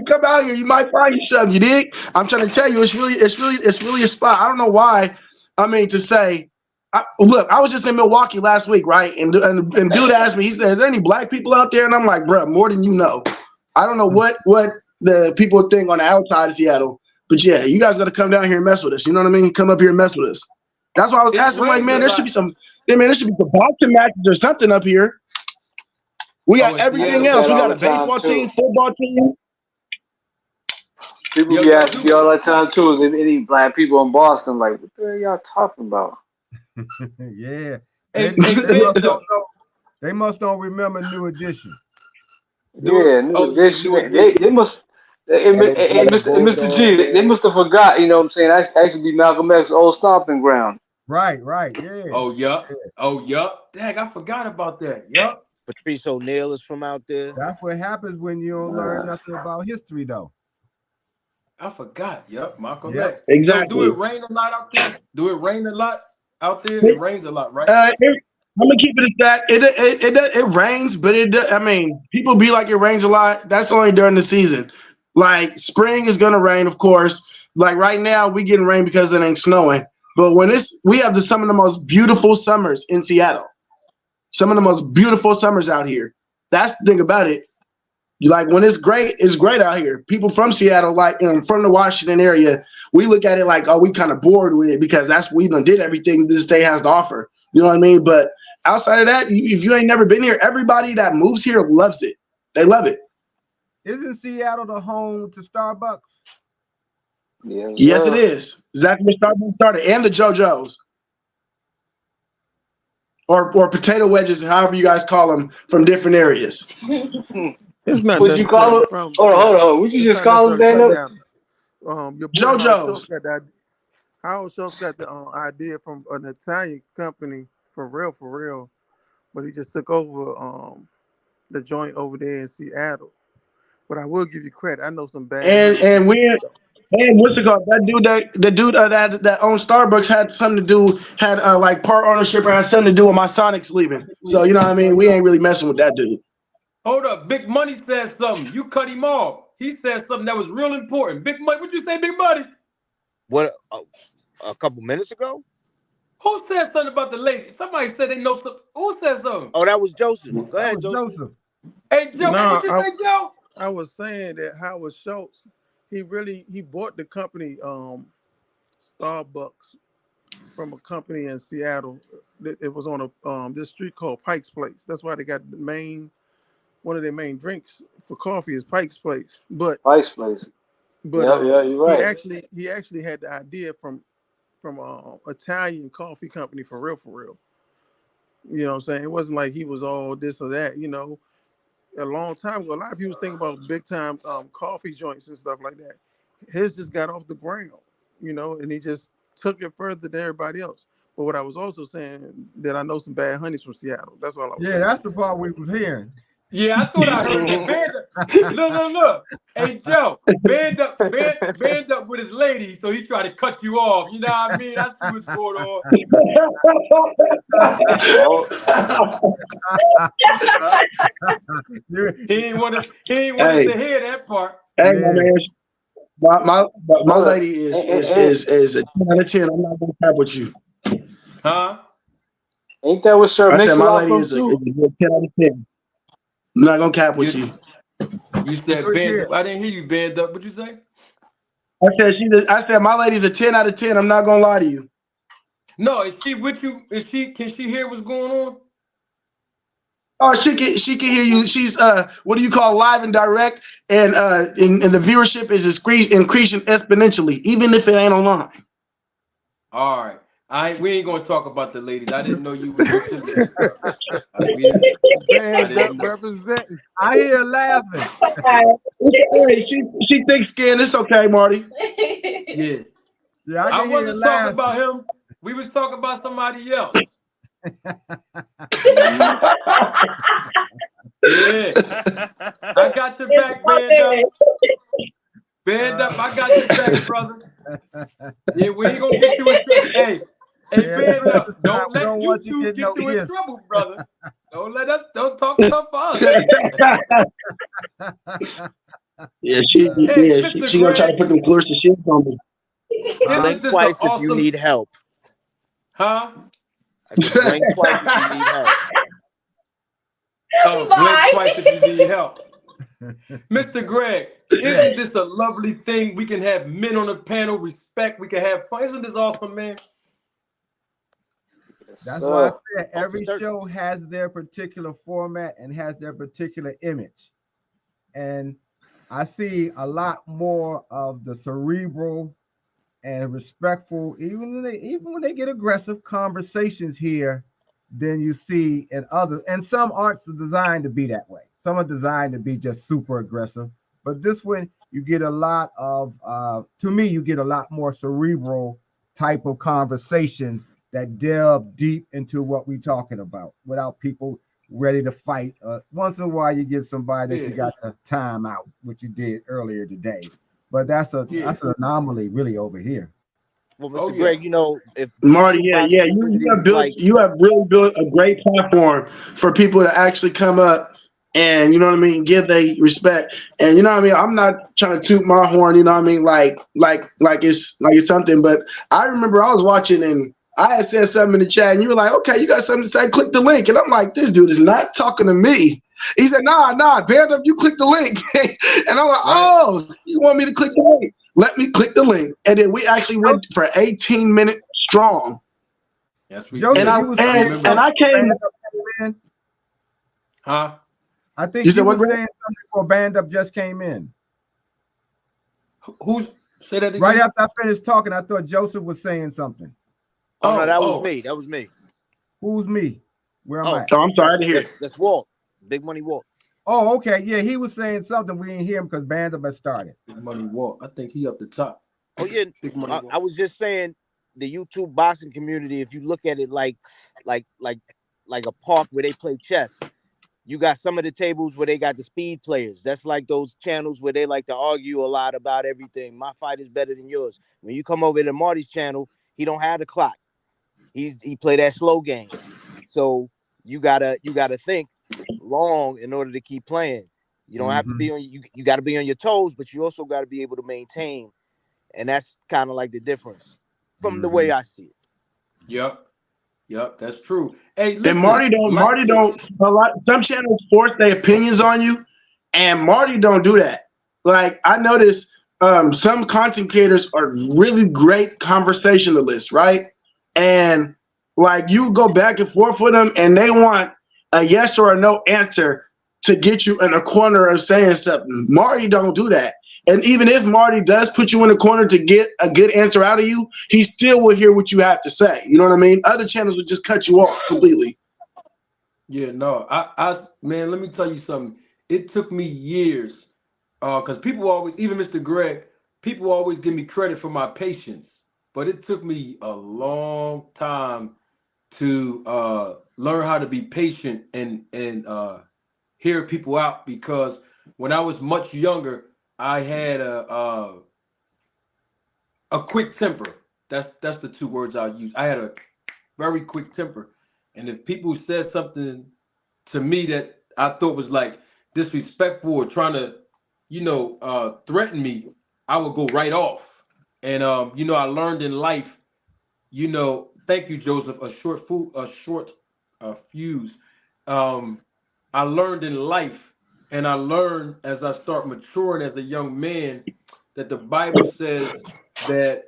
Come out here. You might find you something. You dig? I'm trying to tell you, it's really a spot. I don't know why. I mean, to say, look, I was just in Milwaukee last week, right? And dude asked me, he said, "Is there any black people out there?" And I'm like, "Bro, more than you know." I don't know what the people think on the outside of Seattle, but yeah, you guys got to come down here and mess with us. You know what I mean? Come up here and mess with us. That's why I was It asking, like, rains a man, there should be lot. some boxing matches or something up here. We Oh, got in I everything ask Seattle? else. that We all got the a time baseball team, too. football team. People Yo, be y'all asking do. me all the time too. Is there any black people in Boston? Like, what the hell y'all talking about? Yeah. Hey, They hey, must don't Bender. know. They must don't remember New Edition. Do it. Yeah, New Oh yeah, Edition. new They edition. must. And they And Brother Mr. G, Bulldog, they man. must have forgot. You know what I'm saying? That's actually be Malcolm X's old stomping ground. Right, yeah. Oh yup. Oh yup. Dang, I forgot about that. Yup. Patrice O'Neal is from out there. That's what happens when you don't learn nothing about history, though. I forgot. Yup. Malcolm Yep. X. Yo, do it Exactly. rain a lot out there? Do it rain a lot out there? It rains a lot, right? I'm gonna keep it as that. It rains, but I mean, people be like it rains a lot. That's only during the season. Like spring is gonna rain, of course. Like right now, we getting rain because it ain't snowing. But we have some of the most beautiful summers in Seattle. Some of the most beautiful summers out here. That's the thing about it. Like when it's great out here. People from Seattle, like from the Washington area, we look at it like, oh, we kind of bored with it because we done did everything this state has to offer. You know what I mean? But outside of that, if you ain't never been here, everybody that moves here loves it. They love it. Isn't Seattle the home to Starbucks? Yes, Yes, it sir. is. Exactly where Starbucks started, and the JoJo's or potato wedges, however you guys call them, from different areas. It's not Would you call necessarily it? from Hold on. Would you it's just not call it necessarily stand from up? Seattle. Your boy Howard Schultz JoJo's. got that. Howard Schultz got the idea from an Italian company for real, but he just took over the joint over there in Seattle. But I will give you credit. I know some bad And honey. what's it called? The dude that owns Starbucks had something to do, had like part ownership or had something to do with my Sonics leaving. So you know what I mean? We ain't really messing with that dude. Hold up. Big Money said something. You cut him off. He said something that was real important. Big Money, what'd you say, Big Money? What a couple minutes ago? Who said something about the lady? Somebody said they know something. Who said something? Oh, that was Joseph. Go That ahead, was Joseph. Joseph. Hey, Joe, No, what you say, Joe? I was saying that Howard Schultz, he bought the company Starbucks from a company in Seattle. It was on a this street called Pike's Place. That's why they got one of their main drinks for coffee is Pike's Place. Vice place. But Yeah, you're right. he actually had the idea from Italian coffee company for real. You know what I'm saying? It wasn't like he was all this or that. A long time ago, a lot of people was thinking about big time coffee joints and stuff like that. His just got off the ground. you know, and he just took it further than everybody else. But what I was also saying that I know some bad honeys from Seattle. That's all I was Yeah, saying. that's the part we was hearing. Yeah, I thought I heard that. Look. Hey, Joe, band up with his lady, so he tried to cut you off. You know what I mean? I see what's going on. Oh, He ain't want us Hey, to hear that part. hey, my Yeah. man. My hold up. lady is a 10 out of 10. I'm not gonna cap with you. Huh? Ain't that where Sir I said my Mix-a-Lot lady from is a too? good 10 out of 10. I'm not gonna cap with you. You said Good band year. up. I didn't hear you band up. What'd you say? I said my lady's a 10 out of 10. I'm not gonna lie to you. No, is she with you? Can she hear what's going on? Oh, she can hear you. She's what do you call live and direct, and the viewership is increasing exponentially, even if it ain't online. All right. We ain't gonna talk about the ladies. I didn't know you was with your lady, bro. I Band up didn't know. representing. I hear laughing. Hey, she thick skinned. It's okay, Marty. Yeah. Yeah, I I can hear wasn't talking laughing. about him. We was talking about somebody else. Yeah. I got your back, band up. Band up, I got your back, brother. Yeah, we ain't gonna get you in trouble. Hey, Yeah, band Christmas up. time, Don't we let don't want you YouTube getting no get you in ears. trouble, brother. Don't talk tough for us. Yeah, Hey, Mr. she gonna try to Greg, put them Clarissa shits on me. isn't Blink this an twice if you awesome, need help. huh? I said blink twice if you need help. Oh, blink twice if you need help. Mr. Greg, Yeah. isn't this a lovely thing? We can have men on the panel, respect, we can have fun. Isn't this awesome, man? Yes, That's why I sir. said Oh, for every certain. show has their particular format and has their particular image. And I see a lot more of the cerebral and respectful, even when they get aggressive conversations here than you see in others. And some arts are designed to be that way. Some are designed to be just super aggressive. But this one, you get a lot of, to me, you get a lot more cerebral type of conversations that delve deep into what we're talking about without people ready to fight. Once in a while, you get somebody that you Yeah. got to time out, which you did earlier today. But that's an anomaly really over here. Well, Oh, Mr. Greg, yes. you know, if Marty, YouTube yeah, boxing you community have was built, like, you have really built a great platform for people to actually come up and you know what I mean, give they respect. And you know what I mean, I'm not trying to toot my horn, you know what I mean, like it's something. But I remember I was watching and I had said something in the chat, and you were like, "Okay, you got something to say? Click the link." And I'm like, "This dude is not talking to me." He said, "Nah, band up. You click the link." And I'm like, Right. "Oh, you want me to click the link? Let me click the link." And then we actually went for 18 minutes strong. Yes, we Joseph, did. And you was I saying remember I that. something came. band up came in. Huh? I You think said you what, was Greg? saying something before band up just came in. Who's say that Right again? after I finished talking, I thought Joseph was saying something. "Oh no, that was Oh. me. That was me." Who's me? Where am Oh, I? Oh, I'm sorry to hear. that's Walt. Big Money Walt. Oh, okay. Yeah, he was saying something. We didn't hear him because band up had started. Big Money Walk. I think he up the top. Oh yeah, Big Money Walk. I was just saying the YouTube boxing community. If you look at it like a park where they play chess, you got some of the tables where they got the speed players. That's like those channels where they like to argue a lot about everything. My fight is better than yours. When you come over to Marty's channel, he don't have the clock. He play that slow game. So you gotta think long in order to keep playing. You don't have to be on you got to be on your toes, but you also got to be able to maintain. And that's kind of like the difference from the way I see it. Yep, that's true. Hey, And listen, Marty don't. A lot. Some channels force their opinions on you, and Marty don't do that. Like I noticed, some content creators are really great conversationalists, right? And like you go back and forth with them, and they want a yes or a no answer to get you in a corner of saying something. Marty don't do that. And even if Marty does put you in a corner to get a good answer out of you, he still will hear what you have to say. You know what I mean? Other channels would just cut you off completely. Yeah, no, man, let me tell you something. It took me years, because people always, even Mr. Greg, people always give me credit for my patience, but it took me a long time to learn how to be patient and hear people out, because when I was much younger, I had a quick temper. That's the two words I'll use. I had a very quick temper, and if people said something to me that I thought was like disrespectful or trying to, threaten me, I would go right off. And I learned in life, thank you, Joseph, a short fuse. Um, I learned in life, and I learned as I start maturing as a young man, that the Bible says that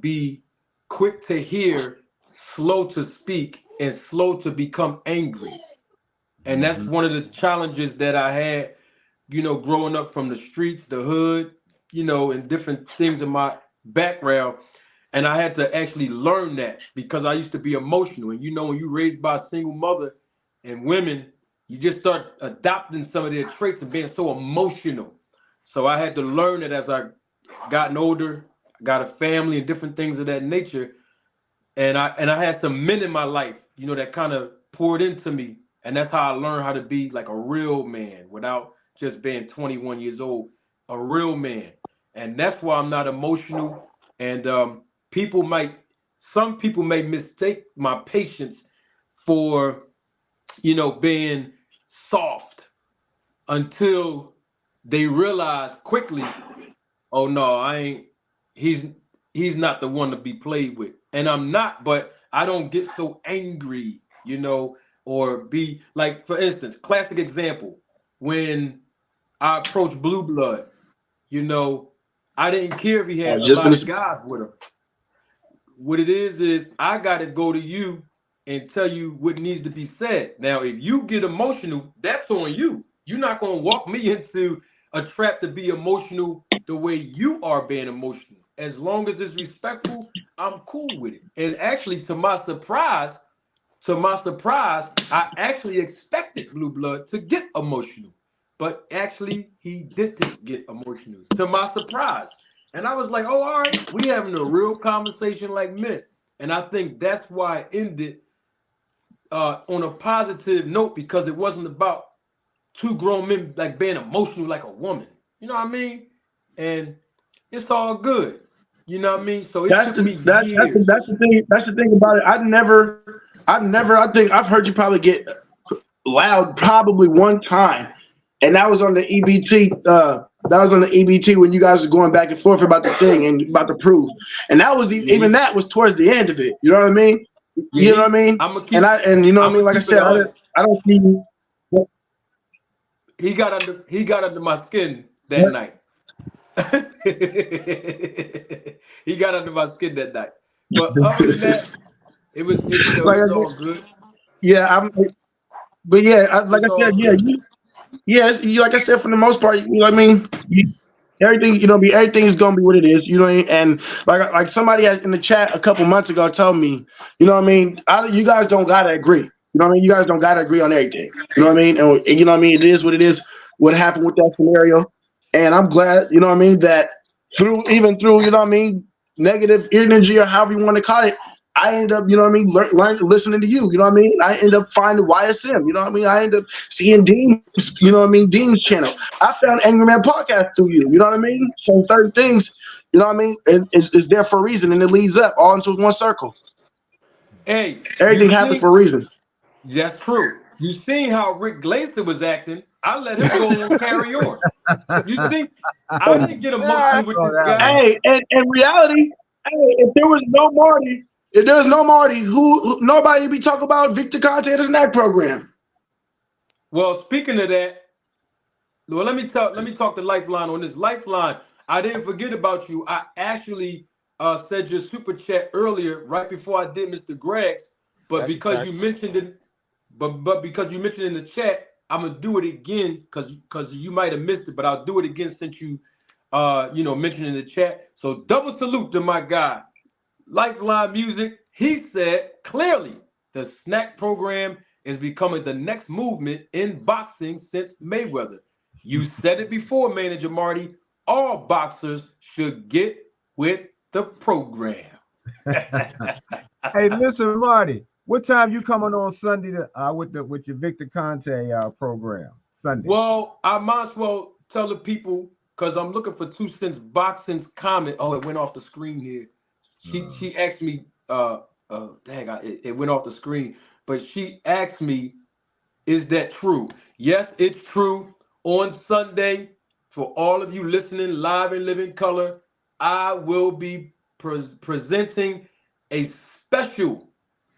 be quick to hear, slow to speak, and slow to become angry. And that's Mhm. one of the challenges that I had, growing up from the streets, the hood, and different things in my background. And I had to actually learn that, because I used to be emotional. And when you're raised by a single mother and women, you just start adopting some of their traits and being so emotional. So I had to learn it as I gotten older, got a family and different things of that nature. And I had some men in my life, that kind of poured into me. And that's how I learned how to be like a real man without just being 21 years old, a real man. And that's why I'm not emotional. And people might, some people may mistake my patience for, being soft, until they realize quickly, oh no, I ain't, he's he's not the one to be played with. And I'm not, but I don't get so angry, or be like, for instance, classic example, when I approached Blue Blood, you know, I didn't care if he I had was a just lot gonna of guys with him. What it is I gotta go to you and tell you what needs to be said. Now, if you get emotional, that's on you. You're not gonna walk me into a trap to be emotional the way you are being emotional. As long as it's respectful, I'm cool with it. And actually, to my surprise, I actually expected Blue Blood to get emotional, but actually he didn't get emotional. To my surprise, and I was like, "Oh, all right, we having a real conversation like men." And I think that's why it ended on a positive note, because it wasn't about two grown men like being emotional like a woman. You know what I mean? And it's all good. You know what I mean? So it That's took the me that that's years. the thing. That's the thing about it. I never. I think I've heard you probably get loud probably one time, and that was on the EBT. That was on the EBT when you guys were going back and forth about the thing and about the proof, and that was Yeah, even that was towards the end of it. You know what I mean? yeah, You know what I mean? I'm gonna And you know what I mean? Like I keep it said, 100. I don't see. He got under my skin that night. He got under my skin that night. But other than that, Like I it's said, all good. yeah, but yeah, like It's I said, all yeah, good. yes, like I said, for the most part, you know what I mean. Everything, everything is gonna be what it is, you know what I mean? And like somebody in the chat a couple months ago told me, you know what I mean. You guys don't gotta agree, you know what I mean. You guys don't gotta agree on everything, you know what I mean. And you know what I mean. It is what it is. What happened with that scenario, and I'm glad, you know what I mean, that through, you know what I mean, negative energy or however you want to call it, I end up, you know what I mean, listening to you, you know what I mean. I end up finding YSM, you know what I mean. I end up seeing Dean's, you know what I mean, Dean's channel. I found Angry Man Podcast through you, you know what I mean. So certain things, you know what I mean, it's there for a reason, and it leads up all into one circle. Hey, Everything happened for a reason. that's true. You seen how Rick Glazer was acting. I let him go on, carry on. You see, I didn't get Ah, emotional with this guy. hey, and in reality, hey, if there was no Marty, nobody be talking about Victor Conte and the snack program. Well, speaking of that, well, let me talk to Lifeline on this. Lifeline, I didn't forget about you. I actually said your super chat earlier, right before I did Mr. Greg's, but That's a because fact. you mentioned it, but because you mentioned in the chat, I'm gonna do it again because you might have missed it, but I'll do it again since you mentioned in the chat. So double salute to my guy, Lifeline Music. He said clearly the snack program is becoming the next movement in boxing since Mayweather. You said it before, Manager Marty. all boxers should get with the program. Hey, listen, Marty. What time you coming on Sunday with your Victor Conte program? Sunday. Well, I might as well tell the people because I'm looking for 2 Cents Boxing's comment. Oh, it went off the screen here. She asked me. It went off the screen. But she asked me, "Is that true?" Yes, it's true. On Sunday, for all of you listening live in living color, I will be presenting a special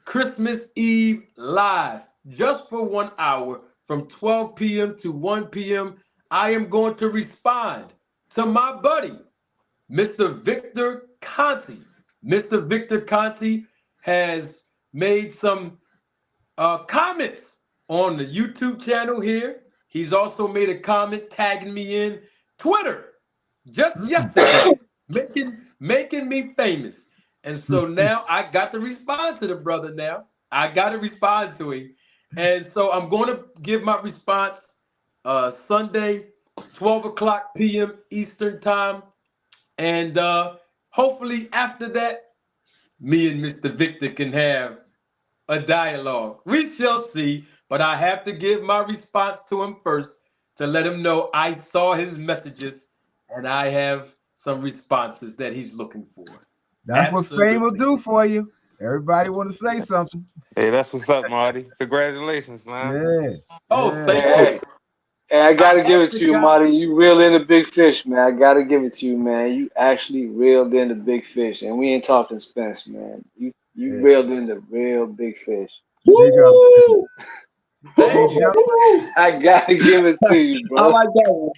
Christmas Eve live just for 1 hour from 12 p.m. to 1 p.m. I am going to respond to my buddy, Mr. Victor Conti. Mr. Victor Conti has made some comments on the YouTube channel here. He's also made a comment tagging me in Twitter just yesterday, making me famous. And so now I got to respond to the brother now. I got to respond to him. And so I'm going to give my response Sunday, 12 o'clock p.m. Eastern time. And hopefully after that, me and Mr. Victor can have a dialogue. We shall see, but I have to give my response to him first to let him know I saw his messages and I have some responses that he's looking for. That's what fame will do for you. Everybody want to say something. Hey, that's what's up, Marty. Congratulations, man. Yeah. Oh, yeah. thank Hey, you. hey, I gotta give it to actually you, got- Marty. You reeled in the big fish, man. I gotta give it to you, man. You actually reeled in the big fish, and we ain't talking Spence, man. You Yeah. reeled in the real big fish. Big up. Woo! Thank you. Woo! I gotta give it to you, I bro. like that one.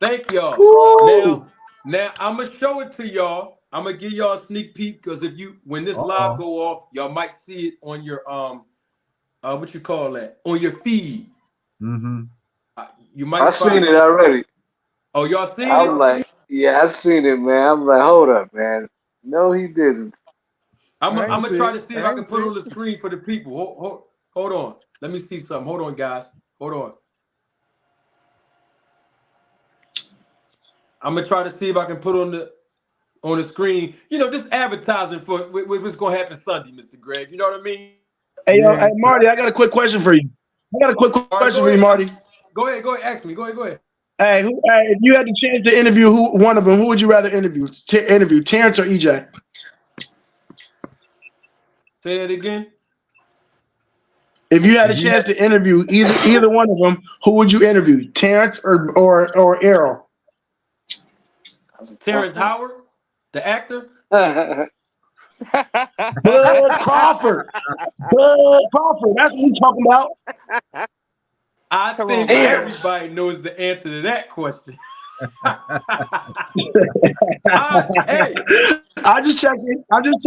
Thank y'all. Woo! Now I'm gonna show it to y'all. I'm gonna give y'all a sneak peek because when this live go off, y'all might see it on your what you call that, on your feed. Mm-hmm. You might I find seen it already. Oh, y'all seen I'm it? like, yeah, I seen it, man. I'm like, hold up, man. No, he didn't. I'm I ain't gonna see try it. to see if I I ain't can put see it it. on the screen for the people. Hold on. Let me see something. Hold on, guys. Hold on. I'm gonna try to see if I can put on the screen. You know, just advertising for what's gonna happen Sunday, Mr. Greg. You know what I mean? Hey, Yeah. hey, Marty, I got a quick question for you. I got a quick All right, question go for you, ahead. Marty. Go ahead. Ask me. Go ahead. Hey, if you had the chance to interview one of them, who would you rather interview? Terrence or EJ? Say that again. If you had a chance to interview either one of them, who would you interview? Terrence or Errol? Terrence Howard, the actor. Bud Crawford. Bud Crawford. That's what we talking about. I Come think on, man. everybody knows the answer to that question. Hey. I'm just checking. I'm just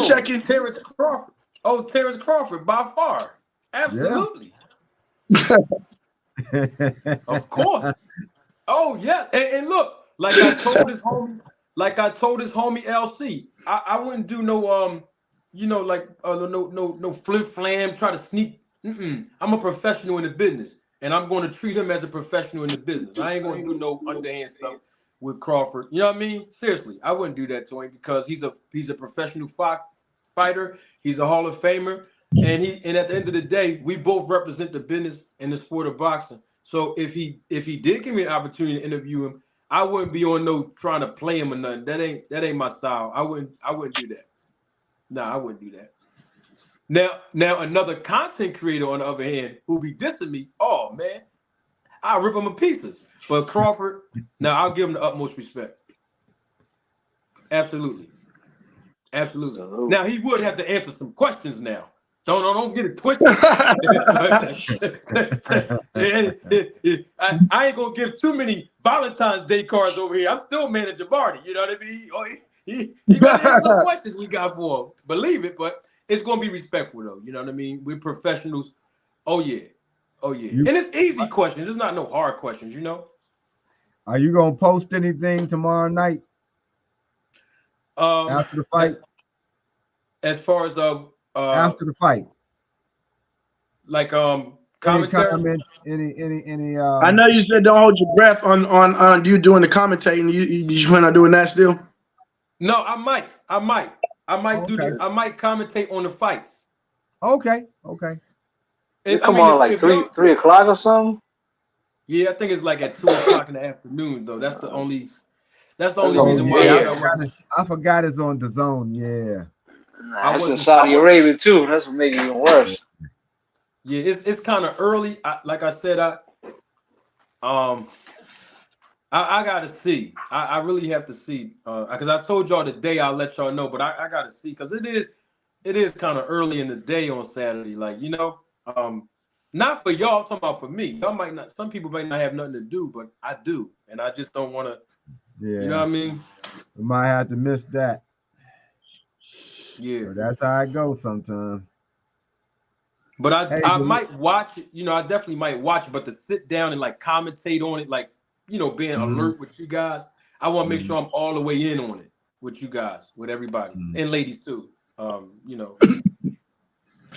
checking. Terrence Crawford. Oh, Terrence Crawford by far. Absolutely. Of course. Oh, yeah. And look, like I told his homie LC, I wouldn't do no no flip flam, try to sneak. I'm a professional in the business, and I'm going to treat him as a professional in the business. I ain't going to do no underhand stuff with Crawford. You know what I mean? Seriously, I wouldn't do that to him because he's a professional fighter. He's a Hall of Famer, and at the end of the day, we both represent the business and the sport of boxing. So if he did give me an opportunity to interview him, I wouldn't be on no trying to play him or nothing. That ain't my style. I wouldn't do that. No, I wouldn't do that. Now another content creator on the other hand who be dissing me, oh man, I'll rip him to pieces. But Crawford, now I'll give him the utmost respect. Absolutely. Now he would have to answer some questions now. Don't get it twisted. I ain't gonna give too many Valentine's Day cards over here. I'm still Manager Marty. You know what I mean? He gonna answer some questions we got for him. Believe it, but it's gonna be respectful though. You know what I mean? We're professionals. Oh yeah. And it's easy questions. It's not no hard questions. You know. Are you gonna post anything tomorrow night after the fight? As far as after the fight, like Any Commentary? comments? Any? I know you said don't hold your breath on you doing the commentating. You plan on doing that still? No, I might do Okay. the. I might commentate on the fights. Okay. They I come mean, on like if y'all, 3 o'clock or something. yeah, I think it's like at 2 o'clock in the afternoon though. That's the only. That's the That's only Oh reason gonna why yeah, I I said I yeah. forgot wasn't. it. I forgot it's on the zone. Yeah. I Nah, it's in wasn't. I Saudi was. Arabia too. That's what makes it even worse. Yeah, it's kind of early. Like I said, um I gotta see. I really have to see. Because I told y'all today I'll let y'all know, but I gotta see because it is kind of early in the day on Saturday. Like, not for y'all, I'm talking about for me. Y'all might not, some people might not have nothing to do, but I do. And I just don't want to, you know Yeah. what I mean? We might have to miss that. Yeah. But that's how it goes sometimes. But I Hey, I might watch it, I definitely might watch it, but to sit down and like commentate on it, like, being mhm, alert with you guys, I want to make mhm, sure I'm all the way in on it with you guys, with everybody, mhm. and ladies too.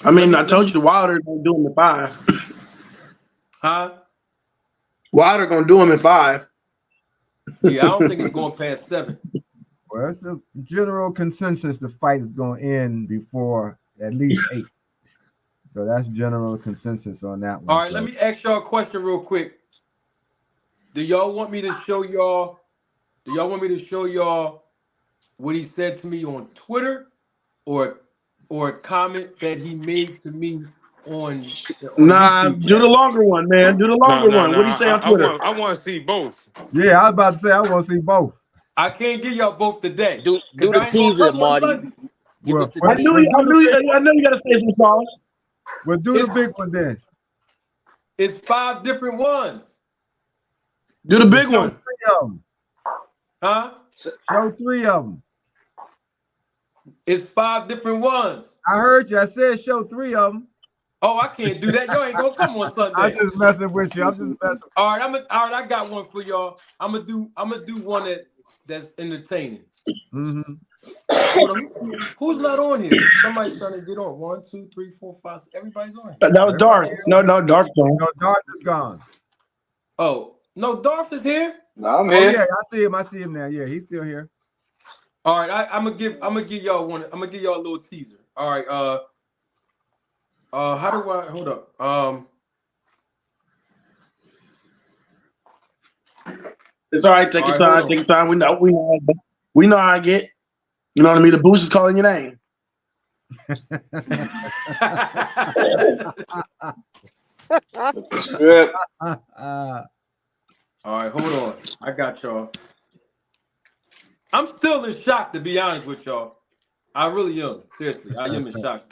I Let mean, me I let told me you the Wilder gonna do him in 5. huh? Wilder gonna do him in 5. Yeah, I don't think it's going past 7. Well, it's a general consensus the fight is going to end before at least 8. So that's general consensus on that All one. right, let So me ask y'all a question real quick. Do y'all want me to show y'all? Do y'all want me to show y'all what he said to me on Twitter, or a comment that he made to me on the Nah, YouTube do the channel? longer one, man. Do the No, longer no, one. no. What do you say on Twitter? I want to see both. yeah, I was about to say I want to see both. I can't give y'all both today Do because the I ain't gonna teaser, come on Marty. Sunday. Give us Well, the what, teaser. what do the big I know you gotta say some songs. well do the It's big one then. it's 5 different ones, Do the Well, big show one. 3 of them. huh? Show 3 of them. It's 5 different ones. I heard you. I said show 3 of them. Oh, I can't do that. Y'all ain't gonna come on I'm Sunday. just messing with you. I'm just messing. All right, I got one for y'all. I'm gonna do one that's entertaining. Mm-hmm. Hold on, who's not on here? Somebody's trying to get on. 1, 2, 3, 4, 5. Everybody's on here. That was Everybody Darth. here. No, Darth gone. No, Darth is gone. Oh no, Darth is here. No, I'm Oh here. yeah, I see him. I see him now. Yeah, he's still here. All right, I'm gonna give y'all one. I'm gonna give y'all a little teaser. All right, how do I hold up? It's all right. Take All your right, hold time. Take your time. We know how I get. You know what I mean? The boost is calling your name. Script. All right, hold on. I got y'all. I'm still in shock, to be honest with y'all. I really am. Seriously, I am in shock.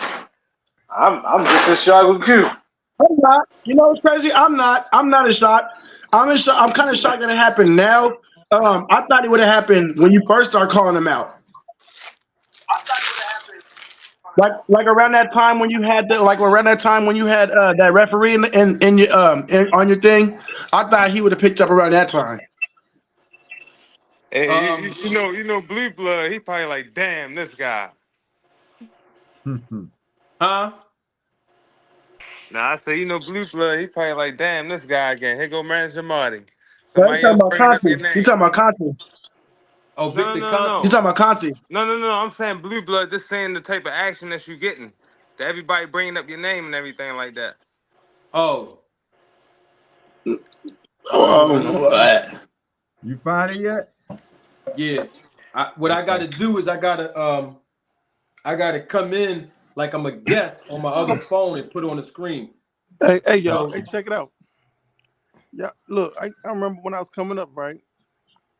I'm just as shocked with you. I'm not. You know what's crazy? I'm not. I'm not in shock. I'm in shock. I'm kind of shocked that it happened now. I thought it would have happened when you first started calling them out. Like around that time when you had that referee in your on your thing, I thought he would have picked up around that time. Hey, Um, you know, Blue Blood. He probably like, damn, this guy. huh? Nah, I say, you know, Blue Blood. He probably like, damn, this guy again. Here go Manager Marty. So you Somebody talking else about bringing up your Conti? You name. talking about Conti? Oh, No, no, Victor no, You Conti. no. talking about Conti? No. I'm saying Blue Blood. Just saying the type of action that you getting. That everybody bringing up your name and everything like that. Oh, hold on. Let me see. Oh, You find it yet? Yeah. What I got Okay. to do is I gotta come in like I'm a guest on my other phone and put it on the screen. Hey, y'all. So, Hey, check it out. Yeah, look, I remember when I was coming up, right?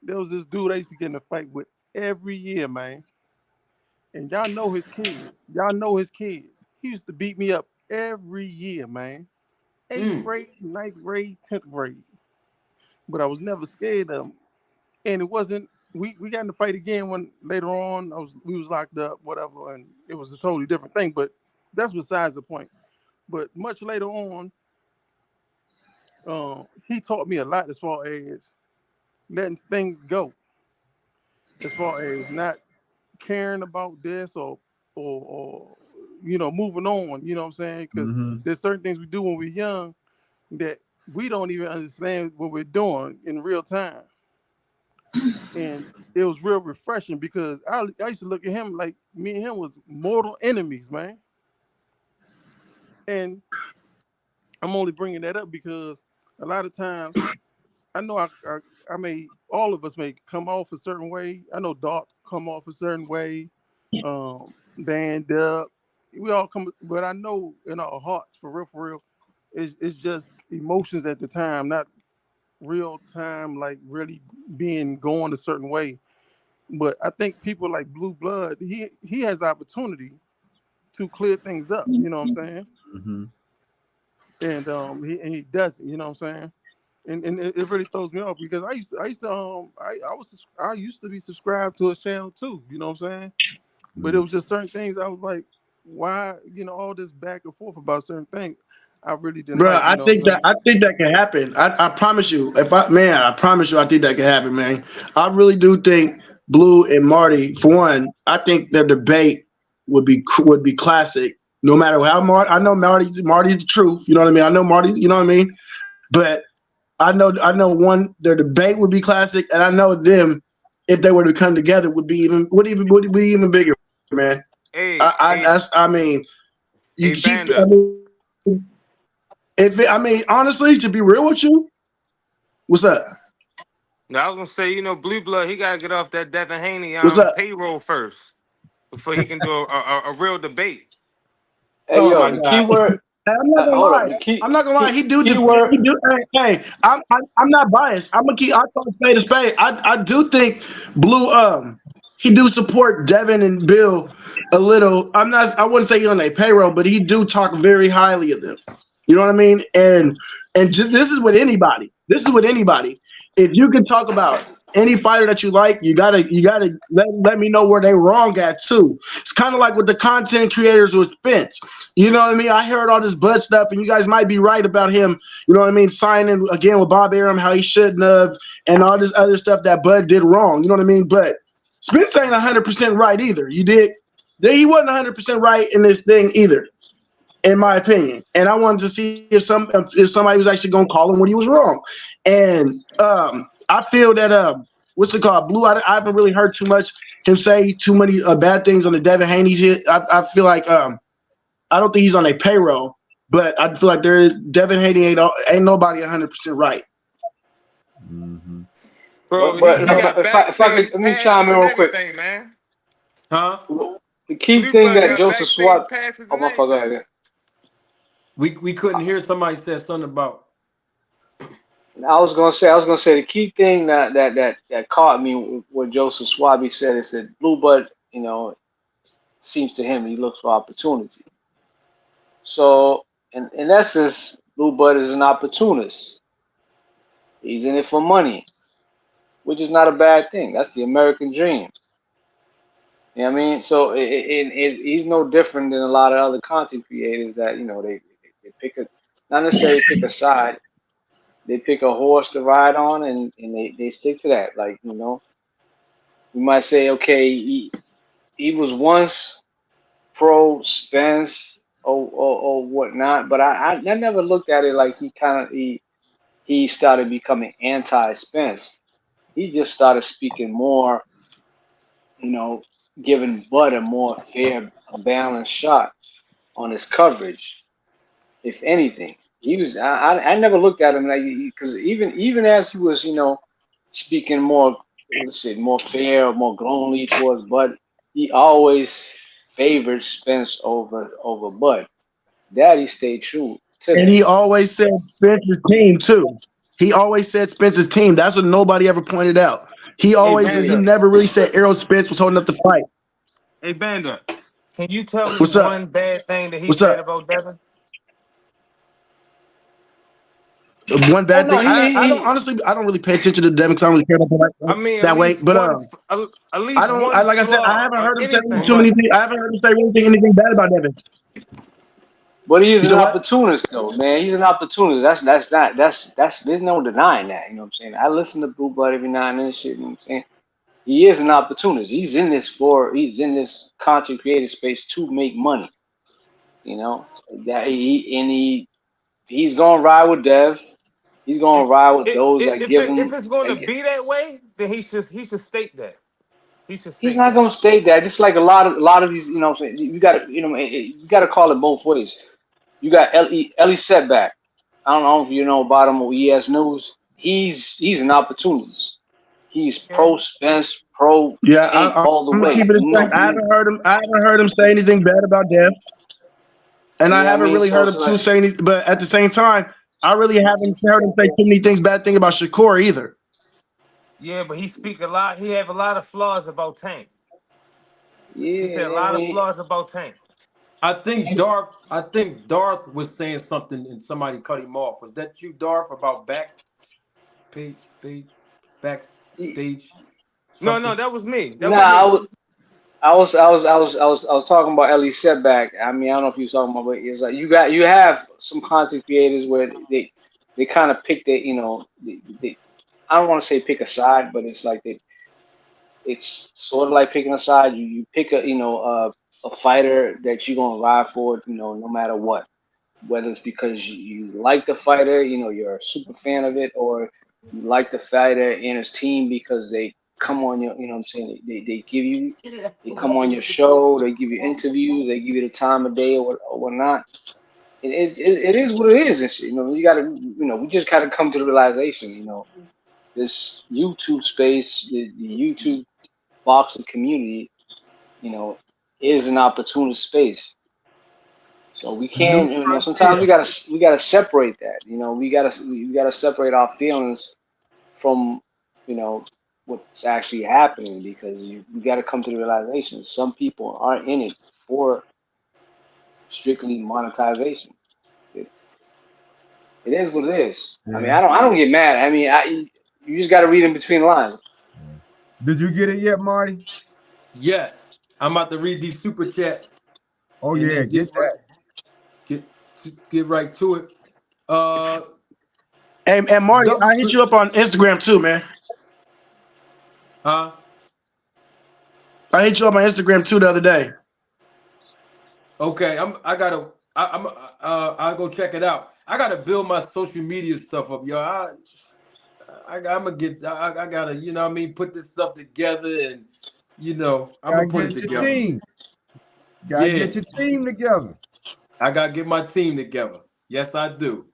There was this dude I used to get in a fight with every year, man. And y'all know his kids. Y'all know his kids. He used to beat me up every year, man. Eighth mm, grade, ninth grade, 10th grade. But I was never scared of him. And it wasn't we got in the fight again when later on we was locked up, whatever, and it was a totally different thing. But that's besides the point. But much later on, he taught me a lot as far as letting things go, as far as not caring about this or moving on. You know what I'm saying? Because Mm-hmm. there's certain things we do when we're young that we don't even understand what we're doing in real time. And it was real refreshing because I used to look at him like me and him was mortal enemies, man. And I'm only bringing that up because a lot of times I know I may all of us may come off a certain way. I know Doc come off a certain way, Van Dub. We all come, but I know in our hearts, for real, it's just emotions at the time, not real time, like really being going a certain way. But I think people like Blue Blood, he has opportunity to clear things up. You know what I'm saying? Mm-hmm. And he does it. You know what I'm saying? And it really throws me off because I used to be subscribed to his channel too. You know what I'm saying? But it was just certain things I was like, why, all this back and forth about certain things I really didn't Bro, like. You know what I'm saying? I think that can happen. I promise you. I promise you, I think that can happen, man. I really do think Blue and Marty, for one, I think their debate would be classic. No matter how I know Marty's the truth. You know what I mean? I know Marty. You know what I mean? But I know one, their debate would be classic, and I know them, if they were to come together, would be even bigger, man. Hey, hey, I mean, you hey, keep. Banda. Honestly, to be real with you, what's up? Now I was gonna say, Blue Blood, he gotta get off that Devin Haney What's up? payroll first before he can do a real debate. Hey, Oh yo, my the God! key word. I'm not gonna Hold up. lie. The key I'm not gonna lie. key He do key defend. word. He do. Hey, I'm not biased. I'm gonna keep. I call a spade a spade. I do think Blue. He do support Devin and Bill a little. I'm not. I wouldn't say he on their payroll, but he do talk very highly of them. You know what I mean? This is with anybody. This is with anybody. If you can talk about any fighter that you like, you gotta let me know where they wrong at too. It's kind of like with the content creators with Spence. You know what I mean? I heard all this Bud stuff, and you guys might be right about him. You know what I mean? Signing again with Bob Arum, how he shouldn't have, and all this other stuff that Bud did wrong. You know what I mean? But Spence ain't 100% right either. You did. He wasn't 100% right in this thing either, in my opinion. And I wanted to see if somebody was actually going to call him when he was wrong. And I feel that what's it called, Blue. I haven't really heard too much him say too many bad things on the Devin Haney shit. I feel like I don't think he's on a payroll, but I feel like Devin Haney ain't nobody 100% right. Mm-hmm. Bro, But he got if I could, backstage let me chime passes in and real quick. everything, man. Huh? The key Blue thing Blood that got Joseph backstage Swat. passes Oh and my fuck, go everything. ahead. We couldn't hear somebody said something about. I was gonna say the key thing that caught me with what Joseph Swaby said is that Blue Bud, seems to him he looks for opportunity. So in essence, Blue Bud is an opportunist. He's in it for money, which is not a bad thing. That's the American dream. You know what I mean? So he's no different than a lot of other content creators that they pick not necessarily pick a side. They pick a horse to ride on, and they stick to that. Like, you might say, okay, he was once pro Spence or whatnot, but I never looked at it like he started becoming anti Spence. He just started speaking more, you know, giving Bud a more fair, balanced shot on his coverage. If anything, he was. I never looked at him like, because even as he was, speaking more, let's say, more fair, more glowingly towards Bud, he always favored Spence over Bud. That he stayed true to And that. he always said Spence's team too. He always said Spence's team. That's what nobody ever pointed out. Hey, He Banda. never really said Errol Spence was holding up the fight. Hey, Banda. Can you tell me What's up? one bad thing that he What's said up? about Devin? One Oh bad no, thing. I don't honestly. I don't really pay attention to them because I don't really care about them I mean, that way. But at I least don't. one Like I said, I flaw haven't or heard him say anything. too many things. I haven't heard him say anything bad about Devin. but he is You an said what? opportunist though, man. He's an opportunist. That's there's no denying that. You know what I'm saying? I listen to Blue Blood every now and then. Shit, you know what I'm saying? He is an opportunist. He's in this content creative space to make money. You know that he He's gonna ride with Dev. He's gonna ride with those that give If him. it's going to be that way, then he should state that. He should He's state not that. gonna state that. Just like a lot of these, you know, what I'm saying, you got to, you got to call it both ways. You got Ellie Setback. I don't know if you know about him or ES News. He's an opportunist. He's Yeah. pro Spence, pro Yeah, Tank I'm all the gonna keep way. it a No, second. I haven't heard him say anything bad about Dev, and you I know what I haven't mean. really So heard it's him too like, say anything. But at the same time, I really haven't heard him say too many things bad thing about Shakur either. Yeah, but he speak a lot. He have a lot of flaws about Tank. He said a yeah, I lot of mean, flaws about Tank. I think Darth was saying something and somebody cut him off. Was that you, Darth, about backstage No, something? that was me. That nah, was me. I was talking about Ellie Setback. I mean, I don't know if you was talking about, but it's like you have some content creators where they kind of pick their, I don't want to say pick a side, but it's like it's sort of like picking a side. You pick a fighter that you're gonna ride for, no matter what. Whether it's because you like the fighter, you're a super fan of it, or you like the fighter and his team because they come on your, what I'm saying, they come on your show, they give you interviews, they give you the time of day or whatnot. It is what it is, and shit. You gotta, we just gotta come to the realization, this YouTube space, the YouTube boxing community, you know, is an opportunity space. So we New can't, sometimes frontier. we gotta separate that. We gotta separate our feelings from, you know, what's actually happening because we gotta come to the realization some people aren't in it for strictly monetization. It's it is what it is. I mean, Yeah. I don't get mad. I mean, you just gotta read in between the lines. Did you get it yet, Marty? Yes. I'm about to read these super chats Oh and yeah, then get that. get get right to it. Uh And Marty, double I hit you up on Instagram too, man. huh? I hit you up on Instagram too the other day. Okay, I'll go check it out. I gotta build my social media stuff up, yo. I'm gonna I gotta, you know what I mean, put this stuff together and I'm Gotta gonna put it get your together. team. Gotta Yeah, get your team together. I gotta get my team together. Yes, I do.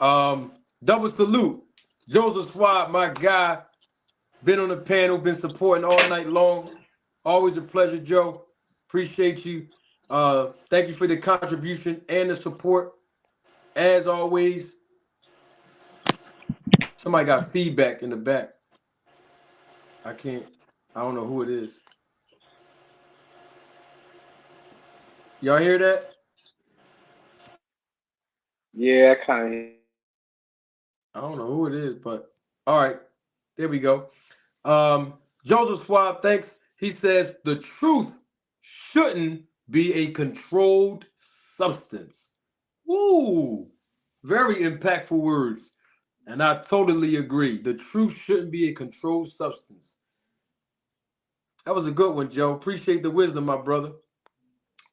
Double salute. Joseph Swab, my guy, been on the panel, been supporting all night long. Always a pleasure, Joe. Appreciate you. Thank you for the contribution and the support. As always, somebody got feedback in the back. I don't know who it is. Y'all hear that? Yeah, I kind of. I don't know who it is, but all right, there we go. Joseph Swab, thanks. He says the truth shouldn't be a controlled substance. Woo! Very impactful words. And I totally agree. The truth shouldn't be a controlled substance. That was a good one, Joe. Appreciate the wisdom, my brother.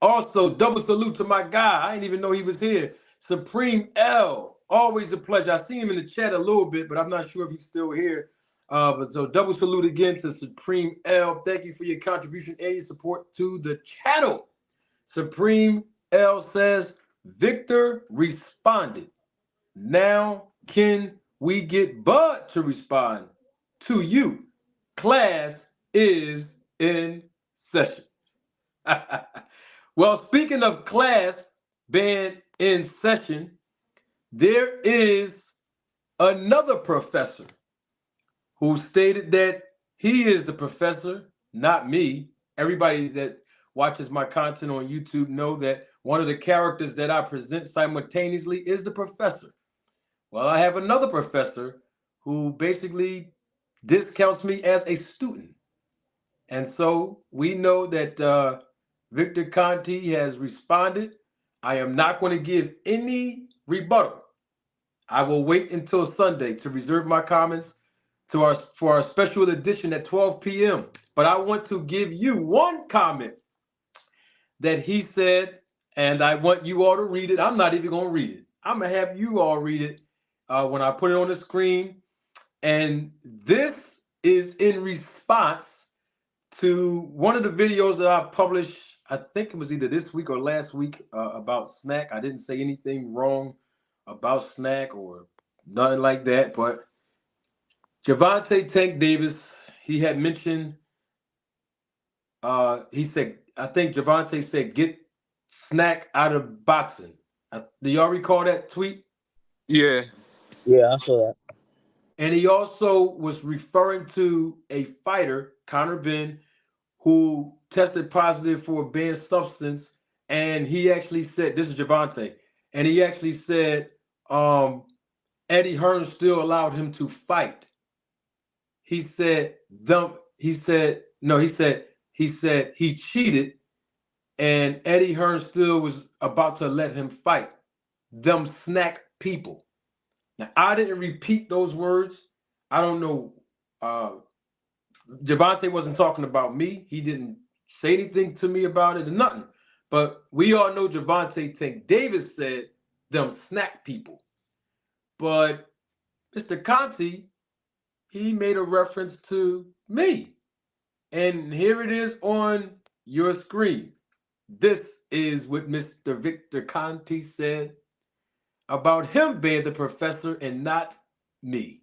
Also, double salute to my guy. I didn't even know he was here. Supreme L. Always a pleasure. I see him in the chat a little bit, but I'm not sure if he's still here. But so double salute again to Supreme L. Thank you for your contribution and your support to the channel. Supreme L says, Victor responded. Now can we get Bud to respond to you? Class is in session. Well, speaking of class being in session, there is another professor who stated that he is the professor, not me. Everybody that watches my content on YouTube know that one of the characters that I present simultaneously is the professor. Well, I have another professor who basically discounts me as a student. And so we know that Victor Conti has responded. I am not going to give any rebuttal. I will wait until Sunday to reserve my comments for our special edition at 12 p.m. But I want to give you one comment that he said, and I want you all to read it. I'm not even going to read it. I'm gonna have you all read it when I put it on the screen. And this is in response to one of the videos that I published. I think it was either this week or last week about Snack. I didn't say anything wrong about Snack or nothing like that, but Javante Tank Davis, he had mentioned, he said, I think Javante said, get Snack out of boxing. Do y'all recall that tweet? Yeah. Yeah, I saw that. And he also was referring to a fighter, Conor Benn, who tested positive for a banned substance. And he actually said, this is Javante, and he actually said Eddie Hearn still allowed him to fight. He said he cheated, and Eddie Hearn still was about to let him fight. Them snack people. Now, I didn't repeat those words. I don't know. Javante wasn't talking about me. He didn't say anything to me about it or nothing. But we all know Javante Tank Davis said them snack people. But Mr. Conti, he made a reference to me. And here it is on your screen. This is what Mr. Victor Conti said about him being the professor and not me.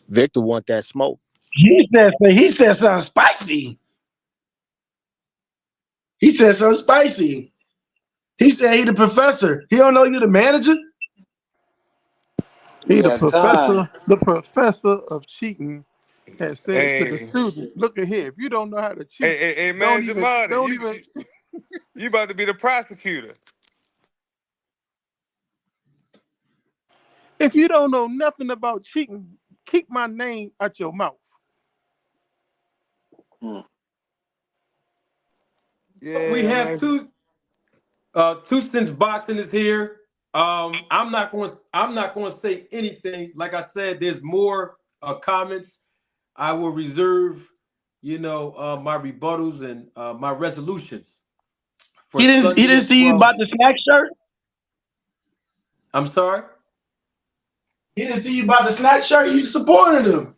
Victor want that smoke. He said something spicy. He said something spicy. He said he the professor. He don't know you the manager. He the Yeah, time. professor of cheating has said to the Hey, student, look at here, if you don't know how to cheat, hey, don't man, even Jamadi, don't even you about to be the prosecutor. if you don't know nothing about cheating, keep my name out your mouth. Hmm. We Yeah, have man. two cents boxing is here. I'm not going to say anything. Like I said, there's more comments. I will reserve, my rebuttals and my resolutions for He Sunday didn't at see you 12. about the snack shirt. I'm sorry. He didn't see you about the snack shirt. You supported him.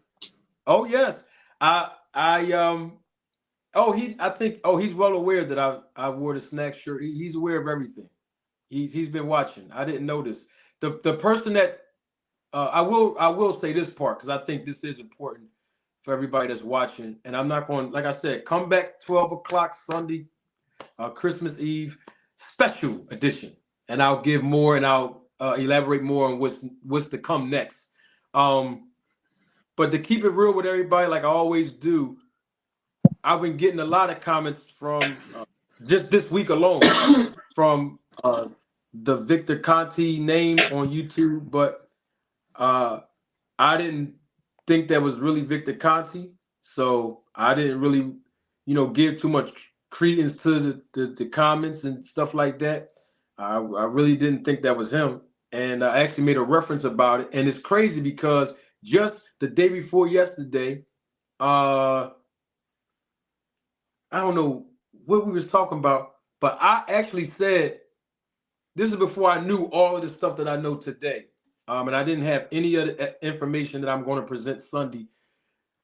Oh yes, I I think he's well aware that I wore the snack shirt. He's aware of everything. He's been watching. I didn't notice the person that I will say this part because I think this is important for everybody that's watching. And I'm not going, like I said, come back 12 o'clock Sunday, Christmas Eve special edition, and I'll give more and I'll elaborate more on what's to come next. But to keep it real with everybody, like I always do, I've been getting a lot of comments from just this week alone from the Victor Conti name on YouTube, but I didn't think that was really Victor Conti, so I didn't really, give too much credence to the comments and stuff like that. I really didn't think that was him, and I actually made a reference about it. And it's crazy because just the day before yesterday, I don't know what we was talking about, but I actually said this is before I knew all of the stuff that I know today. And I didn't have any other information that I'm going to present Sunday.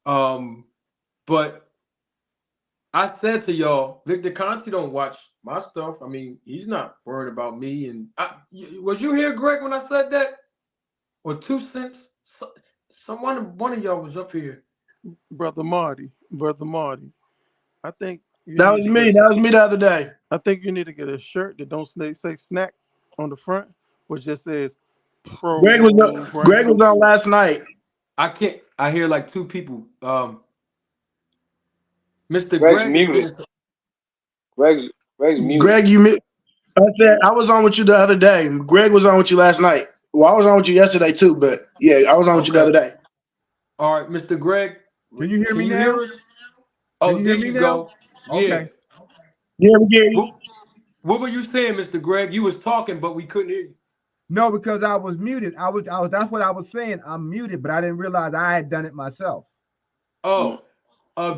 But I said to y'all, Victor Conti don't watch my stuff. I mean, he's not worried about me. And was you here, Greg, when I said that? Or 2 cents? One of y'all was up here. Brother Marty. I think you That need was to me. That was me the other day. I think you need to get a shirt that don't say snack on the front, which just says Greg program. was on last night. I hear like 2 people. Mr. Greg's Greg is muted. saying, Greg's muted. Greg, I said I was on with you the other day. Greg was on with you last night. Well, I was on with you yesterday too, but yeah, I was on with you the okay. other day. All right, Mr. Greg, Can you hear can me you now? hear us? Can Oh, you there hear me you now? go. Yeah. Okay. Yeah, we get you. What were you saying, Mr. Greg? You was talking, but we couldn't hear you. No, because I was muted. I was. That's what I was saying. I'm muted, but I didn't realize I had done it myself. Oh,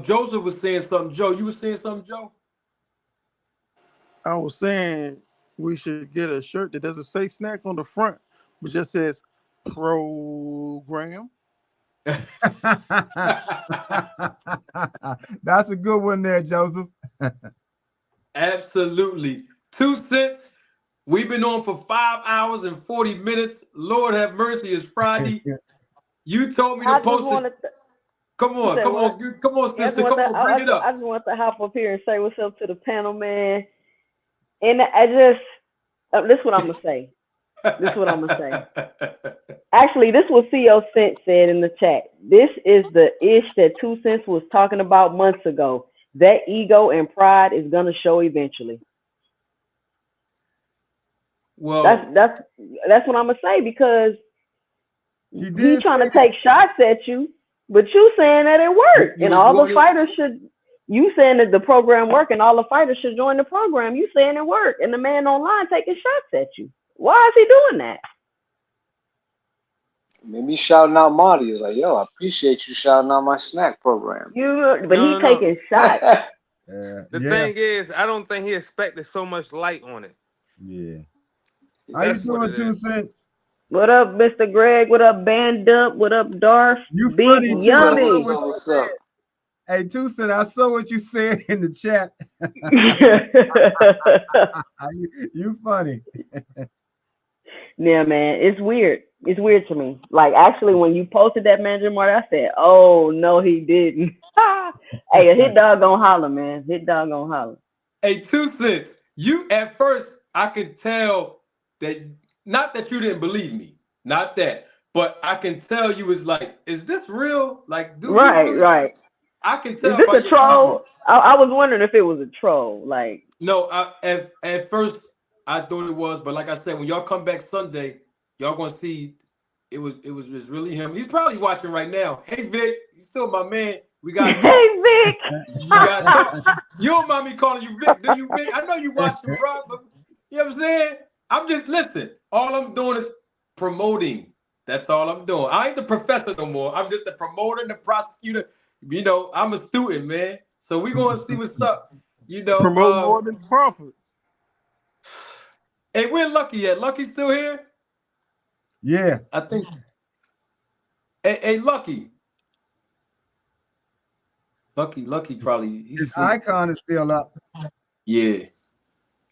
Joseph was saying something. Joe, you were saying something, Joe? I was saying we should get a shirt that doesn't say snack on the front, but just says program. That's a good one there, Joseph. Absolutely. 2 cents. We've been on for 5 hours and 40 minutes. Lord have mercy, it's Friday. You told me to I just post it. wanted to. Come You on, said come what? on, come on, Yeah, sister. Come on, bring it I up. just want to hop up here and say what's up to the panel, man. And I just, this is what I'm gonna say. This is what I'm gonna say. Actually, this is what CO Cent said in the chat. This is the ish that 2 Cents was talking about months ago. That ego and pride is gonna show eventually. Well, that's what I'm gonna say, because He he's did trying say to take shots at you, but you saying that it worked, you and was all the going fighters should. You saying that the program worked, and all the fighters should join the program. You saying it worked, and the man online taking shots at you. Why is he doing that? Maybe shouting out Marty is like, yo, I appreciate you shouting out my snack program. But he No. taking shots. The thing is, I don't think he expected so much light on it. Yeah. How That's you what doing, it 2 is. Cents? What up, Mr. Greg? What up, Band Up? What up, Darth? You Big funny too. I Yummy. saw what you said. Hey, 2 Cents, I saw what you said in the chat. You funny. Yeah, man, it's weird. It's weird to me. Like, actually, when you posted that, Manager Marty, I said, "Oh no, he didn't." Hey, a hit dog gonna holler, man. Hit dog gonna holler. Hey, 2 Cents. You at first, I could tell that, not that you didn't believe me, not that, but I can tell you was like, is this real? Like, do you really? Right. I can Is tell this by a your troll? comments. I was wondering if it was a troll. Like, No, at first I thought it was, but like I said, when y'all come back Sunday, y'all gonna see it was really him. He's probably watching right now. Hey Vic, you still my man. We gotta talk. hey Vic. You gotta talk. You don't mind me calling you Vic, do you, Vic? I know you watching, bro, but you know what I'm saying? I'm just listen. All I'm doing is promoting. That's all I'm doing. I ain't the professor no more. I'm just the promoter and the prosecutor. You know, I'm a student, man. So we gonna see what's up. You know, Promote more than profit. Hey, where Lucky at? Lucky still here? Yeah. I think. Hey, Lucky. Lucky probably. His icon is still up. Yeah.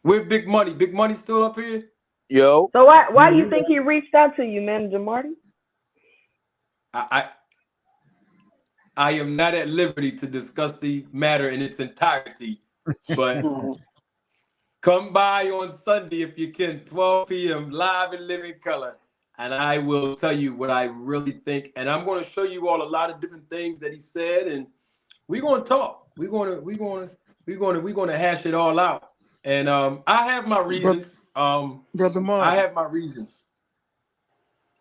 Where Big Money? Big Money still up here? Yo. So why do you think he reached out to you, Manager Marty? I am not at liberty to discuss the matter in its entirety, but come by on Sunday if you can, 12 p.m. live in living color, and I will tell you what I really think. And I'm going to show you all a lot of different things that he said, and we're going to talk. We're going to hash it all out. And I have my reasons. Brother Marty. I have my reasons.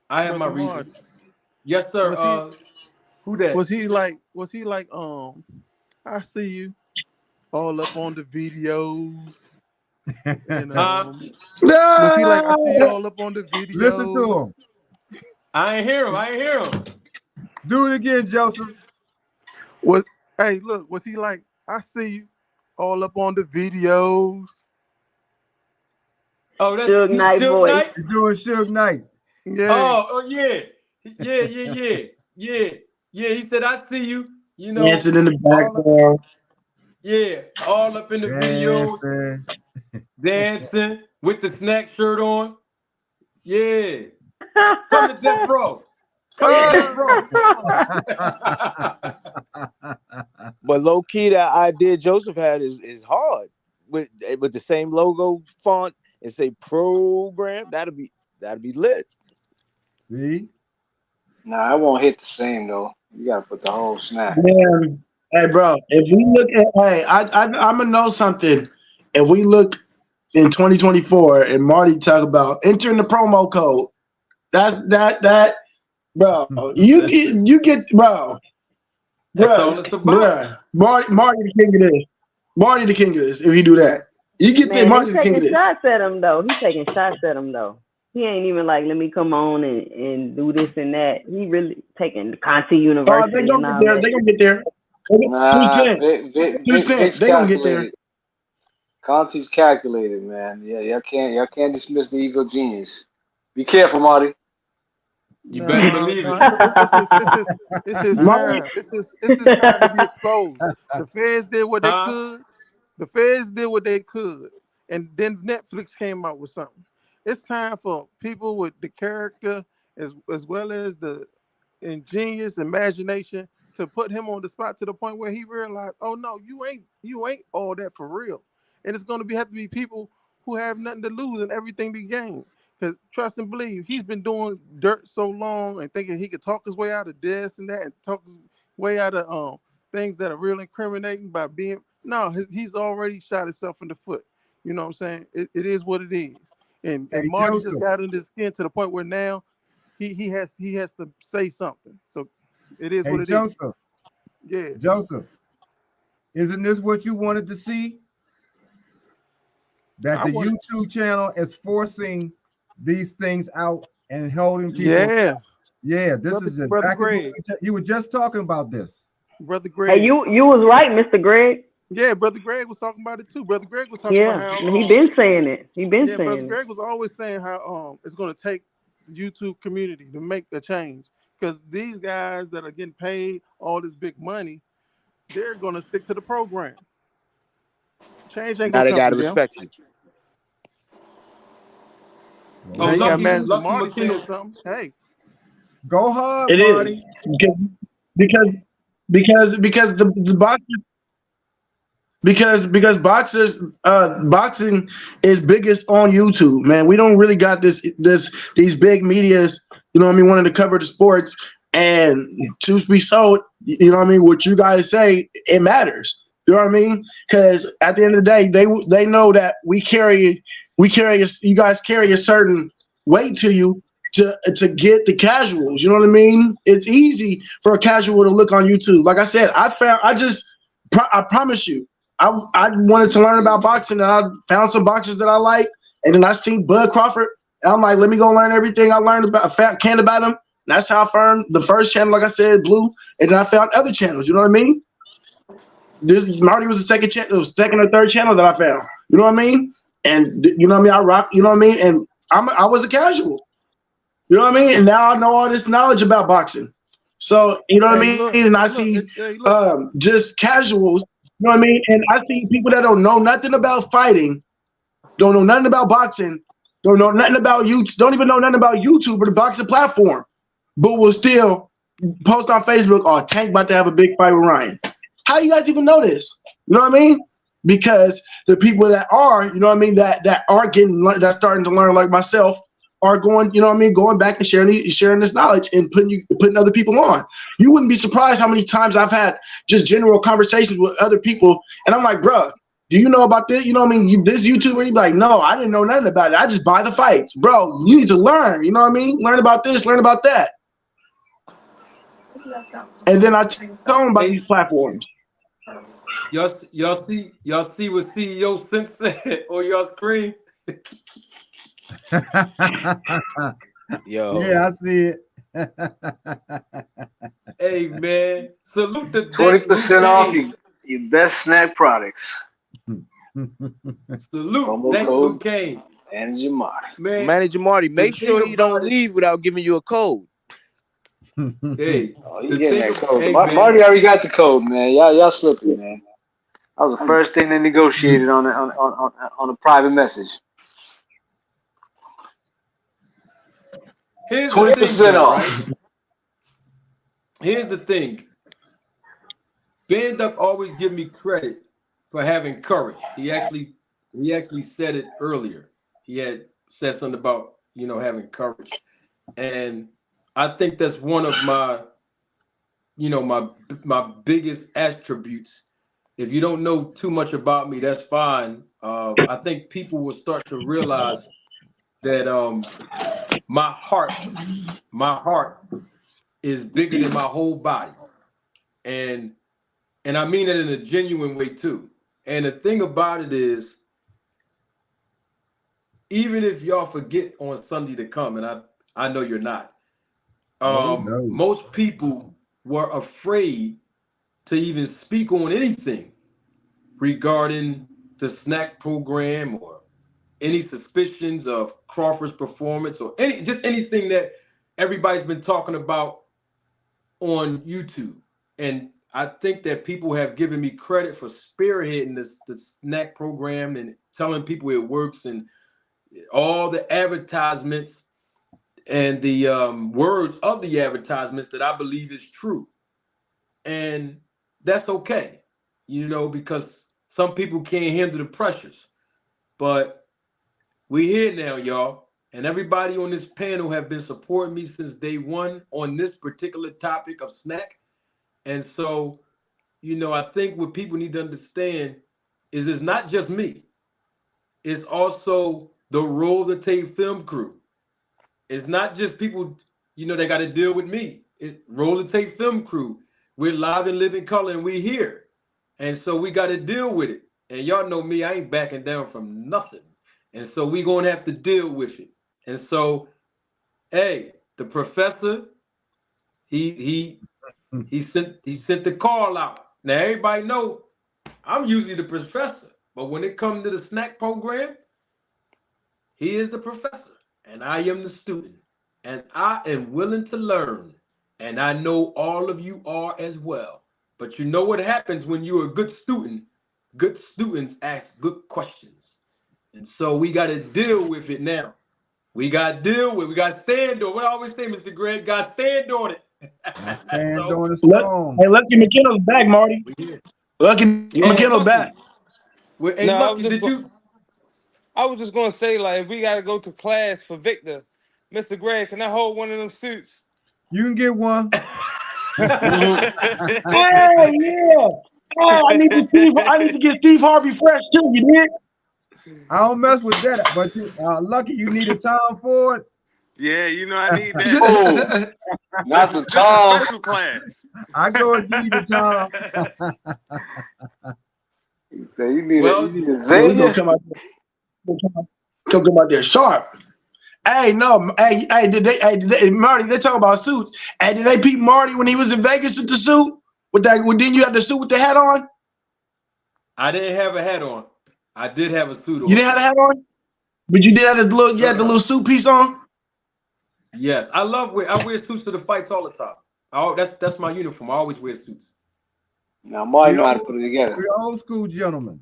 Marty. Yes, sir. Who that? Was he like, I see you all up on the videos. And, was he like, I see you all up on the videos? Listen to him. I ain't hear him. Do it again, Joseph. Hey, look, was he like, I see you all up on the videos? Oh, that's Suge Knight voice. Knight? You're doing Suge Knight. Yeah. Oh, yeah. Yeah, he said, I see you. You know, dancing in the background. All up in the videos. Dancing with the snack shirt on. Yeah. Come to death row. But low key, that idea Joseph had is hard with the same logo font and say program. That'll be lit. See? Nah, I won't hit the same though. You gotta put the whole snap. Man, hey, bro, if we look at, I'm gonna know something. If we look in 2024 and Marty talk about entering the promo code, that, bro. You get, bro. That's all it's about. Bruh. Marty the king of this. Marty the king of this. If he do that, you get Man, Marty the king of taking this. shots at him though. He's taking shots at him though. He ain't even like, let me come on and do this and that. He really taking Conti Oh, they University gonna and get all there. that. They gonna get there. Two Nah, cent. Two cent. Vic's They gonna get there. calculated. Conti's calculated, man. Yeah, y'all can't dismiss the evil genius. Be careful, Marty. You better No, believe no, it. it's his Marty, time. It's his time to be exposed. The feds did what they Huh? could. The feds did what they could, and then Netflix came out with something. It's time for people with the character as well as the ingenious imagination to put him on the spot to the point where he realized, oh no, you ain't all that for real. And it's gonna have to be people who have nothing to lose and everything to gain. Because trust and believe, he's been doing dirt so long and thinking he could talk his way out of this and that and talk his way out of things that are real incriminating by being no, he's already shot himself in the foot. You know what I'm saying? It is what it is. And Hey, Marty just Joseph. got in his skin to the point where now he has to say something. So it is Hey, what it is. Joseph. Yeah. Joseph. Isn't this what you wanted to see? That I the want YouTube channel is forcing these things out and holding people. yeah, Yeah, this brother is brother exactly what Greg. you were just talking about this. Brother Hey, Greg. you was right, Mr. Greg. Yeah, brother Greg was talking about it too. Brother Greg was talking about Yeah, how he been saying it. He been yeah, brother saying it. Greg was always saying how it's gonna take the YouTube community to make a change. Because these guys that are getting paid all this big money, they're gonna stick to the program. Change ain't Now gonna they come gotta from them. respect you. Oh, Now you got lucky, Manager lucky Marty saying McKinnell. something. Hey, Go hard, it is Marty. because because the boxers because boxing is biggest on YouTube, man. We don't really got these big medias, you know what I mean, wanting to cover the sports. And truth be told, you know what I mean, what you guys say, it matters. You know what I mean? Because at the end of the day, they know that you guys carry a certain weight to you to get the casuals. You know what I mean? It's easy for a casual to look on YouTube. Like I said, I promise you, I wanted to learn about boxing, and I found some boxers that I like, and then I seen Bud Crawford, and I'm like, let me go learn everything I learned about can about him. And that's how I found the first channel, like I said, Blue, and then I found other channels. You know what I mean? This Marty was the second or third channel that I found. You know what I mean? And you know what I mean? I rock. You know what I mean? And I was a casual. You know what I mean? And now I know all this knowledge about boxing. So you know what I hey, mean? look, And I look, see hey, look. just casuals. You know what I mean? And I see people that don't know nothing about fighting, don't know nothing about boxing, don't know nothing about YouTube, don't even know nothing about YouTube or the boxing platform, but will still post on Facebook, oh, Tank about to have a big fight with Ryan. How you guys even know this? You know what I mean? Because the people that are, you know what I mean, that aren't that's starting to learn like myself, are going, you know what I mean, going back and sharing this knowledge and putting other people on. You wouldn't be surprised how many times I've had just general conversations with other people, and I'm like, bruh, do you know about this? You know what I mean? This YouTuber, you'd be like, no, I didn't know nothing about it. I just buy the fights. Bro, you need to learn, you know what I mean? Learn about this, learn about that. And then I tell them about Hey, these platforms. y'all see what CEO Sink said on your screen? Yo, Yeah, I see it. Hey man, salute the deck, Luke 20% off Kane. your best snack products. Salute, Promo thank Luke code Kane. Manager Marty. Man, Manager Marty, the make thing sure he don't about it, leave without giving you a code. hey, Oh, you the getting thing, that code. hey man, Marty already got the code, man. Y'all slipping, man. That was the first thing they negotiated on a private message. here's the thing 20% though, right? off. Here's the thing. Band Up always give me credit for having courage. He actually said it earlier. He had said something about, having courage. And I think that's one of my biggest attributes. If you don't know too much about me, that's fine. I think people will start to realize that my heart is bigger than my whole body, and I mean it in a genuine way too. And the thing about it is, even if y'all forget on Sunday to come, and I know you're not. Oh no. Most people were afraid to even speak on anything regarding the snack program or any suspicions of Crawford's performance or anything that everybody's been talking about on YouTube. And I think that people have given me credit for spearheading the snack program and telling people it works, and all the advertisements and the words of the advertisements that I believe is true. And that's okay, because some people can't handle the pressures. But we here now, y'all. And everybody on this panel have been supporting me since day one on this particular topic of snack. And so, I think what people need to understand is it's not just me. It's also the Roll the Tape film crew. It's not just people, that got to deal with me. It's Roll the Tape film crew. We're live and living color, and we here. And so we got to deal with it. And y'all know me, I ain't backing down from nothing. And so we going to have to deal with it. And so, hey, the professor, he sent the call out. Now everybody know I'm usually the professor, but when it comes to the snack program, he is the professor and I am the student, and I am willing to learn, and I know all of you are as well. But you know what happens when you're a good student? Good students ask good questions, and so we got to deal with it now. We got to deal with it. We got to stand on it. What I always say, Mr. Greg, got to stand on it. I stand So on the Look, strong. hey, Lucky McKinnon's back, Marty. we here. Lucky Hey, McKinnon's back. Hey, No, Lucky, did you? I was just gonna say, like, if we gotta go to class for Victor, Mr. Greg, can I hold one of them suits? You can get one. Hey, yeah. Hey, I need to get Steve Harvey fresh too. You did? I don't mess with that, but Lucky, you need a time for it. Yeah, I need that. Oh, not the tall. Special class. I go and give you the time. You say you need Well, a Yeah, we Xavier. gonna come out there sharp. Hey, no, hey, did they, Marty? They talk about suits. Hey, did they peep Marty when he was in Vegas with the suit? Didn't you have the suit with the hat on? I didn't have a hat on. I did have a suit on. You didn't have the hat on, but you did have you had the little suit piece on. Yes, I wear suits to the fights all the time. That's my uniform. I always wear suits. Now, Marty know how to put it together. We're old school gentlemen.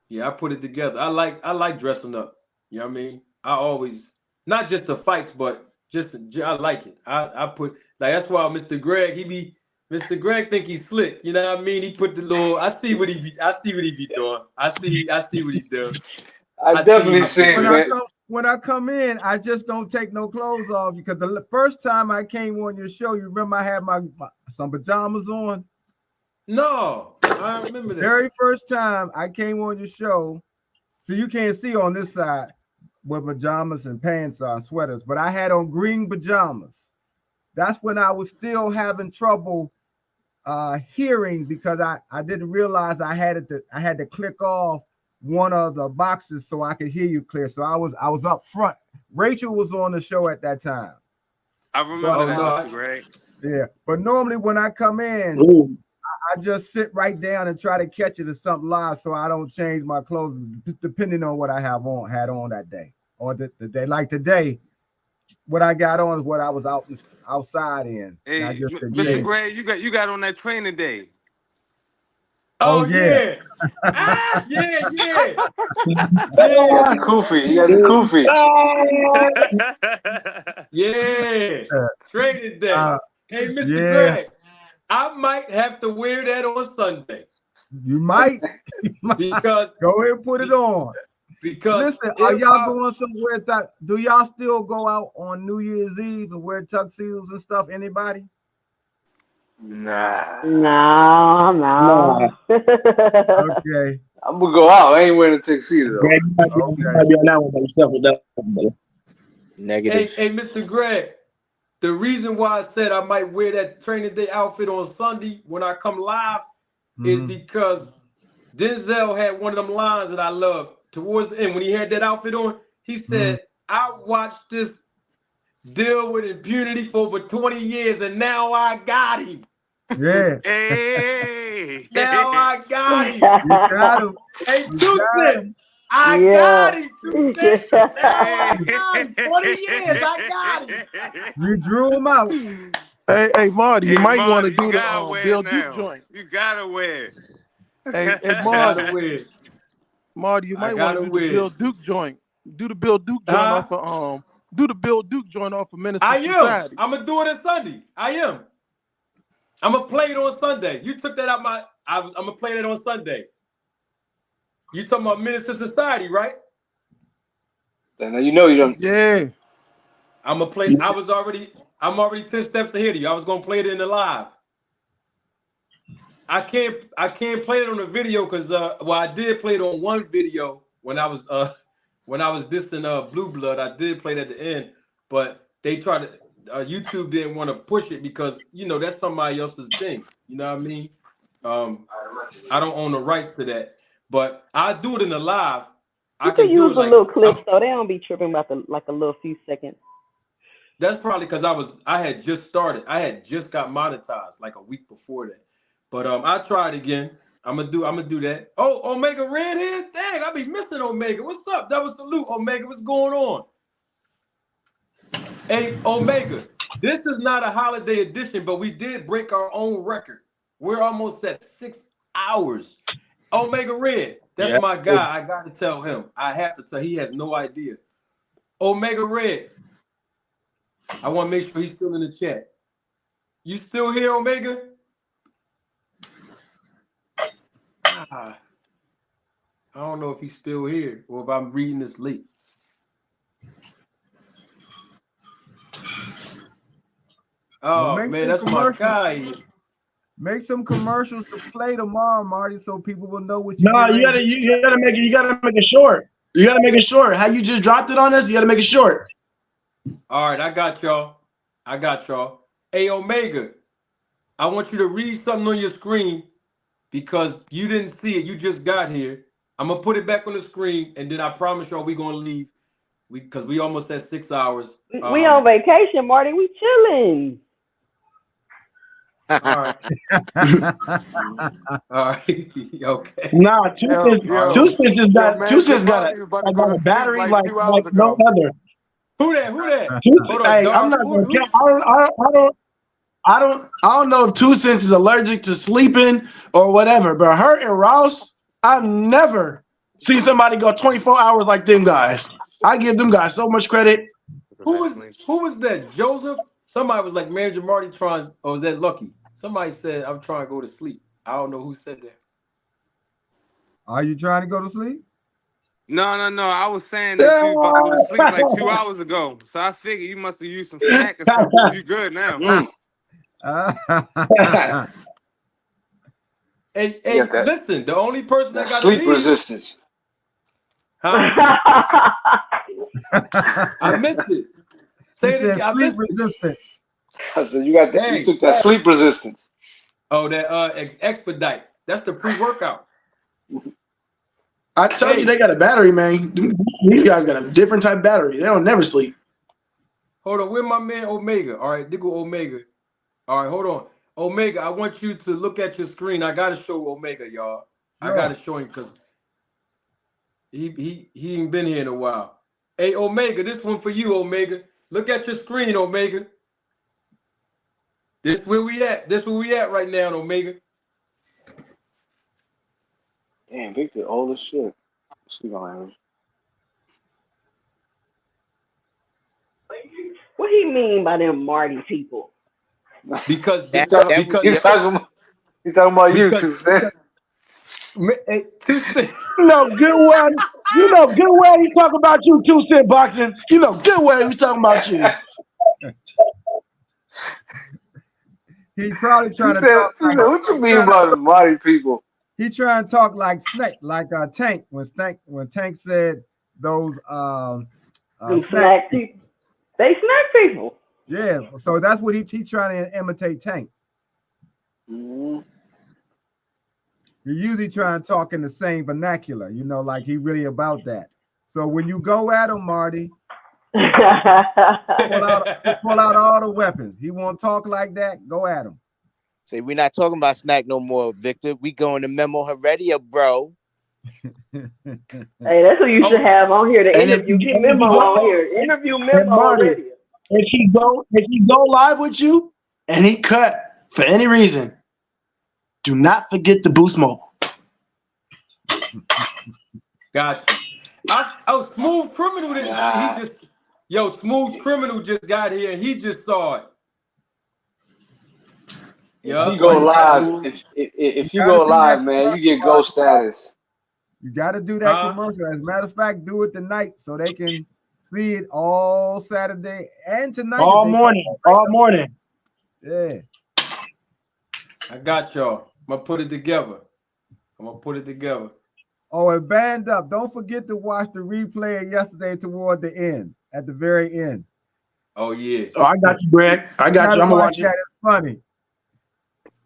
Yeah, I put it together. I like dressing up. You know what I mean? I always, not just the fights, but I like it. I put, like, that's why Mr. Greg think he's slick. You know what I mean? He put the little. I see what he be doing. I see what he's doing. I definitely see it. When I come in, I just don't take no clothes off, because the first time I came on your show, you remember I had some pajamas on. No, I remember that. Very first time I came on your show, so you can't see on this side where pajamas and pants are, and sweaters, but I had on green pajamas. That's when I was still having trouble hearing, because I didn't realize I had to click off one of the boxes so I could hear you clear. So I was up front. Rachel was on the show at that time. I remember that, Mr. Greg. Yeah, but normally when I come in, I just sit right down and try to catch it as something live, so I don't change my clothes depending on what I had on that day, or the day. Like today, what I got on is what I was outside in. Hey, Mr. Greg, you got on that training day. Oh yeah. Yeah. Koofy. You got the Koofy. Yeah. Training day. Hey, Mr. Greg, I might have to wear that on Sunday. You might. Because go ahead and put it on. Because listen, are y'all going somewhere? Do y'all still go out on New Year's Eve and wear tuxedos and stuff? Anybody? Nah. No. Okay. I'm gonna go out. I ain't wearing a tuxedo. Greg, you might be on that one by yourself with that. Negative. Hey, Mr. Greg, the reason why I said I might wear that training day outfit on Sunday when I come live is because Denzel had one of them lines that I love. Towards the end, when he had that outfit on, He said, I watched this deal with impunity for over 20 years, and now I got him. Yeah. Hey. Now I got him. You got him. Hey, You 2 got Cents. him. I got him, 2 Cents. Now I Hey. got him. 20 years, I got him. You drew him out. Hey, Marty, you Hey, might want Marty, to you do the gotta wear Bill it Duke now. joint. You gotta wear Hey, it. Gotta Marty, win. Marty, you I might want gotta to do the win. Bill Duke joint. Do the Bill Duke joint Huh? off of Do the Bill Duke joint off of Minister I am. Society. I'm gonna do it on Sunday. I am. I'm gonna play it on Sunday. You took that out I'm gonna play it on Sunday. You talking about Minister Society, right? Now you know you don't. Yeah. I'm gonna play. I'm already 10 steps ahead of you. I was gonna play it in the live. I can't play it on the video because I did play it on one video when I was dissing Blue Blood. I did play it at the end, but they tried to YouTube didn't want to push it because that's somebody else's thing. You know what I mean? I don't own the rights to that, but I do it in the live. I You can can do use it the like little clips though. They don't be tripping about a little few seconds. that's probably because I had just started. I had just got monetized like a week before that. But I tried again. I'm gonna do that. Oh, Omega Redhead. Dang, I be missing Omega. What's up? Double salute, Omega. What's going on? Hey, Omega. This is not a holiday edition, but we did break our own record. We're almost at 6 hours. Omega Red. That's Yeah. my guy. I got to tell him. I have to tell. He has no idea. Omega Red. I want to make sure he's still in the chat. You still here, Omega? I don't know if he's still here or if I'm reading this late. Well, Oh make man, some that's my commercials. guy. Make some commercials to play tomorrow, Marty, so people will know what you No, get. you gotta make it short. You gotta make it short. How you just dropped it on us? You gotta make it short. All right, I got y'all. Hey, Omega, I want you to read something on your screen because you didn't see it. You just got here. I'm gonna put it back on the screen, and then I promise y'all we're gonna leave. Because we almost at 6 hours. We on vacation, Marty. We chilling. All right. All right. Okay. Nah, two cents got a battery like no other. Who that? Hold on, Hey, I'm dog. not gonna count. I don't know if 2 Cents is allergic to sleeping or whatever, but her and Ross, I've never seen somebody go 24 hours like them guys. I give them guys so much credit. Who was that? Joseph? Somebody was like, Manager Marty trying, or was that Lucky? Somebody said, I'm trying to go to sleep. I don't know who said that. Are you trying to go to sleep? No. I was saying that you about to go to sleep like 2 hours ago. So I figured you must have used some snack or something. You good now. Hey, listen, the only person that got sleep to leave. resistance. Huh? I missed it. Say it again. Sleep resistant. I said you took that sleep resistance. Oh, that expedite. That's the pre-workout. I told you they got a battery, man. These guys got a different type of battery. They don't never sleep. Hold on, where my man Omega? All right, Diggle Omega. All right, hold on. Omega, I want you to look at your screen. I gotta show Omega, y'all. I gotta show him because he ain't been here in a while. Hey, Omega, this one for you, Omega. Look at your screen, Omega. This where we at. This where we at right now, Omega. Damn, Victor, old as shit. What he mean by them Marty people? Because he's talking about you, 2 Cents. Hey, 2 Cents. You know good well he talking about you, 2 Cent boxing. You know good well he talking about you. He's probably trying to talk. What you mean by the Marty people? He trying to talk like Snake, like Tank. When Tank said those snack people. They snack people. Yeah, so that's what he trying to imitate Tank. Mm-hmm. He usually trying to talk in the same vernacular, like he really about that. So when you go at him, Marty, pull Hey, out all the weapons. He won't talk like that. Go at him. Say we're not talking about Snack no more, Victor. We going to Memo Heredia, bro. that's who you should have on here to And interview. Get if Memo you go, on here. Interview and Memo Marty, already. if he go live with you and he cut for any reason, do not forget the Boost Mobile. Got you. Smooth Criminal. Smooth Criminal just got here and he just saw it. If you go live, if you go live, man, you get gold status. You got to do that commercial. As a matter of fact, do it tonight so they can see it all Saturday and tonight. All morning. Yeah. I got y'all. I'm gonna put it together. Oh, and band up. Don't forget to watch the replay of yesterday toward the end, at the very end. Oh, yeah. Oh, I got you, Greg. I got you. I'm gonna watch it. It's funny.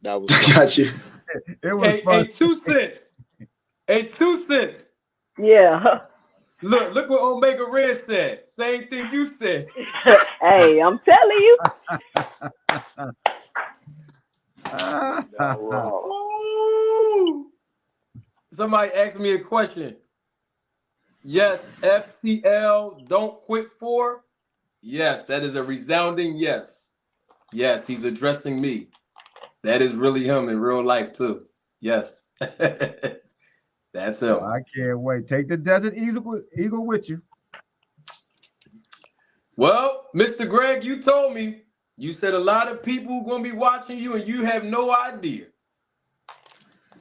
That was I got you. It was funny. 2 cents. 2 cents. Yeah. Look what Omega Red said. Same thing you said. Hey, I'm telling you. Ooh. Somebody asked me a question. Yes, FTL don't quit for? Yes, that is a resounding yes. Yes, he's addressing me. That is really him in real life too. Yes. That's him. I can't wait. Take the Desert Eagle with you. Well, Mr. Greg, you told me. You said a lot of people going to be watching you and you have no idea.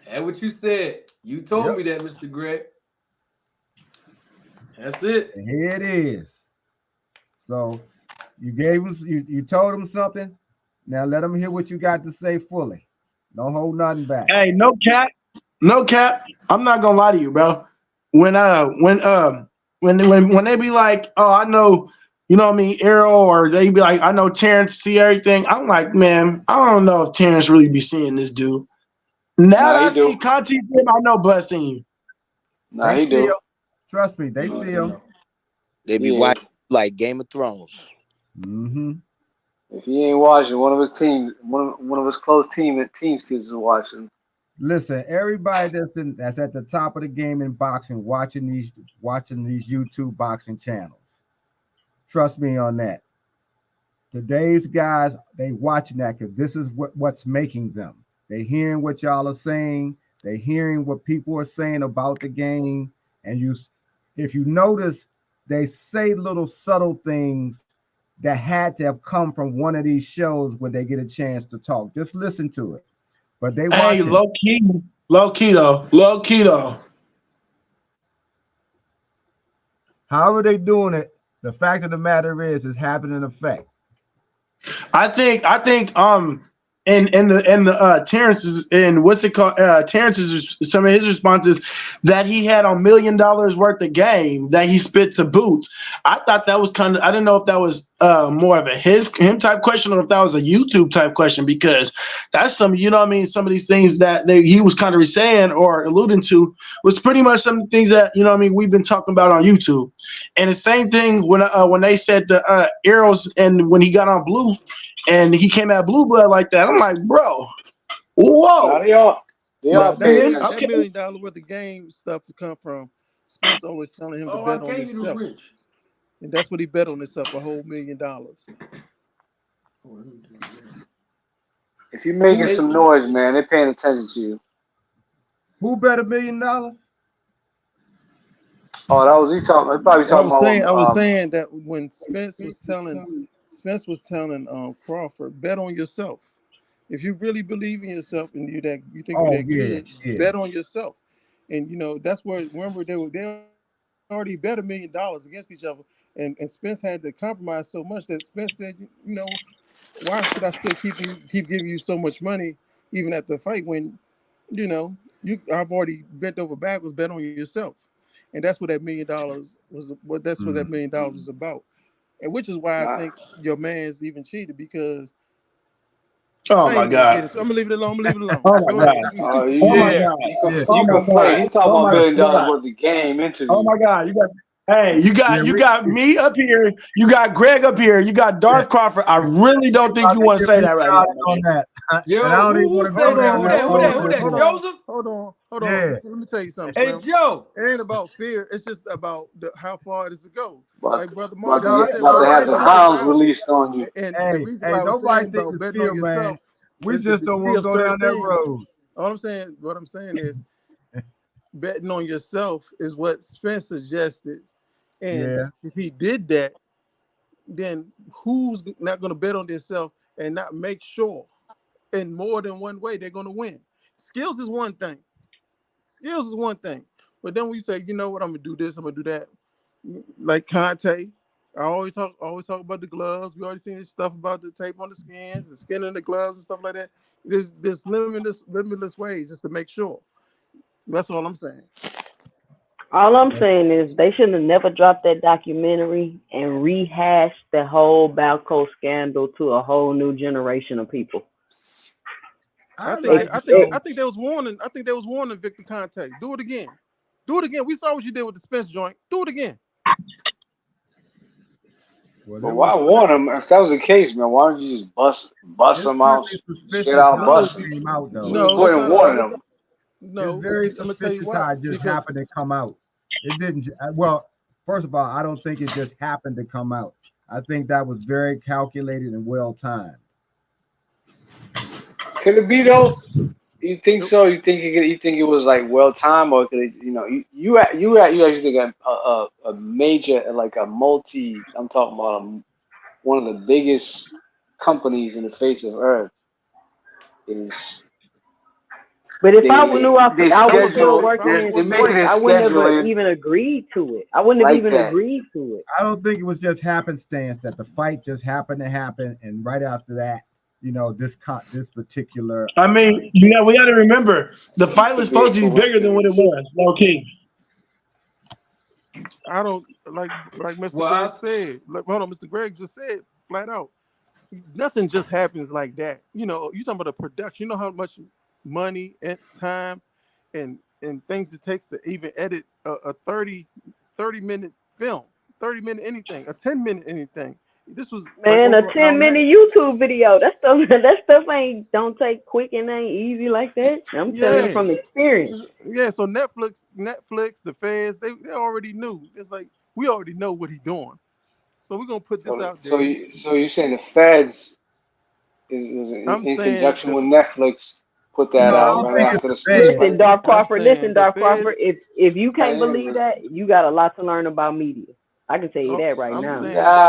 That's what you said. You told me that, Mr. Greg. That's it. And here it is. So you gave him, you told him something. Now let him hear what you got to say fully. Don't hold nothing back. Hey, no cap. I'm not gonna lie to you, bro. When they be like, oh, I know, you know what I mean, Arrow, or they be like, I know Terrence see everything. I'm like, man, I don't know if Terrence really be seeing this dude. Now that I see content, I know Bud seen you. Nah, he do. Trust me, they see him. They be watching like Game of Thrones. Mm-hmm. If he ain't watching, one of his teams, one of his close teams is watching. Listen, everybody that's at the top of the game in boxing, watching these YouTube boxing channels. Trust me on that. Today's guys, they watching that because this is what's making them. They hearing what y'all are saying. They hearing what people are saying about the game. And if you notice, they say little subtle things that had to have come from one of these shows where they get a chance to talk. Just listen to it. But they watch. Hey, low key though. However they doing it, the fact of the matter is it's having an effect. I think and the Terrence's and what's it called? Terrence's some of his responses that he had on $1 million worth of game that he spit to Boots. I thought that was kind of, I didn't know if that was more of a him type question or if that was a YouTube type question, because that's some, you know what I mean, some of these things that he was kind of saying or alluding to was pretty much some things that, you know what I mean, we've been talking about on YouTube. And the same thing when they said the arrows and when he got on Blue and he came at Blue Blood like that, I'm like, bro, whoa. Nah, they all That paid. $1 million worth of game stuff to come from Spence always telling him to bet on himself. And that's what he bet on himself, a whole $1 million. If you're making some noise, man, they're paying attention to you. Who bet $1 million? Oh, that was he talking. They probably talking about. I was saying that when Spence was telling Crawford, bet on yourself. If you really believe in yourself and you think you're that good, bet on yourself. And you know that's where, remember, they already bet $1 million against each other, and Spence had to compromise so much that Spence said, you know, why should I still keep giving you so much money even at the fight when, you know, I've already bent over backwards, bet on yourself. And that's what that $1 million was. What that $1 million was about, and which is why I think your man's even cheated, because. Oh my God! I'm gonna leave it alone. Oh my God! Oh yeah! You conflate. He's talking about $1 million worth of game interview. Oh my God! Hey, you Yeah, got me up here. You got Greg up here. You got yeah, Darth Crawford. I really don't think about you to want to get say me that right now, started on man. that. And I Yo, don't even want who's to go that? Hold down Who on, that that? Who hold that? road Who on, just that? hold yet. on, Joseph? hold on. Yeah. Let me tell you something, Hey, Slim. Joe. It ain't about fear. It's just about how far does it go. About Like Brother about Marty to No, man get said, about we to no, already have ain't the know no this hounds about. released on you. And the hey, reason hey, why I was nobody saying think about it's betting fear, on man. yourself We is to just don't see want to of go certain down that things. road. What I'm saying is betting on yourself is what Spence suggested. And Yeah. if he did that, then who's not going to bet on themselves and not make sure in more than one way they're going to win? Skills is one thing. Skills is one thing. But then when you say, you know what, I'm going to do this, I'm going to do that. Like Conte, I always talk about the gloves. We already seen this stuff about the tape on the skins, the skin in the gloves and stuff like that. There's limitless ways just to make sure. That's all I'm saying. All I'm saying is they shouldn't have never dropped that documentary and rehashed the whole Balco scandal to a whole new generation of people. I I think like It, that, I it think it, though. I think they was warning. I think they was warning Victor Conte. Do it again. Do it again. We saw what you did with the Spence joint. Do it again. Well, But there why was warn them? If that was the case, man, why don't you just bust it's them out, certainly straight suspicious out how it No, busting? came out You though. was no, it's going and not warning about. them. It's No, very I'm gonna tell you suspicious why. how it just Because happened to come out. It didn't. Well, first of all, I don't think it just happened to come out. I think that was very calculated and well timed. Could it be though? You think so? You think it was like well timed, or could it, you actually think a major like a multi? I'm talking about one of the biggest companies in the face of Earth is but if I they knew they I was still schedule if I working was in they're was the making sports, it I wouldn't have scheduling even agreed to it. I wouldn't have like even that. agreed to it. I don't think it was just happenstance that the fight just happened to happen, and right after that, this particular. I mean, we got to remember the It fight was could be a supposed to be bigger than what it coincidence. was. No key. I don't like Mr. Well, Greg said. Like, hold on, Mr. Greg just said flat out. Nothing just happens like that. You talking about the production. You know how much money and time and things it takes to even edit a 30-minute film, 30-minute anything, a 10-minute anything. This was like Man, a over an hour 10 and a minute half. YouTube video. That stuff ain't don't take quick and ain't easy like that. I'm telling you Yeah. from experience. Yeah, so Netflix, the feds, they already knew. It's like we already know what he's doing. So we're gonna put this So out so there. you saying the feds was I'm in saying conjunction with Netflix put that No, I out don't right think it's after the the Spence feds. Listen, fight? Dark I'm Crawford. Listen, saying the Dark Crawford. feds. If you I can't believe am. that, you got a lot to learn about media. I can tell you Oh, that right I'm now. Nah, saying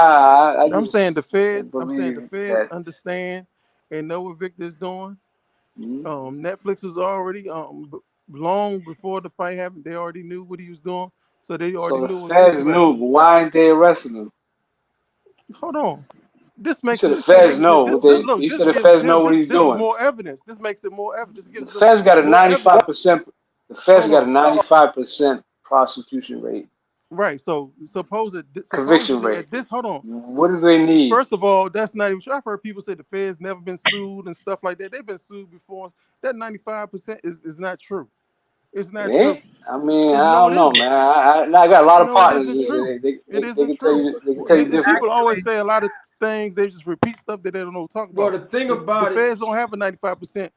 I I'm saying just the feds. I'm saying the believe feds that. understand and know what Victor's doing. Mhm. Netflix is already long before the fight happened. They already knew what he was doing, so they already So the knew it was feds knew, interesting. but why ain't they arresting him? Hold on. This You makes said the it. feds Makes it. know. This look. You This said the gives feds know him. what This he's this is doing. more evidence. This makes it more evidence. This The gives them feds got a more evidence. 95%. The feds Hold got a on. 95% prosecution rate, Right. So conviction supposedly rate. at this. Hold on. What do they need? First of all, that's not even true. I've heard people say the Fed's never been sued and stuff like that. They've been sued before. That 95% is not true. It's It not true. ain't. I mean, I No, it don't know, isn't. man. I got a lot of No, it partners. isn't true. It They isn't can tell true. you. They can tell you It's different. People always actually say a lot of things. They just repeat stuff that they don't know what to talk well, about. the thing The about it, Feds don't have a 95%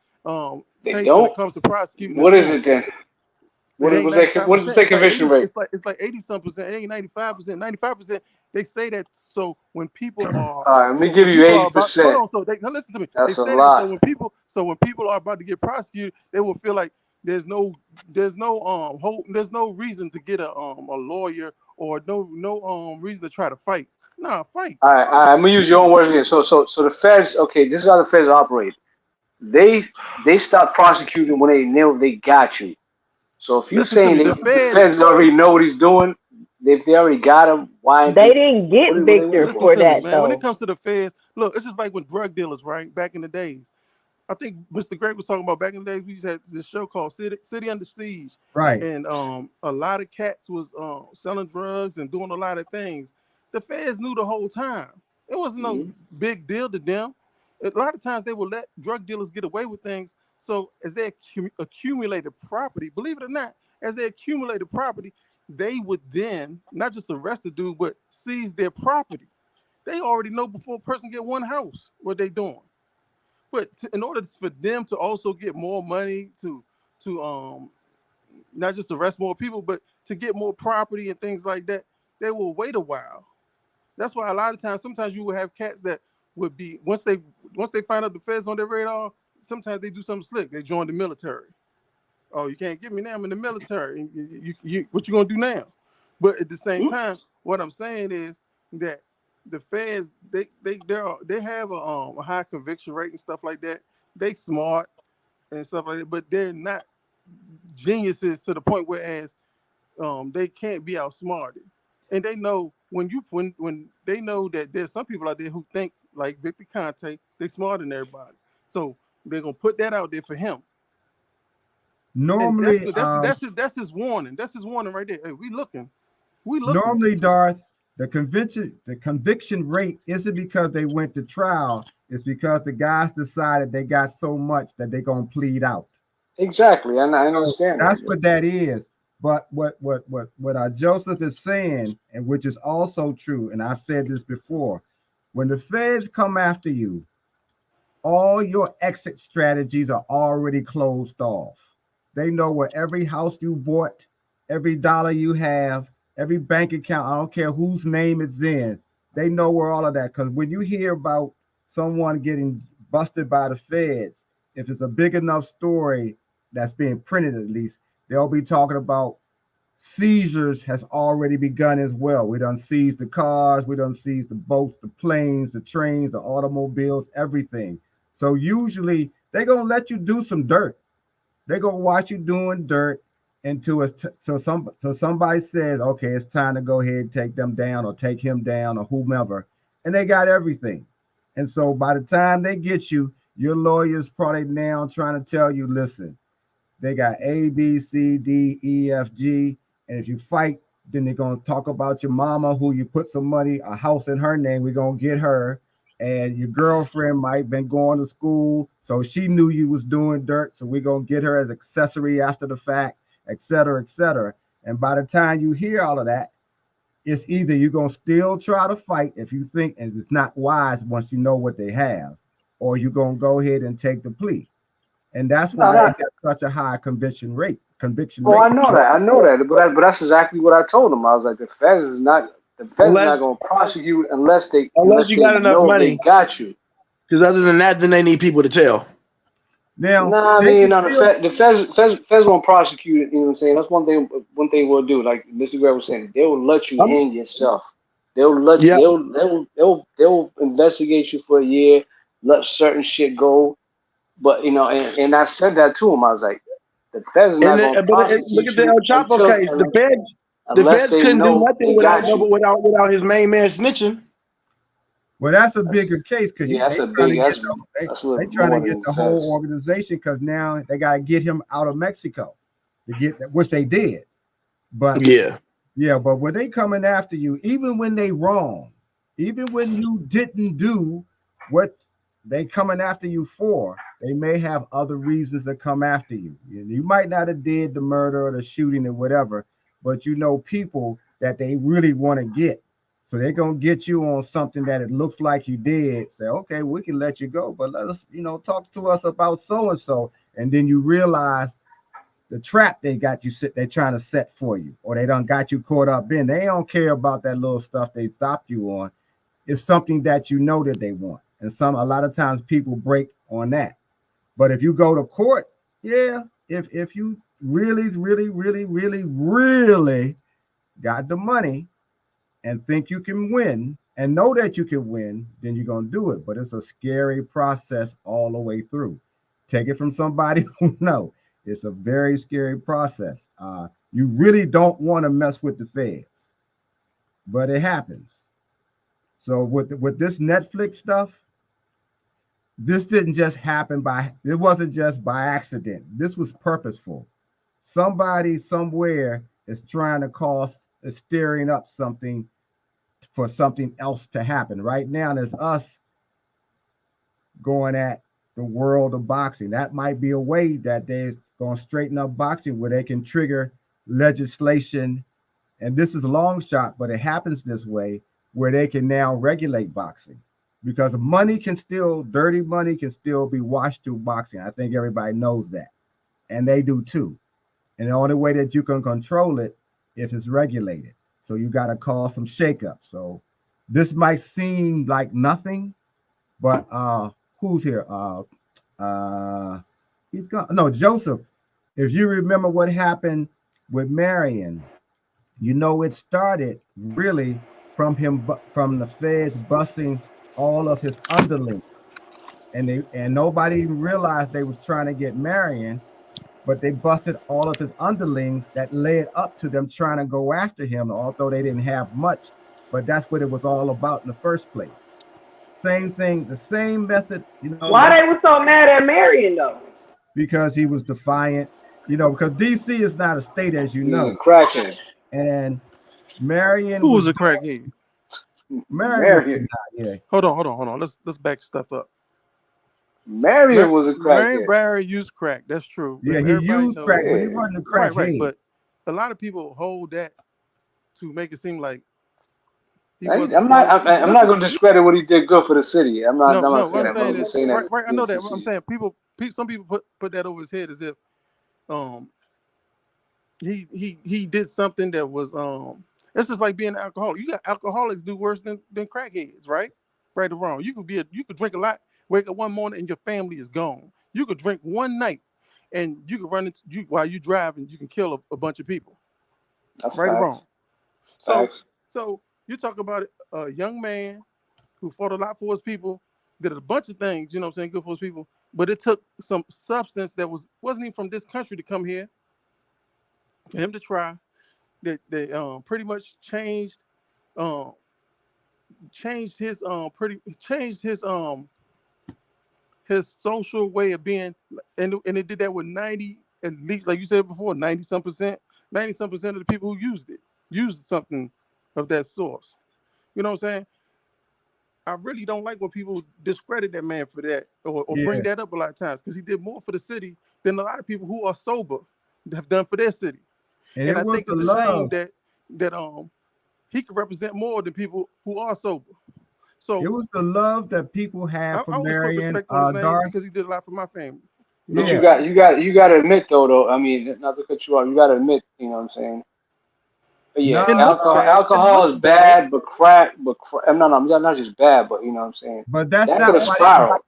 They case when it don't. comes to prosecuting and What is suing. it then? It ain't What is 95%. the conviction rate? It's like 80 some percent. It ain't 95%. 95%. They say that so when people are All right, let me so give when you people are about hold 80%. on. So they now listen to me. They That's a say that so lot. when people are about to get prosecuted, they will feel like there's no reason to get a lawyer or no reason to try to fight. Nah, fight. All right. I'm gonna use your own Period. words again. So the feds. Okay, this is how the feds operate. They they stop prosecuting when they know they got you. So if you Listen to saying me. The the Fed feds already know what he's doing, if they already got him, why ain't They they? didn't get What are they Victor waiting listen for? for to me, that man. When it though. comes to the Feds, look, it's just like with drug dealers, right? Back in the days. I think Mr. Great was talking about back in the day. We used to have this show called City Under Siege, right. and a lot of cats was selling drugs and doing a lot of things. The feds knew the whole time. It wasn't no Mhm. big deal to them. A lot of times they will let drug dealers get away with things. So as they accumulated property, believe it or not, as they accumulated property, they would then not just arrest the dude, but seize their property. They already know before a person get one house what they doing. But in order for them to also get more money to not just arrest more people, but to get more property and things like that, they will wait a while. That's why a lot of times, sometimes you will have cats that would be once they find out the feds on their radar. Sometimes they do something slick. They join the military. Oh, you can't get me now. I'm in the military. What you gonna do now? But at the same time, what I'm saying is that the feds they have a high conviction rate and stuff like that. They smart and stuff like that, but they're not geniuses to the point whereas they can't be outsmarted. And they know when they know that there's some people out there who think like Victor Conte, they smarter than everybody. So they're gonna put that out there for him. And that's Normally, good. That's his warning. That's his warning right there. Hey, we looking. normally, Darth, the conviction rate isn't because they went to trial. It's because the guys decided they got so much that they're gonna plead out. Exactly, and I understand That's that. what that is. But what our Joseph is saying, and which is also true, and I've said this before, when the feds come after you, all your exit strategies are already closed off. They know where every house you bought, every dollar you have, every bank account, I don't care whose name it's in, they know where all of that. Because when you hear about someone getting busted by the feds, if it's a big enough story that's being printed, at least, they'll be talking about seizures has already begun as well. We done seized the cars, we done seized the boats, the planes, the trains, the automobiles, everything. So usually they're gonna let you do some dirt. They're gonna watch you doing dirt until so somebody says, okay, it's time to go ahead and take them down or take him down or whomever, and they got everything. And so by the time they get you, your lawyer's probably now trying to tell you, listen, they got A, B, C, D, E, F, G. And if you fight, then they're going to talk about your mama, who you put some money, a house in her name. We're going to get her. And your girlfriend might been going to school, so she knew you was doing dirt. So we're going to get her as accessory after the fact, et cetera, et cetera. And by the time you hear all of that, it's either you're going to still try to fight if you think, and it's not wise once you know what they have, or you're going to go ahead and take the plea. And that's No, why they that, have such a high conviction rate. oh, I know that, but that's exactly what I told him. I was like, the feds is not Unless going to prosecute unless they you got enough know they money. got you. Because other than that, then they need people to tell. Now, Nah, I mean, the feds won't prosecute it. You know what I'm saying? That's one thing we'll do. Like Mr. Gray was saying, they'll let you hang yourself. They'll let Yeah. they'll investigate you for a year, let certain shit go. But and I said that to him. I was like, the feds not gonna Look prosecute at the you El Chapo case. The feds they couldn't do know they nothing got you. without his main man snitching. Well, that's a bigger case because Yeah, they that's a trying big. to get That's a they little trying to more get than the the whole feds. organization because now they got to get him out of Mexico to get that, which they did. But but when they coming after you, even when they wrong, even when you didn't do what they coming after you for, they may have other reasons to come after you. You might not have did the murder or the shooting or whatever, but you know people that they really want to get. So they're gonna get you on something that it looks like you did. Say, okay, we can let you go, but let us, talk to us about so and so, and then you realize the trap they got you they're trying to set for you, or they done got you caught up in. They don't care about that little stuff they stopped you on. It's something that you know that they want, and a lot of times people break on that. But if you go to court, if you really, really, really, really, really got the money and think you can win and know that you can win, then you're going to do it. But it's a scary process all the way through. Take it from somebody who knows. It's a very scary process. You really don't want to mess with the feds, but it happens. So with this Netflix stuff, this didn't just happen it wasn't just by accident. This was purposeful. Somebody somewhere is trying to is stirring up something for something else to happen. Right now, there's us going at the world of boxing. That might be a way that they're going to straighten up boxing where they can trigger legislation and this is a long shot, but it happens this way where they can now regulate boxing because dirty money can still be washed through boxing. I think everybody knows that, and they do too. And the only way that you can control it if it's regulated. So you got to call some shakeup. So this might seem like nothing, but who's here? He's gone. No, Joseph. If you remember what happened with Marion, it started really from the feds busing all of his underlings, and nobody even realized they was trying to get Marion, but they busted all of his underlings that led up to them trying to go after him, although they didn't have much. But that's what it was all about in the first place. Same thing, the same method. Why they were so mad at Marion though? Because he was defiant. Because DC is not a state, as you know. He's a crackhead. And Marion. Who was a crackhead? Marion. Yeah. Hold on. Let's back stuff up. Marion was a crackhead. Marion Barry used crack. That's true. Yeah, he used crack, but he wasn't a crackhead. Right. But a lot of people hold that to make it seem like I'm not going to discredit what he did good for the city. I'm not saying that. I'm just saying that. Right. I know that. What I'm saying, some people put that over his head as if he did something that was it's just like being an alcoholic. You got alcoholics do worse than crackheads, right? Right or wrong. You could drink a lot, wake up one morning and your family is gone. You could drink one night and you could run into while you drive and you can kill a bunch of people. That's right facts. or wrong. So you talk about a young man who fought a lot for his people, did a bunch of things, good for his people, but it took some substance that wasn't even from this country to come here for him to try. They pretty much changed his social way of being, and it did that with 90, at least, like you said before, 90-some percent of the people who used something of that source. You know what I'm saying? I really don't like when people discredit that man for that or bring that up a lot of times, because he did more for the city than a lot of people who are sober have done for their city. And I think it's a shame that he could represent more than people who are sober. So it was the love that people have for Marion, because he did a lot for my family. But you got to admit though, I mean, not to cut you off, you got to admit, you know what I'm saying? But yeah, alcohol is bad, but crack, not just bad, but you know what I'm saying? But that's that not spiral.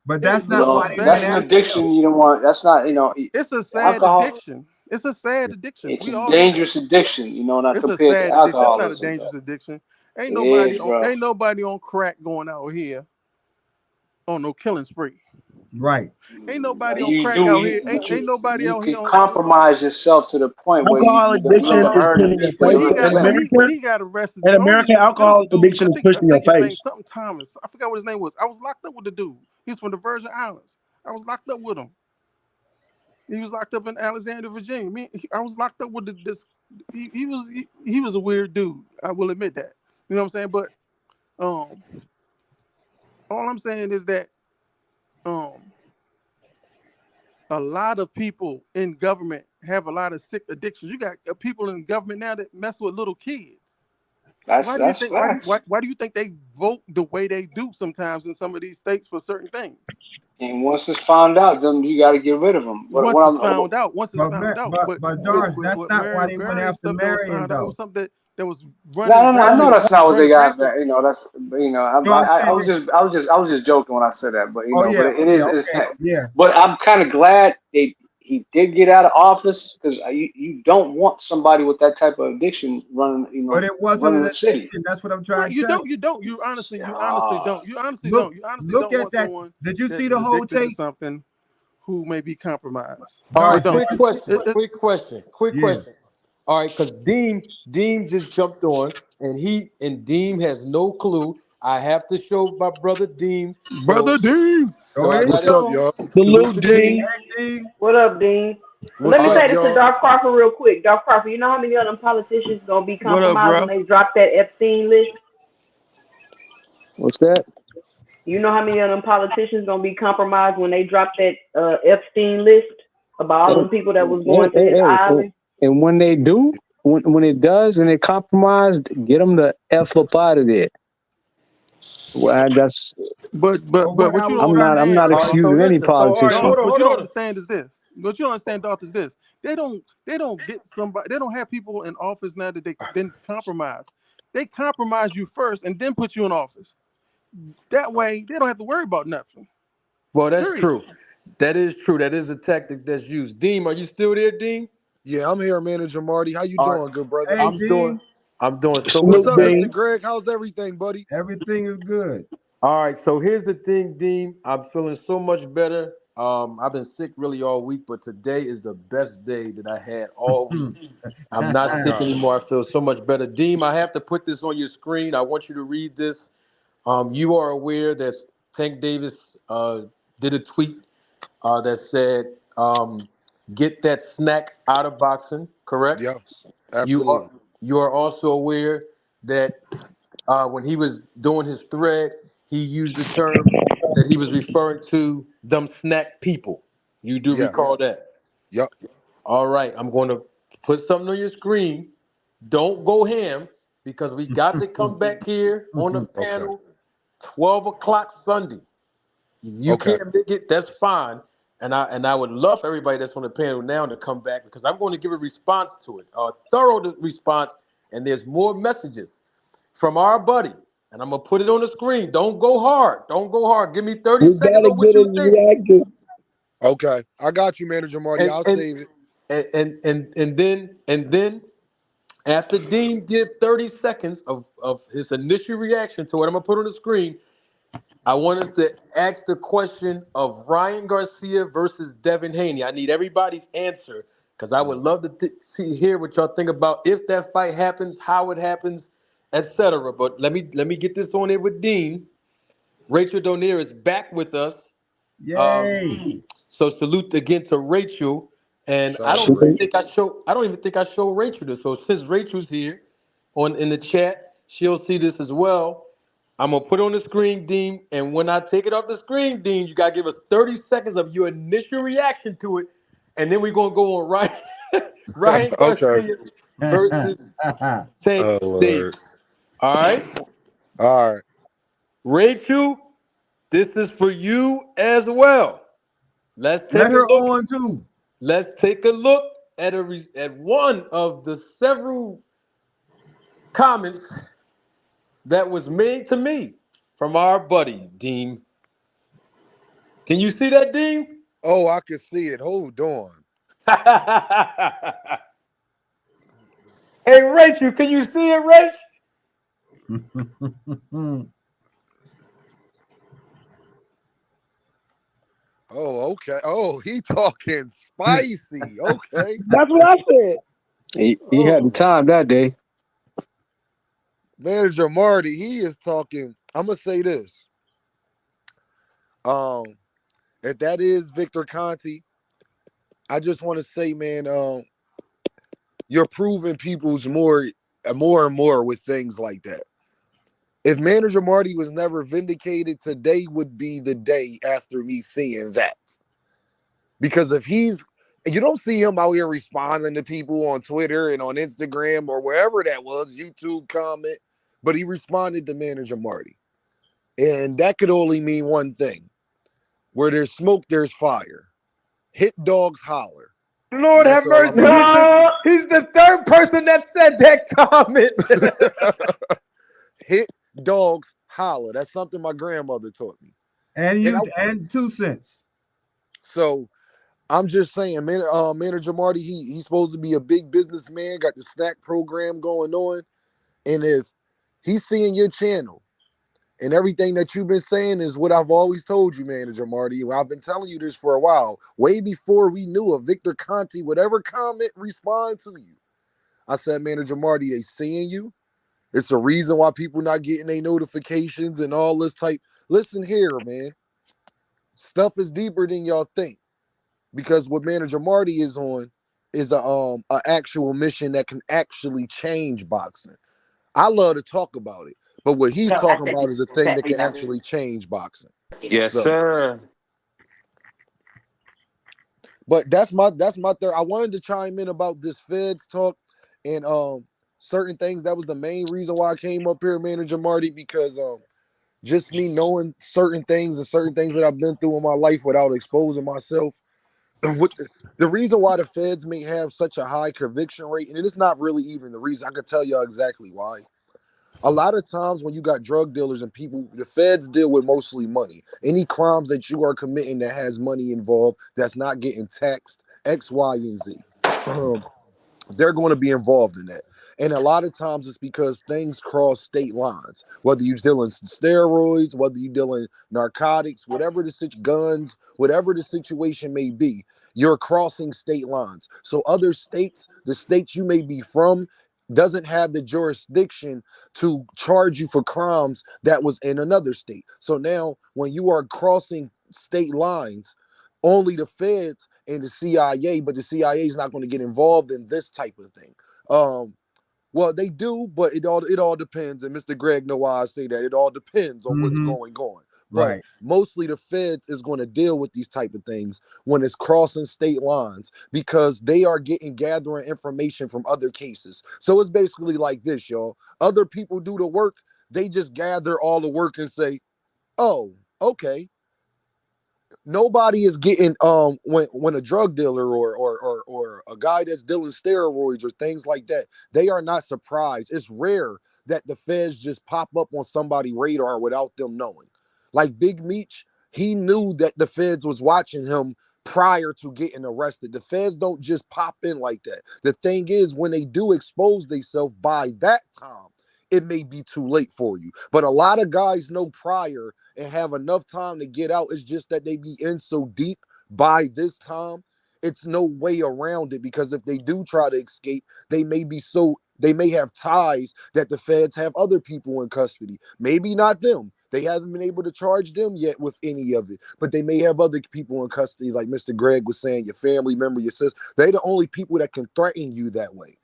But that's not why that's an addiction. You don't want. That's not. It's a sad addiction. It's a sad addiction. It's a dangerous addiction. Not it's compared to alcohol. It's not a dangerous addiction. Ain't nobody on crack going out here on no killing spree. Right. Ain't nobody on crack out here. Ain't nobody out here. You can compromise yourself to the point where alcohol addiction is put in your face. He got arrested. In America, alcohol addiction is pushed in your face. Something Thomas. I forgot what his name was. I was locked up with the dude. He's from the Virgin Islands. I was locked up with him. He was locked up in Alexandria, Virginia. I was locked up with this. He was a weird dude. I will admit that. You know what I'm saying? But all I'm saying is that a lot of people in government have a lot of sick addictions. You got people in government now that mess with little kids. Why do you think they vote the way they do sometimes in some of these states for certain things? And once it's found out, then you got to get rid of them. Once it's found out. But Doris, that's not why they went after Marion, though. Something that was running. No, I know that's not what they got. That's I was just joking when I said that, but but it is. Yeah. But I'm kind of glad he did get out of office, because you don't want somebody with that type of addiction running. But it wasn't an addiction. city. That's what I'm trying to tell you. You honestly don't. You honestly don't look want at that. Someone did you see the whole tape? Something who may be compromised. All right, quick question. All right, because Deem just jumped on, and Deem has no clue. I have to show my brother Deem. Deem. What's up, y'all? Salute, Dean. What up, Dean? Let me say this to Doc Crawford real quick. Doc Crawford, you know how many of them politicians gonna be compromised when they drop that Epstein list? What's that? You know how many of them politicians gonna be compromised when they drop that Epstein list about all them people that was going to his island? And when they do, when it does and it compromised, get them the F up out of there. Well, that's But Well, what I what you was don't trying to I'm ask, not All right, so excusing any listen. So all right, politician. hold on, what hold you don't on. understand is this. What you don't understand, Doc, is this. They don't get somebody. They don't have people in office now that they then compromise. They compromise you first and then put you in office. That way they don't have to worry about nothing. Well, that's Period. true. That is true. That is a tactic that's used. Dean, are you still there, Dean? Yeah, I'm here, Manager Marty. How you All right. doing, good brother? hey, I'm doing. Dean, I'm doing so What's much Salute, up, better. Mr. Dean. Greg? How's everything, buddy? everything is good. All right. So here's the thing, Dean. I'm feeling so much better. I've been sick really all week, but today is the best day that I had all week. I'm not My sick God. anymore. I feel so much better. Dean, I have to put this on your screen. I want you to read this. You are aware that Tank Davis did a tweet that said, "Get that snack out of boxing." Correct. Yes, You are absolutely. you are also aware that when he was doing his thread, he used the term that he was referring to them snack people. You do recall Yes. that. Yep. All right, I'm going to put something on your screen. Don't go ham because we got to come back here on the Okay. panel 12 o'clock Sunday. If you Okay. can't make it, that's fine. And I would love for everybody that's on the panel now to come back because I'm going to give a response to it, a thorough response, and there's more messages from our buddy. And I'm gonna put it on the screen. Don't go hard. Don't go hard. Give me 30 We seconds gotta on what get you his think. reaction. Okay. I got you, Manager Marty. And I'll and save it. and then after Dean gives 30 seconds of his initial reaction to what I'm gonna put on the screen, I want us to ask the question of Ryan Garcia versus Devin Haney. I need everybody's answer because I would love to hear what y'all think about if that fight happens, how it happens, etc. But let me get this on there with Dean. Rachel Donier is back with us. Yay. So salute again to Rachel. And Shout I out to don't even Rachel. think I showed Rachel this. So since Rachel's here on in the chat, she'll see this as well. I'm gonna put it on the screen, Dean. And when I take it off the screen, Dean, you gotta give us 30 seconds of your initial reaction to it. And then we're gonna go on Ryan Okay. Garcia versus Tank Oh Lord. Davis. All right. All right. Rachel, this is for you as well. Let's Let take a her look. on too. Let's take a look at at one of the several comments that was made to me from our buddy Dean. Can you see that, Dean? Oh, I can see it. Hold on. Hey, Rachel, can you see it, Rach? Oh, okay. Oh, he talking spicy. Okay. That's what I said. He had the Oh, time that day. Manager Marty, he is talking. I'm gonna say this. Um, if that is Victor Conti, I just want to say, man, you're proving people's more and more with things like that. If Manager Marty was never vindicated, today would be the day after me seeing that. Because if you don't see him out here responding to people on Twitter and on Instagram or wherever that was, YouTube comment, but he responded to Manager Marty. And that could only mean one thing. Where there's smoke, there's fire. Hit dogs holler. And Lord that's have all mercy. I'm gonna say. He's the third person that said that comment. Hit dogs holler. That's something my grandmother taught me. And And you and 2 cents. so I'm just saying, man, Manager Marty, he's supposed to be a big businessman, got the snack program going on. And if he's seeing your channel and everything that you've been saying is what I've always told you, Manager Marty. I've been telling you this for a while, way before we knew of Victor Conti, whatever comment respond to you. I said, Manager Marty, they seeing you. It's the reason why people not getting their notifications and all this type. Listen here, man. Stuff is deeper than y'all think. Because what Manager Marty is on is a actual mission that can actually change boxing. I love to talk about it, but what he's talking about is a thing that can actually change boxing. Yes, So, sir. but that's my third. I wanted to chime in about this Feds talk, And certain things, that was the main reason why I came up here, Manager Marty, because just me knowing certain things and certain things that I've been through in my life without exposing myself. What the reason why the feds may have such a high conviction rate, and it's not really even the reason. I can tell y'all exactly why. A lot of times when you got drug dealers and people, the feds deal with mostly money. Any crimes that you are committing that has money involved, that's not getting taxed, X, Y, and Z. They're going to be involved in that. And a lot of times it's because things cross state lines, whether you're dealing steroids, whether you're dealing narcotics, whatever guns, whatever the situation may be, you're crossing state lines. So other states, the states you may be from, doesn't have the jurisdiction to charge you for crimes that was in another state. So now when you are crossing state lines, only the feds and the CIA, but the CIA is not going to get involved in this type of thing. Well, they do, but it all depends. And Mr. Greg know why I say that. It all depends on what's going on. But Right. mostly the feds is going to deal with these type of things when it's crossing state lines because they are gathering information from other cases. So it's basically like this, y'all. Other people do the work. They just gather all the work and say, oh, okay. Nobody is getting when a drug dealer or a guy that's dealing steroids or things like that, they are not surprised. It's rare that the feds just pop up on somebody's radar without them knowing. Like Big Meech, he knew that the feds was watching him prior to getting arrested. The feds don't just pop in like that. The thing is, when they do expose themselves by that time, it may be too late for you. But a lot of guys know prior and have enough time to get out. It's just that they be in so deep by this time. It's no way around it because if they do try to escape, they may have ties that the feds have other people in custody. Maybe not them. They haven't been able to charge them yet with any of it, but they may have other people in custody, like Mr. Greg was saying, your family member, your sister. They're the only people that can threaten you that way.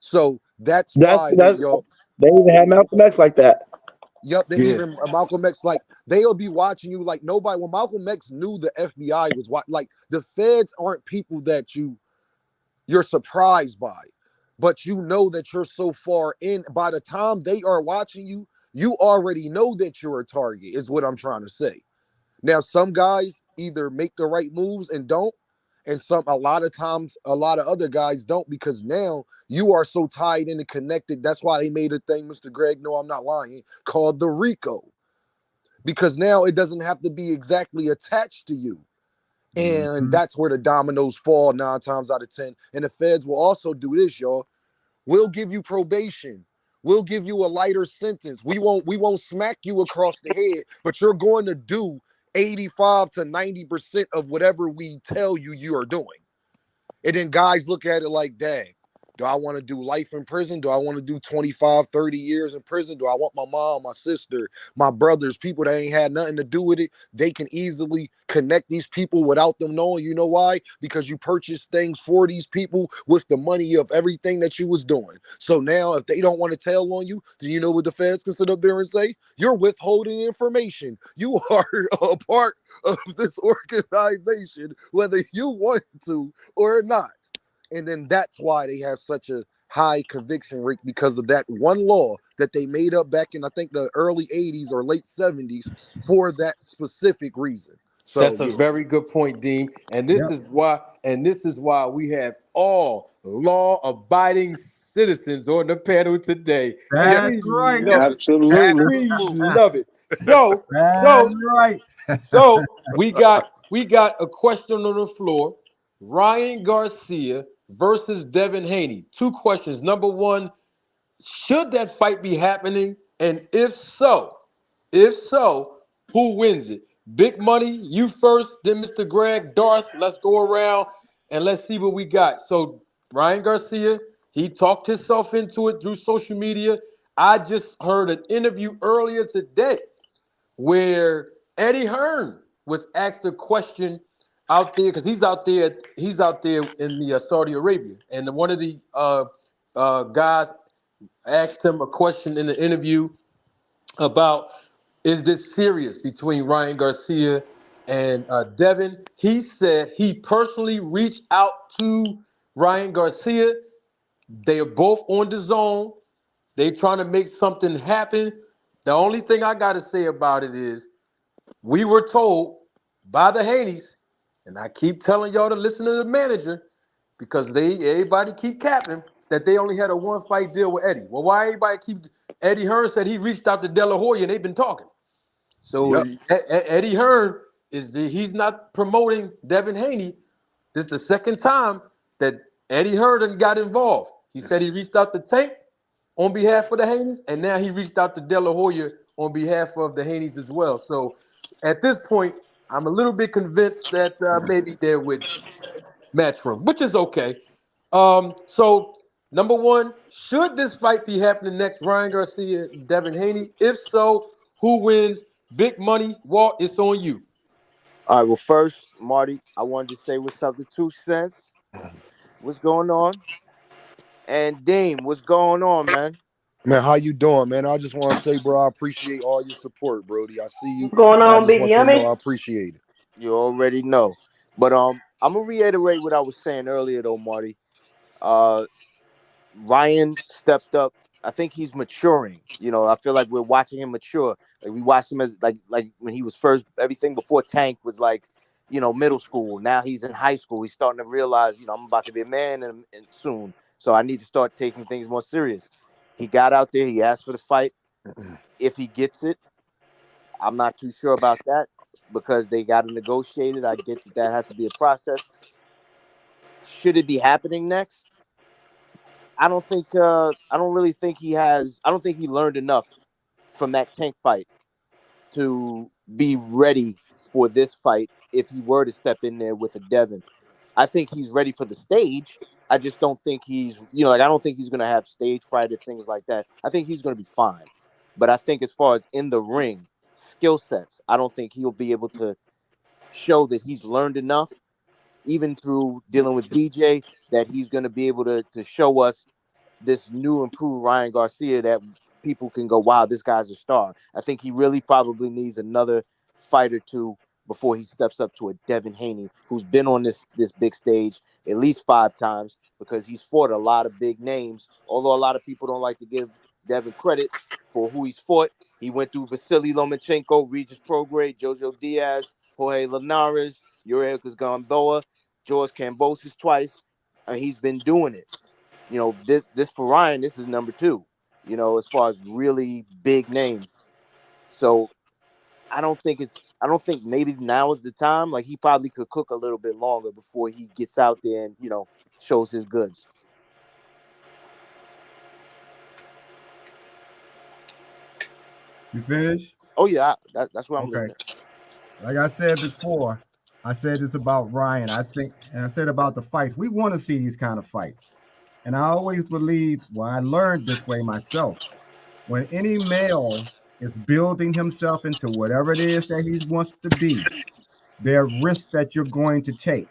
So that's why That's y'all. they even had Malcolm X like that. Yep, they Yeah. even Malcolm X, like they'll be watching you like nobody. When Malcolm X knew the FBI was like the feds aren't people that you're surprised by, but you know that you're so far in. By the time they are watching you, you already know that you're a target. Is what I'm trying to say. Now, some guys either make the right moves and don't, and a lot of times, a lot of other guys don't because now you are so tied in and connected. That's why they made a thing, Mr. Greg, no, I'm not lying, called the RICO. Because now it doesn't have to be exactly attached to you. And that's where the dominoes fall 9 times out of 10. And the feds will also do this, y'all. We'll give you probation. We'll give you a lighter sentence. We won't smack you across the head, but you're going to do 85 to 90% of whatever we tell you are doing. And then guys look at it like, dang, do I want to do life in prison? Do I want to do 25, 30 years in prison? Do I want my mom, my sister, my brothers, people that ain't had nothing to do with it? They can easily connect these people without them knowing. You know why? Because you purchased things for these people with the money of everything that you was doing. So now if they don't want to tell on you, do you know what the feds can sit up there and say? You're withholding information. You are a part of this organization, whether you want to or not. And then that's why they have such a high conviction rate because of that one law that they made up back in, I think, the early 80s or late 70s for that specific reason. So, That's a yeah. very good point, Dean. And this is why we have all law-abiding citizens on the panel today. And That's we right. love it. Absolutely. We love it. So, That's so, right. so we got a question on the floor. Ryan Garcia versus Devin Haney. 2 questions. Number 1, should that fight be happening? And if so, who wins it? Big Money, you first, then Mr. Greg, Darth. Let's go around and let's see what we got. So Ryan Garcia, he talked himself into it through social media. I just heard an interview earlier today where Eddie Hearn was asked a question out there because he's out there in the Saudi Arabia, and one of the guys asked him a question in the interview about, is this serious between Ryan Garcia and Devin? He said he personally reached out to Ryan Garcia. They are both on the zone. They trying to make something happen. The only thing I got to say about it is we were told by the Haneys, and I keep telling y'all to listen to the manager because everybody keep capping that they only had a one fight deal with Eddie. Well, why everybody keep Eddie Hearn said he reached out to De La Hoya and they've been talking. So Yep. Eddie Hearn he's not promoting Devin Haney. This is the second time that Eddie Hearn got involved. He said he reached out to Tank on behalf of the Haneys, and now he reached out to De La Hoya on behalf of the Haneys as well. So at this point, I'm a little bit convinced that maybe they're with Matchroom, which is okay. So number one, should this fight be happening next, Ryan Garcia, Devin Haney? If so, who wins? Big money, Walt, it's on you. All right. Well, first, Marty, I wanted to say what's up to 2 Cents. What's going on? And Dame, what's going on, man? Man, how you doing, man? I just want to say, bro, I appreciate all your support, Brody. I see you. What's going And I on, just Big want you to know Yummy? I appreciate it. You already know. But I'm gonna reiterate what I was saying earlier, though, Marty. Ryan stepped up. I think he's maturing. You know, I feel like we're watching him mature. Like we watched him as like when he was first. Everything before Tank was like, middle school. Now he's in high school. He's starting to realize, I'm about to be a man and soon. So I need to start taking things more serious. He got out there. He asked for the fight. If he gets it, I'm not too sure about that because they got to negotiate it. I get that has to be a process. Should it be happening next? I don't think I don't really think he has I don't think he learned enough from that Tank fight to be ready for this fight if he were to step in there with a Devin. I think he's ready for the stage. I just don't think he's, I don't think he's going to have stage fright or things like that. I think he's going to be fine. But I think as far as in the ring, skill sets, I don't think he'll be able to show that he's learned enough, even through dealing with DJ, that he's going to be able to show us this new improved Ryan Garcia that people can go, wow, this guy's a star. I think he really probably needs another fight or two before he steps up to a Devin Haney, who's been on this big stage at least 5 times because he's fought a lot of big names. Although a lot of people don't like to give Devin credit for who he's fought. He went through Vasily Lomachenko, Regis Prograis, Jojo Diaz, Jorge Linares, Yuriorkis Gamboa, George Kambosos twice. And he's been doing it. This for Ryan, this is number 2, as far as really big names. So I don't think maybe now is the time. Like he probably could cook a little bit longer before he gets out there and, shows his goods. You finished? Oh yeah, that's what I'm Okay. listening. Like I said before, I said this about Ryan. I said about the fights. We want to see these kind of fights. And I always believe, well, I learned this way myself. When any male is building himself into whatever it is that he wants to be, there are risks that you're going to take.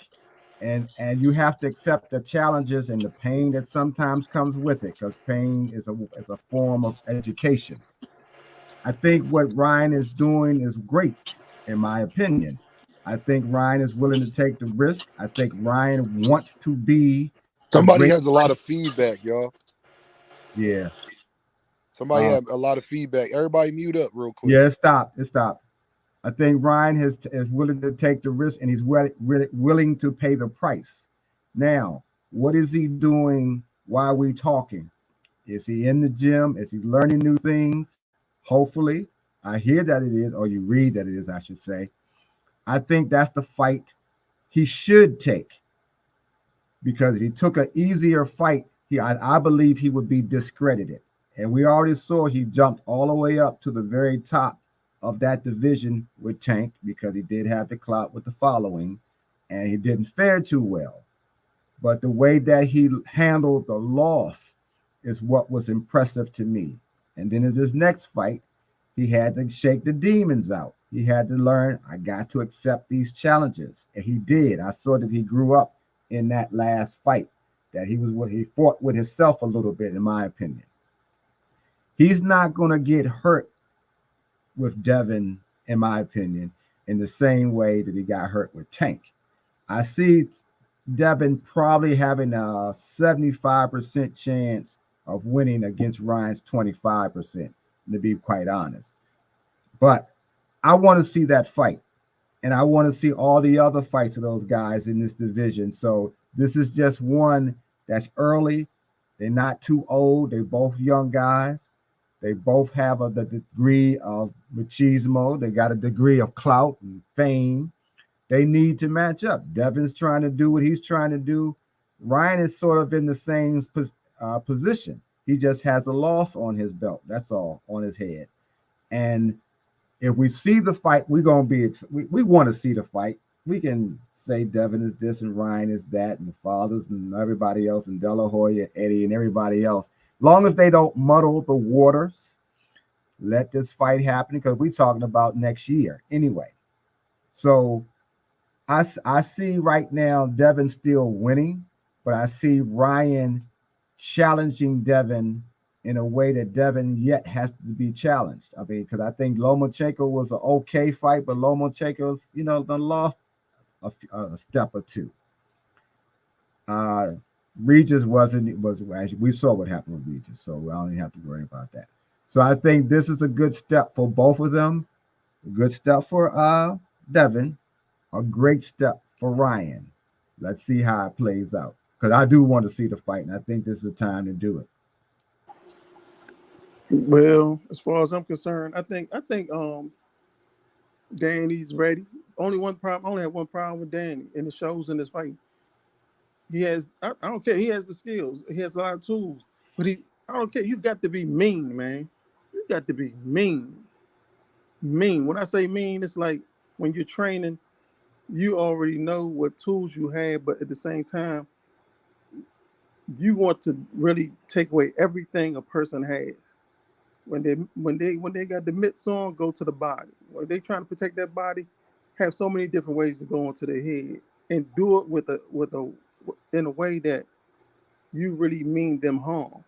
And you have to accept the challenges and the pain that sometimes comes with it, because pain is a form of education. I think what Ryan is doing is great, in my opinion. I think Ryan is willing to take the risk. I think Ryan wants to be a Somebody great has a lot fighter. of feedback, y'all. Yeah. Somebody had a lot of feedback. Everybody mute up real quick. Yeah, it stopped. I think Ryan is willing to take the risk, and he's willing to pay the price. Now, what is he doing while we talking? Is he in the gym? Is he learning new things? Hopefully. I hear that it is, or you read that it is, I should say. I think that's the fight he should take, because if he took an easier fight, I believe he would be discredited. And we already saw he jumped all the way up to the very top of that division with Tank, because he did have the clout with the following, and he didn't fare too well. But the way that he handled the loss is what was impressive to me. And then in his next fight, he had to shake the demons out. He had to learn, I got to accept these challenges. And he did. I saw that he grew up in that last fight, that he fought with himself a little bit, in my opinion. He's not going to get hurt with Devin, in my opinion, in the same way that he got hurt with Tank. I see Devin probably having a 75% chance of winning against Ryan's 25%, to be quite honest. But I want to see that fight. And I want to see all the other fights of those guys in this division. So this is just one that's early. They're not too old. They're both young guys. They both have the degree of machismo. They got a degree of clout and fame. They need to match up. Devin's trying to do what he's trying to do. Ryan is sort of in the same position. He just has a loss on his belt. That's all, on his head. And if we see the fight, we're gonna be. We want to see the fight. We can say Devin is this and Ryan is that, and the fathers and everybody else, and De La Hoya, Eddie, and everybody else. Long as they don't muddle the waters, let this fight happen, because we're talking about next year anyway. So I see right now Devin still winning, but I see Ryan challenging Devin in a way that Devin yet has to be challenged. I mean, because I think Lomachenko was an okay fight, but Lomachenko's, done lost a step or two. Regis was actually, we saw what happened with Regis, so I don't even have to worry about that. So I think this is a good step for both of them. A good step for Devin, a great step for Ryan. Let's see how it plays out, because I do want to see the fight, and I think this is the time to do it. Well, as far as I'm concerned, I think Danny's ready. Only one problem. I only have one problem with Danny, and it shows in this fight. He has. I don't care. He has the skills. He has a lot of tools, but I don't care. You got to be mean, man. You got to be mean. Mean. When I say mean, it's like when you're training, you already know what tools you have, but at the same time, you want to really take away everything a person has. When they got the mitts on, go to the body. When they trying to protect their body, have so many different ways to go into their head, and do it with a in a way that you really mean them harm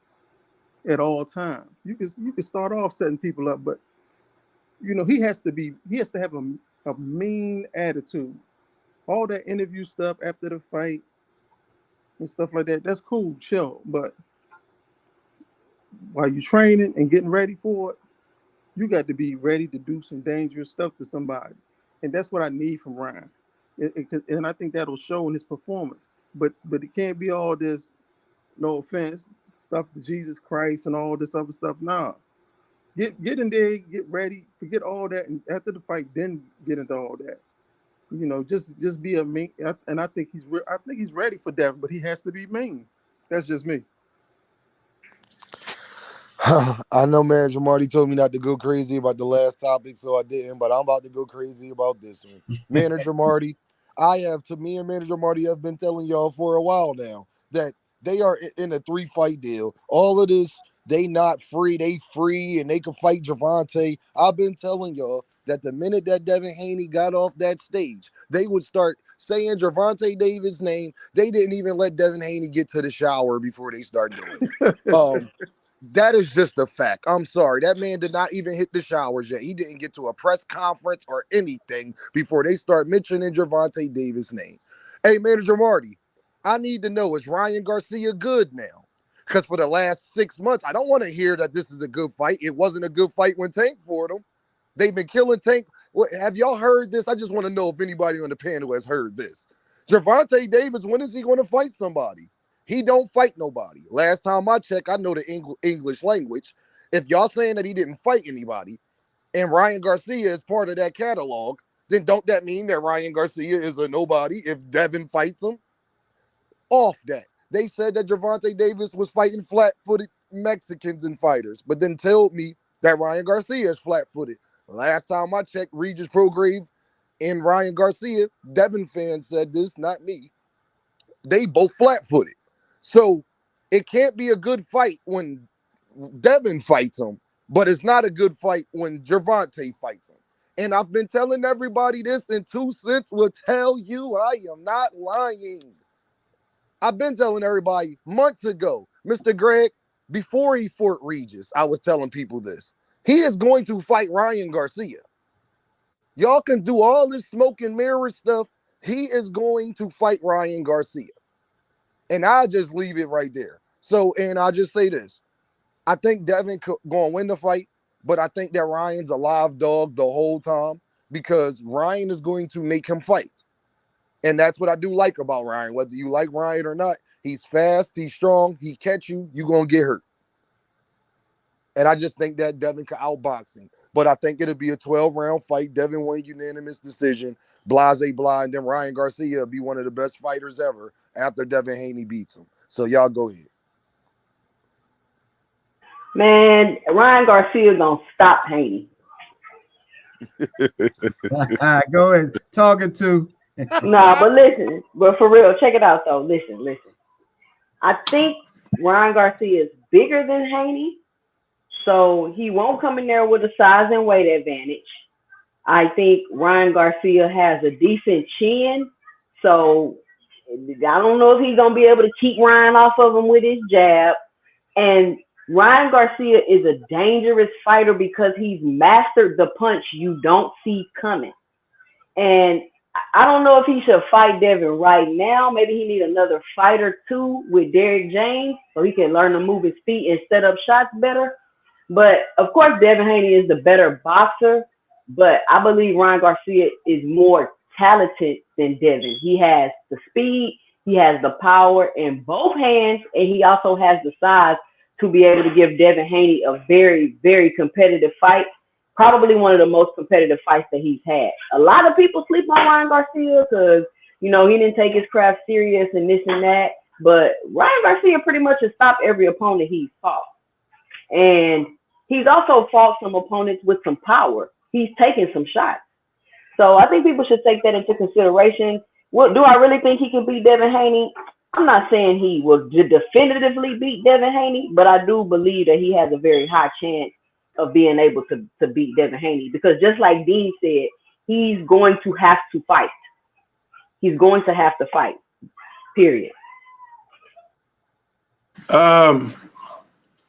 at all times. You can start off setting people up, but he has to have a mean attitude. All that interview stuff after the fight and stuff like that, that's cool, chill. But while you're training and getting ready for it, you got to be ready to do some dangerous stuff to somebody. And that's what I need from Ryan. And I think that'll show in his performance. But it can't be all this, no offense, stuff to Jesus Christ and all this other stuff. Nah. Get in there, get ready, forget all that, and after the fight, then get into all that. Just be a mean. And I think he's ready for that, but he has to be mean. That's just me. I know Manager Marty told me not to go crazy about the last topic, so I didn't, but I'm about to go crazy about this one. Manager Marty, me and Manager Marty have been telling y'all for a while now that they are in a 3-fight deal. All of this, they not free, they free, and they can fight Gervonta. I've been telling y'all that the minute that Devin Haney got off that stage, they would start saying Gervonta Davis' name. They didn't even let Devin Haney get to the shower before they start doing it. That is just a fact. I'm sorry. That man did not even hit the showers yet. He didn't get to a press conference or anything before they start mentioning Gervonta Davis' name. Hey, Manager Marty, I need to know, is Ryan Garcia good now? Because for the last 6 months, I don't want to hear that this is a good fight. It wasn't a good fight when Tank fought him. They've been killing Tank. Have y'all heard this? I just want to know if anybody on the panel has heard this. Gervonta Davis, when is he going to fight somebody? He don't fight nobody. Last time I checked, I know the English language. If y'all saying that he didn't fight anybody, and Ryan Garcia is part of that catalog, then don't that mean that Ryan Garcia is a nobody if Devin fights him? Off that. They said that Gervonta Davis was fighting flat-footed Mexicans and fighters, but then told me that Ryan Garcia is flat-footed. Last time I checked, Regis Prograve and Ryan Garcia, Devin fans said this, not me. They both flat-footed. So it can't be a good fight when Devin fights him, but it's not a good fight when Gervonta fights him. And I've been telling everybody this, and 2 cents will tell you I am not lying. I've been telling everybody months ago, Mr. Greg, before he fought Regis, I was telling people this. He is going to fight Ryan Garcia. Y'all can do all this smoke and mirror stuff. He is going to fight Ryan Garcia. And I'll just leave it right there. So, and I'll just say this. I think Devin going to win the fight, but I think that Ryan's a live dog the whole time because Ryan is going to make him fight. And that's what I do like about Ryan. Whether you like Ryan or not, he's fast, he's strong, he catch you, you're going to get hurt. And I just think that Devin could outbox him. But I think it'll be a 12-round fight. Devin won unanimous decision, blase blah, and then Ryan Garcia will be one of the best fighters ever after Devin Haney beats him. So y'all go ahead. Man, Ryan Garcia gonna stop Haney. Go ahead. Talking to. Nah, but listen, but for real, check it out though. Listen. I think Ryan Garcia is bigger than Haney, so he won't come in there with a size and weight advantage. I think Ryan Garcia has a decent chin, so I don't know if he's gonna be able to keep Ryan off of him with his jab. And Ryan Garcia is a dangerous fighter because he's mastered the punch you don't see coming. And I don't know if he should fight Devin right now. Maybe he need another fight or two with Derrick James so he can learn to move his feet and set up shots better. But of course, Devin Haney is the better boxer. But I believe Ryan Garcia is more talented than Devin. He has the speed, he has the power in both hands, and he also has the size to be able to give Devin Haney a very, very competitive fight. Probably one of the most competitive fights that he's had. A lot of people sleep on Ryan Garcia because, you know, he didn't take his craft serious and this and that. But Ryan Garcia pretty much has stopped every opponent he's fought. And he's also fought some opponents with some power. He's taken some shots. So I think people should take that into consideration. What do I really think he can beat Devin Haney? I'm not saying he will definitively beat Devin Haney, but I do believe that he has a very high chance of being able to beat Devin Haney because just like Dean said, he's going to have to fight. He's going to have to fight, period. All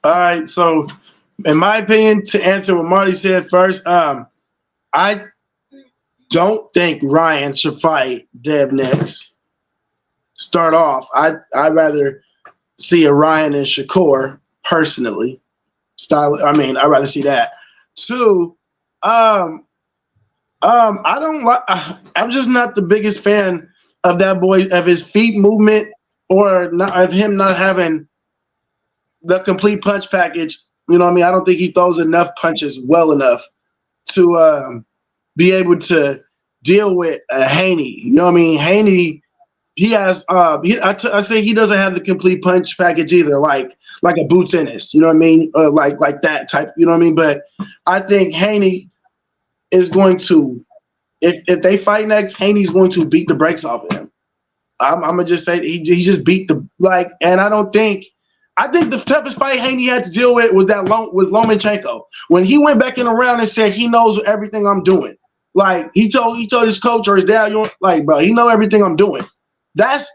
right, so in my opinion, to answer what Marty said first, I don't think Ryan should fight Dev next. Start off, I'd rather see a Ryan and Shakur personally. I'd rather see that. Two, I don't like. I'm just not the biggest fan of that boy, of his feet movement, or not, of him not having the complete punch package. You know what I mean? I don't think he throws enough punches well enough to be able to deal with Haney. You know what I mean? Haney, he has. I say he doesn't have the complete punch package either. Like a Boots Ennis. You know what I mean? Like that type. You know what I mean? But I think Haney is going to. If they fight next, Haney's going to beat the brakes off of him. I'm gonna just say he just beat and I think the toughest fight Haney had to deal with was Lomachenko. When he went back in the round and said he knows everything I'm doing. Like he told his coach or his dad, bro, he know everything I'm doing. That's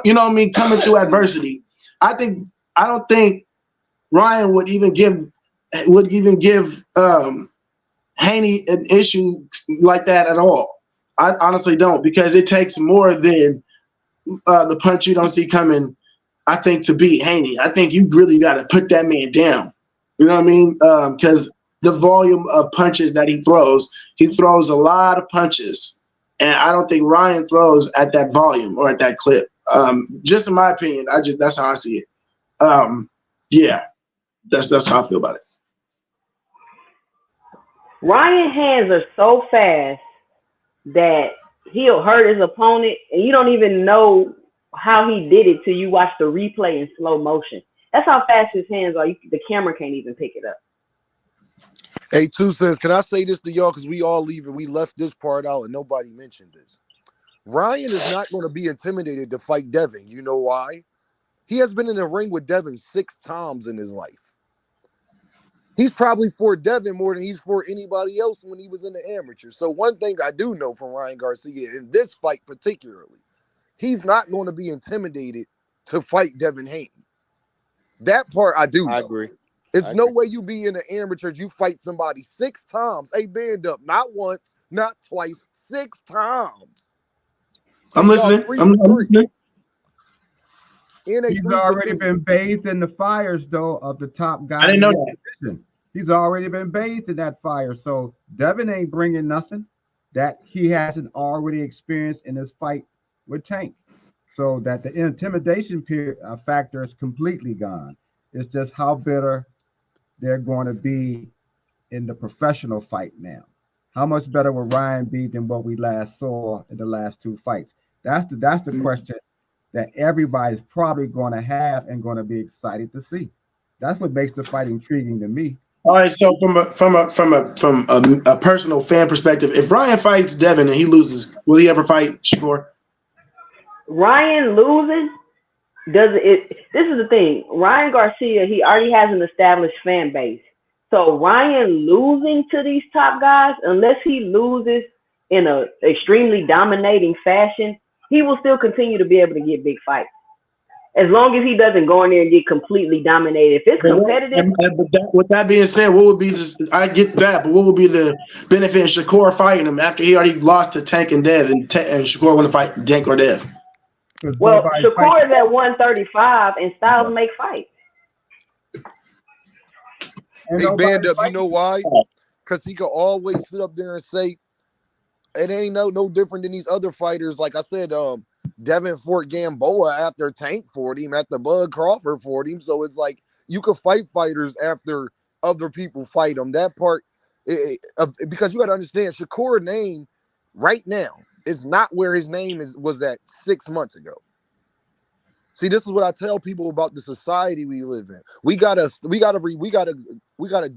you know what I mean, coming through adversity. I don't think Ryan would even give Haney an issue like that at all. I honestly don't, because it takes more than the punch you don't see coming, I think, to beat Haney. I think you really got to put that man down. You know what I mean? Because the volume of punches that he throws a lot of punches. And I don't think Ryan throws at that volume or at that clip. Just in my opinion, that's how I see it. Yeah, that's how I feel about it. Ryan's hands are so fast that he'll hurt his opponent, and you don't even know how he did it till you watch the replay in slow motion. That's how fast his hands are. The camera can't even pick it up. Hey, 2 Cents, can I say this to y'all? Because we all leave it. We left this part out and nobody mentioned this. Ryan is not going to be intimidated to fight Devin. You know why? He has been in the ring with Devin 6 times in his life. He's probably for Devin more than he's for anybody else when he was in the amateur. So one thing I do know from Ryan Garcia in this fight particularly, he's not going to be intimidated to fight Devin Haney. That part I do know. I agree. It's no way you be in the amateurs, you fight somebody 6 times. Hey, band up. Not once, not twice, 6 times. I'm And y'all listening. 3 I'm for 3. listening. And they He's 3 for already 3. been bathed in the fires, though, of the top I guy didn't in know his that. division. He's already been bathed in that fire. So Devin ain't bringing nothing that he hasn't already experienced in his fight with Tank. So that the intimidation factor is completely gone. It's just how bitter they're going to be in the professional fight now. How much better will Ryan be than what we last saw in the last two fights? That's the question that everybody's probably going to have and going to be excited to see. That's what makes the fight intriguing to me. All right, so from a personal fan perspective, if Ryan fights Devin and he loses, will he ever fight Shakur? Ryan losing doesn't it. This is the thing. Ryan Garcia, he already has an established fan base. So Ryan losing to these top guys, unless he loses in a extremely dominating fashion, he will still continue to be able to get big fights. As long as he doesn't go in there and get completely dominated. If it's competitive, With that being said, what would be the? I get that, but what would be the benefit in Shakur fighting him after he already lost to Tank and Dev, and Shakur want to fight Tank or Dev? well, Shakur is at 135 and Styles make fights. Hey, Band Up, you know why? Because he could always sit up there and say, it ain't no different than these other fighters. Like I said, Devin fought Gamboa after Tank fought him, after Bud Crawford fought him. So it's like you could fight fighters after other people fight them. That part, because you got to understand, Shakur name right now is not where his name was at 6 months ago. See, this is what I tell people about the society we live in. We gotta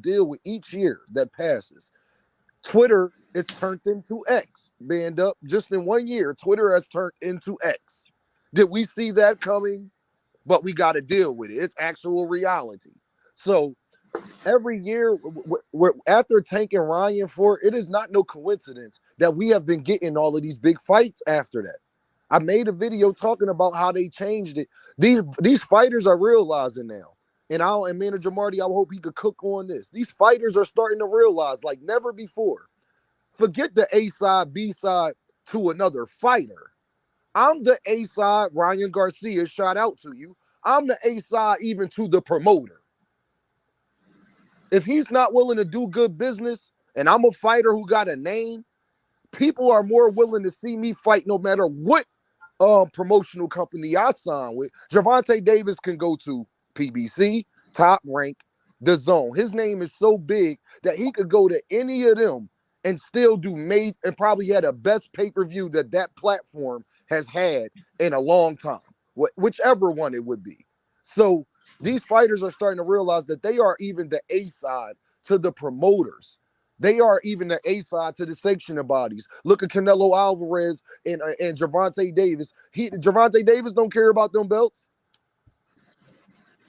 deal with each year that passes. Twitter is turned into X. Band Up. Just in 1 year, Twitter has turned into X. Did we see that coming? But we got to deal with it. It's actual reality. So every year, after Tank and Ryan fought, it is not no coincidence that we have been getting all of these big fights after that. I made a video talking about how they changed it. These fighters are realizing now. And Manager Marty, I hope he could cook on this. These fighters are starting to realize like never before. Forget the A side, B side to another fighter. I'm the A side, Ryan Garcia, shout out to you. I'm the A side even to the promoter. If he's not willing to do good business and I'm a fighter who got a name, people are more willing to see me fight no matter what promotional company I sign with. Gervonta Davis can go to PBC, Top Rank, The Zone. His name is so big that he could go to any of them and still do and probably had the best pay-per-view that platform has had in a long time, whichever one it would be. So these fighters are starting to realize that they are even the A side to the promoters. They are even the A side to the sanctioning bodies. Look at Canelo Alvarez and Gervonta Davis. Gervonta Davis don't care about them belts.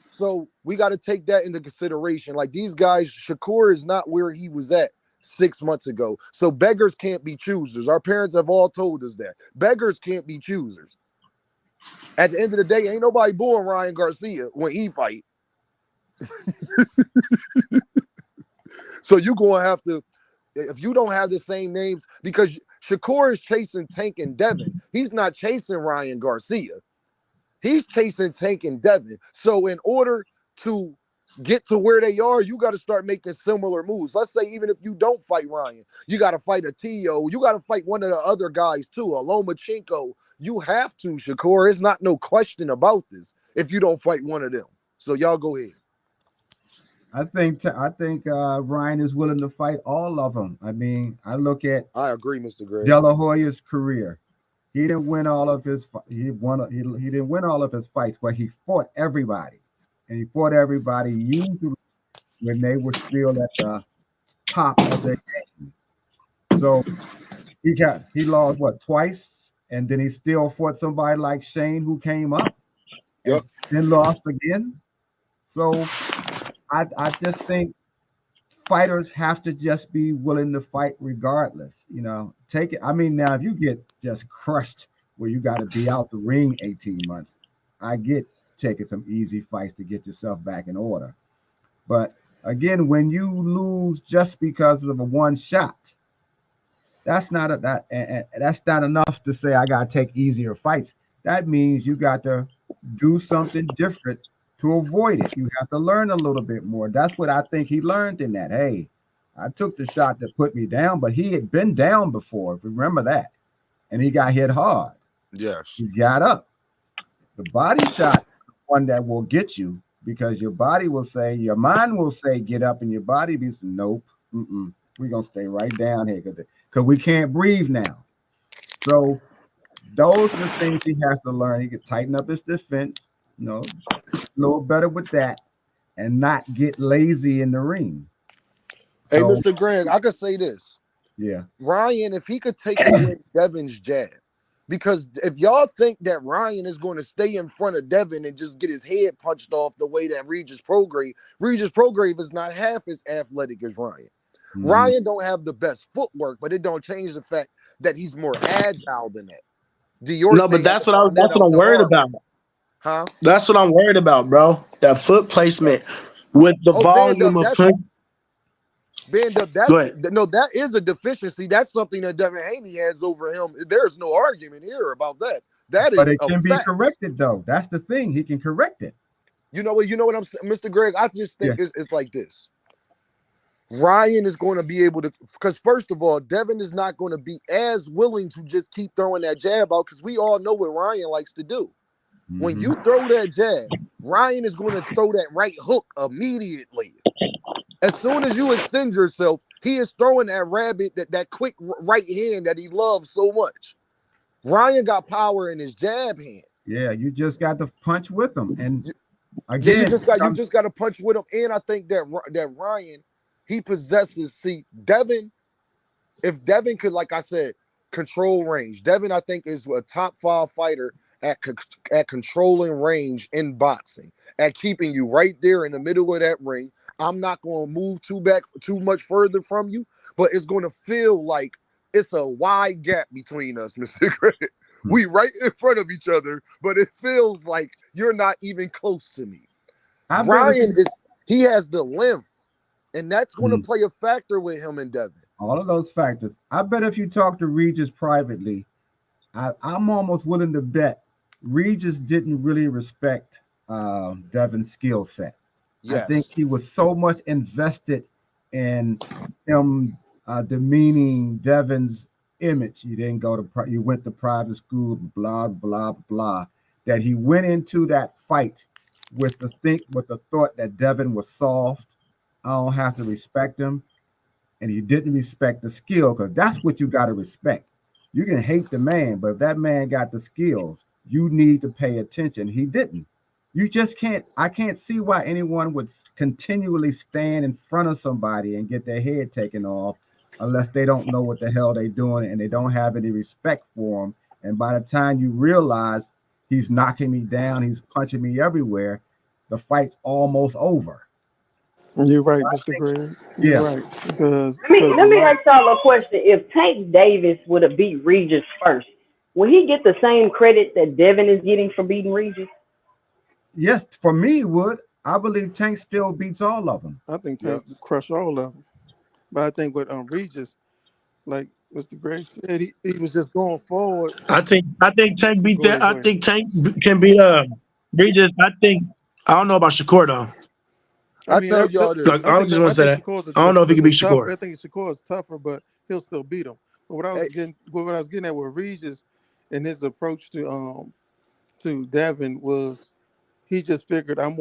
So we got to take that into consideration. Like these guys, Shakur is not where he was at 6 months ago. So beggars can't be choosers. Our parents have all told us that. Beggars can't be choosers. At the end of the day, ain't nobody born Ryan Garcia when he fight. So you're going to have to, if you don't have the same names, because Shakur is chasing Tank and Devin. He's not chasing Ryan Garcia. He's chasing Tank and Devin. So in order to get to where they are, you got to start making similar moves. Let's say even if you don't fight Ryan, you got to fight a T.O. You got to fight one of the other guys too, a Lomachenko. You have to, Shakur. It's not no question about this if you don't fight one of them. So y'all go ahead. I think Ryan is willing to fight all of them. I mean, I agree, Mr. Gray. De La Hoya's career. He didn't win all of his he didn't win all of his fights, but he fought everybody. And he fought everybody usually when they were still at the top of their game. So he lost twice, and then he still fought somebody like Shane who came up and then lost again. So I just think fighters have to just be willing to fight regardless. Take it. I mean, now if you get just crushed where you got to be out the ring 18 months, I get taking some easy fights to get yourself back in order. But again, when you lose just because of a one shot, That's not and that's not enough to say I gotta take easier fights. That means you got to do something different to avoid it. You have to learn a little bit more. That's what I think he learned in that. Hey, I took the shot that put me down, but he had been down before. Remember that. And he got hit hard. Yes. He got up. The body shot is the one that will get you because your body will say, your mind will say, get up, and your body be saying, nope, we're going to stay right down here because we can't breathe now. So those are the things he has to learn. He could tighten up his defense, a little better with that, and not get lazy in the ring. Hey, So, Mr. Greg, I could say this. yeah. Ryan, if he could take away Devin's jab, because if y'all think that Ryan is going to stay in front of Devin and just get his head punched off the way that Regis Prograve is not half as athletic as Ryan. Mm-hmm. Ryan don't have the best footwork, but it don't change the fact that he's more agile than that. No, but that's what I'm worried about. Huh? That's what I'm worried about, bro. That foot placement with the volume of punch. Band up, that is a deficiency. That's something that Devin Haney has over him. There's no argument here about that. That is but it a can fact. be corrected, though. That's the thing. He can correct it. You know what I'm saying, Mr. Greg? I just think it's like this. Ryan is going to be able to, because first of all, Devin is not going to be as willing to just keep throwing that jab out because we all know what Ryan likes to do. Mm-hmm. When you throw that jab, Ryan is going to throw that right hook immediately. As soon as you extend yourself, he is throwing that rabbit, that quick right hand that he loves so much. Ryan got power in his jab hand. Yeah, you just got to punch with him, and again, you just got to punch with him. And I think that Ryan, he possesses. See, Devin, if Devin could, like I said, control range. Devin, I think, is a top 5 fighter at controlling range in boxing, at keeping you right there in the middle of that ring. I'm not going to move too much further from you, but it's going to feel like it's a wide gap between us, Mr. Greg. We right in front of each other, but it feels like you're not even close to me. Ryan he has the length, and that's going to play a factor with him and Devin. All of those factors. I bet if you talk to Regis privately, I'm almost willing to bet Regis didn't really respect Devin's skill set. Yes. I think he was so much invested in him demeaning Devin's image. You didn't go to you went to private school, blah blah blah. That he went into that fight with the thought that Devin was soft. I don't have to respect him, and he didn't respect the skill because that's what you got to respect. You can hate the man, but if that man got the skills, you need to pay attention. He didn't. You just can't. I can't see why anyone would continually stand in front of somebody and get their head taken off unless they don't know what the hell they're doing and they don't have any respect for him. And by the time you realize he's knocking me down, he's punching me everywhere, the fight's almost over. You're right, Mr. Greg. You're right. Because let me ask y'all a question. If Tank Davis would have beat Regis first, will he get the same credit that Devin is getting for beating Regis? Yes, for me, he would. I believe Tank still beats all of them. I think Tank crush all of them. But I think with Regis, like Mr. Greg said, he was just going forward. I think Tank beats that. I think Tank can beat Regis. I don't know about Shakur though. I tell y'all this. I just want to say that. I don't know if he can beat Shakur. I think Shakur is tougher, but he'll still beat him. But what I was getting at with Regis and his approach to Devin was he just figured I'm